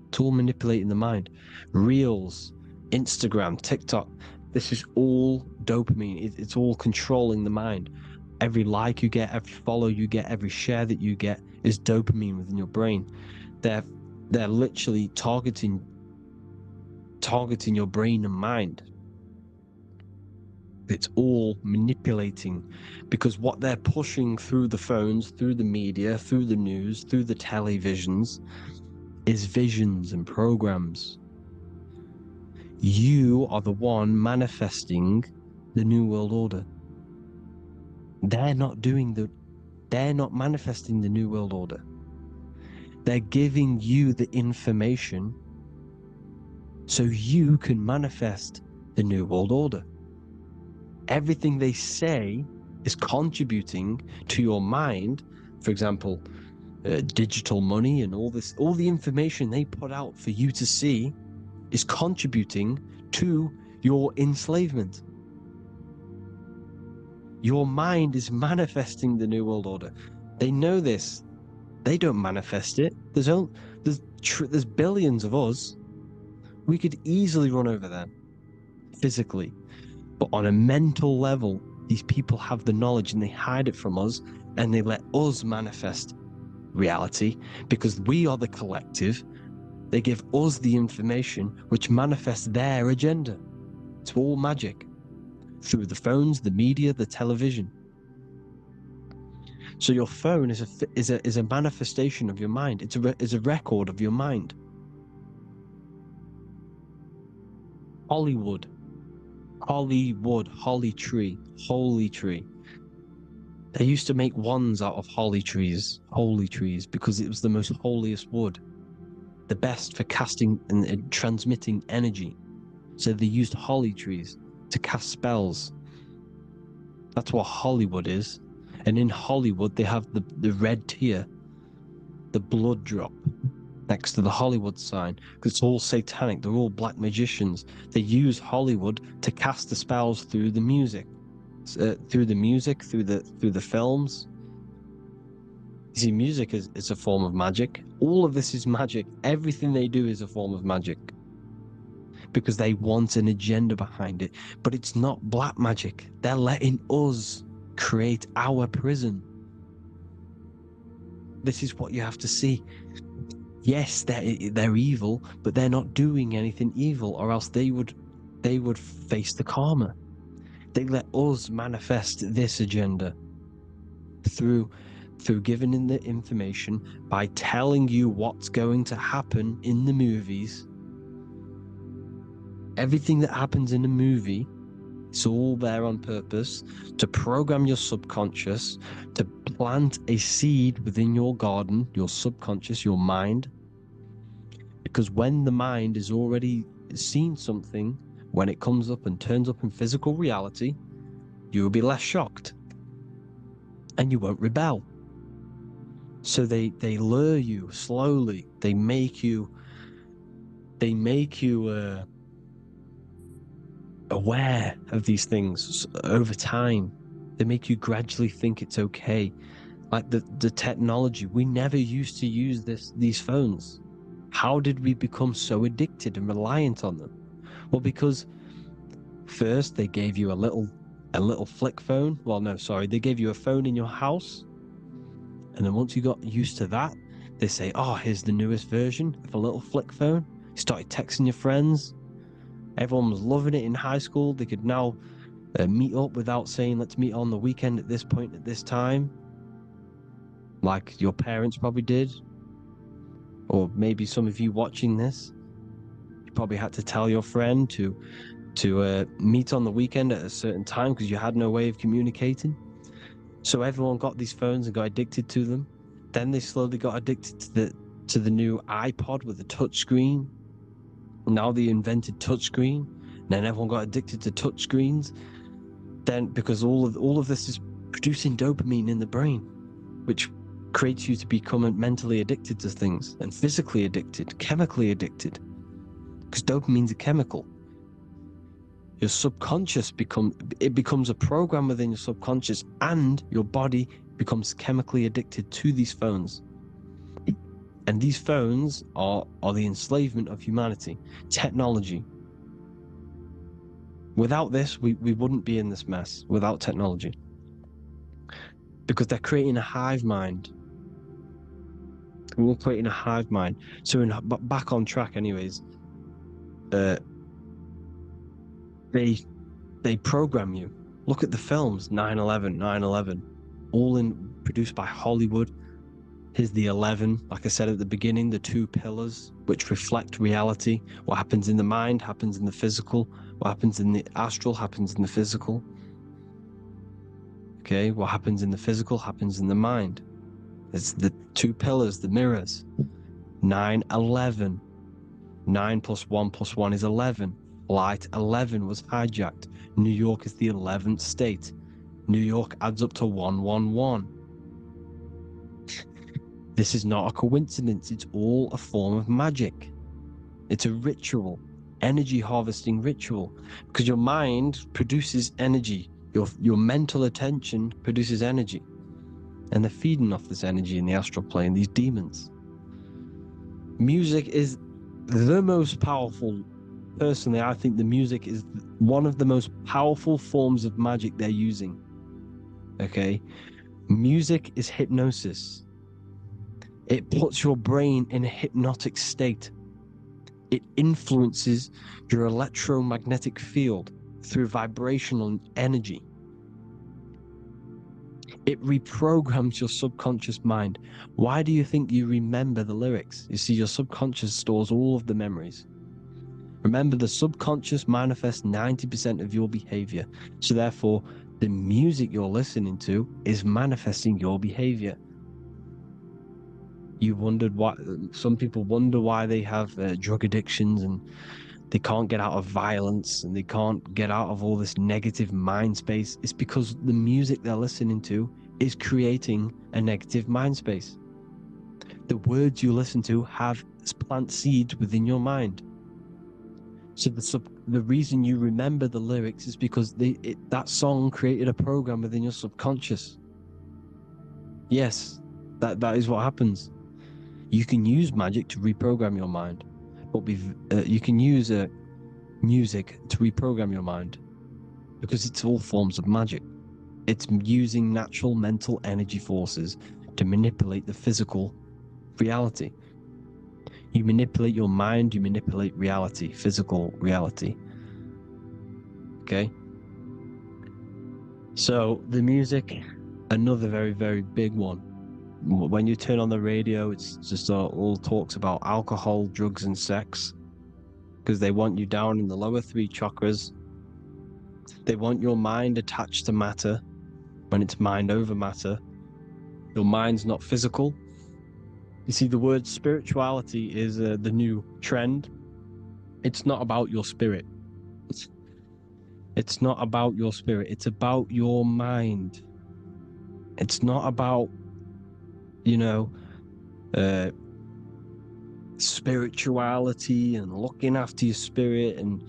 It's all manipulating the mind. Reels, Instagram, TikTok, this is all dopamine. It's all controlling the mind. Every like you get, every follow you get, every share that you get is dopamine within your brain. They're literally targeting your brain and mind. It's all manipulating, because what they're pushing through the phones, through the media, through the news, through the televisions is visions and programs. You are the one manifesting the New World Order. They're not manifesting the New World Order. They're giving you the information so you can manifest the New World Order. Everything they say is contributing to your mind. For example, digital money and all the information they put out for you to see is contributing to your enslavement. Your mind is manifesting the New World Order. They know this. They don't manifest it. There's billions of us. We could easily run over them physically. But on a mental level, these people have the knowledge and they hide it from us, and they let us manifest reality because we are the collective. They give us the information which manifests their agenda. It's all magic through the phones, the media, the television. So your phone is a manifestation of your mind. It's a record of your mind. Hollywood, holly tree, holy tree. They used to make wands out of holy trees, because it was the most holiest wood, the best for casting and transmitting energy. So they used holly trees to cast spells. That's what Hollywood is. And in Hollywood, they have the red tear, the blood drop next to the Hollywood sign, because it's all satanic. They're all black magicians. They use Hollywood to cast the spells through the music, through the films. You see, music is a form of magic. All of this is magic. Everything they do is a form of magic, because they want an agenda behind it. But it's not black magic. They're letting us create our prison. This is what you have to see. Yes, they're evil, but they're not doing anything evil, or else they would face the karma. They let us manifest this agenda through giving in the information, by telling you what's going to happen in the movies. Everything that happens in a movie, it's all there on purpose to program your subconscious, to plant a seed within your garden, your subconscious, your mind. Because when the mind has already seen something, when it comes up and turns up in physical reality, you will be less shocked and you won't rebel. So they lure you slowly. They make you aware of these things over time. They make you gradually think it's okay. Like the technology, we never used to use these phones. How did we become so addicted and reliant on them? Well, because first they gave you a little flick phone. Well, no, sorry, they gave you a phone in your house, and then once you got used to that, they say, "Oh, here's the newest version of a little flick phone." You started texting your friends. Everyone was loving it in high school. They could now meet up without saying, "Let's meet on the weekend at this point at this time," like your parents probably did. Or maybe some of you watching this, you probably had to tell your friend to meet on the weekend at a certain time because you had no way of communicating. So everyone got these phones and got addicted to them. Then they slowly got addicted to the new iPod with the touch screen. Now they invented touch screen. Then everyone got addicted to touch screens. Then because all of this is producing dopamine in the brain, which creates you to become mentally addicted to things, and physically addicted, chemically addicted, because dopamine's a chemical. Your subconscious becomes a program within your subconscious, and your body becomes chemically addicted to these phones. And these phones are the enslavement of humanity, technology. Without this, we wouldn't be in this mess, without technology. Because they're creating a hive mind. We're creating a hive mind. So back on track anyways, they They program you. Look at the films, 9/11, 9/11, all produced by Hollywood. Here's the 11, like I said at the beginning, the two pillars which reflect reality. What happens in the mind happens in the physical. What happens in the astral happens in the physical. Okay, what happens in the physical happens in the mind. It's the two pillars, the mirrors. 9/11. 9 plus 1 plus 1 is 11. Flight 11 was hijacked. New York is the 11th state. New York adds up to 111. This is not a coincidence. It's all a form of magic. It's a ritual, energy harvesting ritual, because your mind produces energy. Your mental attention produces energy, and they're feeding off this energy in the astral plane, these demons. Music is the most powerful. Personally, I think the music is one of the most powerful forms of magic they're using. Okay? Music is hypnosis. It puts your brain in a hypnotic state. It influences your electromagnetic field through vibrational energy. It reprograms your subconscious mind. Why do you think you remember the lyrics? You see, your subconscious stores all of the memories. Remember, the subconscious manifests 90% of your behavior. So therefore, the music you're listening to is manifesting your behavior. You wondered why some people wonder why they have drug addictions and they can't get out of violence and they can't get out of all this negative mind space. It's because the music they're listening to is creating a negative mind space. The words you listen to have plant seeds within your mind. So the reason you remember the lyrics is because that song created a program within your subconscious. Yes, that is what happens. You can use magic to reprogram your mind, but you can use music to reprogram your mind because it's all forms of magic. It's using natural mental energy forces to manipulate the physical reality. You manipulate your mind, you manipulate reality, physical reality. Okay? So the music, another very, very big one. When you turn on the radio, it's just all talks about alcohol, drugs, and sex, because they want you down in the lower three chakras. They want your mind attached to matter when it's mind over matter. Your mind's not physical. You see, the word spirituality is the new trend. It's not about your spirit. It's not about your spirit. It's about your mind. It's not about, spirituality and looking after your spirit. And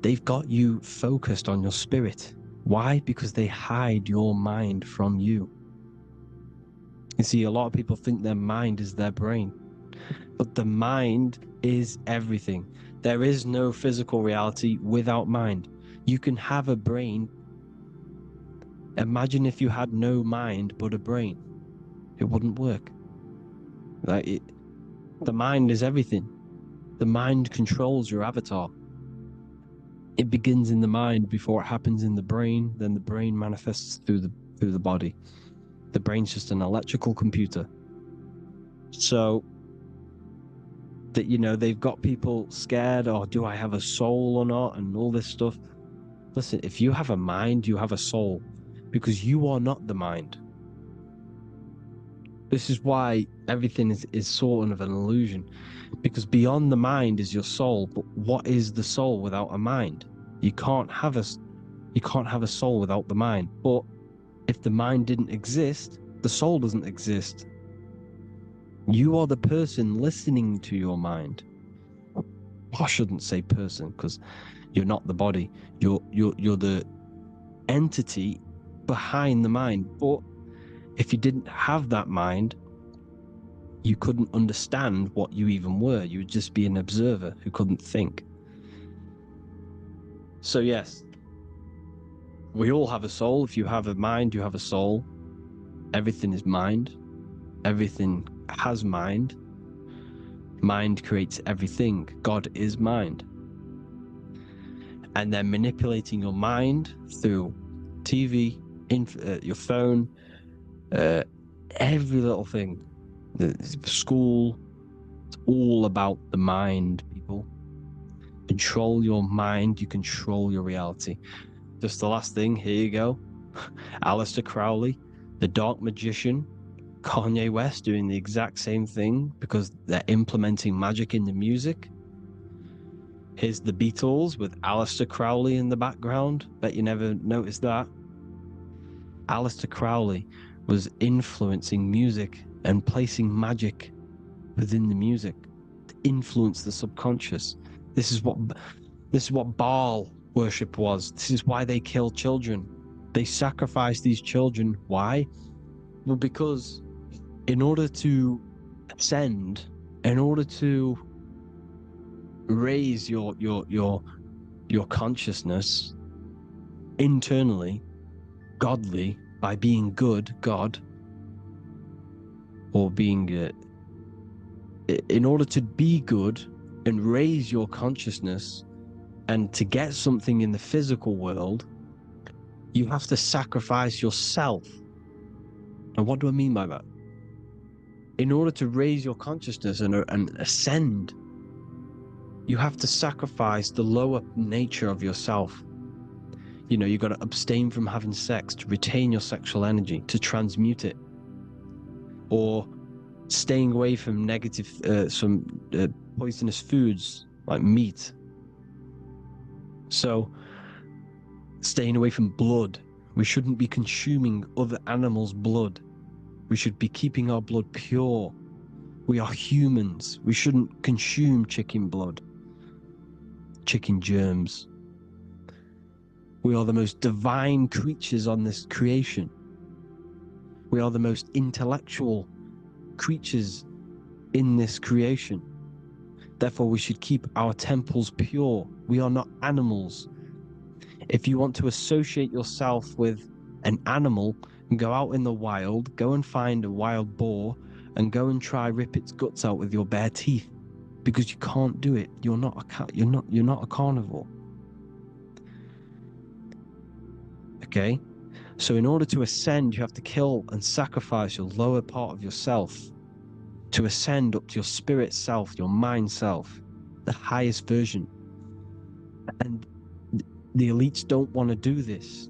they've got you focused on your spirit. Why? Because they hide your mind from you. You see, a lot of people think their mind is their brain, but the mind is everything. There is no physical reality without mind. You can have a brain. Imagine if you had no mind but a brain. It wouldn't work. The mind is everything. The mind controls your avatar. It begins in the mind before it happens in the brain. Then the brain manifests through the body. The brain's just an electrical computer. So that, they've got people scared, or do I have a soul or not, and all this stuff. Listen, if you have a mind, you have a soul, because you are not the mind. This is why everything is sort of an illusion, because beyond the mind is your soul. But what is the soul without a mind? You can't have a soul without the mind. But if the mind didn't exist, the soul doesn't exist. You are the person listening to your mind. I shouldn't say person, because you're not the body. You're the entity behind the mind. But if you didn't have that mind, you couldn't understand what you even were. You would just be an observer who couldn't think. So yes, we all have a soul. If you have a mind, you have a soul. Everything is mind. Everything has mind. Mind creates everything. God is mind. and they're manipulating your mind through TV, your phone, every little thing. The school, it's all about the mind, people. Control your mind, you control your reality. Just the last thing, here you go. Aleister Crowley, the dark magician, Kanye West doing the exact same thing because they're implementing magic in the music. Here's the Beatles with Aleister Crowley in the background. Bet you never noticed that. Aleister Crowley was influencing music and placing magic within the music to influence the subconscious. This is what Baal worship was. This is why they kill children. They sacrifice these children. Why? Well, because in order to ascend, in order to raise your consciousness internally, godly, by being good, God, or being in order to be good and raise your consciousness and to get something in the physical world, you have to sacrifice yourself. And what do I mean by that? In order to raise your consciousness and ascend, you have to sacrifice the lower nature of yourself. You know, you've got to abstain from having sex to retain your sexual energy, to transmute it. Or staying away from negative, poisonous foods like meat. So, staying away from blood. We shouldn't be consuming other animals' blood. We should be keeping our blood pure. We are humans. We shouldn't consume chicken blood, chicken germs. We are the most divine creatures on this creation. We are the most intellectual creatures in this creation. Therefore, we should keep our temples pure. We are not animals. If you want to associate yourself with an animal and go out in the wild, go and find a wild boar and go and try rip its guts out with your bare teeth, because you can't do it. You're not a carnivore. Okay? So in order to ascend, you have to kill and sacrifice your lower part of yourself to ascend up to your spirit self, your mind self, the highest version. And the elites don't want to do this.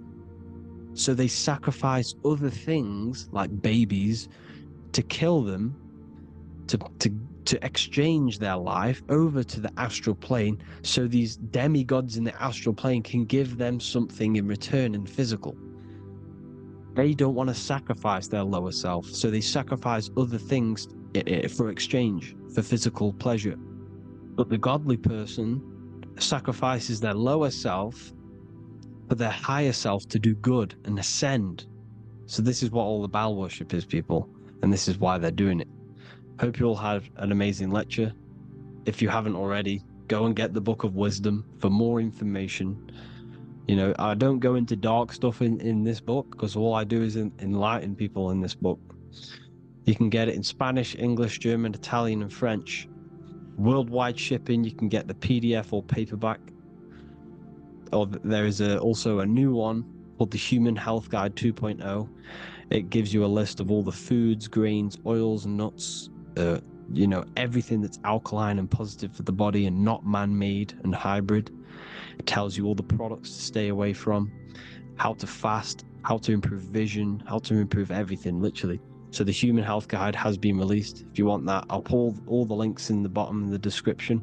So they sacrifice other things like babies to kill them, to exchange their life over to the astral plane, so these demigods in the astral plane can give them something in return in physical. They don't want to sacrifice their lower self, so they sacrifice other things for exchange, for physical pleasure. But the godly person sacrifices their lower self for their higher self to do good and ascend. So this is what all the Baal worship is, people, and this is why they're doing it. Hope you all had an amazing lecture. If you haven't already, go and get the Book of Wisdom for more information. You know, I don't go into dark stuff in this book, because all I do is enlighten people in this book. You can get it in Spanish, English, German, Italian, and French. Worldwide shipping. You can get the PDF or paperback. Or there is also a new one called the Human Health Guide 2.0. It gives you a list of all the foods, grains, oils, nuts, you know, everything that's alkaline and positive for the body and not man-made and hybrid. It tells you all the products to stay away from, how to fast, how to improve vision, how to improve everything, literally. So the Human Health Guide has been released. If you want that, I'll put all the links in the bottom in the description.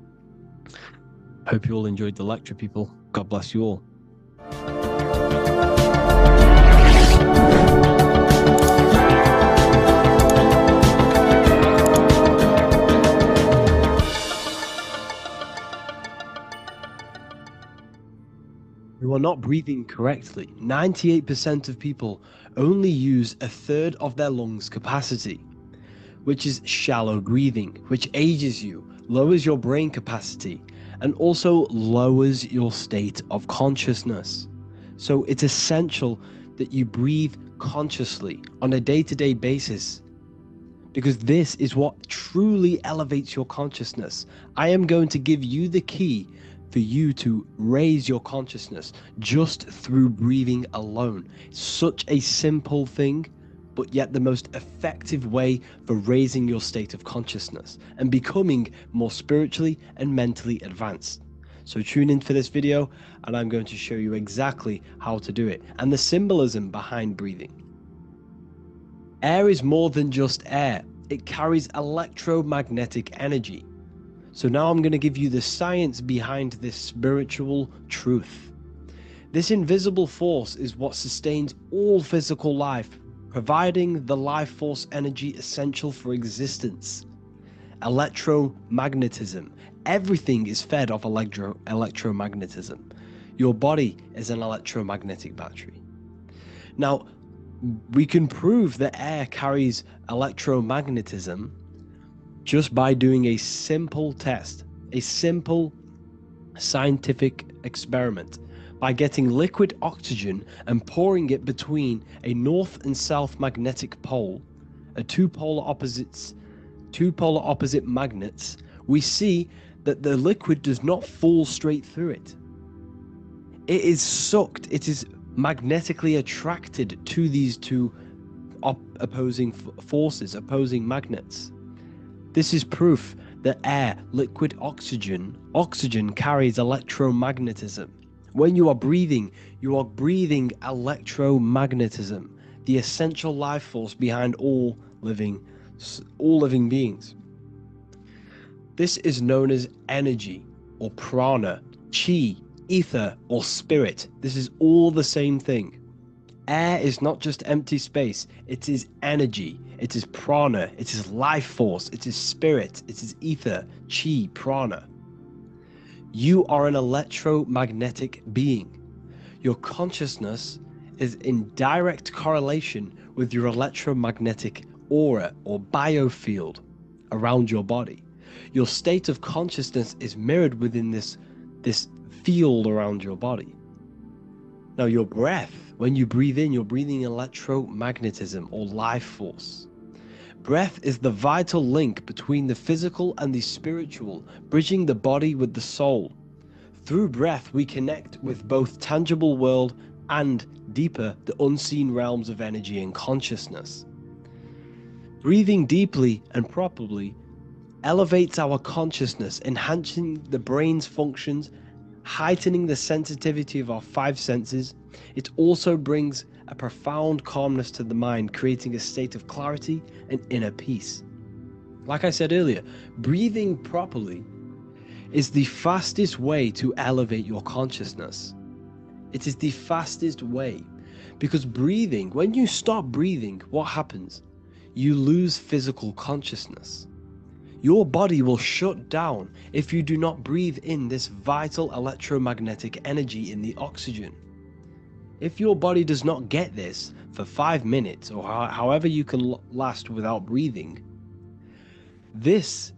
Hope you all enjoyed the lecture, people. God bless you all. You are not breathing correctly. 98% of people only use a third of their lungs capacity, which is shallow breathing, which ages you, lowers your brain capacity, and also lowers your state of consciousness. So it's essential that you breathe consciously on a day-to-day basis, because this is what truly elevates your consciousness. I am going to give you the key for you to raise your consciousness just through breathing alone. It's such a simple thing, but yet the most effective way for raising your state of consciousness and becoming more spiritually and mentally advanced. So tune in for this video and I'm going to show you exactly how to do it and the symbolism behind breathing. Air is more than just air. It carries electromagnetic energy. So now I'm going to give you the science behind this spiritual truth. This invisible force is what sustains all physical life, providing the life force energy essential for existence. Electromagnetism. Everything is fed off electromagnetism. Your body is an electromagnetic battery. Now, we can prove that air carries electromagnetism just by doing a simple test, a simple scientific experiment, by getting liquid oxygen and pouring it between a north and south magnetic pole, two polar opposite magnets. We see that the liquid does not fall straight through it. It is sucked, it is magnetically attracted to these two opposing forces, opposing magnets. This is proof that air, liquid oxygen carries electromagnetism. When you are breathing electromagnetism, the essential life force behind all living beings. This is known as energy or prana, chi, ether or spirit. This is all the same thing. Air is not just empty space, it is energy, it is prana, it is life force, it is spirit, it is ether, chi, prana. You are an electromagnetic being. Your consciousness is in direct correlation with your electromagnetic aura or biofield around your body. Your state of consciousness is mirrored within this field around your body. Now your breath, when you breathe in, you're breathing electromagnetism or life force. Breath is the vital link between the physical and the spiritual, bridging the body with the soul. Through breath, we connect with both tangible world and deeper, the unseen realms of energy and consciousness. Breathing deeply and properly elevates our consciousness, enhancing the brain's functions, heightening the sensitivity of our five senses. It also brings a profound calmness to the mind, creating a state of clarity and inner peace. Like I said earlier, breathing properly is the fastest way to elevate your consciousness. It is the fastest way because breathing, when you stop breathing, what happens? You lose physical consciousness. Your body will shut down if you do not breathe in this vital electromagnetic energy in the oxygen. If your body does not get this for 5 minutes or however you can last without breathing, this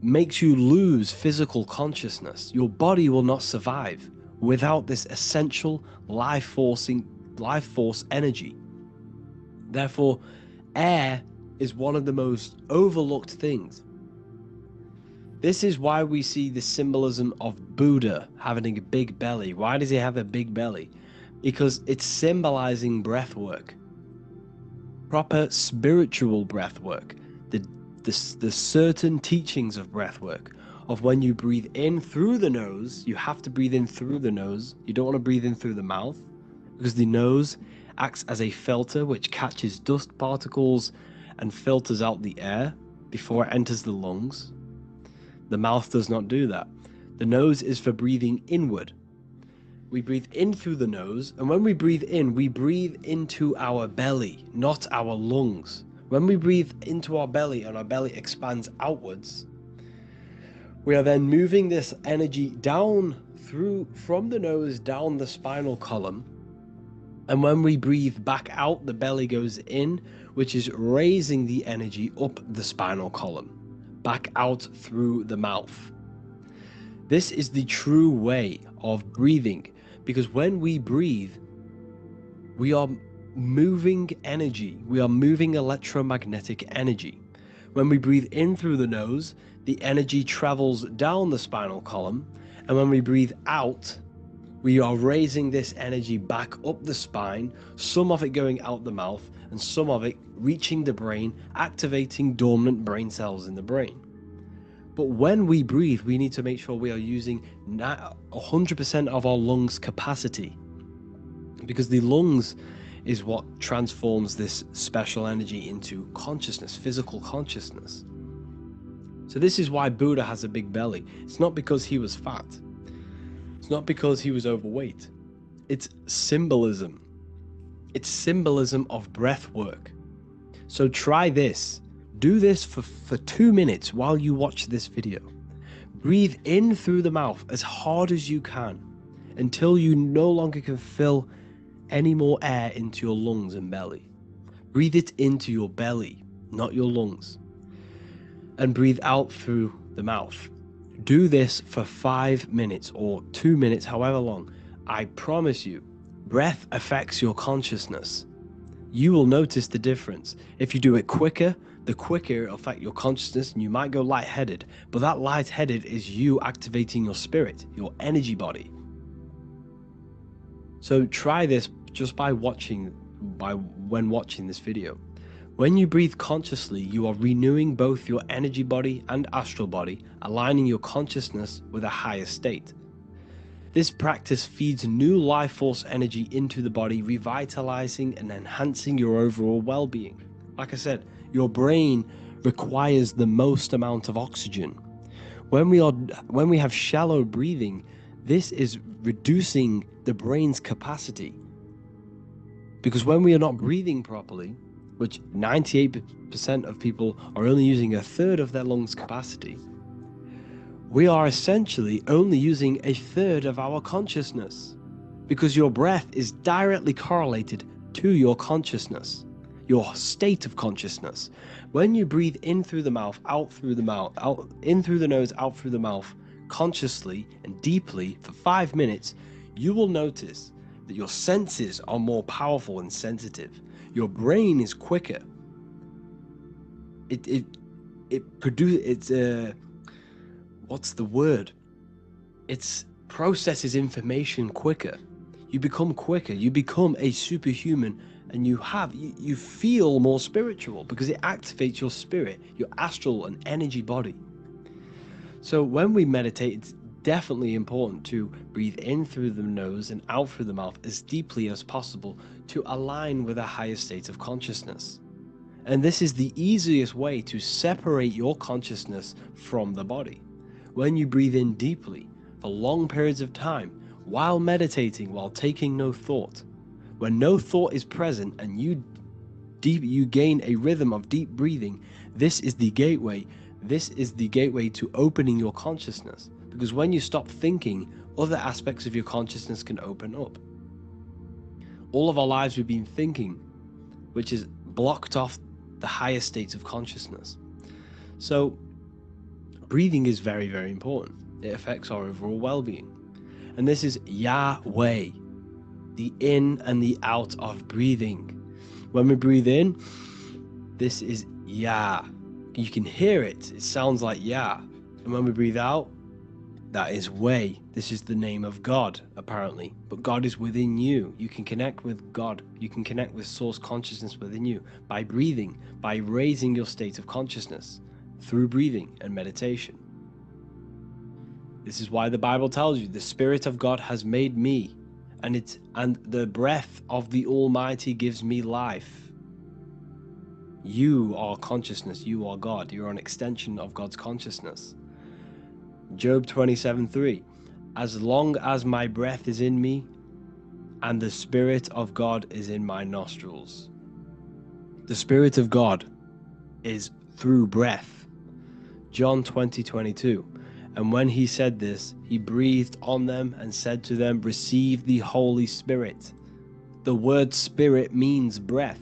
makes you lose physical consciousness. Your body will not survive without this essential life force energy. Therefore, air is one of the most overlooked things. This is why we see the symbolism of Buddha having a big belly. Why does he have a big belly? Because it's symbolizing breath work, proper spiritual breath work, the certain teachings of breath work, of when you breathe in through the nose, you have to breathe in through the nose. You don't want to breathe in through the mouth because the nose acts as a filter which catches dust particles and filters out the air before it enters the lungs. The mouth does not do that. The nose is for breathing inward. We breathe in through the nose, and when we breathe in, we breathe into our belly, not our lungs. When we breathe into our belly and our belly expands outwards, we are then moving this energy down from the nose down the spinal column. And when we breathe back out, the belly goes in, which is raising the energy up the spinal column, back out through the mouth. This is the true way of breathing, because when we breathe, we are moving energy. We are moving electromagnetic energy. When we breathe in through the nose, the energy travels down the spinal column, And when we breathe out, we are raising this energy back up the spine, some of it going out the mouth and some of it reaching the brain, activating dormant brain cells in the brain. But when we breathe, we need to make sure we are using 100% of our lungs' capacity, because the lungs is what transforms this special energy into consciousness, physical consciousness. So this is why Buddha has a big belly. It's not because he was fat. It's not because he was overweight. It's symbolism. It's symbolism of breath work. So try this. Do this for 2 minutes while you watch this video. Breathe in through the mouth as hard as you can until you no longer can fill any more air into your lungs and belly. Breathe it into your belly, not your lungs. And breathe out through the mouth. Do this for 5 minutes or 2 minutes, however long. I promise you, breath affects your consciousness. You will notice the difference. If you do it quicker, the quicker it'll affect your consciousness and you might go lightheaded. But that lightheaded is you activating your spirit, your energy body. So try this just when watching this video. When you breathe consciously, you are renewing both your energy body and astral body, aligning your consciousness with a higher state. This practice feeds new life force energy into the body, revitalizing and enhancing your overall well-being. Like I said, your brain requires the most amount of oxygen. When we have shallow breathing, this is reducing the brain's capacity. Because when we are not breathing properly, which 98% of people are only using 1/3 of their lungs capacity, we are essentially only using 1/3 of our consciousness, because your breath is directly correlated to your consciousness, your state of consciousness. When you breathe in through the mouth, out through the mouth, in through the nose, out through the mouth, consciously and deeply for 5 minutes, you will notice that your senses are more powerful and sensitive. Your brain is quicker. What's the word? It processes information quicker. You become quicker. You become a superhuman, and you feel more spiritual because it activates your spirit, your astral and energy body. So when we meditate, it's definitely important to breathe in through the nose and out through the mouth as deeply as possible to align with a higher state of consciousness. And this is the easiest way to separate your consciousness from the body. When you breathe in deeply for long periods of time, while meditating, while taking no thought, when no thought is present and you gain a rhythm of deep breathing, this is the gateway. This is the gateway to opening your consciousness. Because when you stop thinking, other aspects of your consciousness can open up. All of our lives we've been thinking, which is blocked off the higher states of consciousness. So breathing is very, very important. It affects our overall well-being. And this is Yahweh, the in and the out of breathing. When we breathe in, this is Yah. You can hear it. It sounds like Yah. And when we breathe out, that is Way. This is the name of God, apparently. But God is within you. You can connect with God. You can connect with source consciousness within you by breathing, by raising your state of consciousness through breathing and meditation. This is why the Bible tells you the Spirit of God has made me, and the breath of the Almighty gives me life. You are consciousness. You are God. You are an extension of God's consciousness. Job 27:3. As long as my breath is in me and the Spirit of God is in my nostrils. The Spirit of God is through breath. John 20:22. And when he said this, he breathed on them and said to them, receive the Holy Spirit. The word spirit means breath.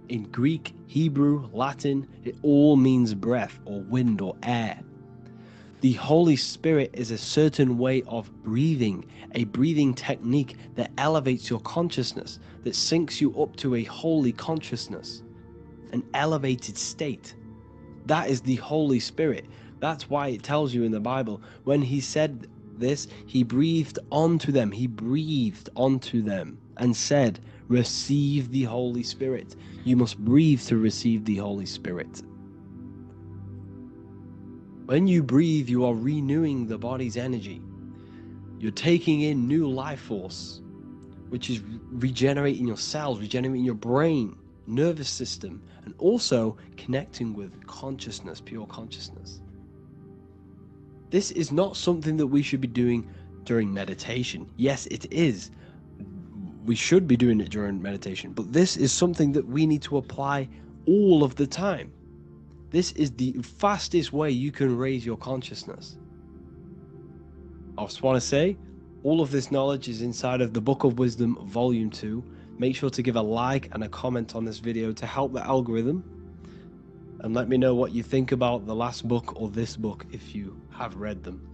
In Greek, Hebrew, Latin, it all means breath or wind or air. The Holy Spirit is a certain way of breathing, a breathing technique that elevates your consciousness, that syncs you up to a holy consciousness, an elevated state. That is the Holy Spirit. That's why it tells you in the Bible, when he said this, he breathed onto them. He breathed onto them and said, receive the Holy Spirit. You must breathe to receive the Holy Spirit. When you breathe, you are renewing the body's energy. You're taking in new life force, which is regenerating your cells, regenerating your brain, nervous system, and also connecting with consciousness, pure consciousness. This is not something that we should be doing during meditation. Yes, it is. We should be doing it during meditation, but this is something that we need to apply all of the time. This is the fastest way you can raise your consciousness. I just want to say, all of this knowledge is inside of the Book of Wisdom, Volume 2. Make sure to give a like and a comment on this video to help the algorithm. And let me know what you think about the last book or this book if you have read them,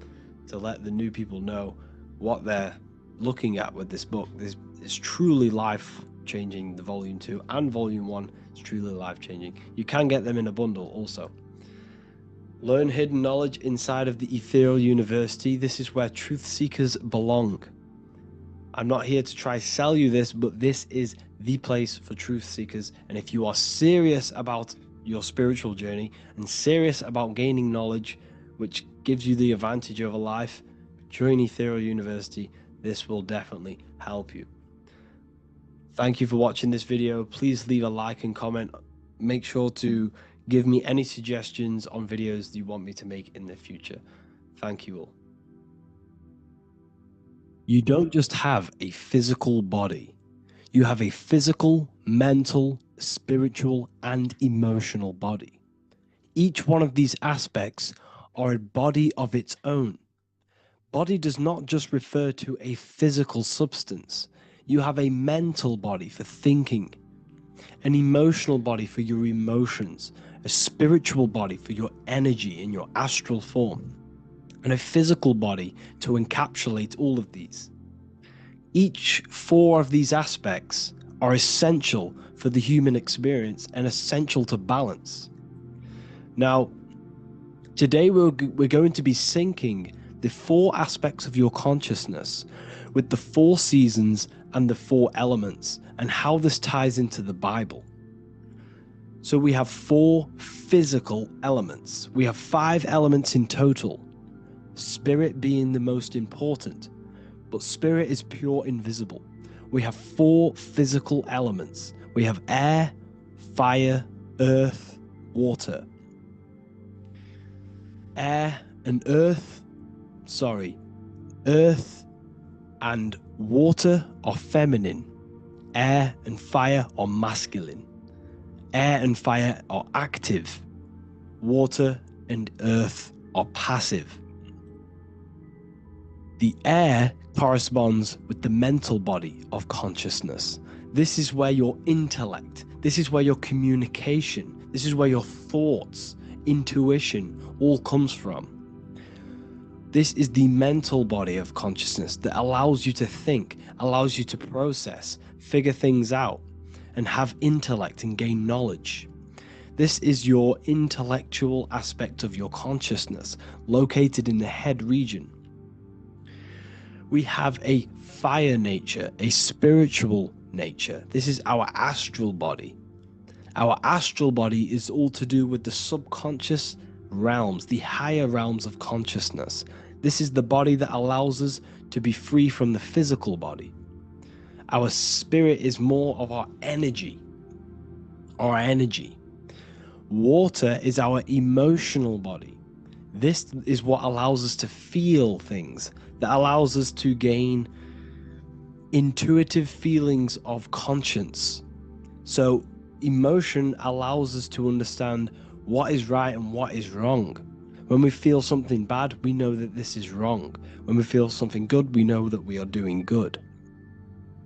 to let the new people know what they're looking at with this book. This is truly life-changing. The Volume 2 and Volume 1 is truly life-changing. You can get them in a bundle also. Learn hidden knowledge inside of the Ethereal University. This is where truth seekers belong. I'm not here to try sell you this, but this is the place for truth seekers. And if you are serious about your spiritual journey and serious about gaining knowledge, which gives you the advantage over life, join Ethereal University. This will definitely help you. Thank you for watching this video. Please leave a like and comment. Make sure to give me any suggestions on videos you want me to make in the future. Thank you all. You don't just have a physical body. You have a physical, mental, spiritual, and emotional body. Each one of these aspects are a body of its own. Body does not just refer to a physical substance. You have a mental body for thinking, an emotional body for your emotions, a spiritual body for your energy in your astral form, and a physical body to encapsulate all of these. Each 4 of these aspects are essential for the human experience and essential to balance. Now, today we're going to be syncing the 4 aspects of your consciousness with the 4 seasons and the 4 elements and how this ties into the Bible. So we have 4 physical elements. We have 5 elements in total, spirit being the most important, but spirit is pure invisible. We have 4 physical elements. We have air, fire, earth, water. Earth and water are feminine. Air and fire are masculine. Air and fire are active. Water and earth are passive. The air corresponds with the mental body of consciousness. This is where your intellect, this is where your communication, this is where your thoughts, intuition all comes from. This is the mental body of consciousness that allows you to think, allows you to process, figure things out, and have intellect and gain knowledge. This is your intellectual aspect of your consciousness, located in the head region. We have a fire nature, a spiritual nature. This is our astral body. Our astral body is all to do with the subconscious realms, the higher realms of consciousness. This is the body that allows us to be free from the physical body. Our spirit is more of our energy. Water is our emotional body. This is what allows us to feel things, that allows us to gain intuitive feelings of conscience. So emotion allows us to understand what is right and what is wrong. When we feel something bad, we know that this is wrong. When we feel something good, we know that we are doing good.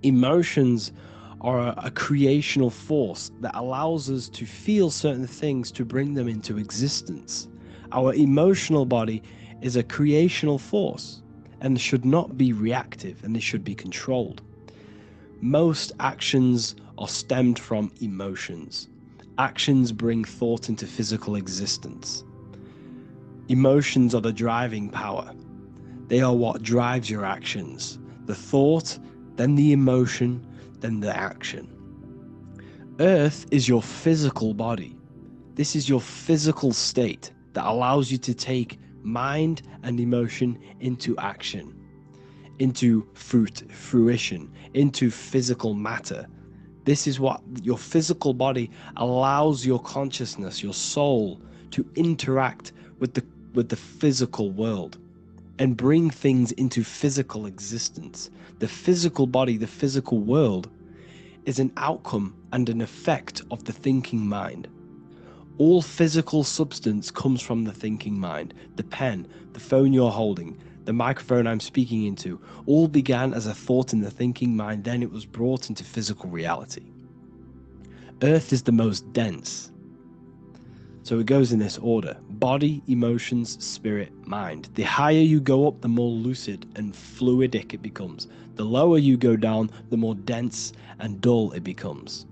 Emotions are a creational force that allows us to feel certain things to bring them into existence. Our emotional body is a creational force and should not be reactive, and it should be controlled. Most actions are stemmed from emotions. Actions bring thought into physical existence. Emotions are the driving power. They are what drives your actions. The thought, then the emotion, then the action. Earth is your physical body. This is your physical state that allows you to take mind and emotion into action, into fruition, into physical matter. This is what your physical body allows your consciousness, your soul, to interact with the physical world and bring things into physical existence. The physical body, the physical world, is an outcome and an effect of the thinking mind. All physical substance comes from the thinking mind. The pen, the phone you're holding, the microphone I'm speaking into, all began as a thought in the thinking mind, then it was brought into physical reality. Earth is the most dense. So it goes in this order: body, emotions, spirit, mind. The higher you go up, the more lucid and fluidic it becomes. The lower you go down, the more dense and dull it becomes.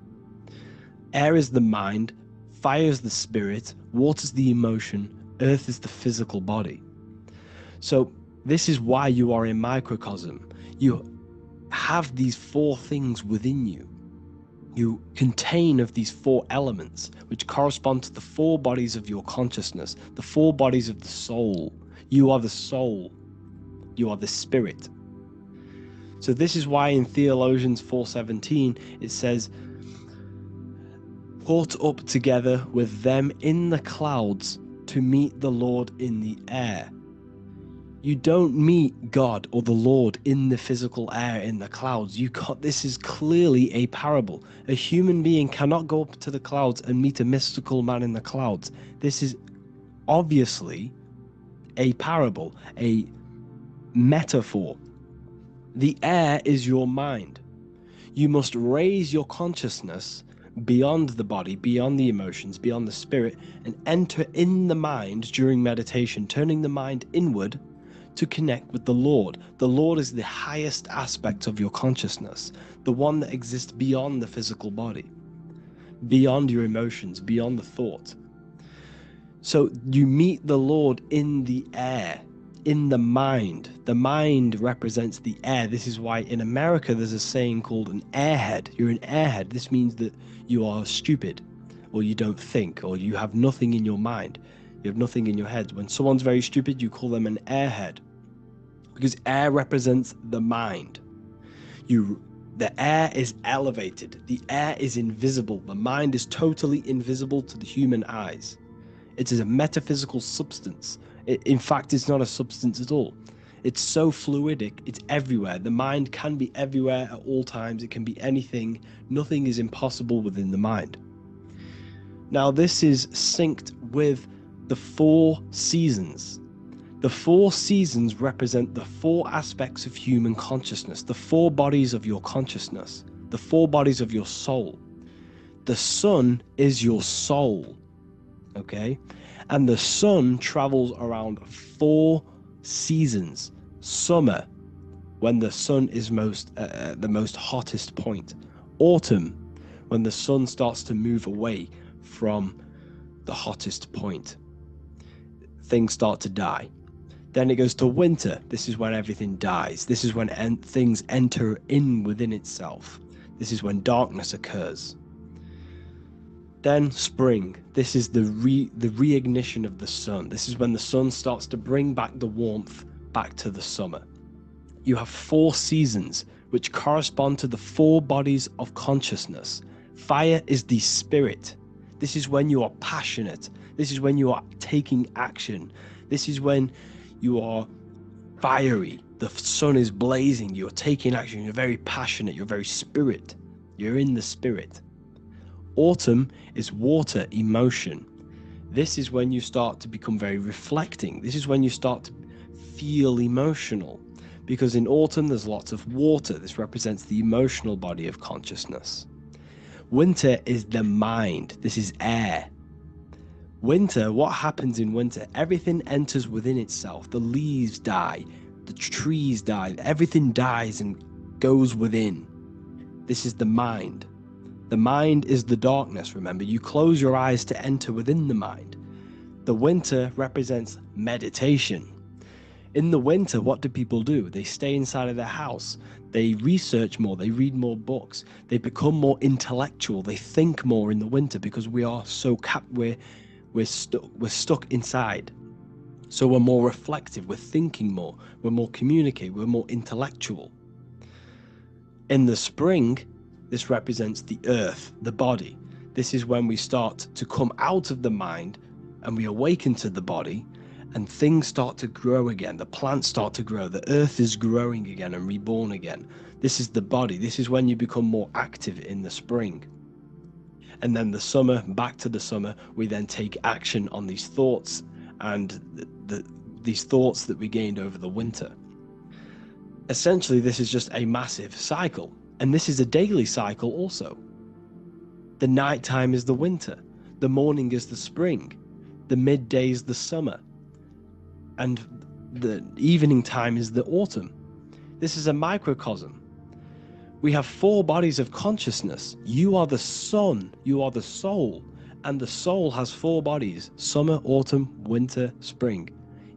Air is the mind, fire is the spirit, water is the emotion, earth is the physical body. So this is why you are a microcosm. You have these four things within you. You contain of these four elements, which correspond to the four bodies of your consciousness, the four bodies of the soul. You are the soul. You are the spirit. So this is why in Theologians 4:17 it says, caught up together with them in the clouds to meet the Lord in the air. You don't meet God or the Lord in the physical air, in the clouds. This is clearly a parable. A human being cannot go up to the clouds and meet a mystical man in the clouds. This is obviously a parable, a metaphor. The air is your mind. You must raise your consciousness beyond the body, beyond the emotions, beyond the spirit, and enter in the mind during meditation, turning the mind inward to connect with the Lord. The Lord is the highest aspect of your consciousness, the one that exists beyond the physical body, beyond your emotions, beyond the thought. So you meet the Lord in the air, in the mind. The mind represents the air. This is why in America there's a saying called an airhead. You're an airhead. This means that you are stupid, or you don't think, or you have nothing in your mind. You have nothing in your head. When someone's very stupid, you call them an airhead, because air represents the mind. The air is elevated. The air is invisible. The mind is totally invisible to the human eyes. It is a metaphysical substance. In fact, it's not a substance at all. It's so fluidic, it's everywhere. The mind can be everywhere at all times. It can be anything. Nothing is impossible within the mind. Now, this is synced with the 4 seasons. The 4 seasons represent the 4 aspects of human consciousness, the 4 bodies of your consciousness, the 4 bodies of your soul. The sun is your soul, okay? And the sun travels around 4 seasons. Summer, when the sun is the most hottest point. Autumn, when the sun starts to move away from the hottest point. Things start to die. Then it goes to winter. This is when everything dies. This is when things enter in within itself. This is when darkness occurs. Then spring. This is the reignition of the sun. This is when the sun starts to bring back the warmth back to the summer. You have 4 seasons which correspond to the 4 bodies of consciousness. Fire is the spirit. This is when you are passionate. This is when you are taking action. This is when you are fiery. The sun is blazing. You're taking action. You're very passionate. You're very spirit. You're in the spirit. Autumn is water, emotion. This is when you start to become very reflecting. This is when you start to feel emotional, because in autumn there's lots of water. This represents the emotional body of consciousness. Winter is the mind. This is air. Winter, what happens in winter? Everything enters within itself. The leaves die, the trees die, everything dies and goes within. This is the mind. The mind is the darkness, remember. You close your eyes to enter within the mind. The winter represents meditation. In the winter, what do people do? They stay inside of their house. They research more. They read more books. They become more intellectual. They think more in the winter because we are so we're stuck inside. So we're more reflective. We're thinking more. We're more communicative. We're more intellectual. In the spring, this represents the earth, the body. This is when we start to come out of the mind and we awaken to the body, and things start to grow again. The plants start to grow. The earth is growing again and reborn again. This is the body. This is when you become more active in the spring. And then the summer, back to the summer, we then take action on these thoughts and these thoughts that we gained over the winter. Essentially, this is just a massive cycle. And this is a daily cycle also. The nighttime is the winter. The morning is the spring. The midday is the summer. And the evening time is the autumn. This is a microcosm. We have 4 bodies of consciousness. You are the sun, you are the soul, and the soul has 4 bodies: summer, autumn, winter, spring.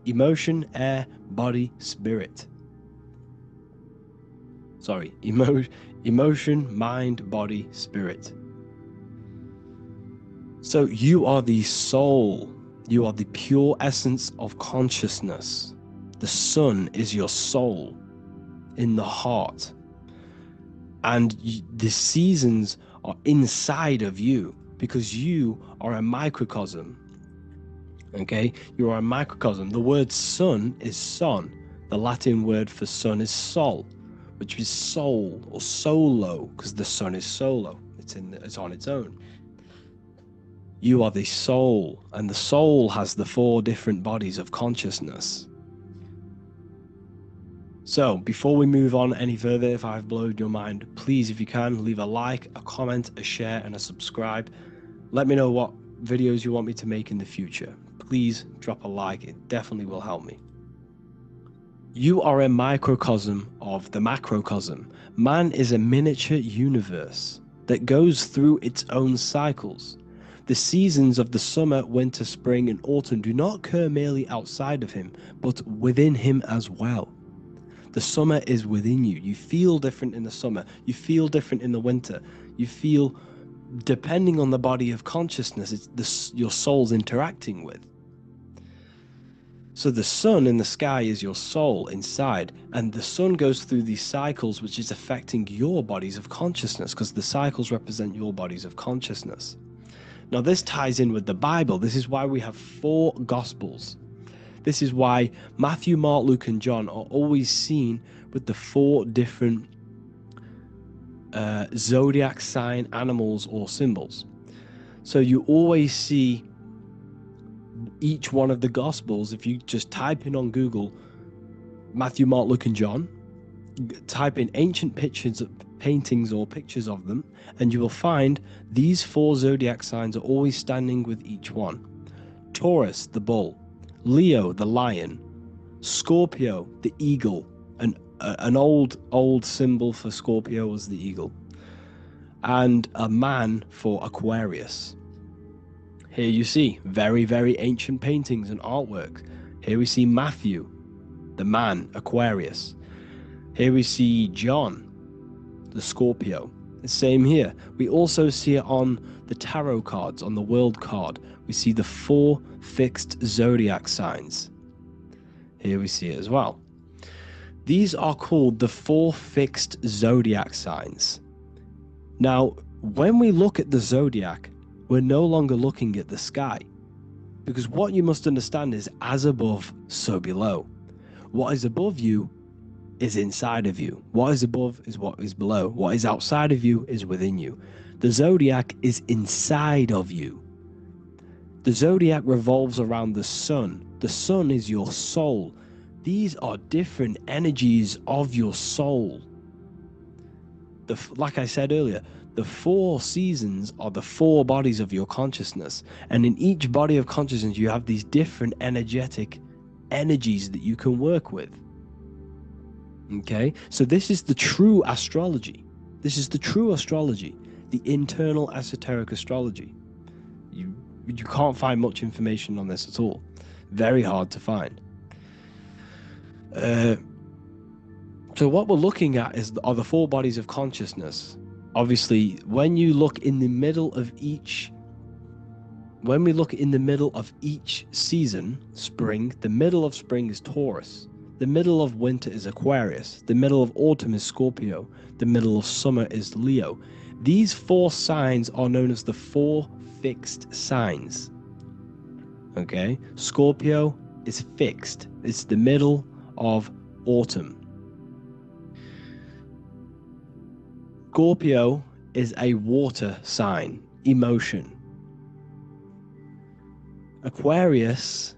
Emotion, air, body, spirit. Sorry, emotion, mind, body, spirit. So you are the soul. You are the pure essence of consciousness. The sun is your soul in the heart. And the seasons are inside of you because you are a microcosm. Okay? You are a microcosm. The word sun is son. The Latin word for sun is sol, which is soul or solo, because the sun is solo. It's on its own. You are the soul, and the soul has the 4 different bodies of consciousness. So, before we move on any further, if I've blown your mind, please, if you can, leave a like, a comment, a share, and a subscribe. Let me know what videos you want me to make in the future. Please drop a like, it definitely will help me. You are a microcosm of the macrocosm. Man is a miniature universe that goes through its own cycles. The seasons of the summer, winter, spring, and autumn do not occur merely outside of him, but within him as well. The summer is within you. You feel different in the summer. You feel different in the winter. You feel, depending on the body of consciousness, it's your soul's interacting with. So the sun in the sky is your soul inside, and the sun goes through these cycles, which is affecting your bodies of consciousness, because the cycles represent your bodies of consciousness. Now, this ties in with the Bible. This is why we have 4 Gospels. This is why Matthew, Mark, Luke, and John are always seen with the 4 different zodiac sign animals or symbols. So you always see each one of the Gospels. If you just type in on Google Matthew, Mark, Luke, and John, type in ancient paintings or pictures of them, and you will find these 4 zodiac signs are always standing with each one. Taurus, the bull; Leo, the lion; Scorpio, the eagle. An old symbol for Scorpio was the eagle. And a man for Aquarius. Here you see very, very ancient paintings and artwork. Here we see Matthew, the man, Aquarius. Here we see John, the Scorpio. The same here. We also see it on the tarot cards, on the world card. We see the 4 fixed zodiac signs. Here we see it as well. These are called the 4 fixed zodiac signs. Now, when we look at the zodiac, we're no longer looking at the sky, because what you must understand is as above, so below. What is above you is inside of you. What is above is what is below. What is outside of you is within you. The zodiac is inside of you. The zodiac revolves around the sun. The sun is your soul. These are different energies of your soul. Like I said earlier, the 4 seasons are the 4 bodies of your consciousness. And in each body of consciousness, you have these different energetic energies that you can work with. Okay, so this is the true astrology. This is the true astrology, the internal esoteric astrology. You can't find much information on this at all. Very hard to find. So what we're looking at are the four bodies of consciousness. Obviously, when we look in the middle of each season, spring, the middle of spring is Taurus, the middle of winter is Aquarius, the middle of autumn is Scorpio, the middle of summer is Leo. These four signs are known as the four fixed signs. Okay, Scorpio is fixed. It's the middle of autumn. Scorpio is a water sign, emotion. Aquarius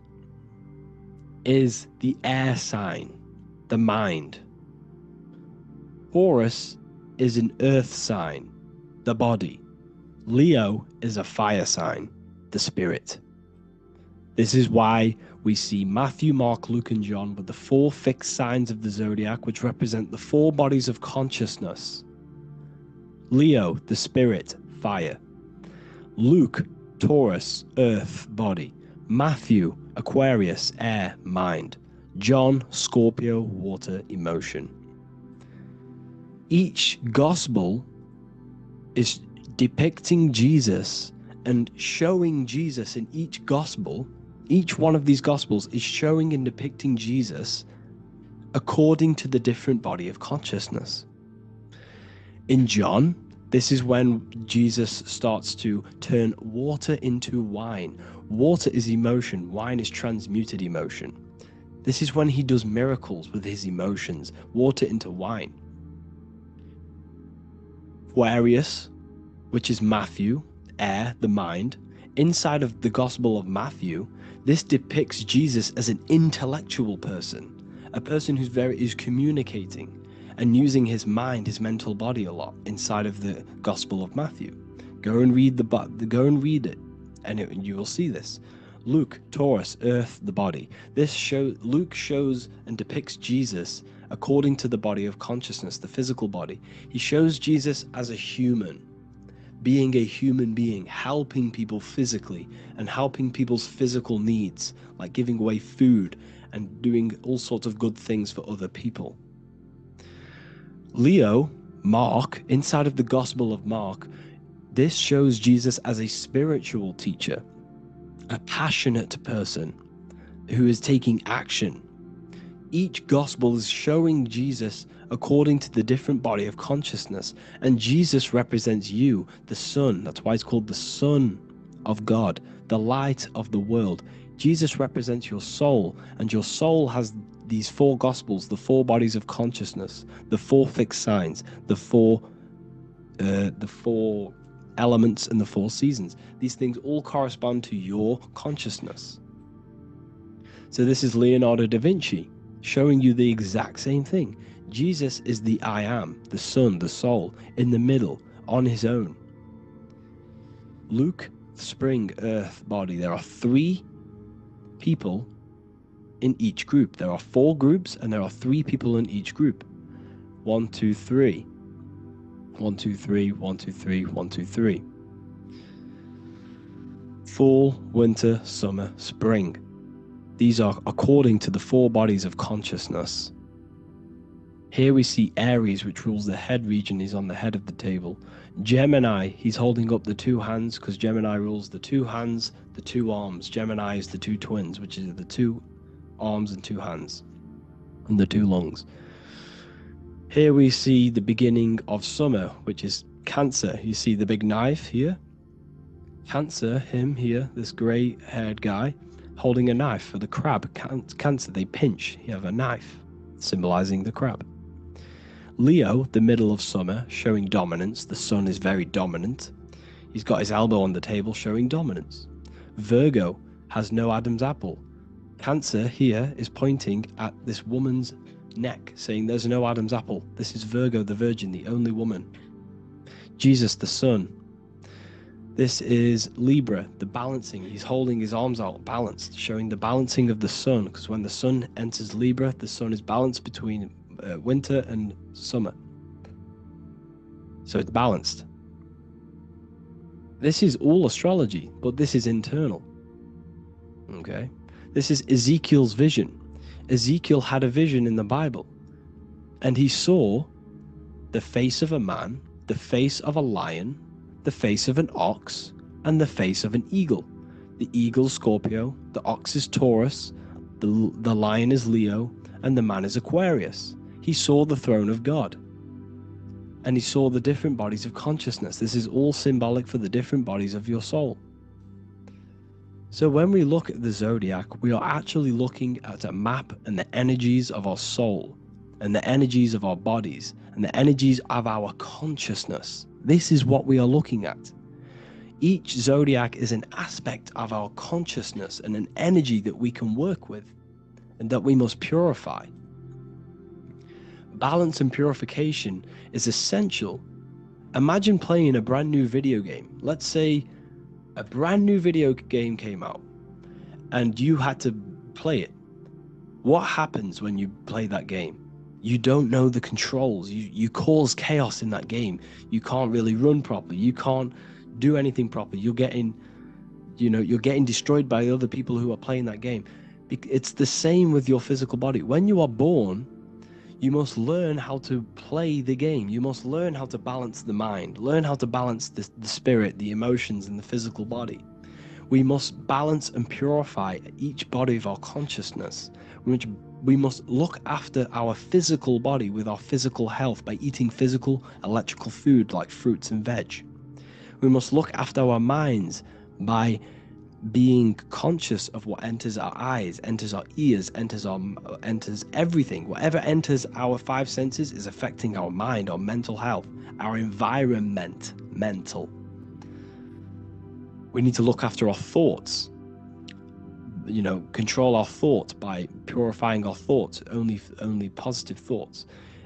is the air sign, the mind. Taurus is an earth sign, the body. Leo is a fire sign, the spirit. This is why we see Matthew, Mark, Luke, and John with the four fixed signs of the zodiac, which represent the four bodies of consciousness. Leo, the spirit, fire. Luke, Taurus, earth, body. Matthew, Aquarius, air, mind. John, Scorpio, water, emotion. Each gospel is depicting Jesus and showing Jesus in each gospel. Each one of these gospels is showing and depicting Jesus according to the different body of consciousness. In John, this is when Jesus starts to turn water into wine. Water is emotion, wine is transmuted emotion. This is when he does miracles with his emotions, water into wine. Aquarius, which is Matthew, air, the mind. Inside of the Gospel of Matthew, this depicts Jesus as an intellectual person, a person who's communicating and using his mind, his mental body a lot inside of the Gospel of Matthew. Go and read it, and you will see this. Luke, Taurus, earth, the body. Luke shows and depicts Jesus according to the body of consciousness, the physical body. He shows Jesus as a human, being a human being, helping people physically and helping people's physical needs, like giving away food and doing all sorts of good things for other people. Leo, Mark, inside of the Gospel of Mark, this shows Jesus as a spiritual teacher, a passionate person who is taking action. Each gospel is showing Jesus according to the different body of consciousness, and Jesus represents you, the Son. That's why it's called the Son of God, the light of the world. Jesus represents your soul, and your soul has these four gospels, the four bodies of consciousness, the four fixed signs, the four elements and the four seasons. These things all correspond to your consciousness. So this is Leonardo da Vinci showing you the exact same thing. Jesus is the I am, the Son, the soul, in the middle, on his own. Luke, spring, earth, body. There are three people in each group. There are four groups and there are three people in each group. 1, 2, 3. 1, 2, 3, 1, 2, 3, 1, 2, 3. Fall, winter, summer, spring. These are according to the four bodies of consciousness. Here we see Aries, which rules the head region. He's on the head of the table. Gemini, he's holding up the two hands because Gemini rules the two hands, the two arms. Gemini is the two twins, which is the two arms and two hands, and the two lungs. Here we see the beginning of summer, which is Cancer. You see the big knife here. Cancer, him here, this grey-haired guy, holding a knife for the crab. Cancer, they pinch. You have a knife, symbolizing the crab. Leo, the middle of summer, showing dominance. The sun is very dominant. He's got his elbow on the table, showing dominance. Virgo has no Adam's apple. Cancer here is pointing at this woman's neck, saying there's no Adam's apple. This is Virgo, the virgin, the only woman. Jesus, the sun. This is Libra, the balancing. He's holding his arms out, balanced, showing the balancing of the sun, because when the sun enters Libra, the sun is balanced between winter and summer. So it's balanced. This is all astrology, but this is internal. Okay? This is Ezekiel's vision. Ezekiel had a vision in the Bible, and he saw the face of a man, the face of a lion, the face of an ox, and the face of an eagle. The eagle is Scorpio, the ox is Taurus, the lion is Leo, and the man is Aquarius. He saw the throne of God, and he saw the different bodies of consciousness. This is all symbolic for the different bodies of your soul. So when we look at the zodiac, we are actually looking at a map and the energies of our soul, and the energies of our bodies, and the energies of our consciousness. This is what we are looking at. Each zodiac is an aspect of our consciousness and an energy that we can work with and that we must purify. Balance and purification is essential. Imagine playing a brand new video game. Let's say a brand new video game came out and you had to play it. What happens when you play that game? You don't know the controls. You cause chaos in that game. You can't really run properly. You can't do anything properly. You're getting destroyed by other people who are playing that game. It's the same with your physical body. When you are born, you must learn how to play the game. You must learn how to balance the mind, learn how to balance the spirit, the emotions, and the physical body. We must balance and purify each body of our consciousness. We must look after our physical body with our physical health by eating physical, electrical food like fruits and veg. We must look after our minds by being conscious of what enters our eyes, enters our ears, enters everything. Whatever enters our five senses is affecting our mind, our mental health, our environment, mental. We need to look after our thoughts. Control our thoughts by purifying our thoughts, only positive thoughts.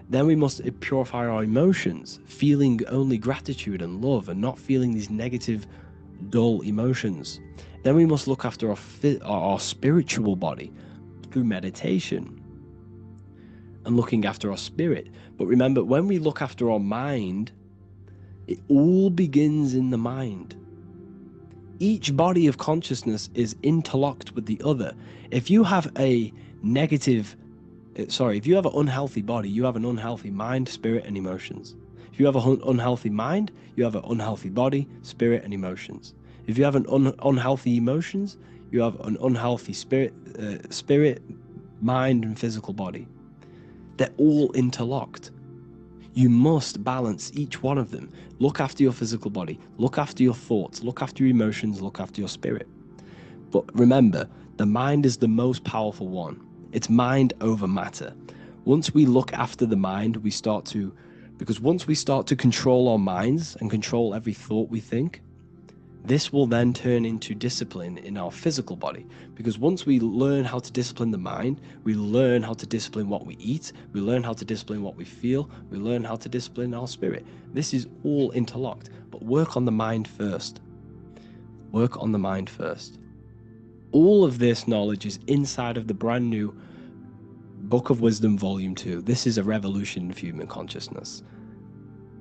Then we must purify our emotions, feeling only gratitude and love and not feeling these negative, dull emotions. Then we must look after our spiritual body through meditation and looking after our spirit. But remember, when we look after our mind, it all begins in the mind. Each body of consciousness is interlocked with the other. If you have an unhealthy body, you have an unhealthy mind, spirit, and emotions. If you have an unhealthy mind, you have an unhealthy body, spirit, and emotions. If you have an unhealthy emotions, you have an unhealthy spirit, mind, and physical body. They're all interlocked. You must balance each one of them. Look after your physical body, look after your thoughts, look after your emotions, look after your spirit. But remember, the mind is the most powerful one. It's mind over matter. Once we look after the mind, once we start to control our minds and control every thought we think, this will then turn into discipline in our physical body. Because once we learn how to discipline the mind, we learn how to discipline what we eat, we learn how to discipline what we feel, we learn how to discipline our spirit. This is all interlocked, but work on the mind first. Work on the mind first. All of this knowledge is inside of the brand new Book of Wisdom, Volume 2. This is a revolution of human consciousness.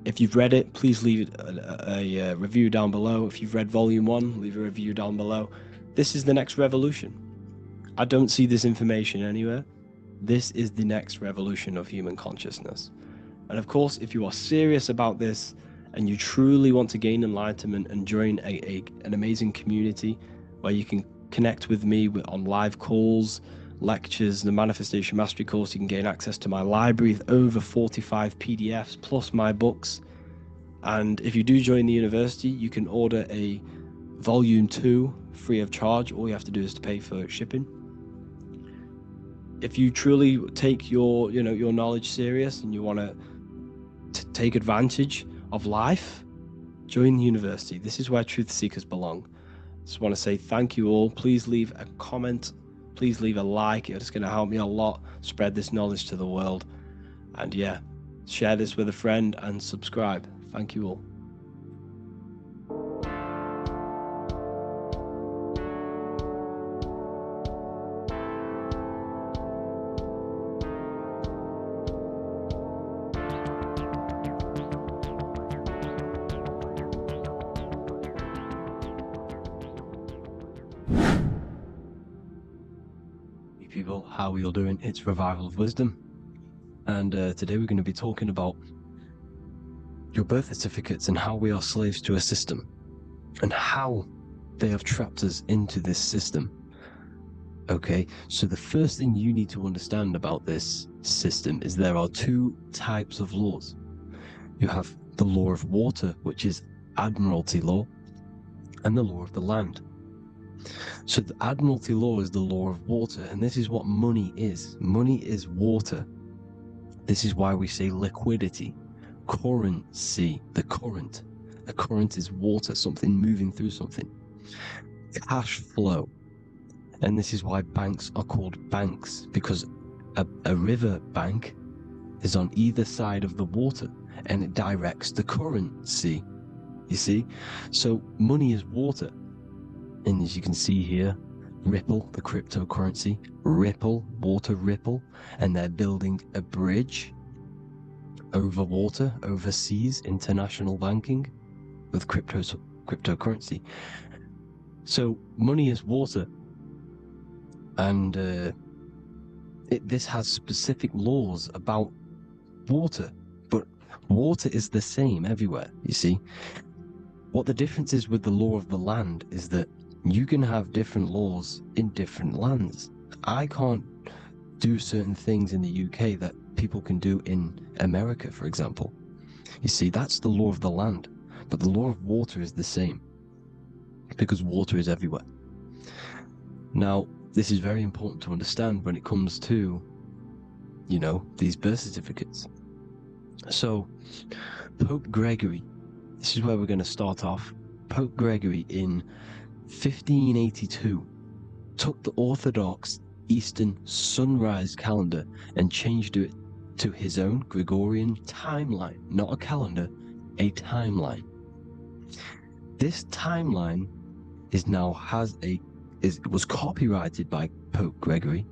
If you've read it, please leave a review down below. If you've read Volume 1, leave a review down below. This is the next revolution. I don't see this information anywhere. This is the next revolution of human consciousness. And of course, if you are serious about this and you truly want to gain enlightenment and join an amazing community where you can connect with me on live calls, lectures, the Manifestation Mastery course, you can gain access to my library with over 45 PDFs plus my books. And if you do join the university, you can order a Volume 2 free of charge. All you have to do is to pay for shipping. If you truly take your knowledge serious and you want to take advantage of life, join the university. This is where truth seekers belong. Just want to say thank you all. Please leave a comment. Please leave a like. It's going to help me a lot spread this knowledge to the world. And yeah, share this with a friend and subscribe. Thank you all. Hey people, how are you all doing? It's Revival of Wisdom, and today we're going to be talking about your birth certificates and how we are slaves to a system and how they have trapped us into this system. Okay, so the first thing you need to understand about this system is there are two types of laws. You have the law of water, which is admiralty law, and the law of the land. So the admiralty law is the law of water, and this is what money is. Money is water. This is why we say liquidity, currency, the current. A current is water, something moving through something. Cash flow. And this is why banks are called banks, because a river bank is on either side of the water and it directs the currency. You see? So money is water. And as you can see here, Ripple, the cryptocurrency, Ripple, water Ripple, and they're building a bridge over water, overseas, international banking with cryptocurrency. So money is water, and this has specific laws about water, but water is the same everywhere, you see. What the difference is with the law of the land is that you can have different laws in different lands. I can't do certain things in the UK that people can do in America, for example. You see, that's the law of the land, but the law of water is the same because water is everywhere. Now, this is very important to understand when it comes to, you know, these birth certificates. So, Pope Gregory, this is where we're going to start off. Pope Gregory in 1582 took the Orthodox Eastern sunrise calendar and changed it to his own Gregorian timeline, not a calendar, a timeline. This timeline was copyrighted by Pope Gregory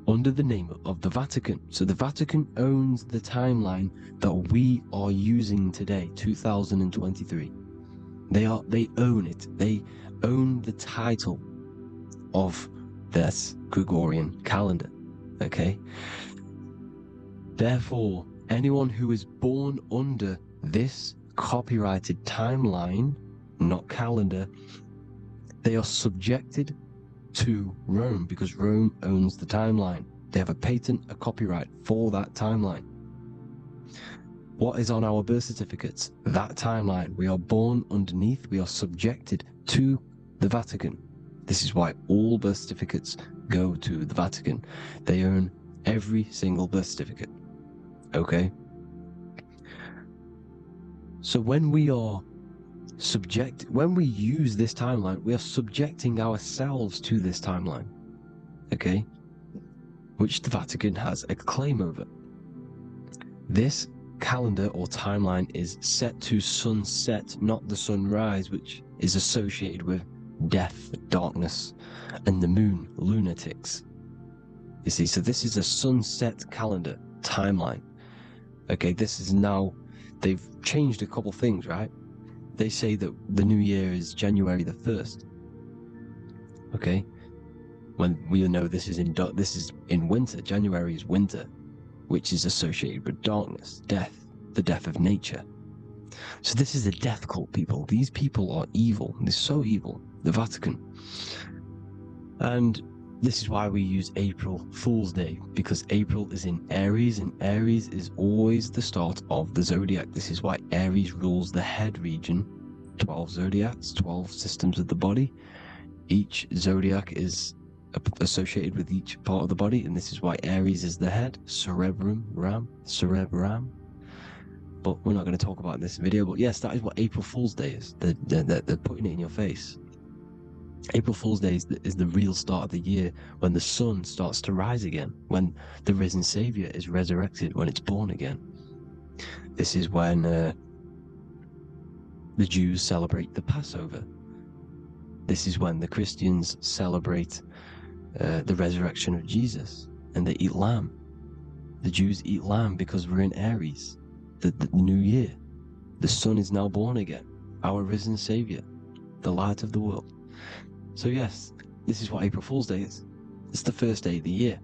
under the name of the Vatican. So the Vatican owns the timeline that we are using today, 2023. They own it. They own the title of this Gregorian calendar. Okay? Therefore, anyone who is born under this copyrighted timeline, not calendar, they are subjected to Rome because Rome owns the timeline. They have a patent, a copyright for that timeline. What is on our birth certificates? That timeline. We are born underneath, we are subjected to the Vatican. This is why all birth certificates go to the Vatican. They own every single birth certificate. Okay? So when we use this timeline, we are subjecting ourselves to this timeline. Okay? Which the Vatican has a claim over. This calendar or timeline is set to sunset, not the sunrise, which is associated with death, darkness, and the moon, lunatics. You see, so this is a sunset calendar timeline. Okay, this is now, they've changed a couple things, right? They say that the new year is January the 1st. Okay, when we know this is in winter. January is winter, which is associated with darkness, death, the death of nature. So this is a death cult, people. These people are evil. They're so evil. The Vatican. And this is why we use April Fool's Day, because April is in Aries, and Aries is always the start of the zodiac. This is why Aries rules the head region. 12 zodiacs, 12 systems of the body. Each zodiac is associated with each part of the body, and this is why Aries is the head, cerebrum. But we're not going to talk about it in this video. But yes, that is what April Fool's Day is. They're putting it in your face. April Fool's Day is the real start of the year, when the sun starts to rise again, when the risen Savior is resurrected, when it's born again. This is when the Jews celebrate the Passover. This is when the Christians celebrate the resurrection of Jesus, and they eat lamb. The Jews eat lamb because we're in Aries, the new year. The sun is now born again, our risen Savior, the light of the world. So yes, this is what April Fool's Day is. It's the first day of the year,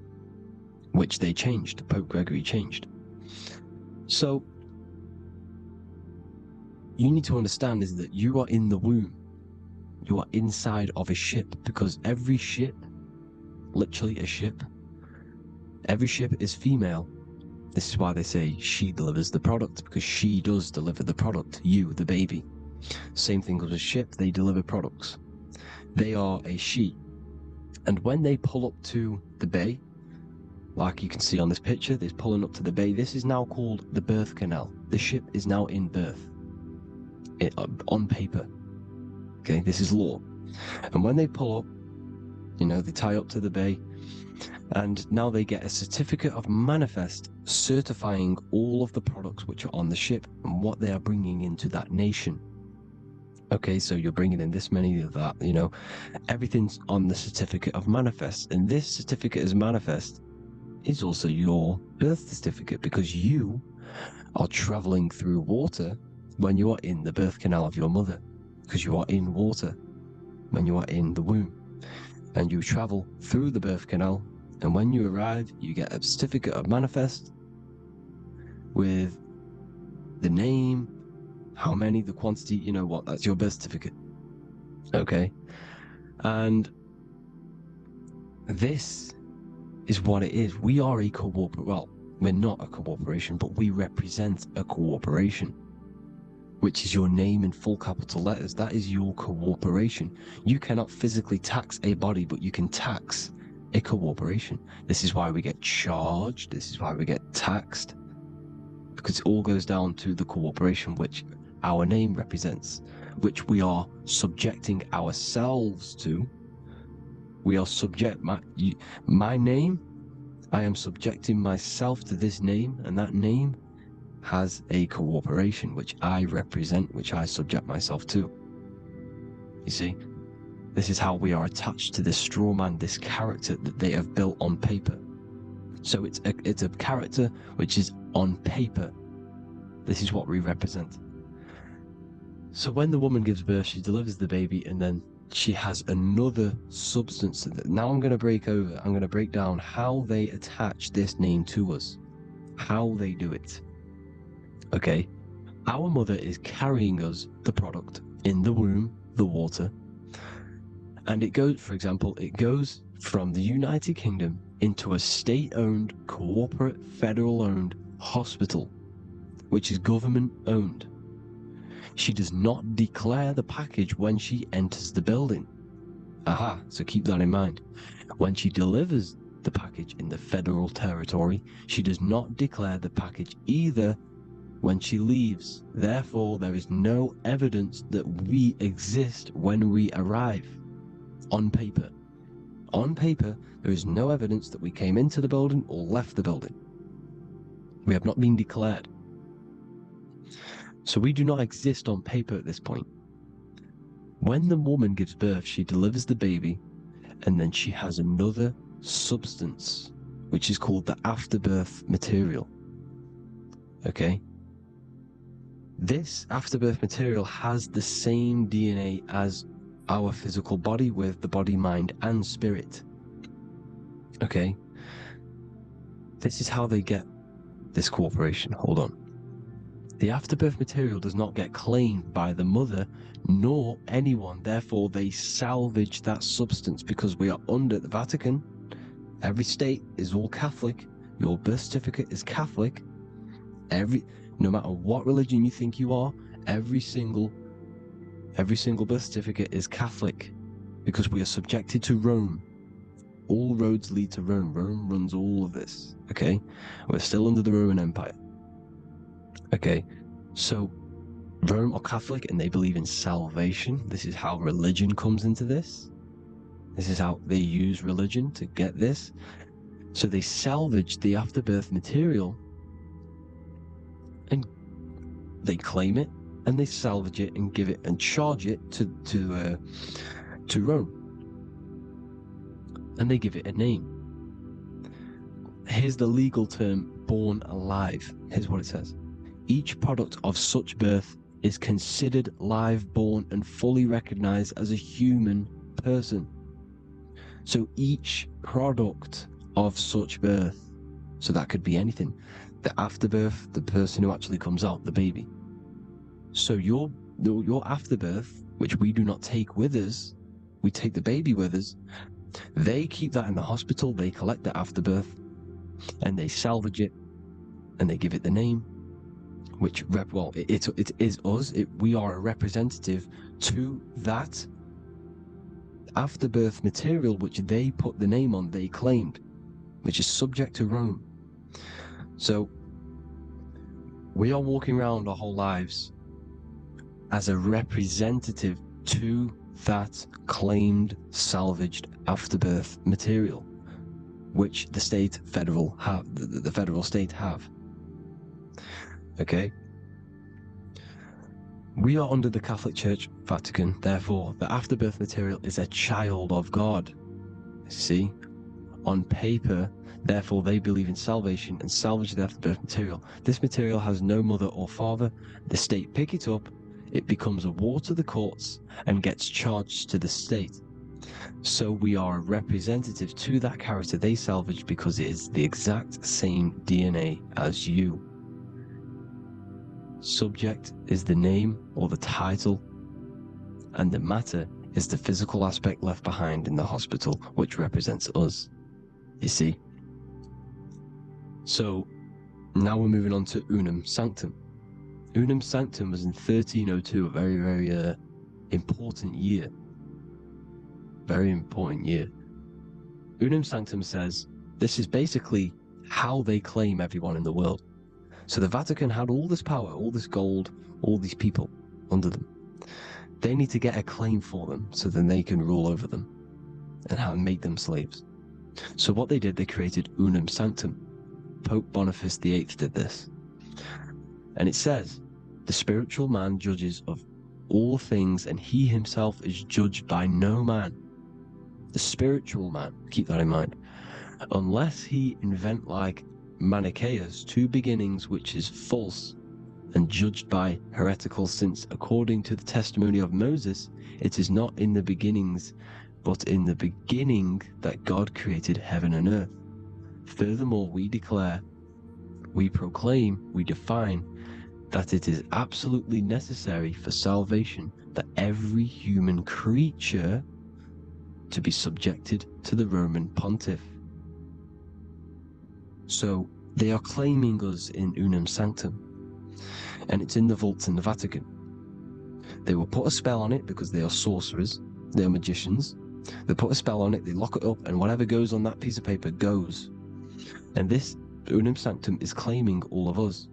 which they changed. Pope Gregory changed. So you need to understand is that you are in the womb. You are inside of a ship, because every ship, literally a ship, every ship is female. This is why they say she delivers the product, because she does deliver the product, you, the baby. Same thing with a ship, they deliver products. They are a she. And when they pull up to the bay, like you can see on this picture, they're pulling up to the bay. This is now called the birth canal. The ship is now in birth, on paper. Okay, this is law. And when they pull up, they tie up to the bay, and now they get a certificate of manifest certifying all of the products which are on the ship and what they are bringing into that nation. Okay, so you're bringing in this many of that, everything's on the certificate of manifest. And this certificate of manifest is also your birth certificate, because you are traveling through water when you are in the birth canal of your mother, because you are in water when you are in the womb, and you travel through the birth canal, and when you arrive, you get a certificate of manifest with the name, how many, the quantity, that's your birth certificate. Okay, and this is what it is. We are a we're not a corporation, but we represent a corporation, which is your name in full capital letters. That is your corporation. You cannot physically tax a body, but you can tax a corporation. This is why we get charged. This is why we get taxed, because it all goes down to the corporation which our name represents, which we are subjecting ourselves to. We are my name, I am subjecting myself to this name, and that name has a corporation which I represent, which I subject myself to. You see, this is how we are attached to this straw man, this character that they have built on paper. So it's a character which is on paper. This is what we represent. So when the woman gives birth, she delivers the baby, and then she has another substance. Now I'm going to break down how they attach this name to us, how they do it. Okay, our mother is carrying us the product in the womb, the water, and it goes, for example, it goes from the United Kingdom into a state-owned, corporate, federal-owned hospital, which is government-owned. She does not declare the package when she enters the building. Aha, so keep that in mind. When she delivers the package in the federal territory, she does not declare the package either when she leaves. Therefore, there is no evidence that we exist when we arrive. On paper. On paper, there is no evidence that we came into the building or left the building. We have not been declared. So we do not exist on paper at this point. When the woman gives birth, she delivers the baby, and then she has another substance, which is called the afterbirth material. Okay? This afterbirth material has the same DNA as our physical body, with the body, mind, and spirit. Okay? This is how they get this corporation. Hold on. The afterbirth material does not get claimed by the mother nor anyone. Therefore, they salvage that substance, because we are under the Vatican. Every state is all Catholic. Your birth certificate is Catholic. No matter what religion you think you are, every single birth certificate is Catholic, because we are subjected to Rome. All roads lead to Rome. Rome runs all of this. Okay? We're still under the Roman Empire. Okay, so Rome are Catholic, and they believe in salvation. This is how religion comes into this. This is how they use religion to get this. So they salvage the afterbirth material, and they claim it, and they salvage it and give it and charge it to Rome, and they give it a name. Here's the legal term: born alive. Here's what it says. Each product of such birth is considered live, born, and fully recognized as a human person. So each product of such birth, so that could be anything, the afterbirth, the person who actually comes out, the baby. So your afterbirth, which we do not take with us, we take the baby with us, they keep that in the hospital, they collect the afterbirth, and they salvage it, and they give it the name, which, it is us, we are a representative to that afterbirth material, which they put the name on, they claimed, which is subject to Rome. So we are walking around our whole lives as a representative to that claimed salvaged afterbirth material, which the federal state have. Okay? We are under the Catholic Church, Vatican, therefore the afterbirth material is a child of God. See? On paper, therefore they believe in salvation and salvage the afterbirth material. This material has no mother or father. The state pick it up, it becomes a war to the courts and gets charged to the state. So we are a representative to that character they salvaged because it is the exact same DNA as you. Subject is the name or the title, and the matter is the physical aspect left behind in the hospital, which represents us. You see? So now we're moving on to Unum Sanctum. Unum Sanctum was in 1302, a very, very important year. Very important year. Unum Sanctum says this is basically how they claim everyone in the world. So the Vatican had all this power, all this gold, all these people under them. They need to get a claim for them so then they can rule over them and make them slaves. So what they did, they created Unum Sanctum. Pope Boniface VIII did this. And it says, the spiritual man judges of all things, and he himself is judged by no man. The spiritual man, keep that in mind, unless he invent like Manichaeus, two beginnings, which is false and judged by heretical, since according to the testimony of Moses, it is not in the beginnings, but in the beginning that God created heaven and earth. Furthermore, we declare, we proclaim, we define that it is absolutely necessary for salvation that every human creature to be subjected to the Roman pontiff. So they are claiming us in Unum Sanctum, and it's in the vaults in the Vatican. They will put a spell on it because they are sorcerers, they are magicians. They put a spell on it, they lock it up, and whatever goes on that piece of paper goes. And this Unum Sanctum is claiming all of us.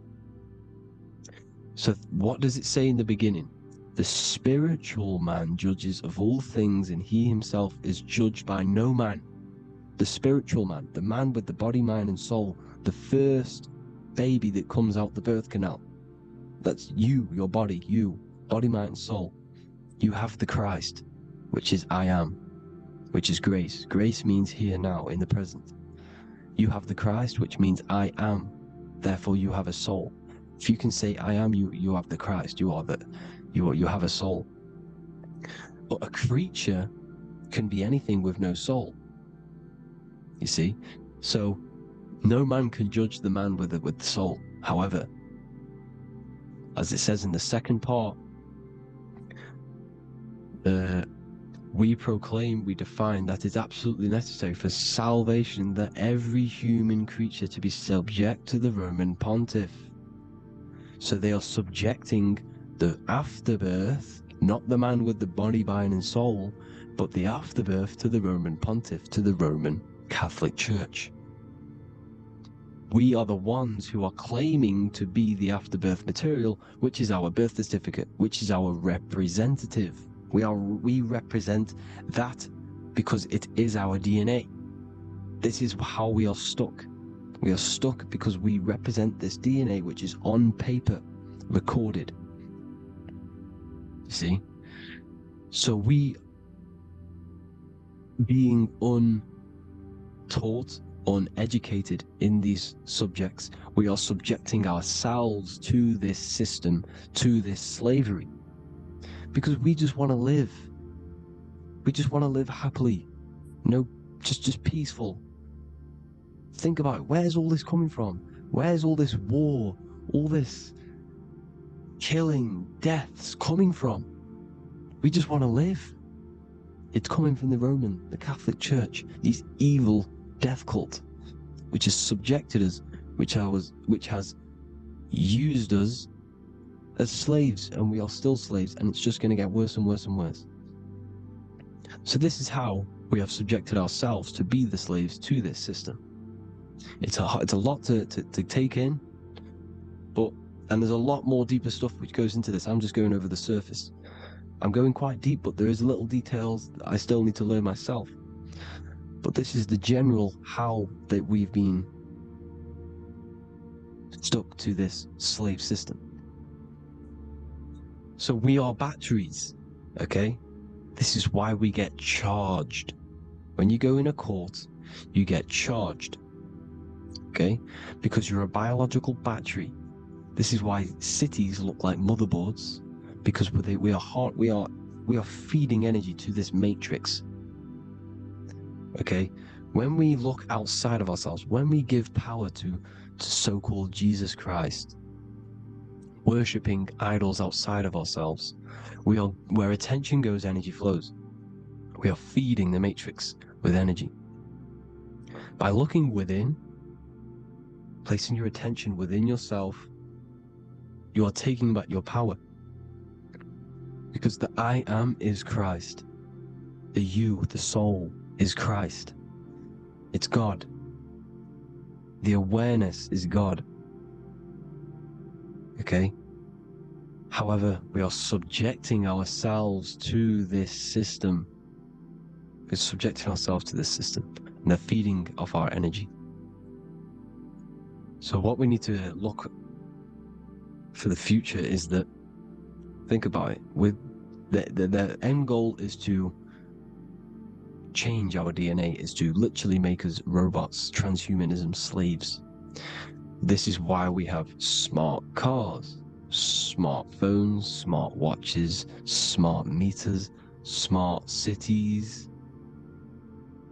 So what does it say in the beginning? The spiritual man judges of all things, and he himself is judged by no man. The spiritual man, the man with the body, mind, and soul, the first baby that comes out the birth canal. That's you, your body, you, body, mind, and soul. You have the Christ, which is I am, which is grace. Grace means here, now, in the present. You have the Christ, which means I am, therefore you have a soul. If you can say I am, you have the Christ, you have a soul. But a creature can be anything with no soul. You see? So no man can judge the man with the soul. However, as it says in the second part, we proclaim, we define that it's absolutely necessary for salvation that every human creature to be subject to the Roman pontiff. So they are subjecting the afterbirth, not the man with the body, mind, and soul, but the afterbirth to the Roman pontiff, to the Roman Catholic Church. We are the ones who are claiming to be the afterbirth material, which is our birth certificate, which is our representative. We represent that because it is our DNA. This is how we are stuck. We are stuck because we represent this DNA, which is on paper, recorded. You see? So we, being untaught, uneducated in these subjects, we are subjecting ourselves to this system, to this slavery. Because we just want to live. We just want to live happily. No just peaceful. Think about it. Where's all this coming from? Where's all this war, all this killing, deaths coming from? We just want to live. It's coming from the Catholic Church, these evil death cult, which has subjected us, which has used us as slaves, and we are still slaves, and it's just going to get worse and worse and worse. So this is how we have subjected ourselves to be the slaves to this system. It's a lot to take in, and there's a lot more deeper stuff which goes into this. I'm just going over the surface. I'm going quite deep, but there is little details that I still need to learn myself. But this is the general how that we've been stuck to this slave system. So we are batteries, okay? This is why we get charged. When you go in a court, you get charged, okay? Because you're a biological battery. This is why cities look like motherboards, because we are feeding energy to this matrix. Okay? When we look outside of ourselves, when we give power to so-called Jesus Christ, worshipping idols outside of ourselves, where attention goes, energy flows. We are feeding the matrix with energy. By looking within, placing your attention within yourself, you are taking back your power. Because the I am is Christ. The you, the soul, is Christ. It's God. The awareness is God. Okay? However, we are subjecting ourselves to this system. We're subjecting ourselves to this system, and they're feeding off our energy. So what we need to look for the future is that, think about it, with the end goal is to change our DNA, is to literally make us robots, transhumanism, slaves. This is why we have smart cars, smartphones, smart watches, smart meters, smart cities,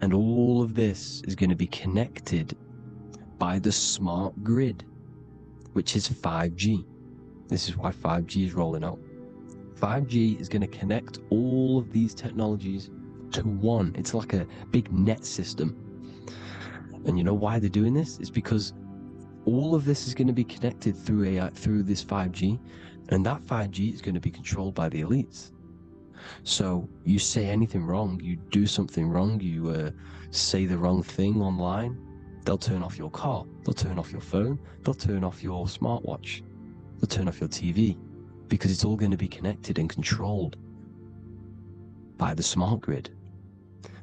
and all of this is going to be connected by the smart grid, which is 5G. This is why 5G is rolling out. 5G is going to connect all of these technologies to one. It's like a big net system. And you know why they're doing this? It's because all of this is going to be connected through AI, through this 5G, and that 5G is going to be controlled by the elites. So you say anything wrong, you do something wrong, you say the wrong thing online, they'll turn off your car, they'll turn off your phone, they'll turn off your smartwatch, they'll turn off your TV, because it's all going to be connected and controlled by the smart grid.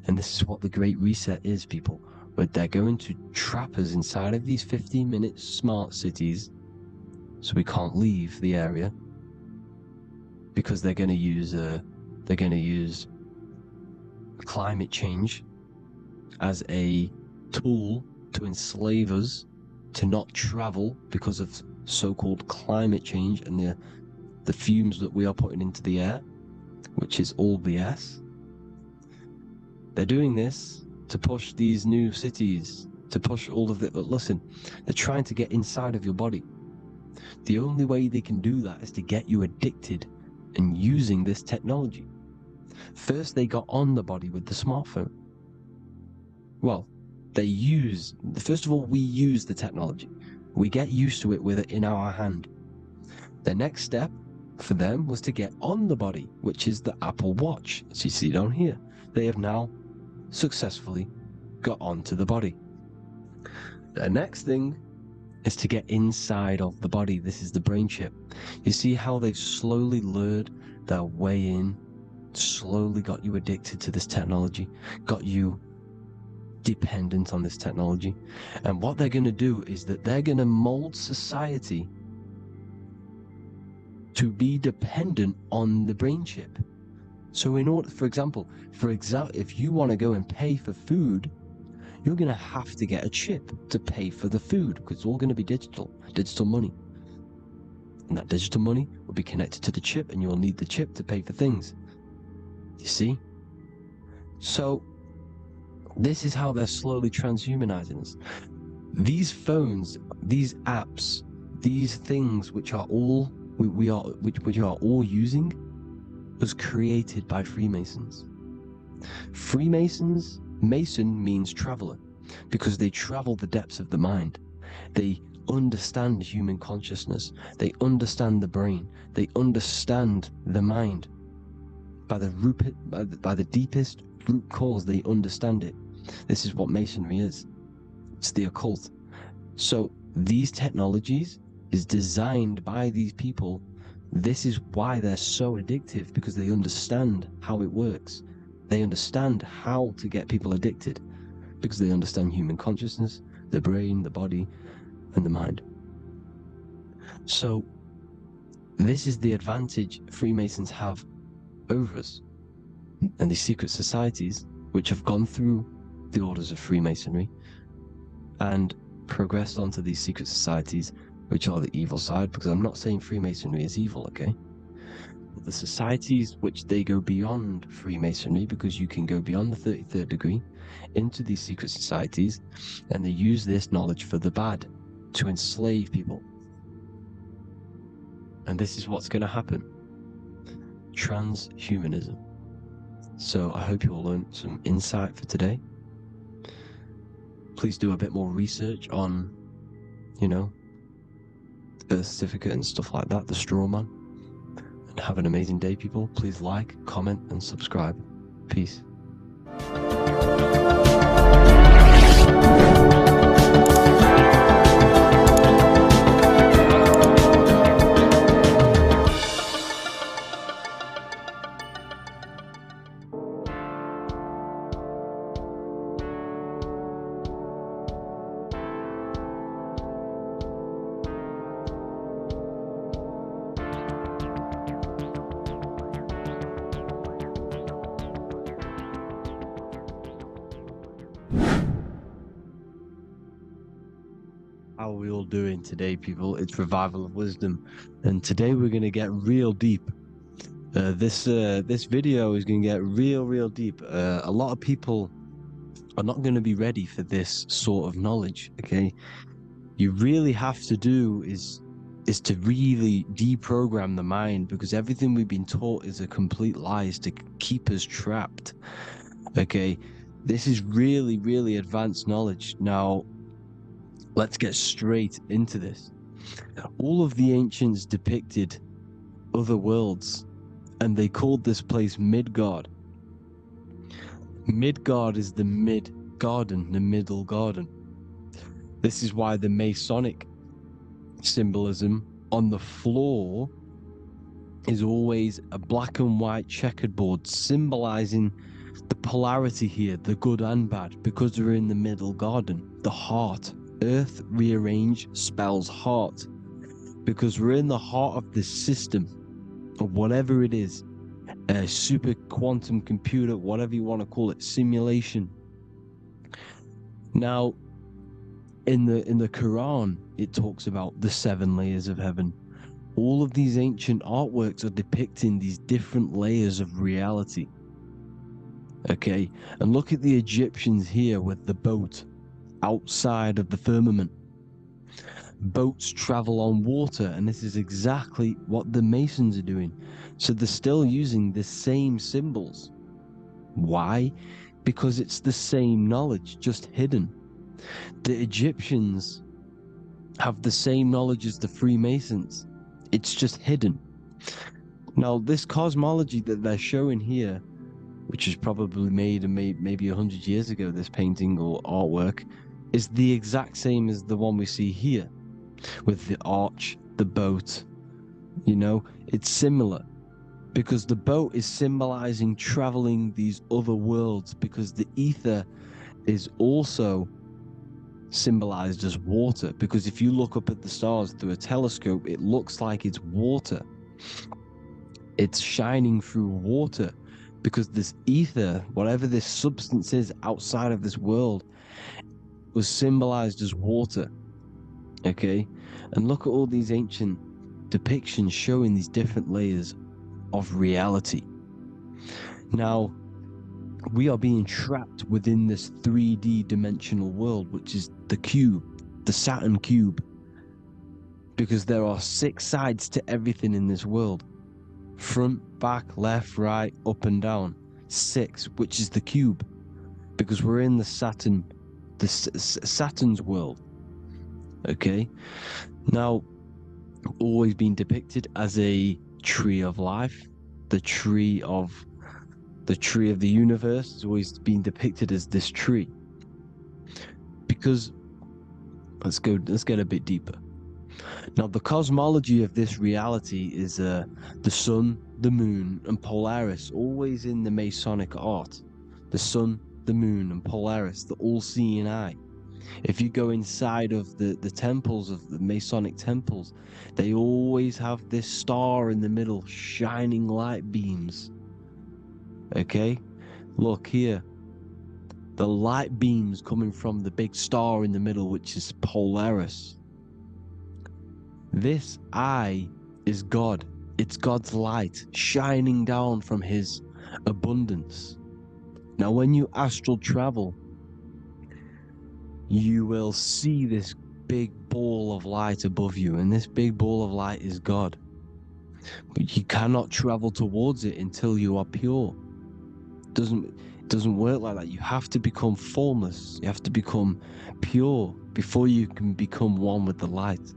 And this is what the Great Reset is, people. But they're going to trap us inside of these 15-minute smart cities, so we can't leave the area, because they're going to use climate change as a tool to enslave us to not travel because of so-called climate change and the fumes that we are putting into the air, which is all BS. They're doing this to push these new cities, to push all of it. But listen, they're trying to get inside of your body. The only way they can do that is to get you addicted and using this technology. First, they got on the body with the smartphone. Well, first of all, we use the technology. We get used to it with it in our hand. The next step for them was to get on the body, which is the Apple Watch, as you see down here. They have now successfully got onto the body. The next thing is to get inside of the body. This is the brain chip. You see how they've slowly lured their way in, slowly got you addicted to this technology, got you dependent on this technology. And what they're going to do is that they're going to mold society to be dependent on the brain chip. So in order, for example, if you want to go and pay for food, you're going to have to get a chip to pay for the food, because it's all going to be digital money. And that digital money will be connected to the chip, and you'll need the chip to pay for things. You see? So This is how they're slowly transhumanizing us. These phones, these apps, these things which are all which are all using was created by Freemasons. Mason means traveler, because they travel the depths of the mind. They understand human consciousness. They understand the brain. They understand the mind. By the deepest root cause, they understand it. This is what Masonry is. It's the occult. So these technologies is designed by these people. This is why they're so addictive, because they understand how it works. They understand how to get people addicted, because they understand human consciousness, the brain, the body, and the mind. So this is the advantage Freemasons have over us. And these secret societies, which have gone through the orders of Freemasonry and progressed onto these secret societies, which are the evil side, because I'm not saying Freemasonry is evil, okay? But the societies which they go beyond Freemasonry, because you can go beyond the 33rd degree into these secret societies, and they use this knowledge for the bad, to enslave people. And this is what's going to happen. Transhumanism. So I hope you all learned some insight for today. Please do a bit more research on, the birth certificate and stuff like that, the straw man. And have an amazing day, people. Please like, comment, and subscribe. Peace. How are we all doing today, people? It's Revival of Wisdom, and today we're going to get real deep. This video is going to get real deep. A lot of people are not going to be ready for this sort of knowledge, okay? You really have to do is to really deprogram the mind, because everything we've been taught is a complete lie, is to keep us trapped, okay? This is really advanced knowledge. Now, let's get straight into this. All of the ancients depicted other worlds, and they called this place Midgard. Midgard is the mid-garden, the middle garden. This is why the Masonic symbolism on the floor is always a black and white checkered board, symbolizing the polarity here, the good and bad, because we're in the middle garden, the heart. Earth rearranged spells heart, because we're in the heart of this system, of whatever it is, a super quantum computer, whatever you want to call it, simulation. Now, in the Quran, it talks about the 7 layers of heaven. All of these ancient artworks are depicting these different layers of reality. Okay, and look at the Egyptians here with the boat outside of the firmament. Boats travel on water, and this is exactly what the Masons are doing. So they're still using the same symbols. Why? Because it's the same knowledge, just hidden. The Egyptians have the same knowledge as the Freemasons. It's just hidden. Now, this cosmology that they're showing here, which is probably made maybe 100 years ago, this painting or artwork, is the exact same as the one we see here, with the arch, the boat. It's similar, because the boat is symbolizing traveling these other worlds, because the ether is also symbolized as water, because if you look up at the stars through a telescope, it looks like it's water. It's shining through water, because this ether, whatever this substance is outside of this world, was symbolized as water. Okay, and look at all these ancient depictions showing these different layers of reality. Now, we are being trapped within this 3D dimensional world, which is the cube, the Saturn cube, because there are 6 sides to everything in this world: front, back, left, right, up and down. 6, which is the cube, because we're in the Saturn's world. Okay, now always been depicted as a tree of life, the tree of the universe has always been depicted as this tree. Because let's get a bit deeper. Now, the cosmology of this reality is the sun, the moon, and Polaris, always in the Masonic art. The sun, the moon, and Polaris, the all-seeing eye. If you go inside of the temples, of the Masonic temples, they always have this star in the middle, shining light beams. Okay? Look here. The light beams coming from the big star in the middle, which is Polaris. This eye is God. It's God's light shining down from his abundance. Now, when you astral travel, you will see this big ball of light above you, and this big ball of light is God. But you cannot travel towards it until you are pure. It doesn't work like that. You have to become formless. You have to become pure before you can become one with the light.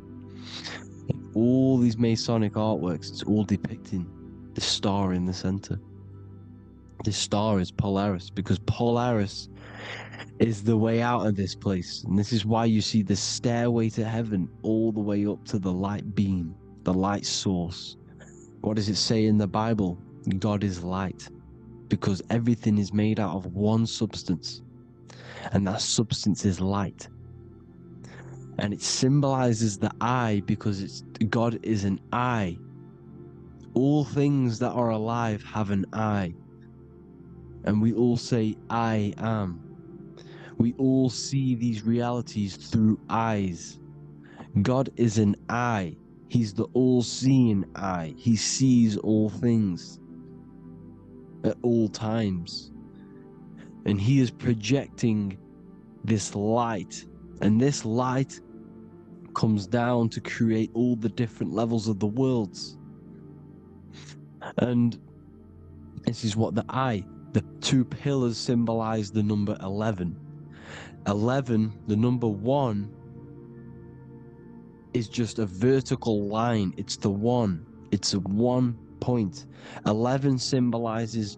In all these Masonic artworks, it's all depicting the star in the center. This star is Polaris, because Polaris is the way out of this place. And this is why you see the stairway to heaven all the way up to the light beam, the light source. What does it say in the Bible? God is light, because everything is made out of one substance, and that substance is light. And it symbolizes the eye, because God is an eye. All things that are alive have an eye. And we all say, I am. We all see these realities through eyes. God is an eye. He's the all-seeing eye. He sees all things at all times. And he is projecting this light. And this light comes down to create all the different levels of the worlds. And this is what the 2 pillars symbolize the number 11. 11, the number 1, is just a vertical line. It's the 1. It's a 1 point. 11 symbolizes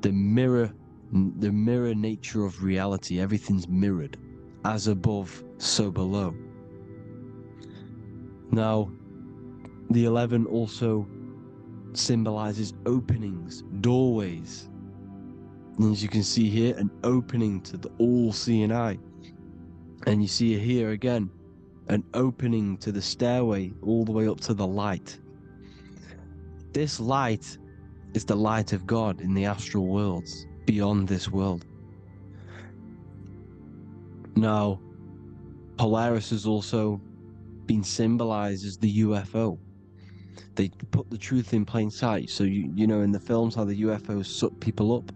the mirror nature of reality. Everything's mirrored. As above, so below. Now, the 11 also symbolizes openings, doorways. And as you can see here, an opening to the all-seeing eye. And you see here again, an opening to the stairway all the way up to the light. This light is the light of God in the astral worlds, beyond this world. Now, Polaris has also been symbolized as the UFO. They put the truth in plain sight. So you know in the films how the UFOs suck people up.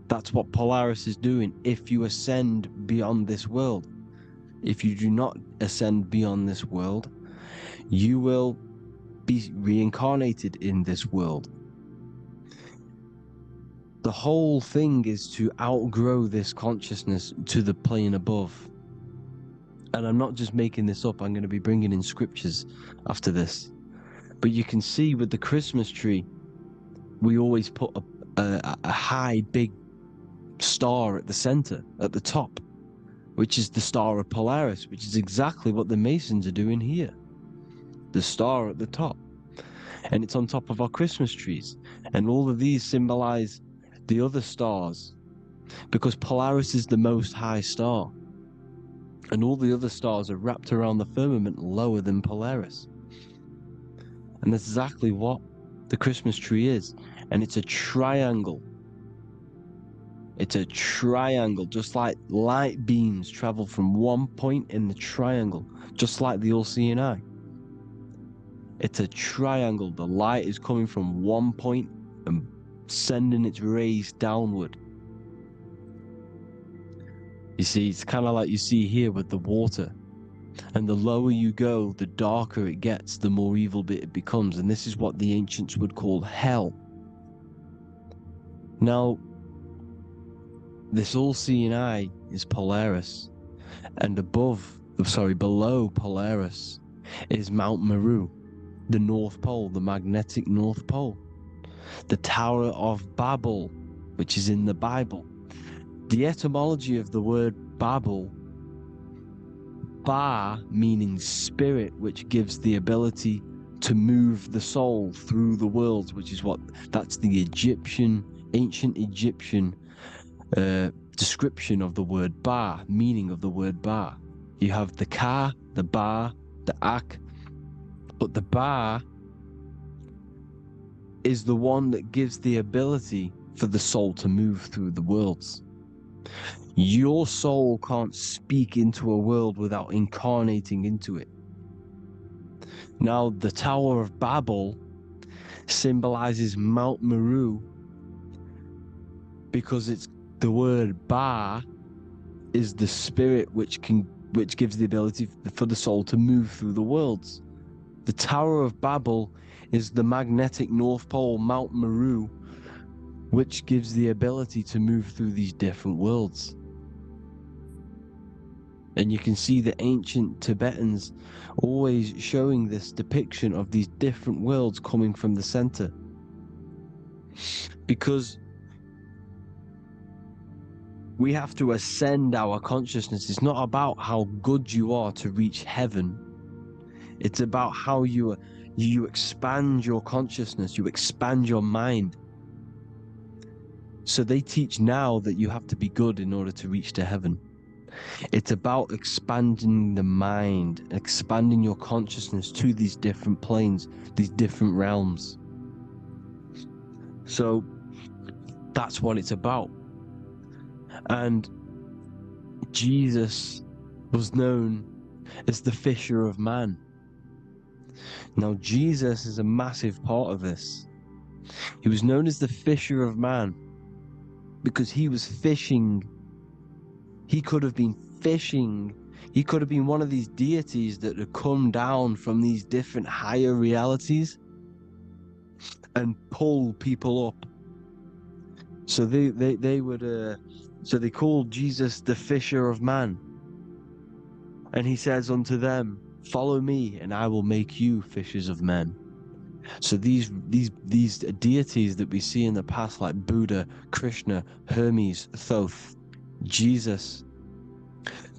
That's what Polaris is doing. If you ascend beyond this world, if you do not ascend beyond this world, you will be reincarnated in this world. The whole thing is to outgrow this consciousness to the plane above. And I'm not just making this up, I'm going to be bringing in scriptures after this. But you can see with the Christmas tree, we always put a high, big star at the center, at the top, which is the star of Polaris, which is exactly what the Masons are doing here. The star at the top. And it's on top of our Christmas trees. And all of these symbolize the other stars, because Polaris is the most high star. And all the other stars are wrapped around the firmament lower than Polaris. And that's exactly what the Christmas tree is. And it's a triangle. It's a triangle, just like light beams travel from one point in the triangle, just like the all-seeing eye. It's a triangle. The light is coming from one point and sending its rays downward. You see, it's kind of like you see here with the water. And the lower you go, the darker it gets, the more evil it becomes. And this is what the ancients would call hell. Now, this all-seeing eye is Polaris. And below Polaris is Mount Meru, the North Pole, the magnetic North Pole. The Tower of Babel, which is in the Bible. The etymology of the word Babel, Ba meaning spirit, which gives the ability to move the soul through the worlds, which is that's the ancient Egyptian description of the word Ba, meaning of the word Ba. You have the Ka, the Ba, the Ak, but the Ba is the one that gives the ability for the soul to move through the worlds. Your soul can't speak into a world without incarnating into it. Now, the Tower of Babel symbolizes Mount Meru because it's the word Ba is the spirit which gives the ability for the soul to move through the worlds. The Tower of Babel is the magnetic North Pole, Mount Meru, which gives the ability to move through these different worlds. And you can see the ancient Tibetans always showing this depiction of these different worlds coming from the center. Because we have to ascend our consciousness. It's not about how good you are to reach heaven. It's about how you expand your consciousness, you expand your mind. So they teach now that you have to be good in order to reach to heaven. It's about expanding the mind, expanding your consciousness to these different planes, these different realms. So that's what it's about. And Jesus was known as the fisher of man. Now, Jesus is a massive part of this. He was known as the fisher of man because he was fishing. He could have been fishing. He could have been one of these deities that had come down from these different higher realities and pull people up. So they called Jesus the fisher of man. And he says unto them, follow me and I will make you fishers of men. So these deities that we see in the past, like Buddha, Krishna, Hermes, Thoth, Jesus,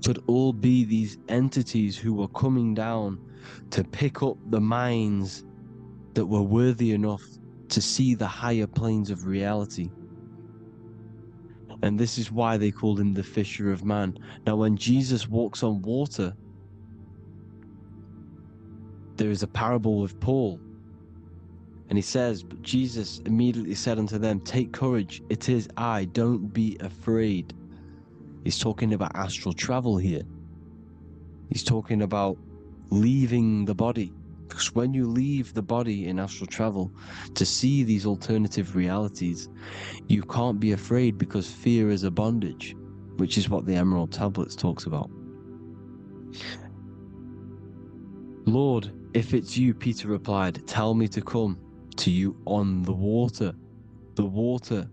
could all be these entities who were coming down to pick up the minds that were worthy enough to see the higher planes of reality. And this is why they called him the fisher of man. Now, when Jesus walks on water, there is a parable with Paul. And he says, but Jesus immediately said unto them, take courage, it is I, don't be afraid. He's talking about astral travel here. He's talking about leaving the body. Because when you leave the body in astral travel to see these alternative realities, you can't be afraid because fear is a bondage, which is what the Emerald Tablets talks about. Lord, if it's you, Peter replied, tell me to come to you on the water. The water.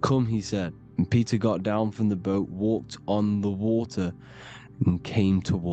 Come, he said. And Peter got down from the boat, walked on the water, and came towards